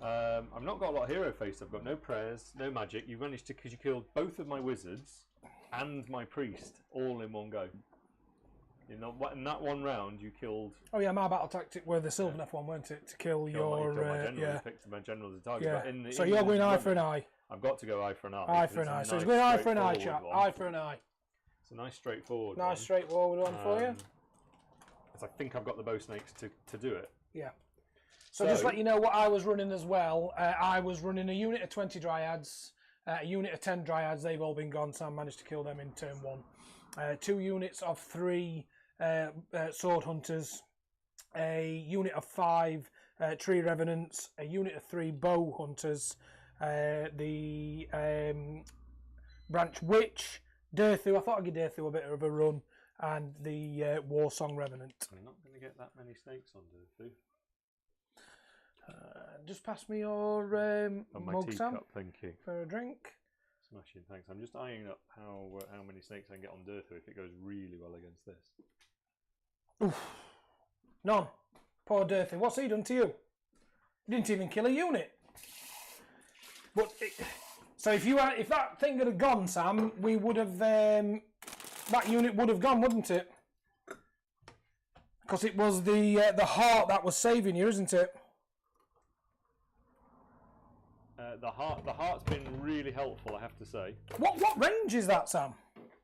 I've not got a lot of hero face. I've got no prayers, no magic. You've managed to, because you killed both of my wizards and my priest all in one go. You know, in that one round, you killed. Oh yeah, my battle tactic were the Sylvaneth one, weren't it? To kill your. You picked my general as a target. Yeah. But in the, so you're going eye for an eye. I've got to go eye for an eye. Eye for an eye. So he's going eye for an eye, chap. Eye for an eye. It's a nice straightforward. Nice straightforward one for you. Because I think I've got the bow snakes to do it. Yeah. So just let you know what I was running as well. I was running a unit of 20 dryads, a unit of 10 dryads. They've all been gone, so I managed to kill them in turn 1. 2 units of 3 sword hunters, a unit of 5 tree revenants, a unit of 3 bow hunters, the branch witch, Dirthu. I thought I'd give Dirthu a bit of a run, and the war song revenant. I'm not going to get that many snakes on Dirthu. Just pass me your mug, Sam, thank you. for a drink. Smashing, thanks. I'm just eyeing up how many snakes I can get on Dirthu if it goes really well against this. Oof. None. Poor Dirthu. What's he done to you? He didn't even kill a unit. But so if that thing had gone, Sam, we would have that unit would have gone, wouldn't it? Because it was the heart that was saving you, isn't it? The heart's been really helpful, I have to say. What range is that, Sam?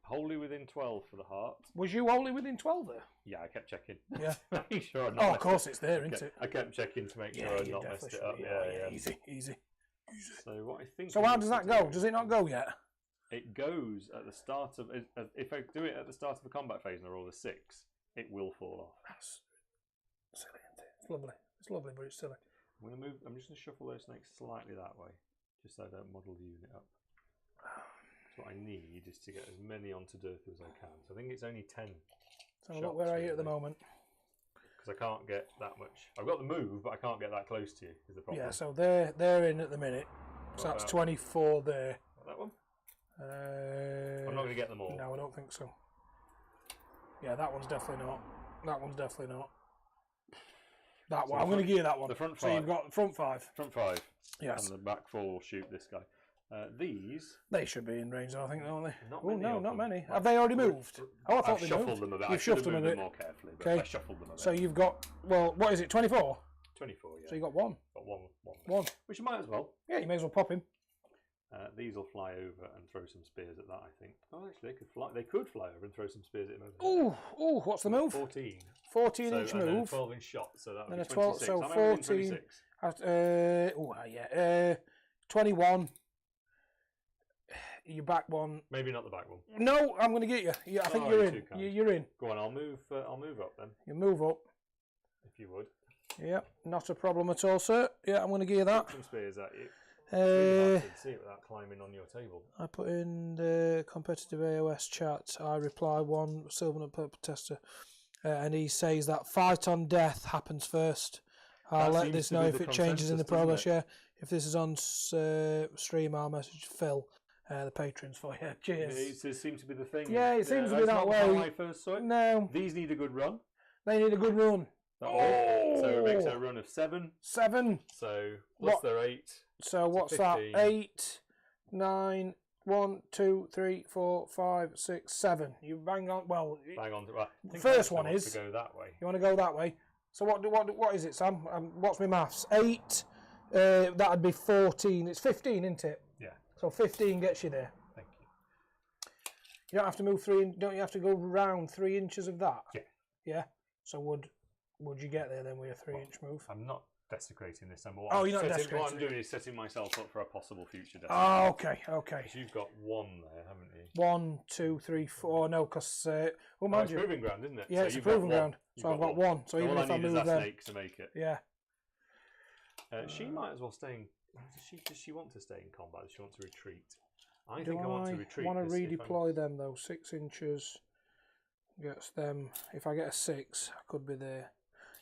Wholly within 12 for the heart. Was you wholly within 12 there? Yeah, I kept checking. Yeah. Making sure I'd not of course it's there, isn't it? I kept checking to make sure I'd not messed it up. Yeah. Easy. So what I think. So how does that go? Does it not go yet? It goes at the start of. If I do it at the start of the combat phase and I roll a 6, it will fall off. That's silly, isn't it? It's lovely. It's lovely, but it's silly. I'm just going to shuffle those snakes slightly that way, just so I don't model the unit up. So what I need is to get as many onto Dirthu as I can. So I think it's only 10. So look, where are you at the moment? Because I can't get that much. I've got the move, but I can't get that close to you. Is the problem? Yeah, so they're in at the minute. So that's 24 there. That one? I'm not going to get them all. No, I don't think so. Yeah, that one's definitely not. That one's definitely not. That one. I'm going to give you that one. The front 5. So you've got front 5. Front 5. Yes. And the back 4 will shoot this guy. These. They should be in range, I think, don't they? Not many. Have they already moved? Oh, I thought they shuffled moved. them a bit. You've shuffled them a bit more carefully. But okay. I shuffled them a bit. So you've got, well, what is it? 24. 24. Yeah. So you got 1. Got one. One. Which you might as well. Yeah, you may as well pop him. These will fly over and throw some spears at that, I think. Oh, actually, they could fly over and throw some spears at him. Ooh, what's the move? 14. 14 so, each and move. Then 12 in shot, so that would be 12, 26. so I'm 14. 26. 21. Your back one. Maybe not the back one. No, I'm going to get you. Yeah, I think you're in. You're in. Go on, I'll move up then. You move up. If you would. Yeah, not a problem at all, sir. Yeah, I'm going to give you that. Some spears at you. It's really hard to see it without climbing on your table. I put in the competitive AOS chat. I reply one Sylvaneth protester, and he says that fight on death happens first. I'll let this know if it changes in the progress. Yeah, if this is on stream, I'll message Phil, the patrons for you. Cheers. It seems to be the thing. Yeah, it seems to be that way. How I first saw it. No, these need a good run. They need a good run. So it makes it a run of 7. 7. So plus their 8. So what's 15. that? 8, 9, 1, 2, 3, 4, 5, 6, 7. You bang on. Well, bang on. Right. First one is to go that way. You want to go that way. So what is it, Sam? What's my maths? 8. That'd be 14. It's 15, isn't it? Yeah. So 15 gets you there. Thank you. You don't have to move 3. Don't you have to go round 3 inches of that? Yeah. Yeah. So would you get there then with a 3-inch move? I'm not. desecrating this time. But Oh, you're not what I'm desecrating. doing is setting myself up for a possible future desecration. Oh, okay, okay. 'Cause you've got one there, haven't you? 1, 2, 3, 4. No, because well, Oh, mind it's you, proving ground, isn't it? yeah, So it's a you've got proving one. ground. You've So I've got 1. So even all if I I need is move that them, snake to make it. yeah. She might as well stay in. Does she want to stay in combat? Does she want to retreat? I Do think I want to retreat. want to 'cause if I'm- redeploy them though? 6 inches gets them. If I get a 6, I could be there.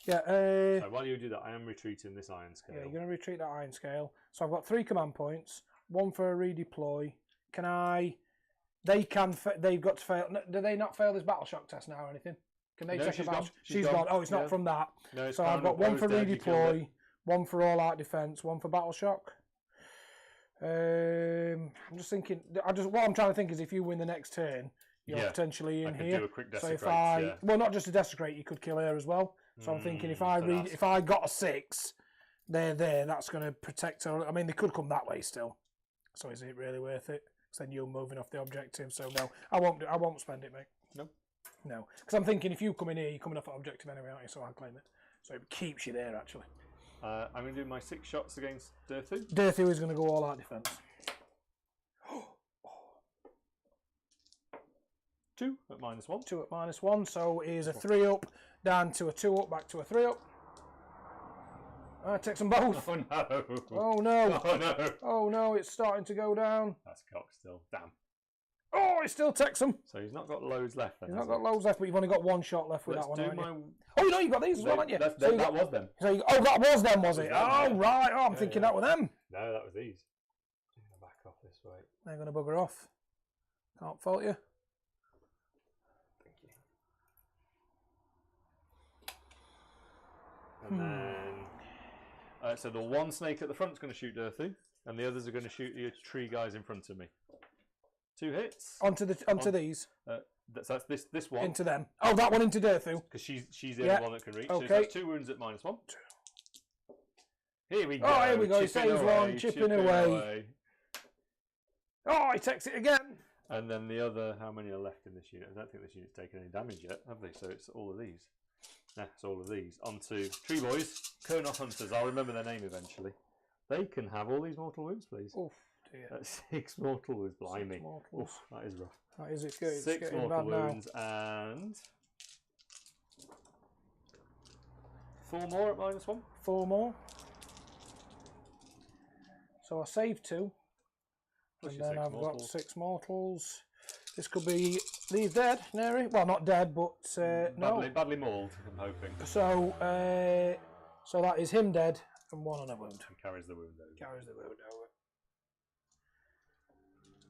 Yeah. So while you do that, I am retreating this iron scale. Yeah, you're going to retreat that iron scale. So I've got 3 command points. 1 for a redeploy. Can I? They can. They've got to fail. No, do they not fail this battle shock test now or anything? Can they No, take she's a battle? gone. She's gone. Oh, it's not Yeah. from that. No, it's So I've got crowned 1 for opposed dead, you killed it. redeploy, 1 for all out defense, 1 for battle shock. I'm just thinking. What I'm trying to think is if you win the next turn, you're Yeah, potentially in I could here. do a quick So if desecrate, yeah. well, not just a desecrate, you could kill her as well. So I'm thinking if I so if I got a 6, they're there. That's going to protect her. I mean, they could come that way still. So is it really worth it? Because then you're moving off the objective. So no, I won't spend it, mate. No, because I'm thinking if you come in here, you're coming off an objective anyway, aren't you? So I'll claim it. So it keeps you there actually. I'm going to do my 6 shots against Dirthu. Dirthu is going to go all out defense. 2 at -1. 2 at -1, so he's a 3 up, down to a 2 up, back to a 3 up. Takes them both. Oh no! Oh no! Oh no! Oh no! It's starting to go down. That's cocked still. Damn. Oh, it still takes them. So he's not got loads left. Then, He's not has got loads left, but you've only got 1 shot left with Let's that one. do haven't my. you? Oh, you know you've got these as well, haven't you? So you That got- was them. So oh, that was them, was it? them, Oh yeah. right. Oh, I'm Yeah, thinking yeah. that were them. No, that was these. I'm gonna back off this way. They're going to bugger off. Can't fault you. Thank you. And then, so the one snake at the front is going to shoot Dirthu, and the others are going to shoot the 3 guys in front of me. 2 hits. Onto these. So that's this one. Into them. Oh, that one into Dirthu. Because she's the Yeah. only one that can reach. Okay. So that's 2 wounds at -1. Here we go. Oh, here we go. He Chipping saves one, chipping away. Oh, he takes it again. And then the other, how many are left in this unit? I don't think this unit's taken any damage yet, have they? So it's all of these. Yeah, it's all of these. On to Tree Boys, Kernoth Hunters. I'll remember their name eventually. They can have all these mortal wounds, please. Oh, dear. 6 mortal wounds, blimey. 6 mortals. Oof, that is rough. That is, it's good. It's 6 getting mortal bad wounds and 4 more at -1. now. 4 more. So I saved 2. Plus And your then 6 I've got mortals. 6 mortals. This could be these dead, Neri. Well, not dead, but no. Badly mauled, I'm hoping. So, so that is him dead and 1 on a wound. He carries the wound over. Carries the wound over.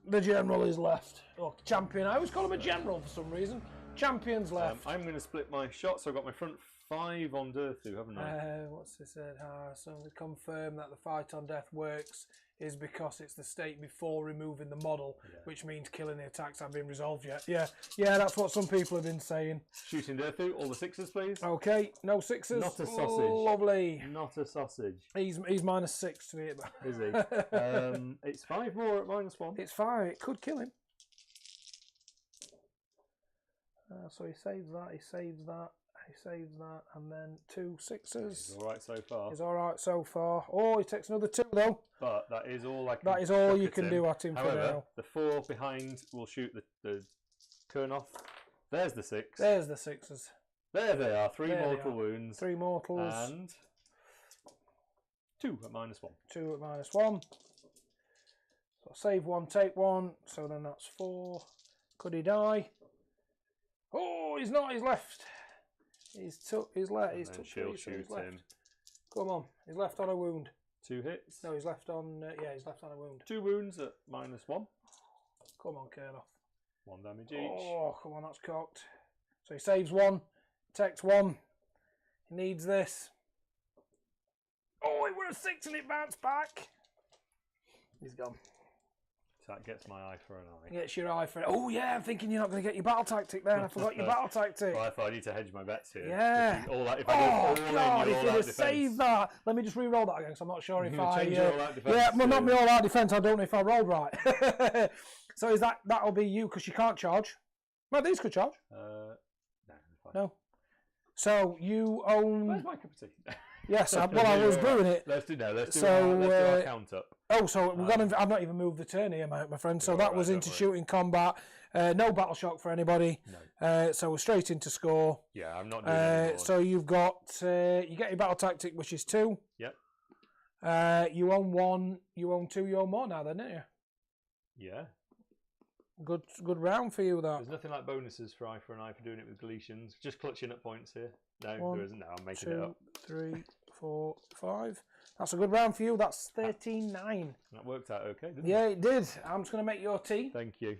The general is left. Oh, champion. I always call him a general for some reason. Champion's left. I'm going to split my shots. So I've got my front 5 on Dirthu, haven't I? What's this said? So we confirm that the fight on death works is because it's the state before removing the model, which means killing the attacks haven't been resolved yet. Yeah, that's what some people have been saying. Shooting Dirthu, all the 6s, please. Okay, no 6s. Not a sausage. Lovely. Not a sausage. He's -6 to it. Is he? It's 5 more at -1. It's 5. It could kill him. So he saves that. He saves that. He saves that, and then 2 6s. He's all right so far. He's all right so far. Oh, he takes another 2 though. But that is all I can. That is all chuck you at can him. do at him for However, now. the 4 behind will shoot the Kernoth. There's the 6. There's the 6s. There they are. 3 There they mortal are. wounds. 3 mortals. And 2 at -1. 2 at -1. So save 1, take 1. So then that's 4. Could he die? Oh, he's not. He's left. He's took. He's left. He's And then took. she'll 3, so he's shoot left. him. Come on. He's left on a wound. 2 hits. No, he's left on. Yeah, he's left on a wound. 2 wounds at -1. Come on, Kernoth. 1 damage each. Oh, come on, that's cocked. So he saves 1, takes 1. He needs this. Oh, it were a 6 and it bounced back. He's gone. So that gets my eye for an eye. Gets your eye for it. Oh, yeah, I'm thinking you're not going to get your battle tactic then. I forgot your battle tactic. Well, I thought I need to hedge my bets here. Yeah. If you- if Oh, I go all in, God, you're if all you'd out have defense. saved that. Let me just re-roll that again because I'm not sure if You I... change your all-out defense yeah, well, not to- my all-out defense. I don't know if I rolled right. So is that'll be you because you can't charge. Well, these could charge. No, I'm fine. No. So you own... Where's my cup of tea? Yes, well, I was brewing it. Let's do So, let's do our count up. Oh, so I've not even moved the turn here, my friend. So that was into shooting combat. No battle shock for anybody. No. So we're straight into score. Yeah, I'm not doing any So you've got you get your battle tactic, which is 2. Yep. You own 1. You own 2. You own more now, then, don't you? Yeah. Good round for you, that. There's nothing like bonuses for eye for an eye for doing it with deletions. Just clutching at points here. No, 1, there isn't. No, I'm making 2, it up. 3, 4, 5. That's a good round for you. That's 13-9. That worked out okay, didn't Yeah, it did. I'm just going to make your tea. Thank you.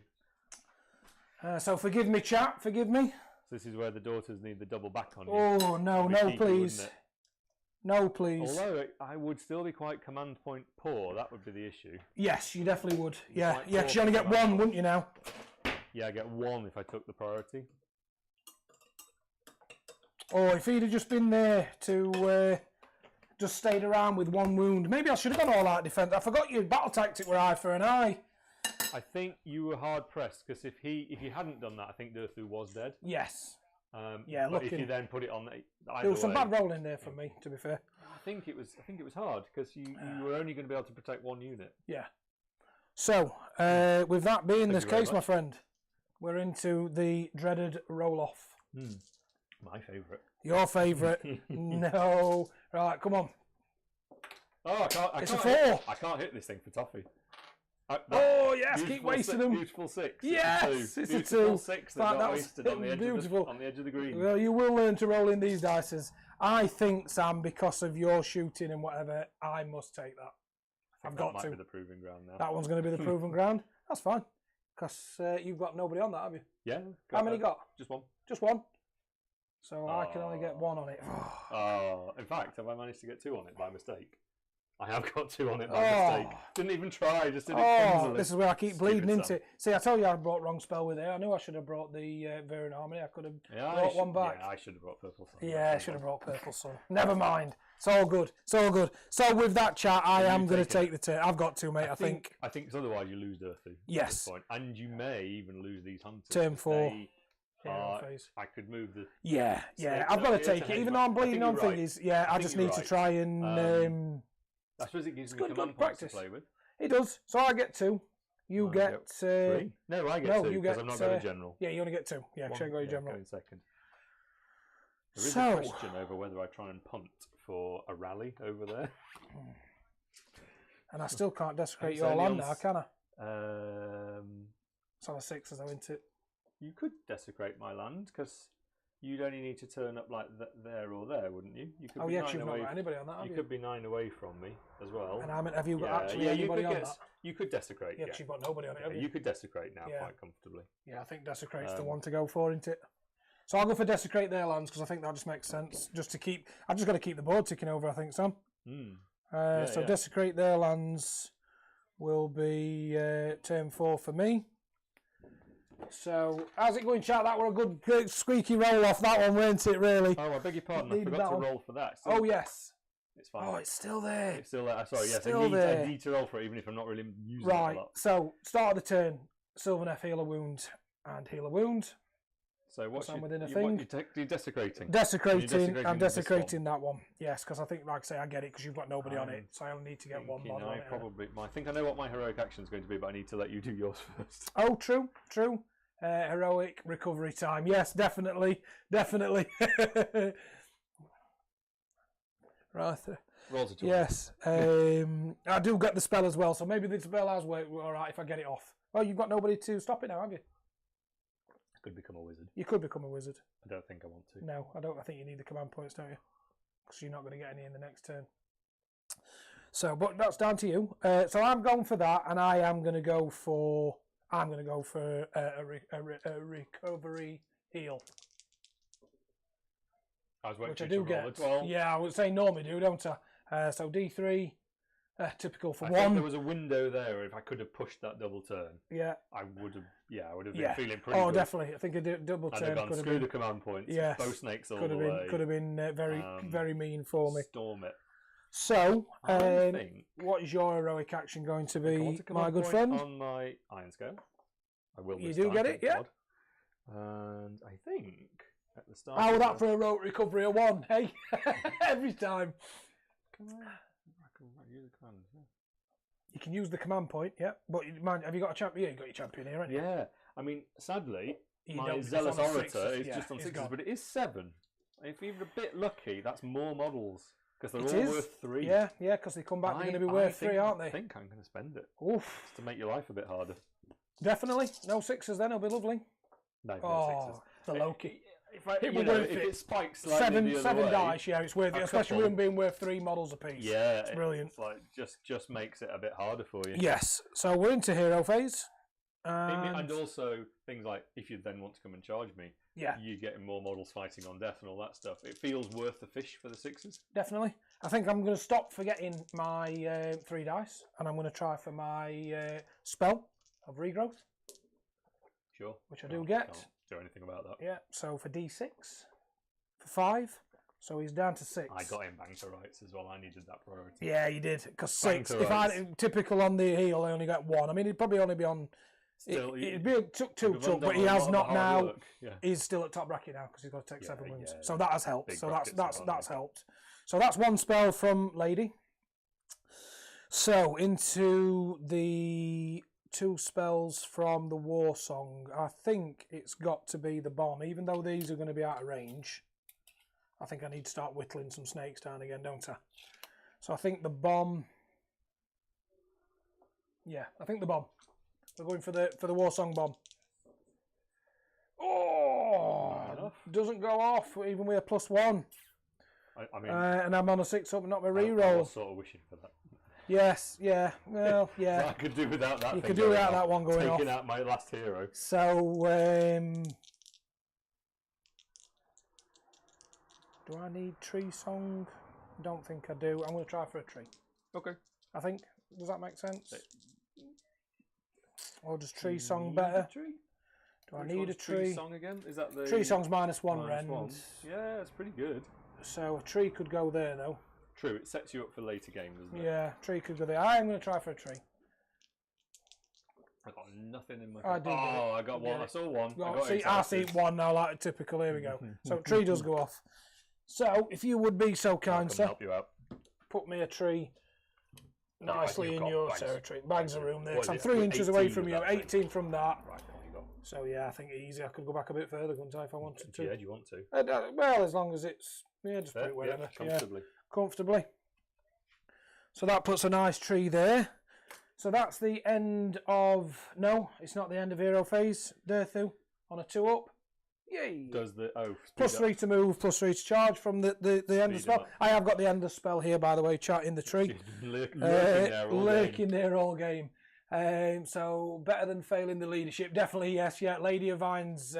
So forgive me, chat. Forgive me. So this is where the daughters need the double back on you. Oh, no, no, Cheeky, please. No, please. Although I would still be quite command point poor, that would be the issue. Yes, you definitely would. Yeah, Quite yeah, poor because you only get command 1, wouldn't you now? Yeah, I get 1 if I took the priority. Or if he'd have just been there to just stayed around with 1 wound, maybe I should have gone all out defense. I forgot your battle tactic were eye for an eye. I think you were hard pressed because if you hadn't done that, I think Durthu was dead. Yes. Yeah, but if you then put it on, There was some bad rolling there from me, to be fair. I think it was hard because you were only going to be able to protect 1 unit. Yeah. So, with that being the case, my friend, we're into the dreaded roll-off. My favourite. Your favourite? No. Right, come on. Oh, It's a 4. I can't hit this thing for toffee. Oh, yes, keep wasting them. Beautiful 6. Yes, it's a 2. Beautiful 6 that got was wasted on the edge of the green. Well, you will learn to roll in these dices. I think, Sam, because of your shooting and whatever, I must take that. I've got that to. might be the proving ground now. That one's going to be the proving ground. That's fine. Because you've got nobody on that, have you? Yeah. How many got? Just 1. Just 1. So I can only get 1 on it. Oh, in fact, have I managed to get 2 on it by mistake? I have got 2 on it by mistake. Didn't even try, just did it clumsily. This is where I keep bleeding into it. See, I told you I brought wrong spell with it. I knew I should have brought the Variant Harmony. I could have brought 1 back. Yeah, I should have brought Purple Sun. Yeah, I should have brought Purple Sun. Never mind. It's all good. It's all good. So with that, chat, I am going to take the turn. I've got 2, mate, I think. I think otherwise you lose Durthu. Yes. At this point. And you may even lose these hunters. Turn 4. I could move the... Yeah. I've got to take it. Even though I'm bleeding on thingies, I just need to try and... I suppose it gives me command points to play with. It does. So I get 2. You get 3. No, I get 2 because I'm not going to general. Yeah, you only get 2. Yeah, because you go to general. Go in second. There is a question over whether I try and punt for a rally over there. And I still can't desecrate your land now, can I? It's on a 6 as I went it. You could desecrate my land because you'd only need to turn up like there or there, wouldn't you? You could you've not got anybody on that, have you? You could be 9 away from me as well. And have you got anybody on that? You could desecrate. Yeah, because you've got nobody on it, have you? You could desecrate now quite comfortably. Yeah, I think desecrate's the one to go for, isn't it? So I'll go for desecrate their lands because I think that just makes sense. Just to keep, I've just got to keep the board ticking over, I think, Sam. So desecrate their lands will be turn 4 for me. So, how's it going, chat? That were a good squeaky roll off, that one, weren't it, really? Oh, I beg your pardon, I forgot to roll for that. Oh, yes. It's fine. Oh, it's still there. It's still there. Sorry, yes, I need to roll for it, even if I'm not really using it a lot. So, start of the turn, Sylvaneth, heal a wound, and heal a wound. So, what's within a thing? You're desecrating? I'm desecrating that one. Yes, because I think, like I say, I get it because you've got nobody on it, so I only need to get 1 mod on it. I think I know what my heroic action is going to be, but I need to let you do yours first. Oh, true. Heroic recovery time. Yes, definitely. Right. Rolls a 20. Yes. I do get the spell as well, so maybe the spell has worked all right if I get it off. Oh, you've got nobody to stop it now, have you? I could become a wizard. You could become a wizard. I don't think I want to. No, I don't. I think you need the command points, don't you? Because you're not going to get any in the next turn. So, but that's down to you. So I'm going for that, and I am going to go for... I'm going to go for a recovery heal. Which I do get. Yeah, I would say normally do, don't I? So D3, typical for 1. I think there was a window there. If I could have pushed that double turn, I would have. Yeah, I would have been feeling pretty good. Oh, definitely. I think a double turn could have been. Screw the command points. Yes, both snakes all the way. Could have been very mean for me. Storm it. So, what is your heroic action going to be, my good friend? On my iron scale, I will. You do get it, yeah. And I think at the start. How would that for a rote recovery of 1, hey? Every time. Can I use a command? Yeah. You can use the command point, yeah. But mind, have you got a champion? Yeah, you got your champion here, haven't you? Yeah. I mean, sadly, You my don't, it's Zealous on Orator sixes, is yeah, just on it's 6s, gone. but it is 7. If you're a bit lucky, that's more models because they're It all is. worth 3. Yeah, yeah, because they come back, they're going to be worth 3, aren't I they? think I'm going to spend it Oof. just to make your life a bit harder. Definitely. No 6s then, it'll be lovely. No, Oh, no 6s. the Loki. If it spikes slightly Seven the other way, dice, yeah, it's worth it, especially with them being worth 3 models apiece. yeah, it's brilliant. It's like just makes it a bit harder for you. Yes, so we're into hero phase. And also things like if you then want to come and charge me, yeah, you're getting more models fighting on death and all that stuff. It feels worth the fish for the 6s. Definitely. I think I'm going to stop forgetting my 3 dice, and I'm going to try for my spell of regrowth. Sure. Which I do get. Can't do anything about that. Yeah, so for D6, for 5, so he's down to 6. I got him banker rights as well. I needed that priority. Yeah, you did. Because 6, Banker if I typical on the heel, I only got 1. I mean, he'd probably only be on. Still, it'd be took 2 up, but he has not now. Yeah. He's still at top bracket now because he's got to take 7 wins. Yeah, so that has helped. Big So brackets that's helped. So that's 1 spell from Lady. So into the 2 spells from the War Song. I think it's got to be the bomb, even though these are going to be out of range. I think I need to start whittling some snakes down again, don't I? So I think the bomb. Yeah, I think the bomb. We're going for the War Song bomb. Oh, doesn't go off even with a +1. I mean, and I'm on a 6 up, not my reroll. I was sort of wishing for that. Yes, yeah, well, yeah. I could do without that. You could do without that one going off. Taking out my last hero. So, do I need tree song? Don't think I do. I'm going to try for a tree. Okay. I think. Does that make sense? Or does tree song better? Do I need a tree? Tree song again? Is that the tree song's -1 rend? Yeah, it's pretty good. So a tree could go there though. True, it sets you up for later games, doesn't it? Yeah, tree could go there. I am going to try for a tree. I got nothing in my. I do. Oh, I got one. I saw one. I see 1 now, like typical. Here we go. So tree does go off. So if you would be so kind, sir, help you out. put me a tree nicely in your territory. Bags of room there. What, I'm 3 inches away from you, 18 18 from that. Right, there you go. So yeah, I think easy. I could go back a bit further, couldn't I, if I wanted to? Yeah, do you want to? Well, as long as it's just put it wherever. Yeah, comfortably. Yeah, comfortably. So that puts a nice tree there. So that's the end of. No, it's not the end of hero phase. Derthu on a 2 up. Yay! Does the +3 to move, +3 to charge from the end of spell. I have got the end of spell here, by the way. Chat in the tree. Lurking there all game. So better than failing the leadership. Definitely yes. Yeah, Lady of Vines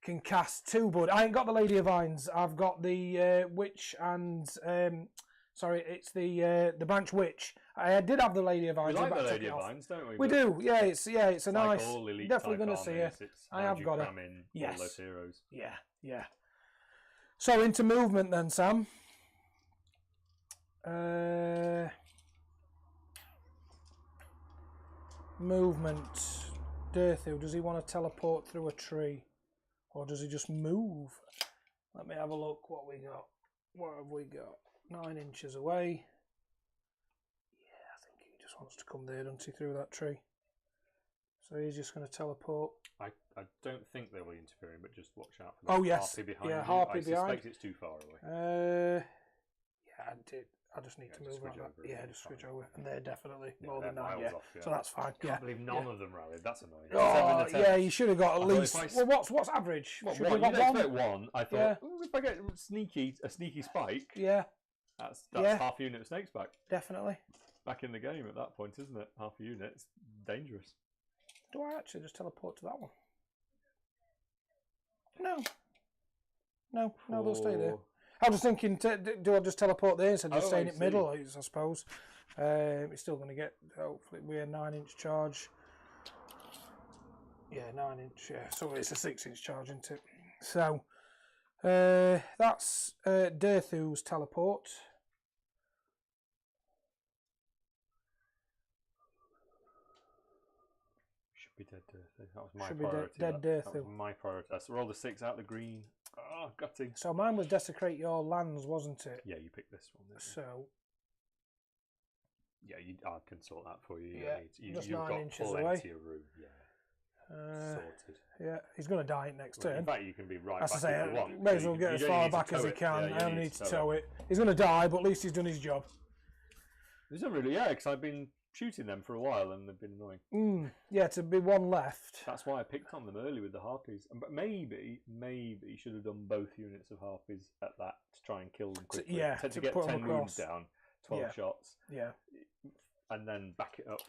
can cast 2, but I ain't got the Lady of Vines. I've got the Witch and sorry, it's the Branch Witch. I did have the Lady of Vines. We like the Lady of Vines, don't we? We do. Yeah, it's a nice. Like definitely going to see her. I have got her. Yes. All those heroes. Yeah, yeah. So into movement then, Sam. Movement. Derthu, does he want to teleport through a tree? Or does he just move? Let me have a look what we got. What have we got? 9 inches away. Yeah, I think he just wants to come there, doesn't he, through that tree? So he's just going to teleport. I don't think they'll be interfering, but just watch out for the harpy behind you. Harpy I behind. suspect it's too far away. Yeah, I did. I just need to move like that. Yeah, just switch over. And they're definitely more than 9, off, So that's fine. I can't believe none of them rallied. That's annoying. Oh, yeah, you should have got at least. Well, what's average? What, should one? We got You'd expect 1. I thought, if I get a sneaky spike, that's half a unit of snakes back. Definitely. Back in the game at that point, isn't it? Half a unit. It's dangerous. Do I actually just teleport to that one? No, they'll stay there. I was thinking, do I just teleport there instead of just staying in the middle, I suppose. It's still going to get, hopefully, we're 9-inch charge. Yeah, 9-inch, yeah. So it's a 6-inch charge, isn't it? So, that's Derthu's teleport. Should be dead Derthu. That was my priority. Dead Derthu. That was my priority. So roll the 6 out the green. Oh, gutting. So mine was desecrate your lands, wasn't it? Yeah, you picked this one. Didn't you? So yeah, I can sort that for you. Yeah, just you've 9 got inches plenty away. of room. Yeah, sorted. Yeah, he's going to die it next Well, turn. in fact, you can be right As I back say, if you want. may as well get as far back as he can. Yeah, I only need to tow it. He's going to die, but at least he's done his job. There's not really, because I've been shooting them for a while and they've been annoying. Yeah, to be one left. That's why I picked on them early with the harpies. But maybe should have done both units of harpies at that to try and kill them quickly. To get put 10 them wounds across. down, 12 shots. Yeah. And then back it up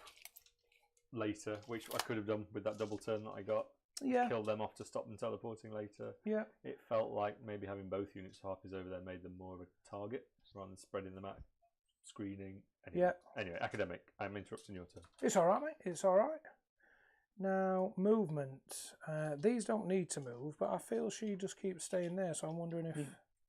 later, which I could have done with that double turn that I got. Yeah. Kill them off to stop them teleporting later. Yeah. It felt like maybe having both units of harpies over there made them more of a target rather than spreading them out, screening. Anyway, academic, I'm interrupting your turn. It's all right, mate. It's all right. Now, movement. These don't need to move, but I feel she just keeps staying there, so I'm wondering if...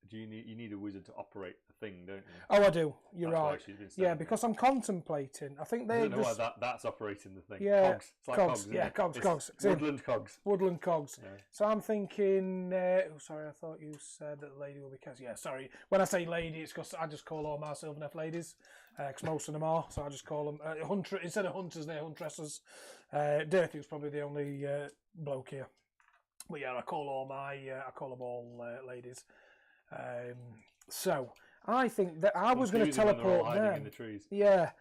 Do you need a wizard to operate the thing, don't you? Oh, I do. You're That's why right. she's been staying Yeah, because I'm contemplating. I think there. I they don't know just... why that's operating the thing. Yeah, Cogs. It's like cogs. isn't Yeah, it? cogs. It's Cogs. Woodland cogs. Woodland cogs. Yeah. So I'm thinking... oh, sorry, I thought you said that the lady will be... Yeah, sorry. When I say lady, it's because I just call all my Sylvaneth ladies, because most of them are. So I just call them... hunter instead of hunters, they're huntresses. Dirthy's probably the only bloke here. But yeah, I call them all ladies. So I think that I was going to teleport them. In the trees. Yeah,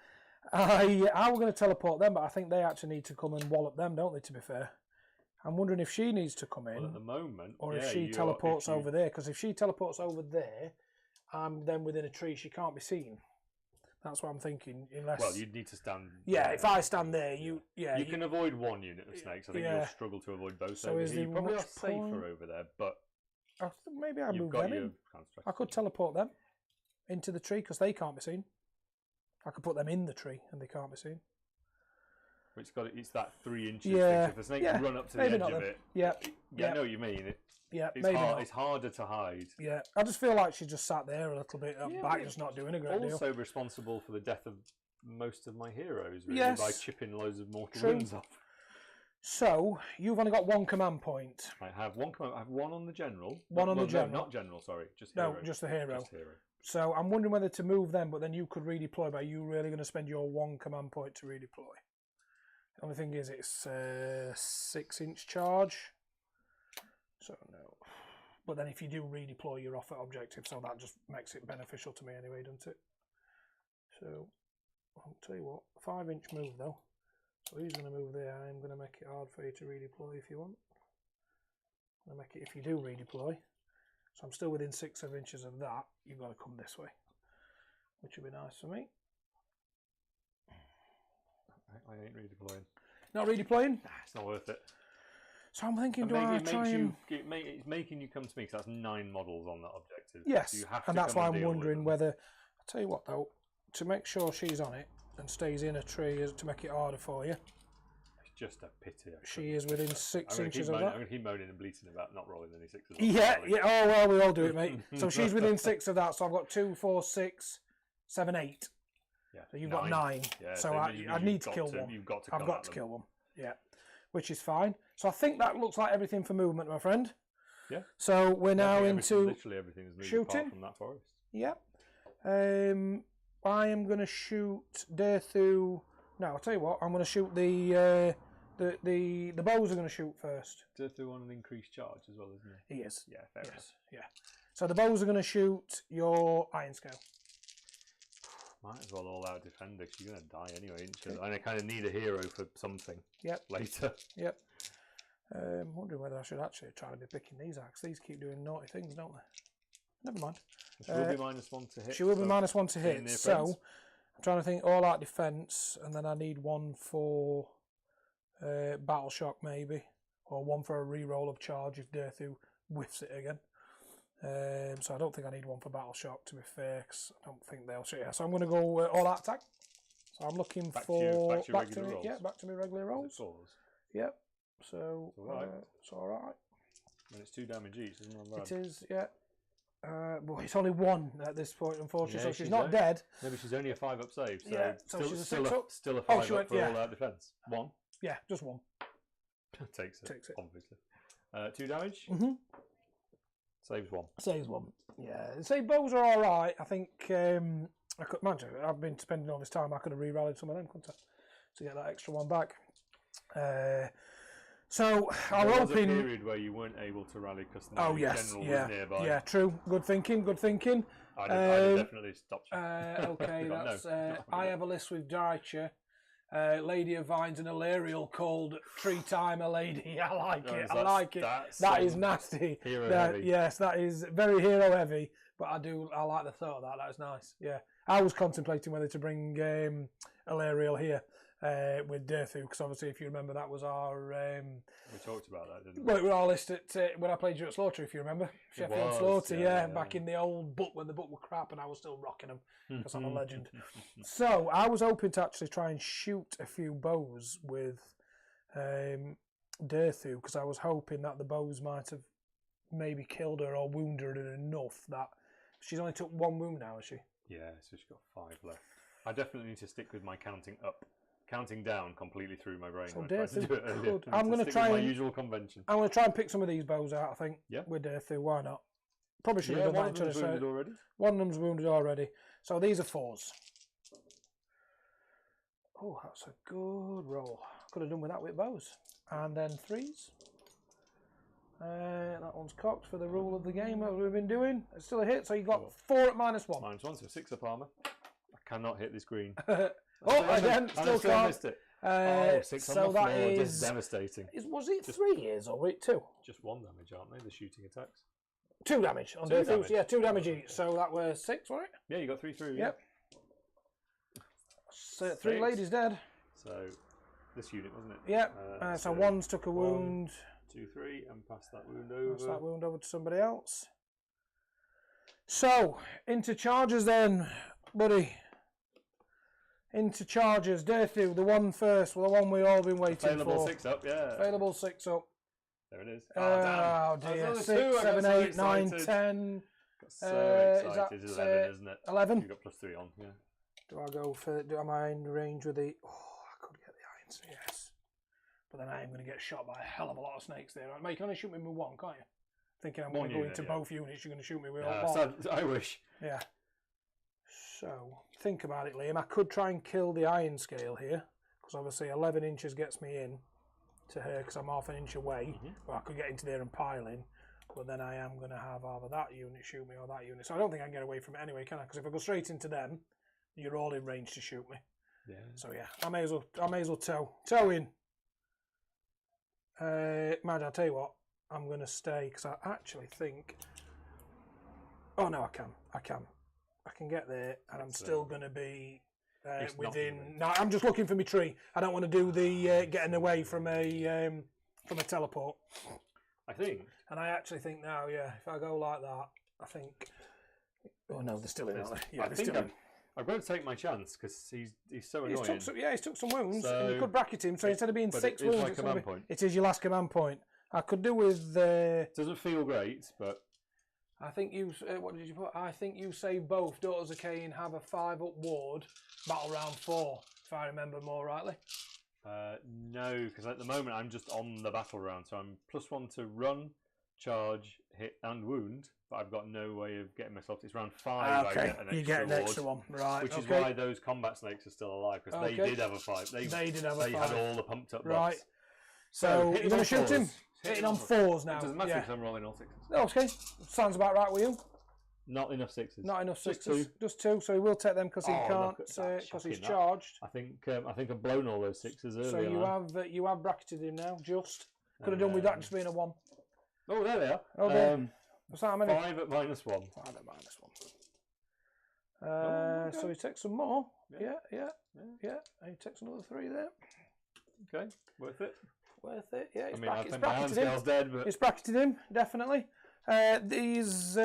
I was going to teleport them, but I think they actually need to come and wallop them, don't they? To be fair, I'm wondering if she needs to come in. Well, at the moment, or if she teleports over there. Because if she teleports over there, I'm then within a tree. She can't be seen. That's what I'm thinking. Unless, well, you'd need to stand. Yeah, if I stand there, you can avoid one unit of snakes. I think you'll struggle to avoid both. So is you probably are much safer point? over there, but maybe I move them in. I could teleport them into the tree because they can't be seen. I could put them in the tree and they can't be seen. It's that 3 inches. Yeah. Thing. If a snake can run up to the edge of it, I know what you mean. It's harder to hide. Yeah, I just feel like she just sat there a little bit back, just not doing a great deal. Also responsible for the death of most of my heroes, really, by chipping loads of mortal wounds off. So you've only got 1 command point. I have 1 command. I have 1 on the general. The general. No, not general. Sorry, just hero. No, just the hero. Just hero. So I'm wondering whether to move them, but then you could redeploy. But are you really going to spend your 1 command point to redeploy? The only thing is it's 6-inch charge. So no. But then if you do redeploy, you're off at objective, so that just makes it beneficial to me anyway, doesn't it? So I'll tell you what, 5-inch move though. So he's going to move there. I'm going to make it hard for you to redeploy if you want. I'm going to make it if you do redeploy. So I'm still within 6 inches of that. You've got to come this way, which would be nice for me. I ain't redeploying. Not redeploying? Nah, it's not worth it. So I'm thinking, It's making you come to me because that's 9 models on that objective. Yes, so you have and to that's why I'm wondering whether... I'll tell you what though, to make sure she's on it and stays in a tree is to make it harder for you. It's just a pity. She is within 6 inches of that. I'm going to keep moaning and bleating about not rolling any 6s. Yeah. Oh well, we all do it, mate. So she's within 6 of that. So I've got 2, 4, 6, 7, 8. Yeah. So you've got 9. Yeah, so I need to kill one. I've got to kill one. Yeah. Which is fine. So I think that looks like everything for movement, my friend. Yeah. So we're now into literally everything is moving shooting apart from that forest. Yeah. I am going to shoot Derthu. No, I'll tell you what. I'm going to shoot the bows are going to shoot first. Derthu on an increased charge as well, isn't he? He is. Yeah, fair enough. Yeah. So the bows are going to shoot your iron scale. Might as well all out defender because you're going to die anyway, ain't you? And I kind of need a hero for something. Yep. Later. Yep. I'm wondering whether I should actually try to be picking these out because these keep doing naughty things, don't they? Never mind. She will be -1 to hit. She will be -1 to hit. So I'm trying to think all out defense, and then I need 1 for battle shock maybe, or 1 for a reroll of charge if Derthu whiffs it again. So I don't think I need 1 for battle shock to be fair, because I don't think they'll shoot. So I'm going to go all out attack. So I'm looking back for to regular rolls. Yeah, back to my regular rolls. Yep. So it's all right. And it's 2 damage each, isn't it? It is, yeah. Well, it's only 1 at this point, unfortunately. Yeah, so she's not dead. Maybe she's only a 5-up save. So yeah, so she's a 6-up. Still a 5-up for all out defense. 1. Yeah, just 1. Takes it. Takes it. Obviously. 2 damage. Saves one. Saves one. Yeah, say bows are all right. I think I could imagine. I've been spending all this time. I could have re-rallied some of them, couldn't I, to get that extra one back. So I'm there was hoping. a period where you weren't able to rally because the Oh yes, general yeah, was nearby. yeah, true. Good thinking. Good thinking. I'd have definitely stopped you. Okay, Gone, that's. no. I have a list with Drycher, Lady of Vines, and Alarial called Tree Timer Lady. I like it. I like it. That is nasty. Hero heavy. Yes, that is very hero heavy. But I like the thought of that. That is nice. Yeah, I was contemplating whether to bring Alarial here with Durthu, because obviously, if you remember, that was our. We talked about that, didn't we? Well, it was our list at when I played you at Slaughter, if you remember. Sheffield Slaughter, yeah, back in the old book when the book were crap and I was still rocking them because I'm a legend. So I was hoping to actually try and shoot a few bows with Durthu, because I was hoping that the bows might have maybe killed her or wounded her enough that she's only took one wound now, has she? Yeah, so she's got 5 left. I definitely need to stick with my counting up. Counting down completely through my brain. So Durthu, I'm going to try my and usual convention. I'm going to try and pick some of these bows out. I think. Yeah. With Durthu, why not? Probably should have done that. Already. One of them's wounded already. So these are 4s. Oh, that's a good roll. Could have done with that with bows. And then 3s. That one's cocked for the rule of the game that we've been doing. It's still a hit, so you got 4 at -1. -1, so 6 up armour. I cannot hit this green. Again, still can't. Missed it. 6 so on the that floor, is just devastating. Was it 3 years or was it 2? Just 1 damage, aren't they? The shooting attacks. 2 damage on Two Durthu's. damage. Yeah, 2 damage each. So that were 6, wasn't it? Yeah, you got 3 through. Yep. Yeah. So 3 ladies dead. So this unit, wasn't it? Yep. So one's took a 1, wound. 2, 3, and pass that wound over. Pass that wound over to somebody else. So into charges then, buddy. Into charges, Durthu, the one first, well, the one we've all been waiting Available for. 6 up, yeah. Available 6 up. There it is. Oh, dear. 6, 7, 8, 9, 10. Got so excited. Is 11, isn't it? 11? You got +3 on, yeah. Do I go for? Am I in range with the? Oh, I could get the irons. Yes, but then I am going to get shot by a hell of a lot of snakes there. Mate, you can only shoot me with 1, can't you? Thinking I'm going to go into both units, you're going to shoot me with one. I wish. Yeah. So think about it, Liam. I could try and kill the iron scale here, because obviously 11 inches gets me in to her because I'm half an inch away. But I could get into there and pile in. But then I am going to have either that unit shoot me or that unit. So I don't think I can get away from it anyway, can I? Because if I go straight into them, you're all in range to shoot me. Yeah. So yeah, I may as well toe in. Mad, I'll tell you what, I'm going to stay because I actually think. Oh no, I can get there, and I'm still going to be within. No, I'm just looking for my tree. I don't want to do the getting away from a teleport. I think. And I actually think now, yeah, if I go like that, I think. Oh no, they're still in, aren't they? Yeah, they're still in. I've got to take my chance because he's so annoying. He's took some wounds, and you could bracket him. So instead of being 6 wounds, it's my point. It is your last command point. I could do with. Doesn't feel great, but. I think you. What did you put? I think you say both Daughters of Khaine have a 5-up ward, battle round 4, if I remember more rightly. No, because at the moment I'm just on the battle round, so I'm +1 to run, charge, hit, and wound. But I've got no way of getting myself. It's round 5. Okay, I get an you get an extra one, right? Which is why those combat snakes are still alive, because they did have a 5. They did have a 5. They had all the pumped up buffs. Right. So you're going to shoot him. Hitting on 4s now. It doesn't matter because I'm rolling all 6s. Oh, okay, sounds about right with you. Not enough 6s. Not enough 6s. Just 2. So he will take them because he can't, because he's charged. I think I've blown all those 6s earlier. So you have bracketed him now. Just could have done with that just being a 1. Oh, there they are. Okay. What's that? How many? 5 at -1. 5 at -1. Okay. So he takes some more. Yeah. And he takes another 3 there. Okay, worth it. Worth it. Yeah. I think my hand scale's dead, but it's bracketed him definitely. These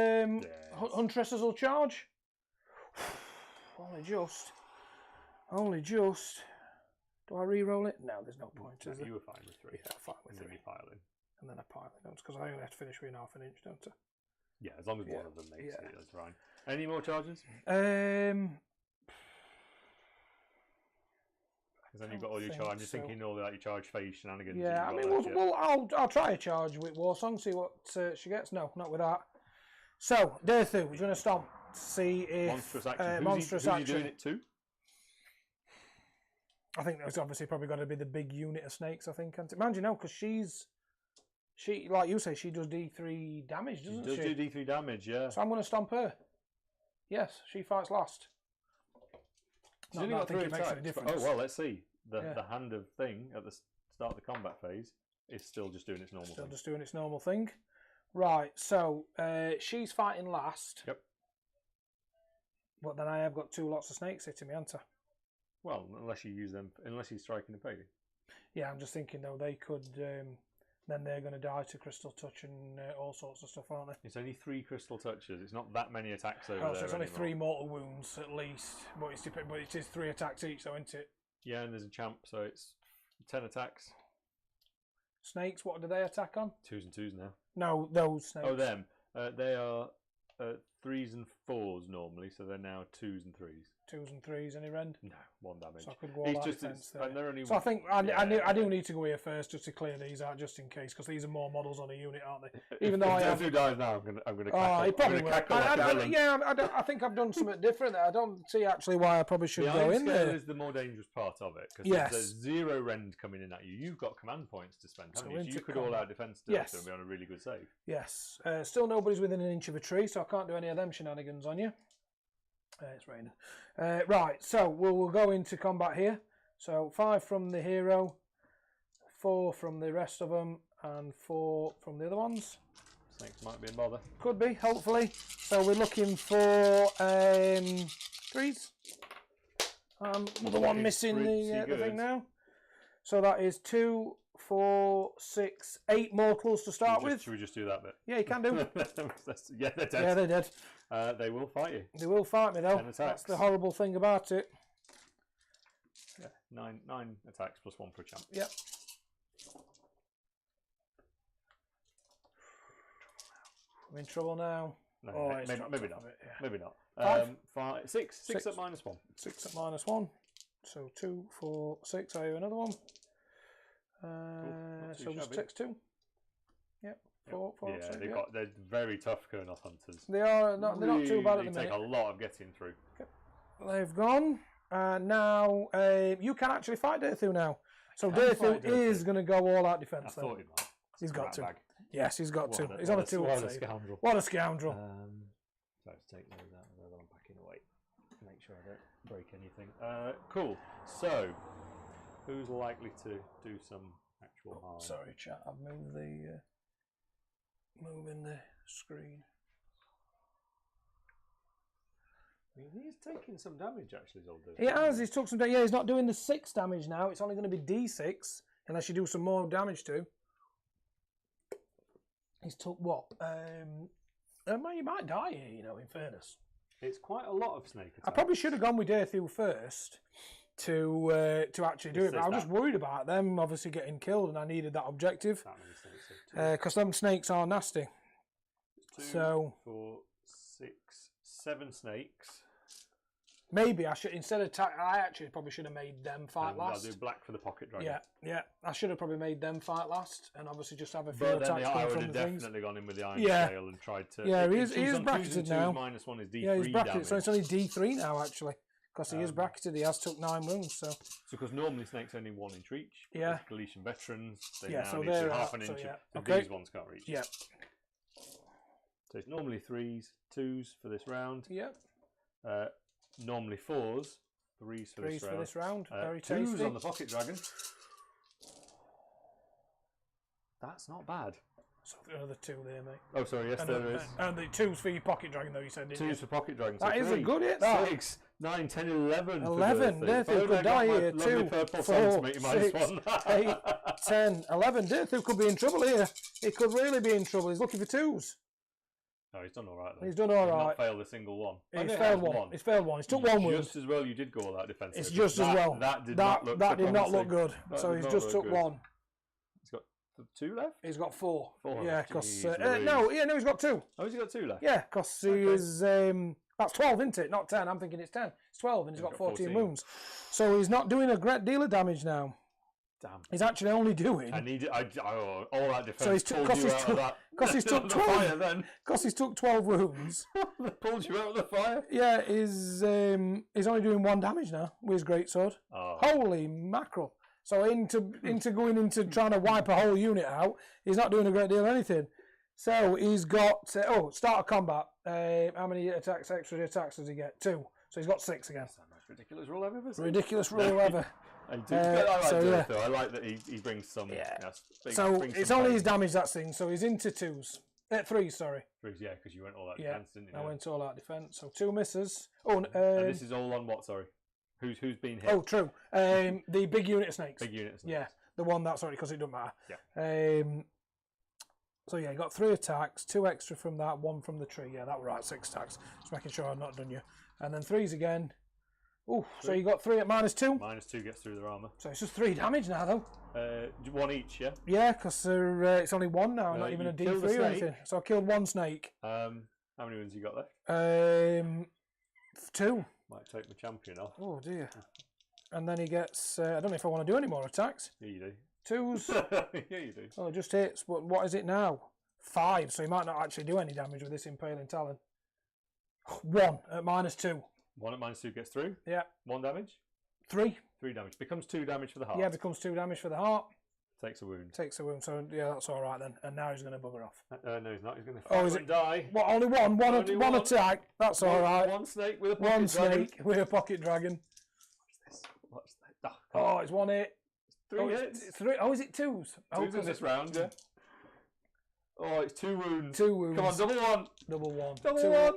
huntresses will charge. Only just. Do I re-roll it? No, there's no point. No, you were fine with 3. Yeah, fine with 3. And then I pile it. Because I only have to finish with half an inch, don't I? Yeah, as long as one of them makes it, that's fine. Any more charges? Because then you've got all your charge. I'm just thinking all that your charge phase shenanigans. Yeah, I mean, I'll try a charge with Warsong, see what she gets. No, not with that. So, Derthu, we're going to stomp to see if... Monstrous action. monstrous who's action. he doing it to? I think there's obviously probably got to be the big unit of snakes, I think. Mind you, no, because she, like you say, she does D3 damage, doesn't she? She does do D3 damage, yeah. So I'm going to stomp her. Yes, she fights last. She's only got 3 attacks. Difference. Oh, well, let's see. The hand of thing at the start of the combat phase is still just doing its normal thing. Still just doing its normal thing. Right, so she's fighting last. Yep. But then I have got 2 lots of snakes hitting me, haven't I? Well, unless you use them, unless you strike and evade. Yeah, I'm just thinking though they could. Then they're going to die to crystal touch and all sorts of stuff, aren't they? It's only 3 crystal touches. It's not that many attacks over there. So it's only anymore. 3 mortal wounds at least, but it is 3 attacks each, though, isn't it? Yeah, and there's a champ, so it's 10 attacks. Snakes, what do they attack on? 2s and 2s now. No, those snakes. Oh, them. They are 3s and 4s normally, so they're now 2s and 3s. 2s and 3s, any rend? No, 1 damage. So I could go all out defense there. And they're only So I think I do need to go here first just to clear these out, just in case, because these are more models on a unit, aren't they? Even though I have. Who dies now? I'm going to cackle. Oh, he probably will. I I think I've done something different there. I don't see actually why I probably should go in there. The is the more dangerous part of it, because there's 0 rend coming in at you. You've got command points to spend, haven't you? So you could all out defense still and be on a really good save. Yes. Still nobody's within an inch of a tree, so I can't do any of them shenanigans on you. It's raining. Right, so we'll go into combat here. So 5 from the hero, 4 from the rest of them, and 4 from the other ones. Snakes might be in bother. Could be, hopefully. So we're looking for 3s. The one missing the thing now. So that is 2, 4, 6, 8 mortals to start with. Should we just do that bit? Yeah, you can do. Yeah, they're dead. Yeah, they're dead. They will fight you. They will fight me though. That's the horrible thing about it. Yeah, 9 attacks plus 1 for a champ. Yep. I'm in trouble now. No, maybe not. Maybe not. 5? 6 at -1. 6 at -1. So 2, 4, 6. I owe another one. So just takes 2. Yep. 4, 4, yeah, 6, they're very tough Kurnoth hunters. They are not. They're not too bad at the minute. They take a lot of getting through. Okay. They've gone. Now you can actually fight Derthu now. So Derthu is going to go all out defense. I thought he might. He's got to. Yes, he's got to. He's on a 2. What a scoundrel. What a scoundrel. So let's take those out of there. I'm packing away. Make sure I don't break anything. Cool. So, who's likely to do some actual harm? Sorry, chat. I've moved the moving the screen. I mean, he's taking some damage actually, He has. He's took some damage. Yeah, he's not doing the 6 damage now. It's only going to be D6 unless you do some more damage to. He's took what? You might die here, you know, in fairness. It's quite a lot of snake attacks. I probably should have gone with Derthu first to actually do it, but I was just worried about them obviously getting killed, and I needed that objective because them snakes are nasty. 2, 4, 6, 7 snakes. Maybe I should, instead of I actually probably should have made them fight last. I'll do black for the pocket dragon. Yeah. I should have probably made them fight last, and obviously just have a few attacks from the things. I would have definitely gone in with the iron scale and tried to. Yeah, he is bracketed now. -1 is D3 yeah, he's bracketed, damage. so it's only D3 now actually, because he is bracketed. He has took 9 wounds. So because normally snakes only 1 inch reach. Yeah. Galician veterans. They yeah, now so need they're to half out, an inch. So, so these ones can't reach. Yeah. So it's normally 3s, 2s for this round. Yeah. Normally 4s, 3s for this round. Very 2s tasty. on the pocket dragon. That's not bad. So the other 2 there, mate. Oh, sorry, yes, there is. And the 2s for your pocket dragon, though, you said, didn't you? 2s for pocket dragon. That so is 3, a good hit, that. 6, 9, 10, 11. 11. Derthu could die here. 2, 4, 6, 8, 10, 11. Derthu could be in trouble here. He could really be in trouble. He's looking for 2s. No, he's done all right, though. He's done all right. Not failed a single one. He's failed one. He's failed one. He's took 1 wound. Just as well you did go all that defensive. It's just as well. That did not look good. So he's just took 1. He's got 2 left? He's got 4. 4. Yeah, because... no, he's got 2. Oh, has he got 2 left? Yeah, because he is... that's 12, isn't it? Not 10. I'm thinking it's 10. It's 12, and he's got 14 wounds. So he's not doing a great deal of damage now. Damn. He's actually only doing. I need it. All that defense So he's pulled you out of that. Because he's took the 12. fire then. Because he's took 12 wounds. Pulled you out of the fire. Yeah, he's only doing 1 damage now with his greatsword. Oh. Holy mackerel! So into going into trying to wipe a whole unit out, he's not doing a great deal of anything. So he's got start of combat. How many extra attacks does he get? 2. So he's got 6 again. That's the most ridiculous rule I've ever seen. Ridiculous rule ever. I do. I like so, it, yeah. though. I like that he brings some. Yeah. Yes, So brings it's some only pain. his damage that's thing. So he's into 2s. 3s, sorry. 3s, yeah, because you went all that Yeah, defense, didn't you? I went all out defense. So 2 misses. Oh, And this is all on what? Sorry, who's been hit? oh, true. The big unit of snakes. Big units. Yeah, the one that's sorry because it doesn't matter. Yeah. So yeah, you got 3 attacks, 2 extra from that, 1 from the tree. Yeah, that was right. 6 attacks. Just making sure I've not done you. And then 3s again. Oh, so you got 3 at -2. -2 gets through their armor. So it's just 3 damage now, though. 1 each, yeah. Yeah, because it's only 1 now, not even you a killed a D3 or snake. anything. So I killed 1 snake. How many wounds you got left? 2. Might take my champion off. Oh dear. And then he gets. I don't know if I want to do any more attacks. Yeah, you do. 2s. Yeah, you do. Oh, just hits. But what is it now? 5. So he might not actually do any damage with this impaling talon. 1 at -2. 1 at -2 gets through. Yeah. 1 damage. 3. 3 damage. Becomes 2 damage for the heart. Yeah, becomes 2 damage for the heart. Takes a wound. Takes a wound. So yeah, that's all right then. And now he's going to bugger off. No, he's not. He's going to Oh, is and die. What? Only one? Only One one. attack. That's all right. One snake with a pocket One dragon. snake with a pocket dragon. What's that? Oh, Oh, it's 1 hit. 3 Oh, hits. it's 3. Oh, is it 2s? Oh, 2s in this round, yeah. Oh, it's 2 wounds. 2 wounds. Come on, double 1. Double 1. Double 2. 1.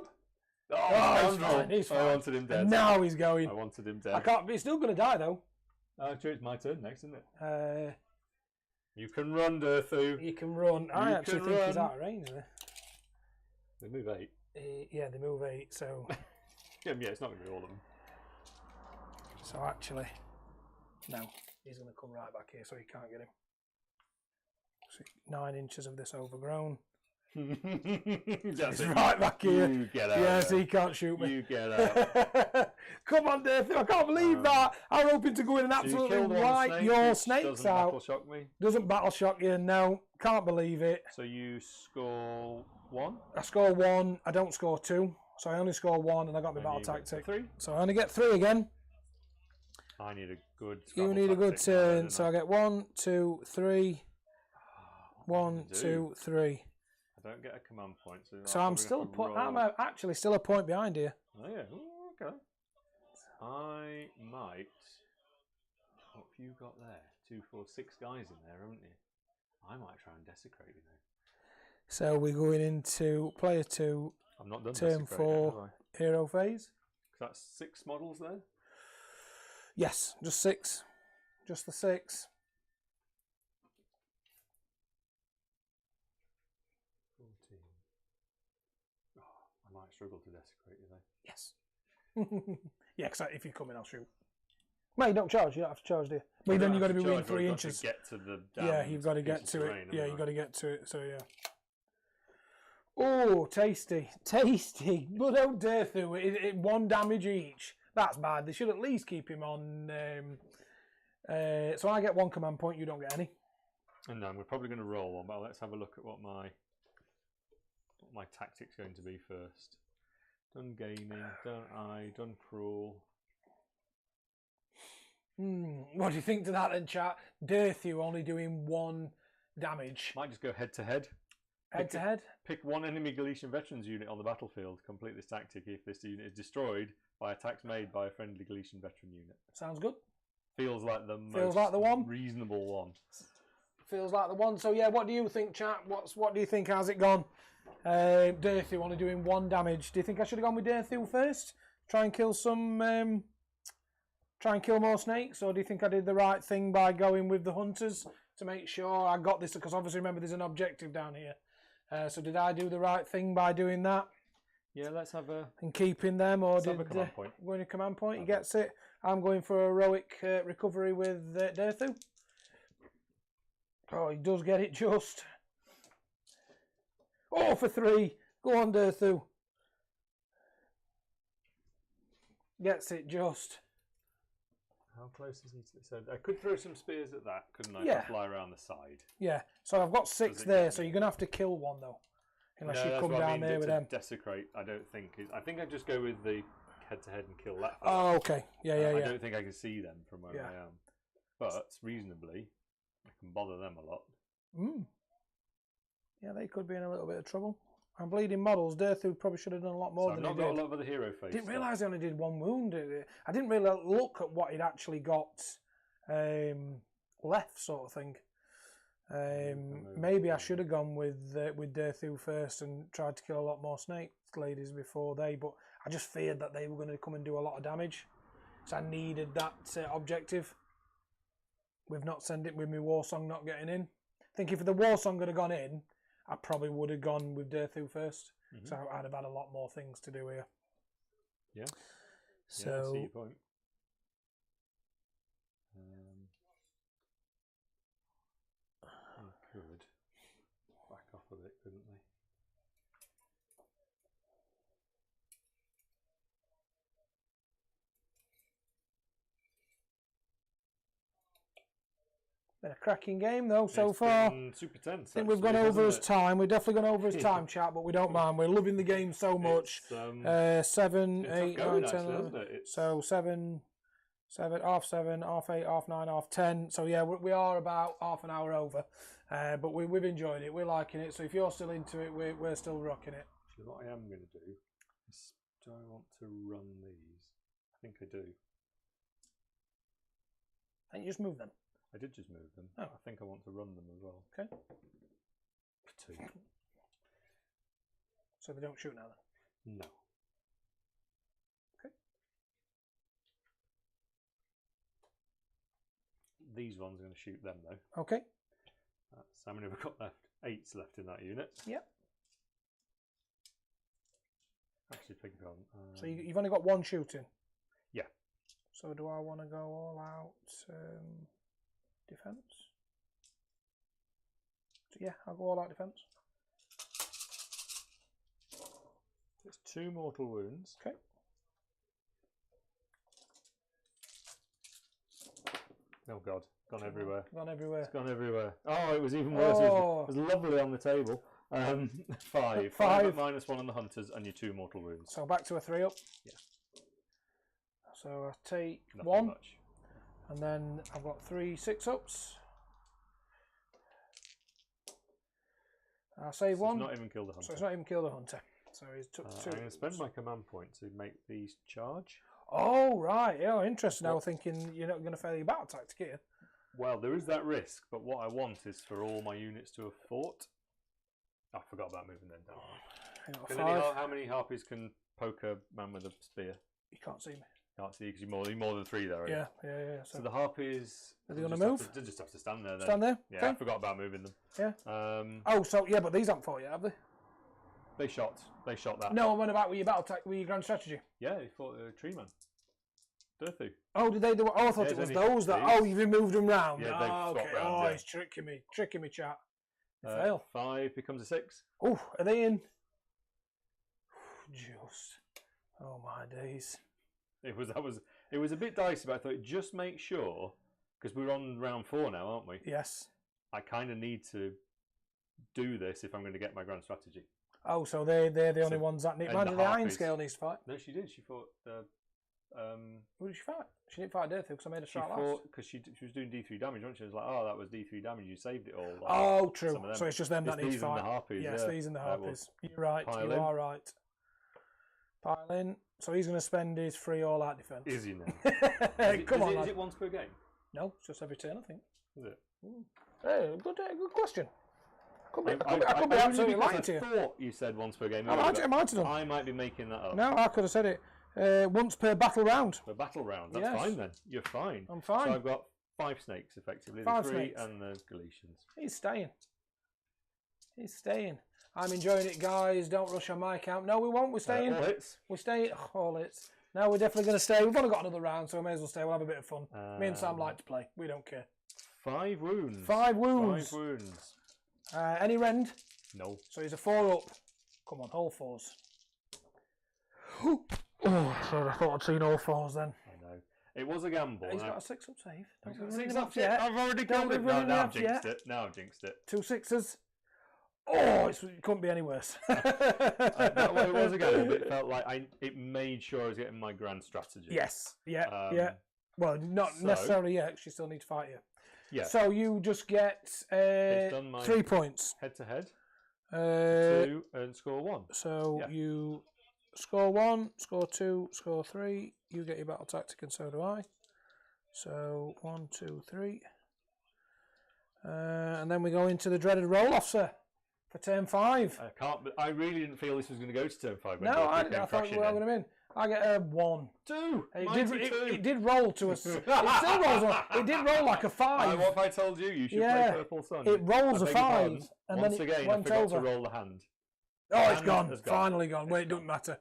Oh, he's scoundrel. fine. He's fine. I wanted him dead. And now he's going. I wanted him I dead. can't. He's still going to die though. Oh, true, it's my turn next, isn't it? Uh, You can run, Durthu. you can run. I You actually can think he's run. out of range there. They move 8. Yeah, they move 8. So, Yeah, it's not going to be all of them. so actually, no. He's going to come right back here, so you can't get him. So 9 inches of this overgrown. That's He's it. right back here. You get out. Yes, there. he can't shoot me. You get out. Come on, Dave. I can't believe that. I'm hoping to go in and So you absolutely killed one wipe snake, your which snakes doesn't out. battle shock me. Doesn't battle shock you? No. Can't believe it. So you score 1. I score 1. I don't score 2. So I only score 1 and I got my And battle you get tactic. 3. So I only get 3 again. I need a good. You scrabble need a good tactic now, turn. don't So I get 1, 2, 3. What am I 1, gonna do? 2, 3. I don't get a command point. So, So I'm still I'm actually still a point behind here. Oh yeah. Ooh, okay. I might. What have you got there? 2, 4, 6 guys in there, haven't you? I might try and desecrate, you know. So we're going into player 2, I'm not done. turn desecrating 4, yet, have I? hero phase. That's 6 models there. Yes, just 6. Just the 6. 14. Oh, I might struggle to desecrate you there. Yes. Yeah, because if you come in, I'll shoot. Well, you don't charge. You don't have to charge, do you? But then you've got to be within 3 inches. To get to the Yeah, you've got to get piece to of it. terrain, Yeah, haven't you've I? got to get to it. So, yeah. Oh, tasty. Tasty. But don't dare through it. 1 damage each. That's bad. They should at least keep him on. So I get 1 command point. You don't get any. And we're probably going to roll one, but let's have a look at what my tactic's going to be first. Done gaming, done eye, done cruel. What do you think to that then, chat? Dirthu only doing 1 damage. Might just go head to head. Head to head? Pick 1 enemy Galician veterans unit on the battlefield. Complete this tactic if this unit is destroyed by attacks made by a friendly Galician veteran unit. Sounds good. Feels like the Feels most like the one. reasonable one. Feels like the one. So yeah, what do you think, chat? What do you think? How's it gone? Dirthu only doing 1 damage. Do you think I should have gone with Dirthu first? Try and kill some. Try and kill more snakes, or do you think I did the right thing by going with the hunters to make sure I got this? Because obviously, remember, there's an objective down here. So did I do the right thing by doing that? Yeah, let's have a. And keeping them, or did have a command point. going to command point? He gets it. I'm going for heroic recovery with Dirthu. Oh, he does get it just. Oh, for 3. Go on, Dirthu. Gets it just. How close is he to? So I could throw some spears at that, couldn't I? Yeah. Fly around the side. Yeah. So I've got 6 it there, get so me? you're going to have to kill one, though. Unless No, you that's come what I down mean, there with to them. desecrate, I don't think. I think I'd just go with the head-to-head and kill that. Oh, okay. Yeah, yeah, I yeah. don't think I can see them from where Yeah. I am. But, reasonably, I can bother them a lot. Mm. Yeah, they could be in a little bit of trouble. I'm bleeding models. Derthu probably should have done a lot more So I've than not he got did. a lot of other hero face. Didn't realise he only did 1 wound. I didn't really look at what he'd actually got left, sort of thing. Maybe I should have gone with Derthu first and tried to kill a lot more snake ladies before they. But I just feared that they were going to come and do a lot of damage, so I needed that objective. With not sending with my war song not getting in. I think if the war song had gone in, I probably would have gone with Derthu first. Mm-hmm. So I'd have had a lot more things to do here. Yeah. So Yeah, I see your point. We could back off a bit, couldn't we? been a cracking game though so It's far. been super tense. I think we've gone over his time. We've definitely gone over his time, chat, but we don't mind. We're loving the game so much. 7, 8, 9, 10, 11. So 7, half 7, half 8, half 9, half 10. So yeah, we are about half an hour over. But we've enjoyed it. We're liking it. So if you're still into it, we're still rocking it. Actually, what I am going to do is, do I want to run these? I think I do. I think you just move them. I did just move them. Oh. I think I want to run them as well. Okay. For 2. So they don't shoot now then? No. Okay. These ones are going to shoot them though. Okay. So how many have I got left? 8's left in that unit. Yep. Actually, think on. So you've only got 1 shooting? Yeah. So do I want to go all out defense? So yeah, I'll go all out defense. It's 2 mortal wounds. Okay. Oh god, gone everywhere. Gone everywhere. It's gone everywhere. Oh, it was even worse. Oh. It was lovely on the table. 5. 5 minus 1 on the hunters and your 2 mortal wounds. So back to a 3 up. Yeah. So I take Nothing 1, much. and then I've got 3 6-ups. I save So 1. it's not even killed the hunter. So it's not even killed the hunter. So he's took 2. I'm going to spend my command point to make these charge. Oh, right. Yeah, interesting. I was thinking you're not going to fail your battle tactic here. Well, there is that risk, but what I want is for all my units to have fought. I forgot about moving them down. Hang on, 5. How many harpies can poke a man with a spear? You can't see me. Can't see because you're more than 3 there. Yeah. So the harpies. Are they going to move? They just have to stand there. Then. Stand there? Yeah, Okay. I forgot about moving them. Yeah. Oh, so yeah, but these haven't fought yet, have they? They shot that. No, what about with your battle tactic, with your grand strategy? Yeah, they fought a tree man. Durthu. Oh, did they do it? Oh, I thought Yeah, it was it's only those that. these. Oh, you've moved them round. Yeah, they've oh, swapped okay. round, Oh, yeah. he's tricking me, chat. Fail. 5 becomes a 6. Oh, are they in? Just. Oh my days. It was a bit dicey, but I thought just make sure because we're on round 4 now, aren't we? Yes. I kind of need to do this if I'm going to get my grand strategy. Oh, so they're the only ones that need. and Imagine the the Iron harpies. Scale needs to fight. No, she did. She fought. Who did she fight? She didn't fight Dirthu because I made a She start last. fought because she was doing D3 damage, wasn't she? It was like, oh, that was D3 damage. You saved it all. Like, Oh, true. some of them. So it's just them that It's need to these and fight. the harpies. Yes, yeah. these and the Right, well, harpies. You're right. pile You in. are right. Pile in. So he's going to spend his 3 all out defense. Is he now? Come on, Is lad. it once per game? No, it's just every turn, I think. Is it? Hey, good question. I could be only absolutely because lying to you. I thought you said once per game. I might have done. I might be making that up. No, I could have said it. Once per battle round. For battle round, that's Yes. fine then. You're fine. I'm fine. So I've got 5 snakes effectively. 5 the 3 snakes. and the Galatians. He's staying. He's staying. I'm enjoying it, guys. Don't rush on my account. No, we won't. We're staying. All hits. We're staying. All it's. No, we're definitely going to stay. We've only got another round, so we may as well stay. We'll have a bit of fun. Me and Sam like to play. We don't care. 5 wounds. 5 wounds. 5 wounds. Any rend? No. So he's a 4 up. Come on, all 4s. Oh, sorry, I thought I'd seen all 4s then. I know. It was a gamble. He's and got a 6-up save. Don't be I've running him off yet. I've already Don't killed be it. running Now him I've off jinxed yet. it. Now I've jinxed it. 2 6s. Oh, it couldn't be any worse. It was a gamble, but it felt like it made sure I was getting my grand strategy. Yes. Yeah. Well, not necessarily yet. She still need to fight you. Yeah. So you just get 3 points. Head to head. 2 and score 1. So you score 1, score 2, score 3. You get your battle tactic, and so do I. So 1, 2, 3. And then we go into the dreaded roll-off, sir, for turn 5. I really didn't feel this was going to go to turn 5. No, I didn't. I thought you were going to win. I get a 1. 2. It did roll to us. It still rolls. It did roll like a 5. What if I told you you should play Purple Sun? It rolls a 5, and then again, it went I forgot over. to roll the hand. Oh, it's gone. Finally gone. Wait, it doesn't matter.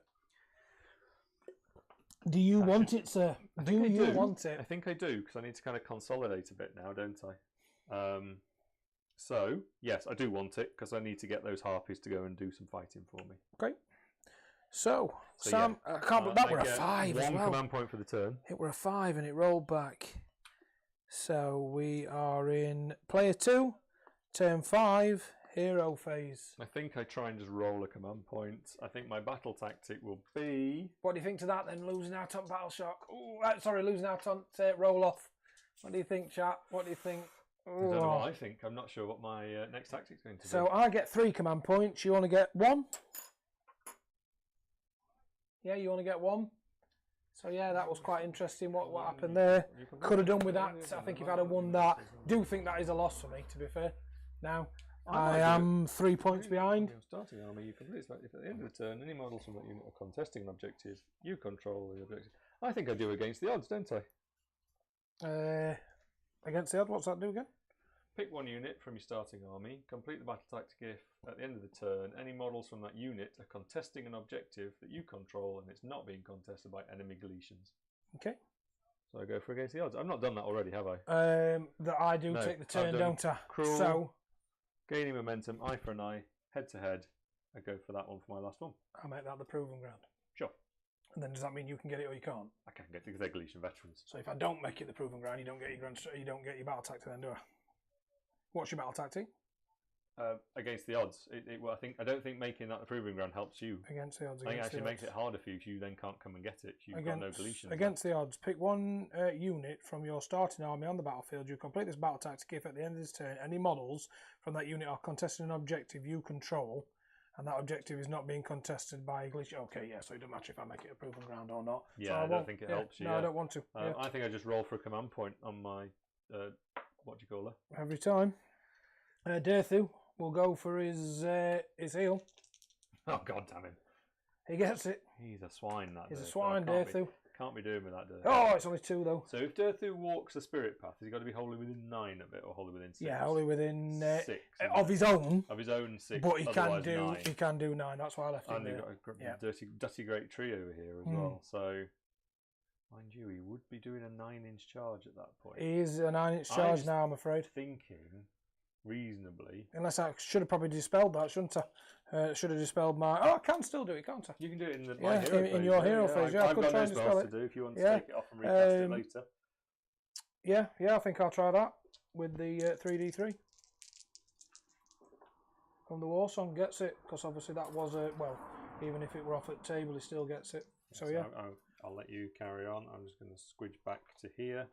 Do you want it, sir? Do you want it? I think I do, because I need to kind of consolidate a bit now, don't I? So, yes, I do want it, because I need to get those harpies to go and do some fighting for me. Okay. So Sam, I can't believe that were a 5 as well. 1 command point for the turn. It were a 5 and it rolled back. So we are in player 2, turn 5, hero phase. I think I try and just roll a command point. I think my battle tactic will be... What do you think to that then? Losing out on battle shock. Ooh, sorry, losing out on roll off. What do you think, chat? What do you think? I don't know what I think. I'm not sure what my next tactic is going to be. So I get 3 command points. You only get 1. Yeah, you only get 1. So yeah, that was quite interesting. What happened there? Could have done with that. I think if I'd have won that, do think that is a loss for me. To be fair, now I am 3 points behind. Starting army, you complete if at the end of the turn any models from that unit are contesting an objective, you control the objective. I think I do against the odds, don't I? Against the odds, what's that do again? Pick 1 unit from your starting army, complete the battle tactic if, at the end of the turn, any models from that unit are contesting an objective that you control and it's not being contested by enemy Galicians. Okay. So I go for against the odds. I've not done that already, have I? That I do take the turn, don't I? Cruel, so, gaining momentum, eye for an eye, head to head. I go for that one for my last one. I'll make that the proving ground. Sure. And then does that mean you can get it or you can't? I can get it because they're Galician veterans. So if I don't make it the proving ground, you don't get your battle tactic then, do I? What's your battle tactic? Against the odds. I don't think making that the proving ground helps you. Against the odds. I think it actually makes it harder for you because you then can't come and get it. You've got no Galicians. Against the odds, pick 1 unit from your starting army on the battlefield. You complete this battle tactic if at the end of this turn any models from that unit are contesting an objective you control, and that objective is not being contested by a Galician. Okay, yeah, so it doesn't matter if I make it a proving ground or not. Yeah, so I don't think it helps you. No, I don't want to. I think I just roll for a command point on my, what do you call her? Every time. Derthu will go for his heal. Oh, God damn him. He gets it. He's a swine, that He's a swine, Derthu. Can't be doing with that, Derthu. Oh, it's only 2, though. So if Derthu walks the spirit path, has he got to be wholly within 9 of it, or wholly within 6? Yeah, wholly within 6 of his own. Of his own 6. But he can do 9. He can do 9. That's why I left him and there. You've got a dirty great tree over here as well. So, mind you, he would be doing a 9-inch charge at that point. He is a 9-inch charge now, I'm afraid. Thinking reasonably. Unless I should have probably dispelled that, shouldn't I? Should have dispelled my. Oh, I can still do it, can't I? You can do it in the in your hero phase. Yeah, I could try and dispel it. To do if you want to take it off and recast it later. Yeah, I think I'll try that with the 3d3. From the war song gets it because obviously that was well, even if it were off at table, he still gets it. So yeah, I'll let you carry on. I'm just going to squidge back to here.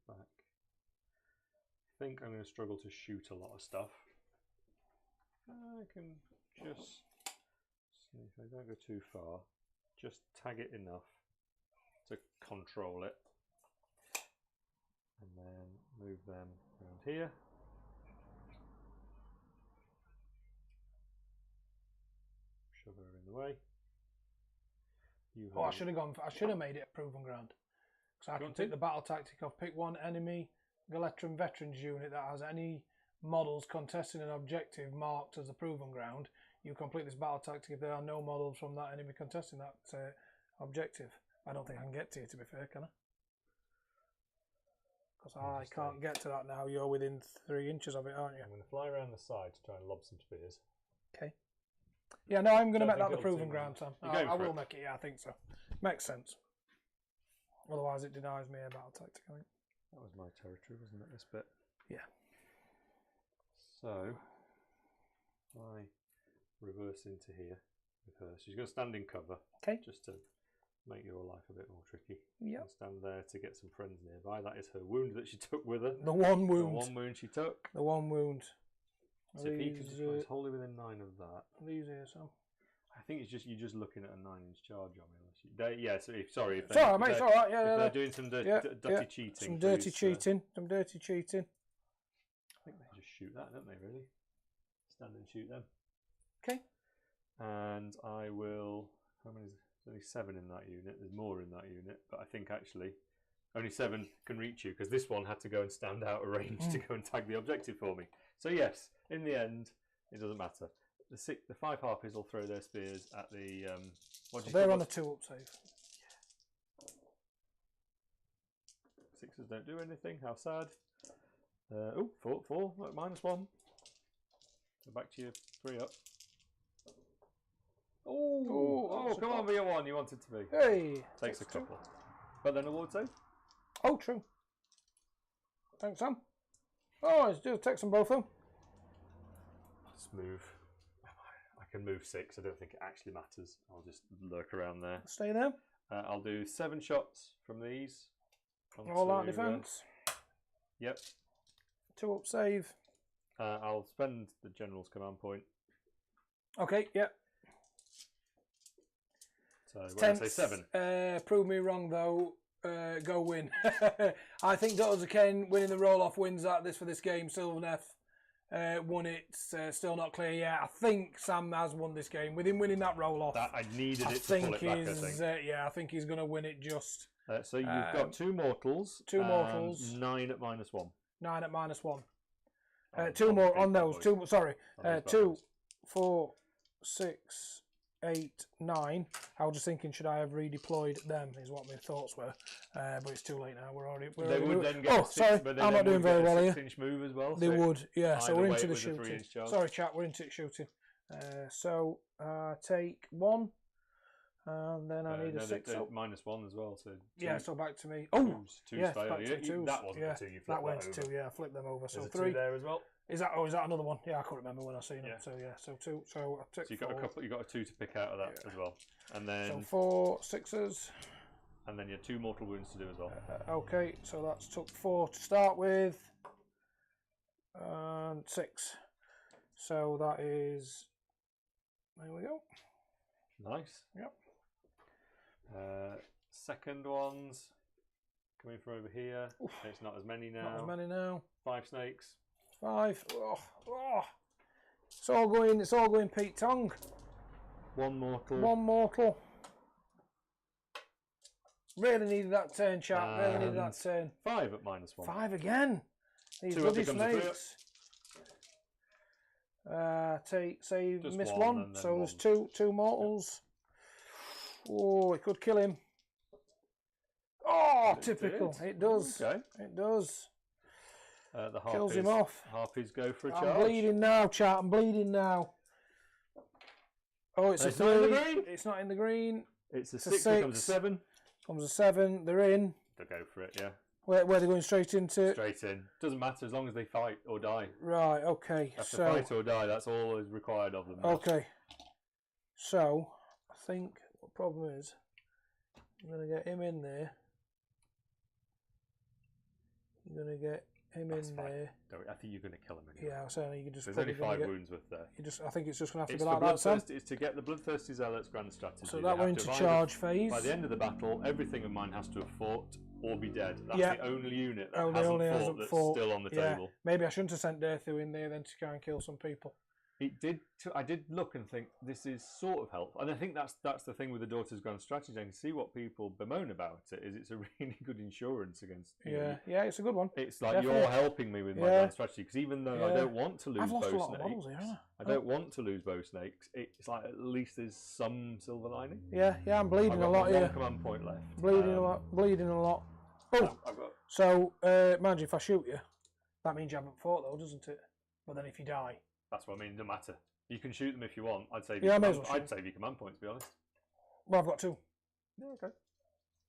Back. I think I'm going to struggle to shoot a lot of stuff. I can just see if I don't go too far. Just tag it enough to control it, and then move them around here. Shove her in the way. I should have gone. I should have made it a proven ground. So I can take the battle tactic off. Pick 1 enemy Galetran veterans unit that has any models contesting an objective marked as a proven ground. You complete this battle tactic if there are no models from that enemy contesting that objective. I don't think I can get to you, to be fair, can I? Because I can't get to that now. You're within 3 inches of it, aren't you? I'm going to fly around the side to try and lob some spears. Okay. Yeah, no, I'm going to Don't make think that the it'll proving do ground, much. Sam. You're going I for will it? make it, yeah, I think so. Makes sense. Otherwise, it denies me a battle tactic, I think. That was my territory, wasn't it? This bit. Yeah. So I reverse into here with her. She's going to stand in cover. Okay. Just to make your life a bit more tricky. Yep. And stand there to get some friends nearby. That is her wound that she took with her. The one wound. The one wound she took. The one wound. So if he can just it's wholly within 9 of that. These here, Sam. I think it's just you're just looking at a 9-inch charge on me. Yeah. So sorry. If It's all right, mate. It's all right. Yeah, if yeah. they're doing some dirty cheating. Some dirty cheating. Some dirty cheating. I think they just shoot that, don't they? Really? Stand and shoot them. Okay. And I will. How many? There's only 7 in that unit. There's more in that unit, but I think actually only 7 can reach you because this one had to go and stand out of range to go and tag the objective for me. So yes, in the end, it doesn't matter. The 5 harpies will throw their spears at the. They're on a 2-up save. Yeah. 6s don't do anything. How sad. Four. Look, -1. Go back to your 3 up. Oh, come on, be a 1 you wanted to be. Hey! Takes a couple. But then a ward save? Oh, true. Thanks, Sam. Oh, let's do text them both of them. Let's move. I can move 6. I don't think it actually matters. I'll just lurk around there. Stay there. I'll do 7 shots from these. All out defence. Yep. 2-up save. I'll spend the general's command point. Okay, yep. So when I say 7. Prove me wrong though. Go win. I think Daughters of Khaine winning the roll-off wins this for this game. Sylvaneth won it. Still not clear yet. I think Sam has won this game. With him winning that roll-off, I needed it to pull it back, I think. Yeah, I think he's going to win it just. So you've got 2 mortals. 2 mortals. 9 at -1. 9 at -1. 2 more on those. 2. Sorry. 2, 4, 6, 8, 9. I was just thinking, should I have redeployed them? Is what my thoughts were. But it's too late now. We're already. They would then get sorry, I'm not doing very well here. 6-inch move as well. They would, yeah. So we're into the with the shooting. 3-inch charge. Sorry, chat. We're into shooting. So take 1, and then I need a 6 up. -1 as well. So yeah. So back to me. Oh, two yes, fail. back to 2s. That wasn't yeah, a 2. You that flipped went that to over. 2. Yeah, flip them over. So There's a 3 2 there as well. Is that another one? Yeah, I couldn't remember when I seen Yeah. it. So yeah, so 2. So I took. So you got 4. a couple. You got a 2 to pick out of that as well, and then So 4 6s. And then you have 2 mortal wounds to do as well. Okay, so that's took 4 to start with, and 6. So that is. There we go. Nice. Yep. Second one's coming from over here. Oof. It's not as many now. Not as many now. 5 snakes. 5. Oh. It's all going Pete Tong. 1 mortal. 1 mortal. Really needed that turn, chat. Really needed that turn. 5 at -1. 5 again. These 2 bloody becomes a 3 snakes. Save, Just missed 1 1. and then So there's 1. 2 mortals. Oh, it could kill him. Oh, typical. It does. Okay. It does. The harpies, Kills him off. Harpies go for a I'm charge. bleeding now, chat. I'm bleeding now. Oh, it's a 3. Not in the green. It's not in the green. It's a It's 6 a becomes a 6. 7. Comes a 7. They're in. They'll go for it, yeah. Where they're going straight into. Straight in. Doesn't matter as long as they fight or die. Right. Okay. Have to So. fight or die. That's all is required of them. now. Okay. So I think the problem is I'm going to get him in there. I'm going to get him That's in fine. there. I think you're going to kill him anyway. Yeah, I was saying you can just. There's only probably 5 gonna wounds with there. I think it's just going to have It's to for be like that, Sam. Bloodthirsty. It's to get the Bloodthirsty Zealot's grand strategy. So They that have went to into either- charge phase. By the end of the battle, everything of mine has to have fought or be dead. That's Yeah. the only unit that Only hasn't hasn't fought that's still on the Yeah. table. Maybe I shouldn't have sent Derthu in there then to try and kill some people. It did. I did look and think this is sort of helpful, and I think that's the thing with the Daughter's Grand Strategy. I can see what people bemoan about it. Is it's a really good insurance against. You know, Yeah, it's a good one. it's like Definitely. you're helping me with my grand strategy because even though I Yeah. don't want to lose I've lost bow a lot of snakes, models here, haven't I don't want to lose bow snakes. It's like at least there's some silver lining. Yeah, I'm bleeding I've a got lot one here. command point left. Bleeding a lot. Bleeding a lot. Oh, I've got. so mind you, if I shoot you, that means you haven't fought though, doesn't it? But then if you die, That's what I mean. No matter. You can shoot them if you want. I'd save. Yeah, I may your as well I'd shoot. save your command point, to be honest. Well, I've got 2. Yeah, okay.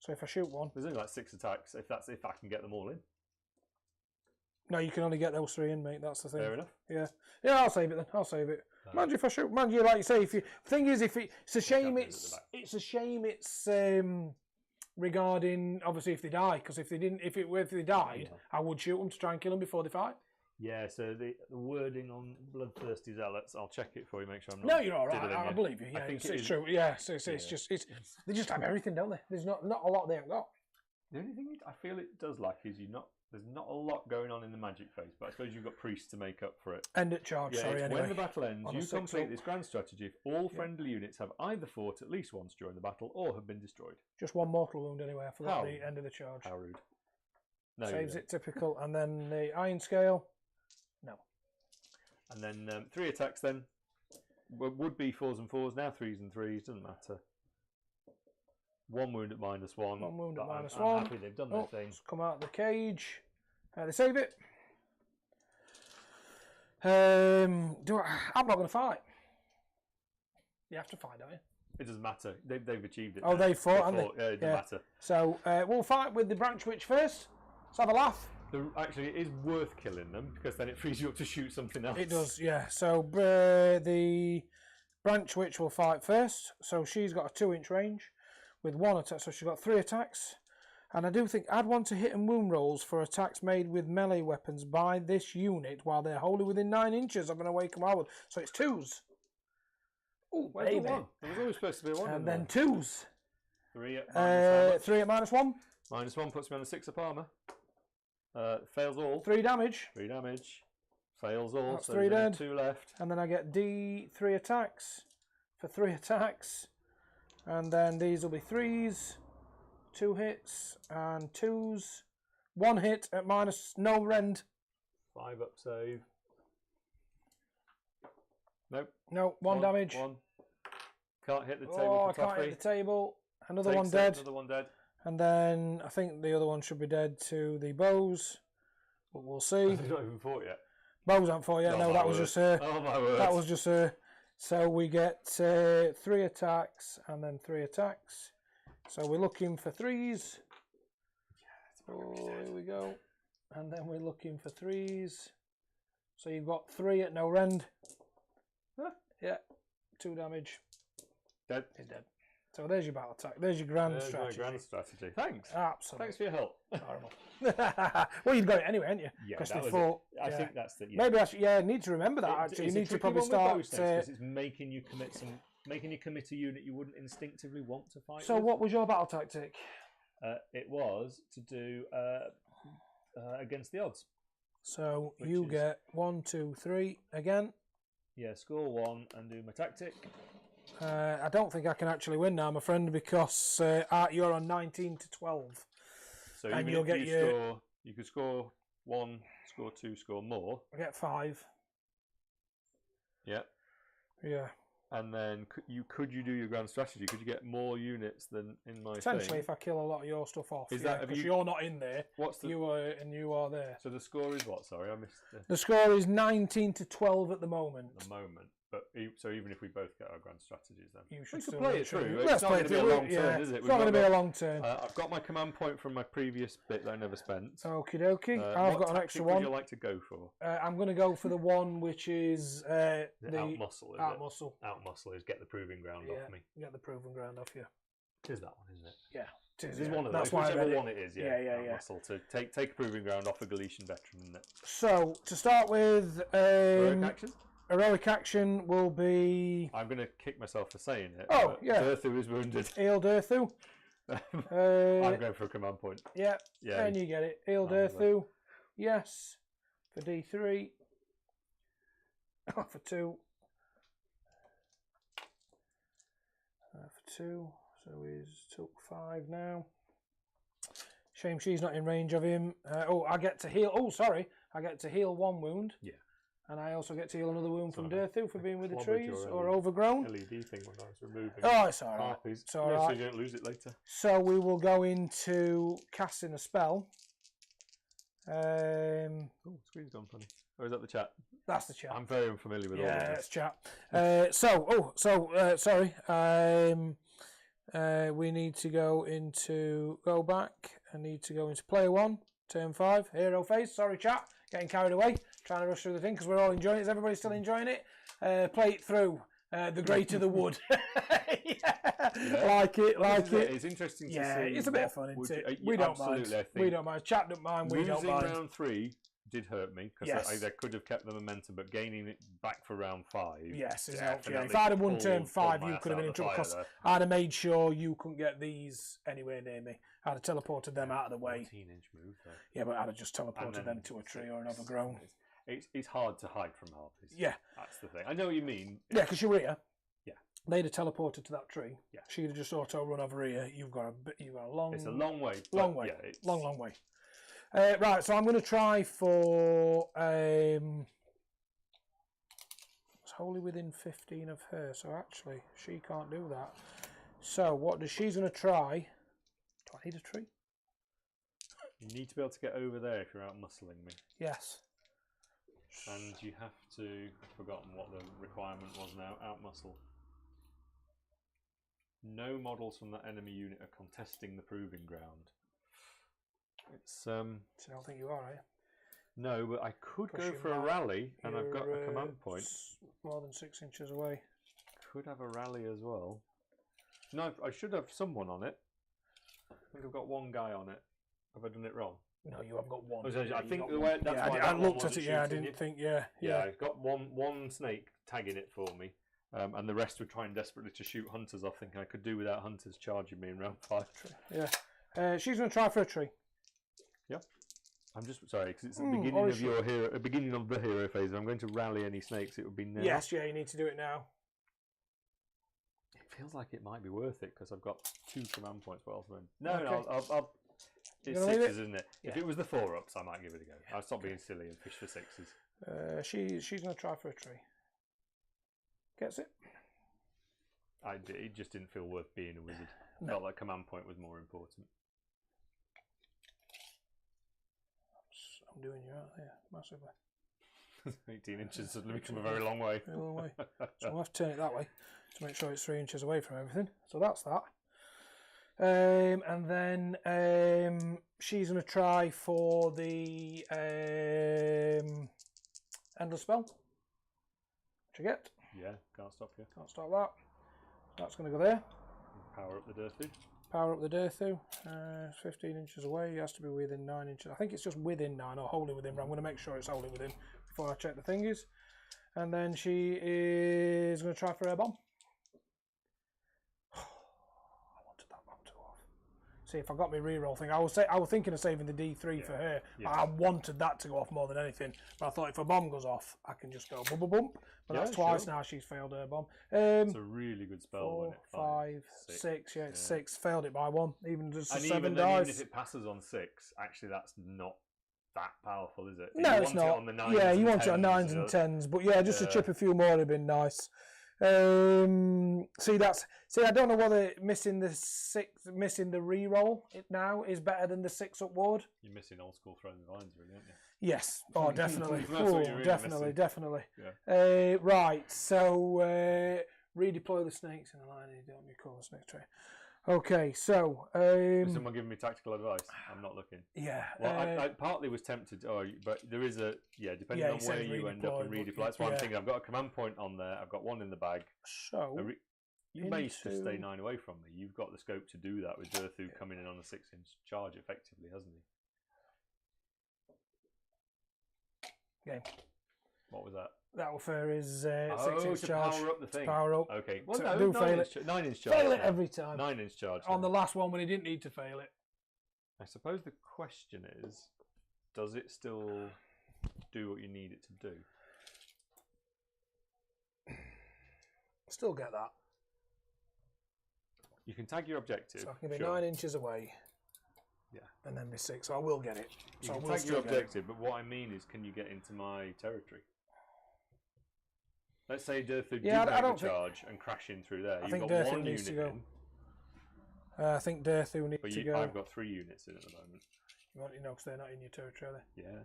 So if I shoot 1, There's only like 6 attacks. If I can get them all in. no, you can only get those 3 in, mate. That's the thing. Fair enough. Yeah, yeah. I'll save it then. I'll save it. Mind you, if I shoot, mind you, like you say, if you thing is, if it's a shame, it's a shame. It's regarding obviously if they die, because if they died, I would shoot them to try and kill them before they fight. Yeah, so the wording on bloodthirsty zealots, I'll check it for you, make sure I'm not. No, you're all right. diddling I you. believe you. Yeah, I think it's true. Yeah, it's just they just have everything, don't they? There's not a lot they haven't got. The only thing I feel it does lack is there's not a lot going on in the magic phase, but I suppose you've got priests to make up for it. End at charge. Yeah, Sorry, anyway. when the battle ends, On a you 6 complete up. this grand strategy if all friendly units have either fought at least once during the battle or have been destroyed. Just 1 mortal wound anyway. I forgot How? the end of the charge. How rude. No, Saves it typical, and then the iron scale. No. And then 3 attacks then. Would be 4s and 4s, now 3s and 3s, doesn't matter. 1 wound at -1. 1 wound at but -1. I'm happy they've done their thing. It's come out of the cage. They save it. I'm not going to fight. You have to fight, don't you? It doesn't matter. They've achieved it. Oh, now. they fought, haven't Yeah, it doesn't matter. So we'll fight with the branch witch first. Let's have a laugh. Actually, it is worth killing them because then it frees you up to shoot something else. It does, yeah. So the branch witch will fight first. So she's got a 2-inch range with 1 attack. So she's got 3 attacks. And I do think add 1 to hit and wound rolls for attacks made with melee weapons by this unit while they're wholly within 9 inches of an awakened wild. So it's 2s. Oh, Where's the baby. 1? There was always supposed to be a 1 in And there. then 2s. 3 at -1. 3 at -1. -1 puts me on a 6 up armour. Fails all. 3 damage. 3 damage. Fails all. That's so 3 there's only dead. 2 left. And then I get D3 attacks for 3 attacks. And then these will be 3s, 2 hits, and 2s. 1 hit at no rend. 5 up save. Nope. No, 1 damage. 1. Can't hit the table Oh, I for can't hit toffee. the table. Another Takes one it, dead. Another one dead. And then I think the other one should be dead to the bows. But we'll see. He's not even fought yet. Bows aren't for yet. Oh, No, my that was word. just her. Oh my word. That was just her. So we get 3 attacks and then 3 attacks. So we're looking for 3s. Oh, here we go. And then we're looking for 3s. So you've got 3 at no rend. Yeah, 2 damage. Dead. He's dead. So there's your battle attack. There's your grand There's strategy. my grand strategy. Thanks. Absolutely. Thanks for your help. Horrible. Well, you've got it anyway, haven't you? Yeah, Because that they was fought. it. I yeah. think that's the. Yeah. Maybe I should, need to remember that actually. You It's a need to tricky probably one with bow start. snakes 'cause it's making you commit a unit you wouldn't instinctively want to fight. So with. what was your battle tactic? It was to do against the odds. So Which you is- get 1, 2, 3 again. Yeah, score 1 and do my tactic. I don't think I can actually win now, my friend, because you're on 19 to 12. So And even you'll if get you your- score, you could score 1, score 2, score more. I get 5. Yeah. Yeah. And then could you do your grand strategy? Could you get more units than in my Potentially, thing? if I kill a lot of your stuff off. Is that- have because you- you're not in there. What's the You are there. so the score is what? Sorry, I missed The score is 19 to 12 at the moment. the moment. But so even if we both get our grand strategies, then You we should could still play win, it through. shouldn't you? It's Let's not play going it to be a through. long turn, is it? It's not going to be a long turn. I've got my command point from my previous bit that I never spent. Okie dokie. I've what got an extra tactic would one. you like to go for? I'm going to go for the one which is The the out muscle, is out it? muscle. Out muscle is get the proving ground Yeah, off me. get the proving ground off you. It is that one, isn't it? Yeah, it is. It is yeah. one of That's those. why I Whichever read it. one it is, yeah. Yeah. Muscle to take a proving ground off a Galician veteran, isn't it? So to start with, Heroic action? heroic action will be I'm going to kick myself for saying it. Oh, but yeah. Durthu is wounded. Eil Durthu. I'm going for a command point. Yeah, Yeah. and you get it. Eil Oh, lovely. Durthu. Yes, for D3. For 2. For 2. So he's took 5 now. Shame she's not in range of him. I get to heal. Oh, sorry. I get to heal 1 wound. Yeah. And I also get to heal another wound from Sorry. Durthu for being with the Clobbered trees your or LED. overgrown. LED thing when I was removing. Oh, it's all right. harpies. It's all Yeah, right. so you don't lose it later. So we will go into casting a spell. Oh, screen's gone funny. Or is that the chat? That's the chat. I'm very unfamiliar with all of Yeah, this. it's chat. Sorry. We need to go back. I need to go into player 1, turn 5, hero phase. Sorry, chat. Getting carried away. Trying to rush through the thing because we're all enjoying it. Is everybody still enjoying it? Play it through. The greater the wood. Like it. It's interesting to see. Yeah, it's a bit of fun, isn't it? We don't mind. We don't mind. Chat don't mind. We don't mind. Losing round 3 did hurt me because they could have kept the momentum, but gaining it back for round 5. Yes, it's helped. Yeah. If I'd have won turn 5, you could have been in trouble because I'd have made sure you couldn't get these anywhere near me. I'd have teleported them out of the way. 14-inch move, though. Yeah, but I'd have just teleported them to a tree or an overgrown. It's hard to hide from harpies. Yeah. That's the thing. I know what you mean. Yeah, because you're here. Yeah. They'd have teleported to that tree. Yeah. She'd have just auto run over here. You've got a long. It's a long way. Long way. Yeah, long way. Right, so I'm going to try for. It's wholly within 15 of her, so actually she can't do that. So what does she's going to try? Do I need a tree? You need to be able to get over there if you're out muscling me. Yes. And you have to. I've forgotten what the requirement was now. Out muscle. No models from that enemy unit are contesting the proving ground. It's So I don't think you are, are you? No, but I could go for a rally, and I've got a command point. More than 6 inches away. Could have a rally as well. No, I should have someone on it. I think I've got one guy on it. Have I done it wrong? No, you haven't got one. I think the way that's why I looked at it. Yeah, I didn't think. Yeah. I've got one snake tagging it for me, and the rest were trying desperately to shoot hunters off, thinking I could do without hunters charging me in round 5. Yeah. She's going to try for a tree. Yeah. I'm just sorry because it's the beginning of your hero, beginning of the hero phase. If I'm going to rally any snakes, it would be now. Yes. Yeah. You need to do it now. It feels like it might be worth it because I've got 2 command points. What else? No, Okay. I'll it's 6s, isn't it? Yeah. If it was the 4-ups, I might give it a go. Yeah. I'll stop being silly and fish for 6s. She's going to try for a tree. Gets it? It just didn't feel worth being a wizard. No. Felt like command point was more important. I'm doing you out there massively. 18 inches suddenly become a very long way. A long way. So I'll have to turn it that way to make sure it's 3 inches away from everything. So that's that. And then she's going to try for the endless spell. What you get? Yeah, can't stop you. Can't stop that. That's going to go there. Power up the Dirthu. Power up the Dirthu. 15 inches away. It has to be within 9 inches. I think it's just within 9 or wholly within, but I'm going to make sure it's wholly within before I check the thingies. And then she is going to try for a bomb. See, if I got my reroll thing, I was thinking of saving the D3 for her. Yeah. I wanted that to go off more than anything. But I thought if a bomb goes off, I can just go bump, bump, bump. But that's twice now she's failed her bomb. It's a really good spell. 4, 5, 6. Yeah, it's 6. Failed it by 1. Even just and 7 even dice. Even if it passes on 6, actually that's not that powerful, is it? No, it's not. On the 9s yeah, you and want it on 9s and 10s. But yeah, just to chip a few more would have been nice. See, I don't know whether missing the reroll now is better than the 6-up ward. You're missing old school throwing the lines, really, aren't you? Yes. Oh, definitely. Really definitely. Yeah. Right. So redeploy the snakes in a line. You don't recall the snake tray. Okay. So. Is someone giving me tactical advice? I'm not looking. Yeah. Well, I partly was tempted. But there is depending on where you end up and redeploy. That's why I'm thinking. I've got a command point on there. I've got one in the bag. So. You may just stay 9 away from me. You've got the scope to do that with Dirthu coming in on a 6-inch charge effectively, hasn't he? Game. What was that? That for his 6-inch charge. Power up the thing. Power up. Okay. Well, so no, fail it. 9-inch charge. Fail it every time. 9-inch charge. On the last one when he didn't need to fail it. I suppose the question is, does it still do what you need it to do? Still get that. You can tag your objective. So I can be 9 inches away. Yeah. And then be 6, so I will get it. You so can tag your objective, but what I mean is, can you get into my territory? Let's say Dirthu do charge and crash in through there. I You've think got Dirthu one needs unit to go. I think Dirthu needs to go. I've got 3 units in at the moment. You know, because they're not in your territory, are they? Yeah.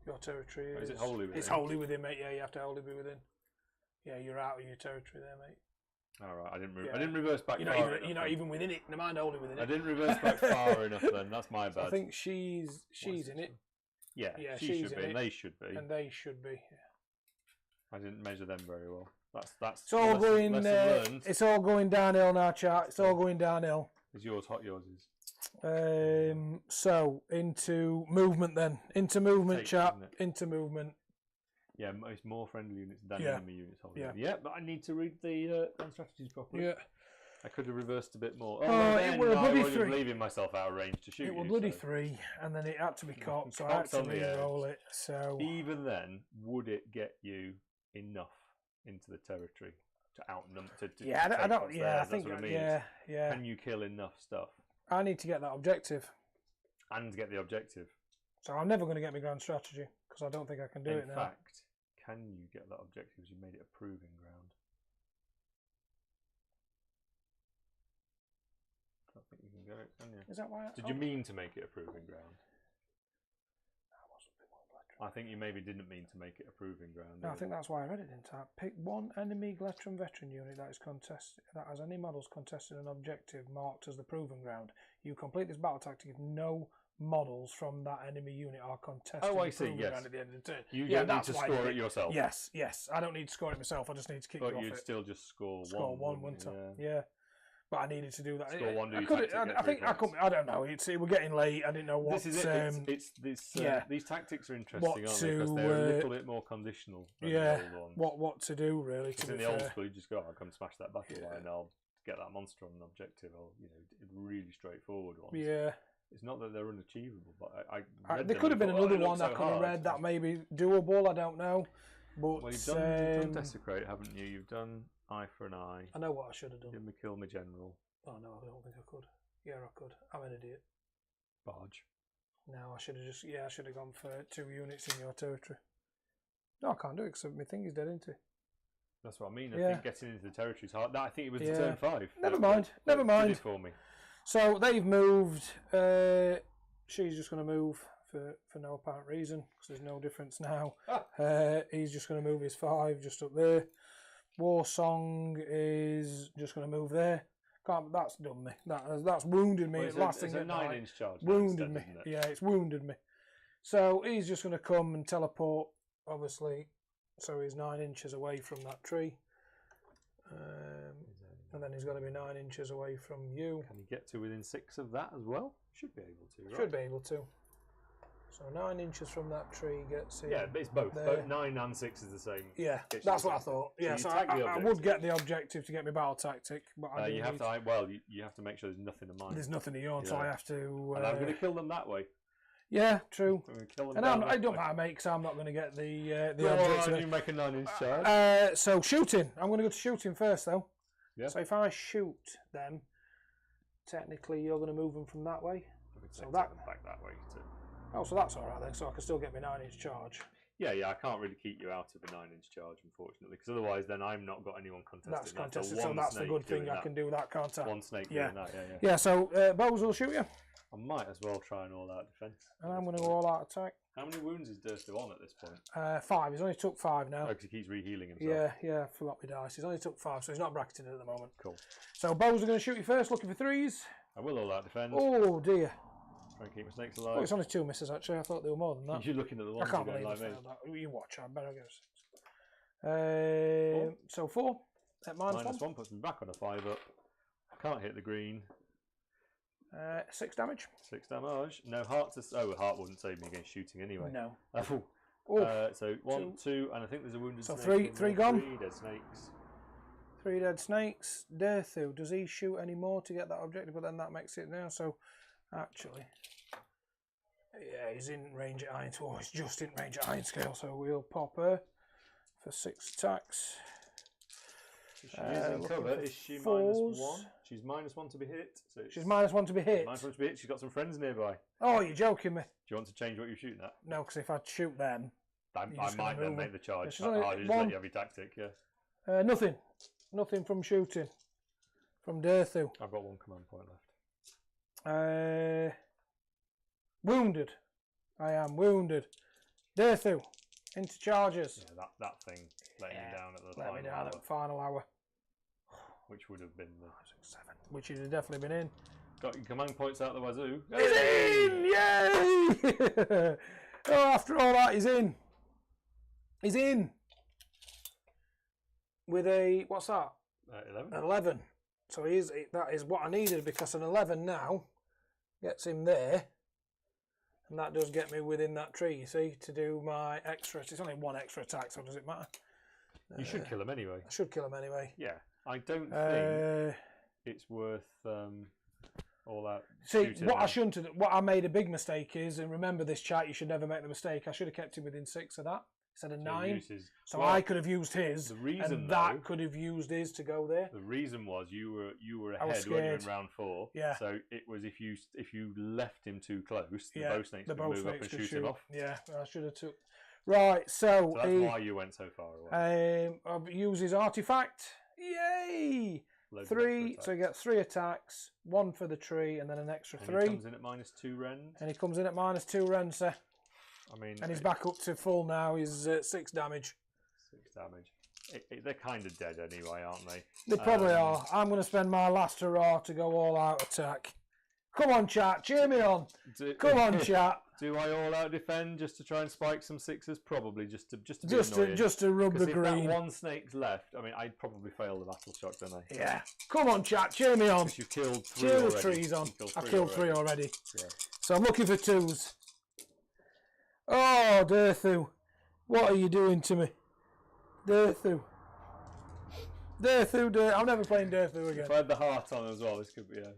Your territory Is it wholly within? It's wholly within, mate. Yeah, you have to wholly be within. Yeah, you're out of your territory there, mate. All right, I didn't reverse back You're far not even, enough. you're not even within it. Never mind, wholly within it. I didn't reverse back far enough then. That's my bad. I think she's in it. Yeah, she she's should in be, it. and they should be. And they should be. Yeah. I didn't measure them very well. That's. It's all going. lesson learned. It's all going downhill now, chat. It's all going downhill. Is yours hot? Yours is. So into movement then. Into movement, Takes, chat. isn't it? Into movement. Yeah, it's more friendly units than Yeah. enemy units. Yeah. Yeah, but I need to read the grand strategies properly. Yeah. I could have reversed a bit more. It were I bloody was three. leaving myself out of range to shoot It was you, bloody so. 3, and then it had to be caught, so I Cocked had on to the edge. re-roll it. So Even then, would it get you enough into the territory to outnumber? yeah, I don't. what's Yeah, theirs? I think. That's what I mean. Yeah. Can you kill enough stuff I need to get that objective. and get the objective? So I'm never going to get my grand strategy because I don't think I can do it In now. fact, can you get that objective because you made it a proving ground? I don't think you can get it, can you? Is that why? Did you mean to make it a proving ground? I think you maybe didn't mean to make it a proving ground. No, I think that's why I read it, didn't I? Pick one enemy Gletron veteran unit that is contested, that has any models contested an objective marked as the proving ground. You complete this battle tactic if no models from that enemy unit are contested. Oh, I the see, proving yes. ground at the end of the turn. You Yeah, don't need that's to why I score did it yourself. Yes. I don't need to score it myself. I just need to kick But you off you'd it. still just score One, wouldn't wouldn't you? I? Yeah. But I needed to do that. Score one, do I your couldn't- tactic, get I think 3 I points. couldn't. I don't know. We're getting late. I didn't know what. This is it. Yeah. These tactics are interesting, What aren't they? Because to, they're a little bit more conditional than yeah. the old ones. What to do really? To Because in be the old fair. school, you just go, I'll come smash that battle Yeah. line, I'll get that monster on an objective, or really straightforward ones. Yeah. It's not that they're unachievable, but I read There them could have and been thought, another they look one so I could have hard. read that may be doable. I don't know. But Well, you've done Desecrate, haven't you? You've done Eye for an Eye. I know what I should have done. Give me Kill Me General. Oh no, I don't think I could. Yeah, I could. I'm an idiot. Barge. No, I should have gone for 2 units in your territory. No, I can't do it because my thing is dead, isn't it? That's what I mean. I Yeah. think getting into the territory is hard. I think it was Yeah. the turn 5. Never mind. Never mind. Did it for me. So they've moved. She's just going to move for no apparent reason because there's no difference now. He's just going to move his 5 just up there. War Song is just going to move there. That's done me. That's wounded me. Well, Last it's thing a at night. 9-inch charge. now Wounded instead, me. isn't it? Yeah, it's wounded me. So he's just going to come and teleport, obviously. So he's 9 inches away from that tree. And then he's going to be 9 inches away from you. Can you get to within 6 of that as well? Should be able to, right? Should be able to. So 9 inches from that tree gets in. Yeah, but it's both. there. Both 9 and 6 is the same. Yeah, Gets you that's the what I same. thought. So Yeah, you so tag the I would objective. get the objective to get my battle tactic, but I do You have need- to. You have to make sure there's nothing of mine. There's nothing of yours, so Yeah. I have to. And I'm going to kill them that way. Yeah, true. I'm going to kill them. And down I that don't way. matter, mate, because I'm not going to get the Go on, objective. you make a 9-inch charge. So shooting. I'm going to go to shooting first, though. Yeah. So if I shoot them, technically you're going to move them from that way. So that- that back that way too. Oh, so that's all right then. So I can still get my 9-inch charge. Yeah, I can't really keep you out of a 9-inch charge, unfortunately, because otherwise, then I've not got anyone contesting. That's that. contested, so one that's the snake good thing. doing I that. can do that, can't I? One snake Yeah. doing that. Yeah. Yeah. So Bose will shoot you, I might as well try an all-out defense. and I'm going to go all out attack. How many wounds is Durstu on at this point? 5. He's only took 5 now. Oh, because he keeps rehealing himself. Yeah. I forgot my dice. He's only took 5, so he's not bracketed at the moment. Cool. So Bose are going to shoot you first, looking for 3s. I will all-out defend. Oh dear. Try and keep my snakes Oh, alive. it's only 2 misses actually. I thought there were more than that. You're looking at the I ones can't again believe I like me. failed that. You watch. I better go. So 4 at minus Minus 1. 1 puts me back on a 5 up. I can't hit the green. 6 damage. 6 damage. No heart to. Oh, a heart wouldn't save me against shooting anyway. No. So 1, 2, and I think there's a wounded So snake. three gone. 3 dead snakes. 3 dead snakes. Durthu, does he shoot any more to get that objective? But then that makes it now. So actually, yeah, he's in range at iron. Oh, he's just in range at iron scale. So we'll pop her for 6 attacks. Is she using looking cover? for Is she fours. -1? She's -1 to be hit. So She's -1 to be hit. -1 to be hit. She's got some friends nearby. Do Oh, you're joking me? you want to change what you're shooting at? No, because if I shoot them, I You're just might gonna then move make them. the charge. Yeah, she's only I'll just one. let you have your tactic. Yeah. nothing from shooting from Durthu. I've got 1 command point left. Wounded. I am wounded. Derthu. Into charges. Yeah, that thing letting you down at the Let final me down hour, at the final hour. which would have been the... 7. Which would have definitely been in. Got your command points out the wazoo. He's in! Yay! Oh, after all that, he's in. He's in. With a, what's that? 11. An 11. So that is what I needed, because an 11 now gets him there. And that does get me within that tree, you see, to do my extra. It's only 1 extra attack, so does it matter? You should kill him anyway. I should kill him anyway. Yeah, I don't think it's worth all that. See, what I made a big mistake is, and remember this chat, you should never make the mistake. I should have kept him within 6 of that instead of 9. So I could have used his, and that could have used his to go there. The reason was you were ahead when you were in round 4. Yeah. So it was if you left him too close, the bow snakes the could bow move up snakes and could shoot him off. Yeah, I should have took. Right, so that's why you went so far away. I've used his artifact. Yay! Loads of 3, extra so he gets 3 attacks, 1 for the tree, and then an extra 3. He comes in at -2 rend. And he comes in at -2 rend, sir. I mean, And he's back up to full now. He's 6 damage. 6 damage. They're kind of dead anyway, aren't they? They probably are. I'm going to spend my last hurrah to go all out attack. Come on, chat. Cheer me on. Come on, chat. Do I all out defend just to try and spike some 6s? Probably just to be annoying. Just to rub the if green. that 1 snake's left, I mean, I'd probably fail the battle shock, don't I? Yeah. Come on, chat. Cheer me on. Because you've killed 3 Cheer already. the trees on. I've I've killed 3 already. Yeah. So I'm looking for 2s. Oh, Derthu. What are you doing to me? Derthu. I'm never playing Derthu again. If I had the heart on as well, this could be a...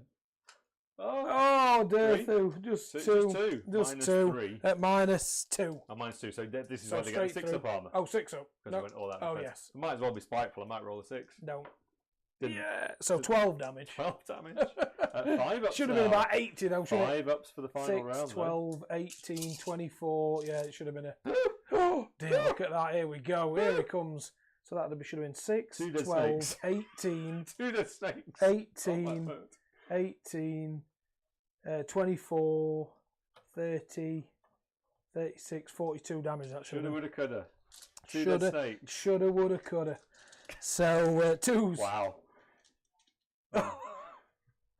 Oh, Derthu. Just 2. Just 2. 3. At -2. Oh, -2. So this is So why they get straight 6 up armor. Oh, 6 up. Because No. I went all out Oh, defense. yes. I might as well be spiteful. I might roll a 6. Don't. Didn't. Yeah. So 12 damage. 12 damage. 5 ups. Should have been now. about 80 though, shouldn't it? 5 ups for the final 6, round. 12, 18, 24. Yeah, it should have been a... Oh, dear, look at that. Here we go. Here it comes. So that should have been 6, 2 dead 12, snakes. 18, 2 dead snakes. 18, 18, 24, 30, 36, 42 damage. That should Shoulda, have woulda, coulda. 2 dead snakes. Shoulda, woulda, coulda. So, 2s. Wow.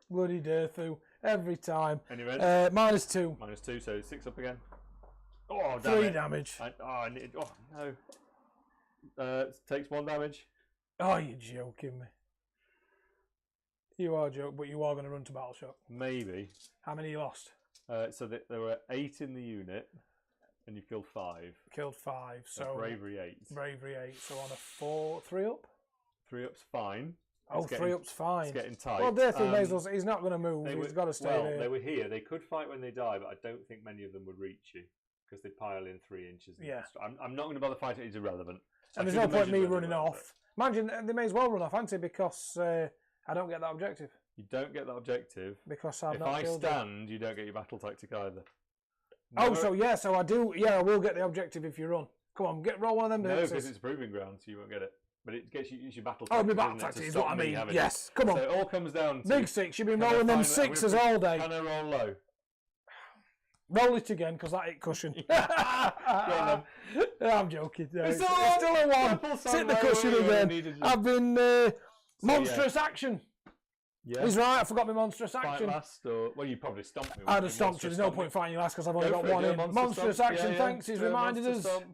Bloody Derthu. Every time. Any red? -2. -2, so 6 up again. Oh, damn 3 it. damage. Oh, no. Takes 1 damage. Oh, you're joking me. You are joking, but you are going to run to battle shock. Maybe. How many you lost? So there were 8 in the unit, and you killed 5. Killed 5. So bravery 8. Bravery 8. So on a 3 up? 3 up's fine. Oh, 3 up's fine. It's getting tight. Well, Derthu may as well, he's not going to move. He's got to stay there. They were here. They could fight when they die, but I don't think many of them would reach you because they pile in 3 inches. Yeah. I'm not going to bother fighting. It's irrelevant. And there's no point me running off. Imagine they may as well run off, aren't they? Because I don't get that objective. You don't get that objective. Because I've if not I killed stand, you don't get your battle tactic either. Oh, so yeah, so I do. Yeah, I will get the objective if you run. Come on, roll one of them. No, because it's a proving ground, so you won't get it. But it gets you. It's your battle. Oh, tactic, my battle isn't it, tactic to is stop what I me mean. having Yes, it. come on. So it all comes down to Big 6. You've been can I rolling them find- 6s all day. Can I roll low? Roll it again because that hit cushion. Go on, I'm joking. No, It's still a 1. Triple Sit the solo, cushion we only again. needed you. I've been monstrous action. Yeah. He's right. I forgot my monstrous Fight action. last, or well, you probably stomped me. I'd have stomped you. There's no point fighting you last because I've only got 1 in. Monstrous action. Thanks. He's reminded us. Stomp.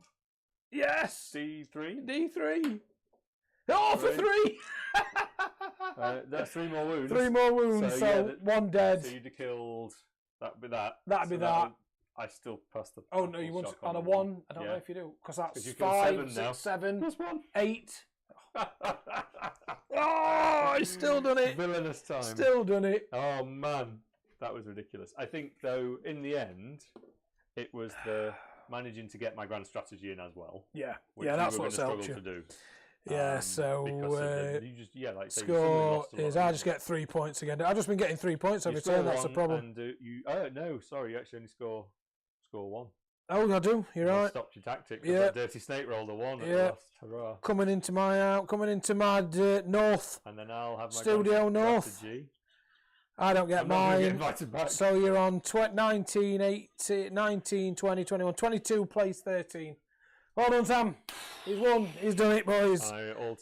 Yes. D3. D3. Oh, for 3. That's 3 more wounds. 3 more wounds. So, 1 dead. So you'd have killed. That'd be that. That'd be So that. I still pass the. Oh no, you want shock on a the 1? I don't know if you do because that's 'Cause you killed 5, 7 now. 6, 7, Plus 1. 8. Oh, he's still done it. Villainous time. Still done it. Oh man, that was ridiculous. I think though, in the end, it was the managing to get my grand strategy in as well. Yeah, Which yeah, that's we were what's gonna helped you. struggle to do. Yeah, so Because you just like say, score is I just get 3 points again. I've just been getting 3 points every turn. That's the problem. And you, oh no, sorry, you actually only score 1. Oh, I do. You're right. Stopped your tactic. Yeah. That dirty snake rolled a 1 at the Yeah. last. Hurrah! Coming into my north And then I'll have my Studio grand North. strategy. I don't get I'm not gonna get mine. invited back. So you're on 19, 18, 19, 20, 21, 22, place 13. Well done, Sam. He's won. He's done it, boys.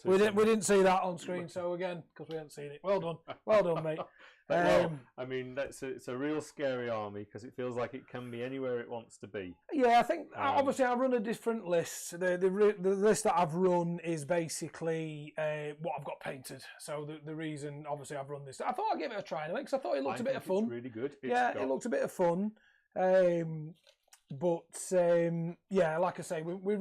We didn't see that on screen, so again, because we hadn't seen it. Well done. Well done, mate. Well, I mean, it's a real scary army because it feels like it can be anywhere it wants to be. Yeah, I think obviously I run a different list. The list that I've run is basically what I've got painted. So the reason, obviously, I've run this, I thought I'd give it a try anyway because I thought it looked a bit of fun. It's really good. It looked a bit of fun. Yeah, like I say, we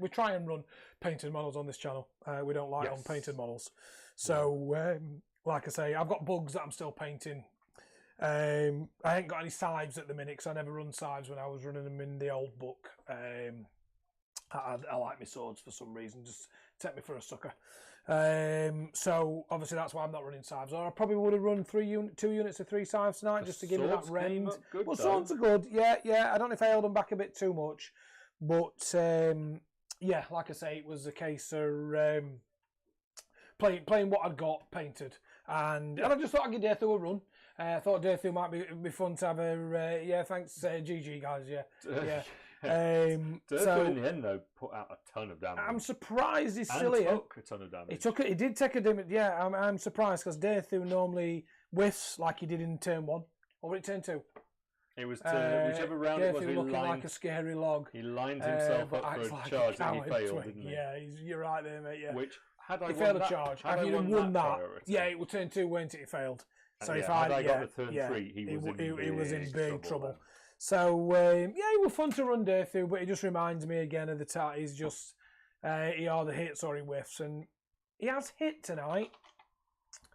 try and run painted models on this channel. We don't like unpainted models. So. Like I say, I've got bugs that I'm still painting. I ain't got any scythes at the minute because I never run scythes when I was running them in the old book. I like my swords for some reason, just take me for a sucker. So obviously that's why I'm not running scythes. Or I probably would have run 2 units of 3 scythes tonight just to give me that rend. Well, swords are good. Yeah. I don't know if I held them back a bit too much, but yeah, like I say, it was a case of playing what I'd got painted. And I just thought I'd give Dathu a run. I thought Dathu might be fun to have a thanks GG guys, yeah. Dathu in the end though put out a ton of damage. I'm surprised he's still here. Took a ton of damage. He did take a damage. Yeah, I'm surprised because Dathu normally whiffs like he did in turn 1 or in turn 2. It was whichever round it was. He looking like a scary log. He lined himself up for a charge and he failed, didn't he? Yeah, you're right there, mate. Yeah. Which had I he failed a charge. Had you won that, yeah, it would turn 2, weren't it? He failed. So if I got the turn 3, he was in big trouble. So it was fun to run Dathu, but it just reminds me again of the time. He's just he either hits or he whiffs, and he has hit tonight,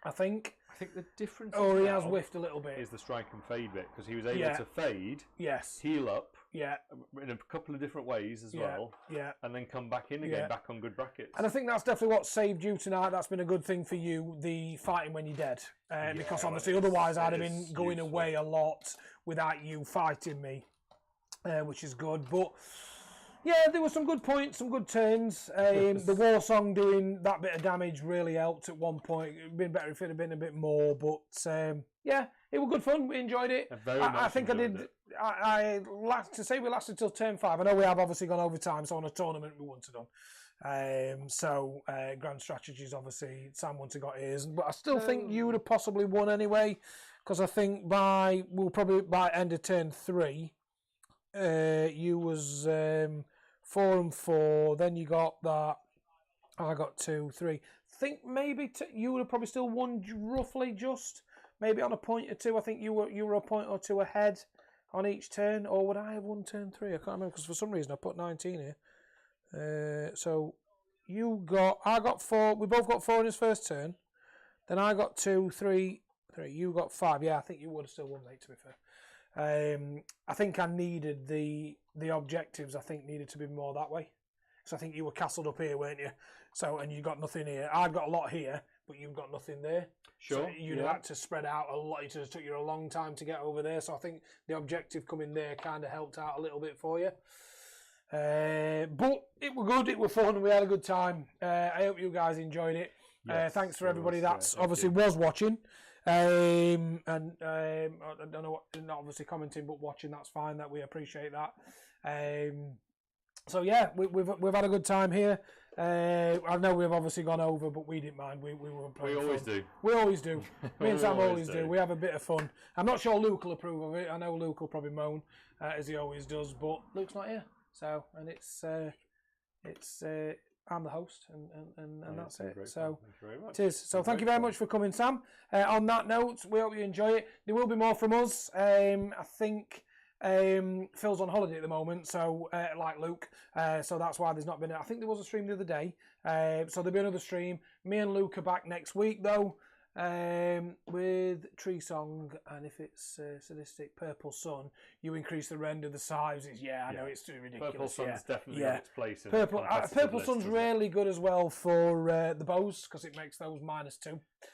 I think. I think the difference, or he has whiffed a little bit, is the strike and fade bit because he was able to fade, heal up, in a couple of different ways as well, and then come back in again, back on good brackets. And I think that's definitely what saved you tonight. That's been a good thing for you, the fighting when you're dead, because obviously otherwise I'd have been going away a lot without you fighting me, which is good. But yeah, there were some good points, some good turns. The war song doing that bit of damage really helped at one point. It'd been better if it had been a bit more, but yeah, it was good fun. We enjoyed it. I think I did. We lasted till turn 5. I know we have obviously gone over time, so on a tournament we wouldn't have done. Grand strategies, obviously, Sam wouldn't have got his, but I still think you would have possibly won anyway, because I think by end of turn 3, you was 4 and 4. Then you got that. I got 2, 3. Think maybe you would have probably still won roughly just maybe on a point or 2. I think you were a point or 2 ahead on each turn, or would I have won turn 3? I can't remember because for some reason I put 19 here. So I got 4. We both got 4 in his first turn. Then I got 2, 3. You got 5. Yeah, I think you would have still won, mate. To be fair. I think I needed the objectives. I think needed to be more that way, because I think you were castled up here, weren't you? So and you got nothing here. I've got a lot here, but you've got nothing there. Sure. So you'd have had to spread out a lot. It just took you a long time to get over there. So I think the objective coming there kind of helped out a little bit for you. But it was good. It was fun. We had a good time. I hope you guys enjoyed it. Yes, thanks for everybody that's obviously was watching. And I don't know what, not obviously commenting, but watching. That's fine. That we appreciate that. So yeah, we've had a good time here. I know we've obviously gone over, but we didn't mind. We were playing. We always do. We always do. Me and Sam always do. We have a bit of fun. I'm not sure Luke will approve of it. I know Luke will probably moan as he always does, but Luke's not here. So and it's I'm the host, and that's it. So it is. So thank you very much for coming, Sam. On that note, we hope you enjoy it. There will be more from us. I think Phil's on holiday at the moment, so like Luke. So that's why there's not been. I think there was a stream the other day. So there'll be another stream. Me and Luke are back next week though. With Tree Song, and if it's Sadistic Purple Sun, you increase the rend of the sizes. Yeah, I know it's too ridiculous. Purple Sun's definitely got its place in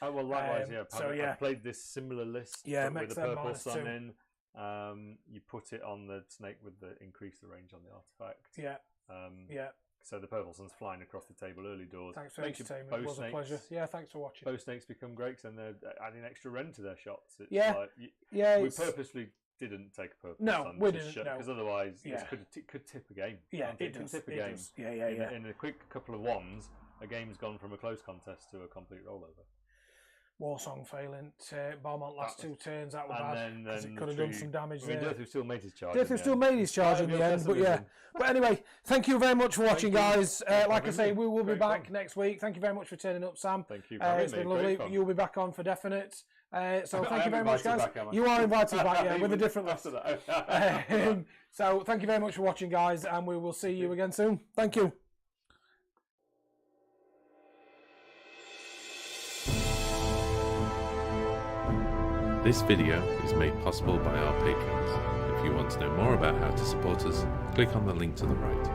Oh well, likewise, I played this similar list. Yeah, with the Purple Sun -2. in. You put it on the snake with the increase the range on the artifact. Yeah. So the purple sun's flying across the table early doors. Thanks for Makes your entertainment. It was a pleasure. Yeah, thanks for watching. Bow snakes become great, and they're adding extra rend to their shots. It's Yeah. like, we purposely didn't take a purple sun we didn't, because otherwise Yeah. it could tip a game. Yeah, It does. tip a It game. does. Yeah. In a quick couple of wands, a game's gone from a close contest to a complete rollover. Warsong failing. Beaumont last 2 turns, that were And bad. Because then it could have done some damage there. Death still made his charge. Death still made his charge in the end, but yeah. But anyway, thank you very much for watching, guys. Like I say, we will be back next week. Thank you very much for turning up, Sam. Thank you for having me. It's been lovely. You'll be back on for definite. So thank you very much, guys. Back, you are invited back, yeah, with a different list. That. So thank you very much for watching, guys, and we will see you again soon. Thank you. This video is made possible by our patrons. If you want to know more about how to support us, click on the link to the right.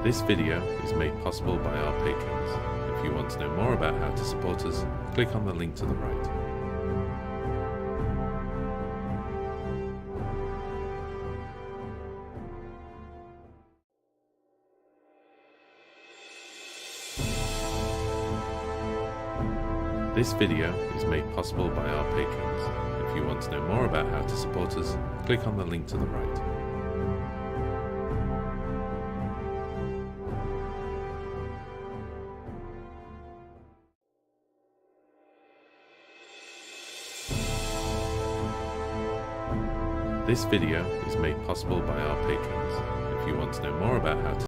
This video is made possible by our patrons. If you want to know more about how to support us, click on the link to the right. This video is made possible by our patrons. If you want to know more about how to support us, click on the link to the right. This video is made possible by our patrons. If you want to know more about how to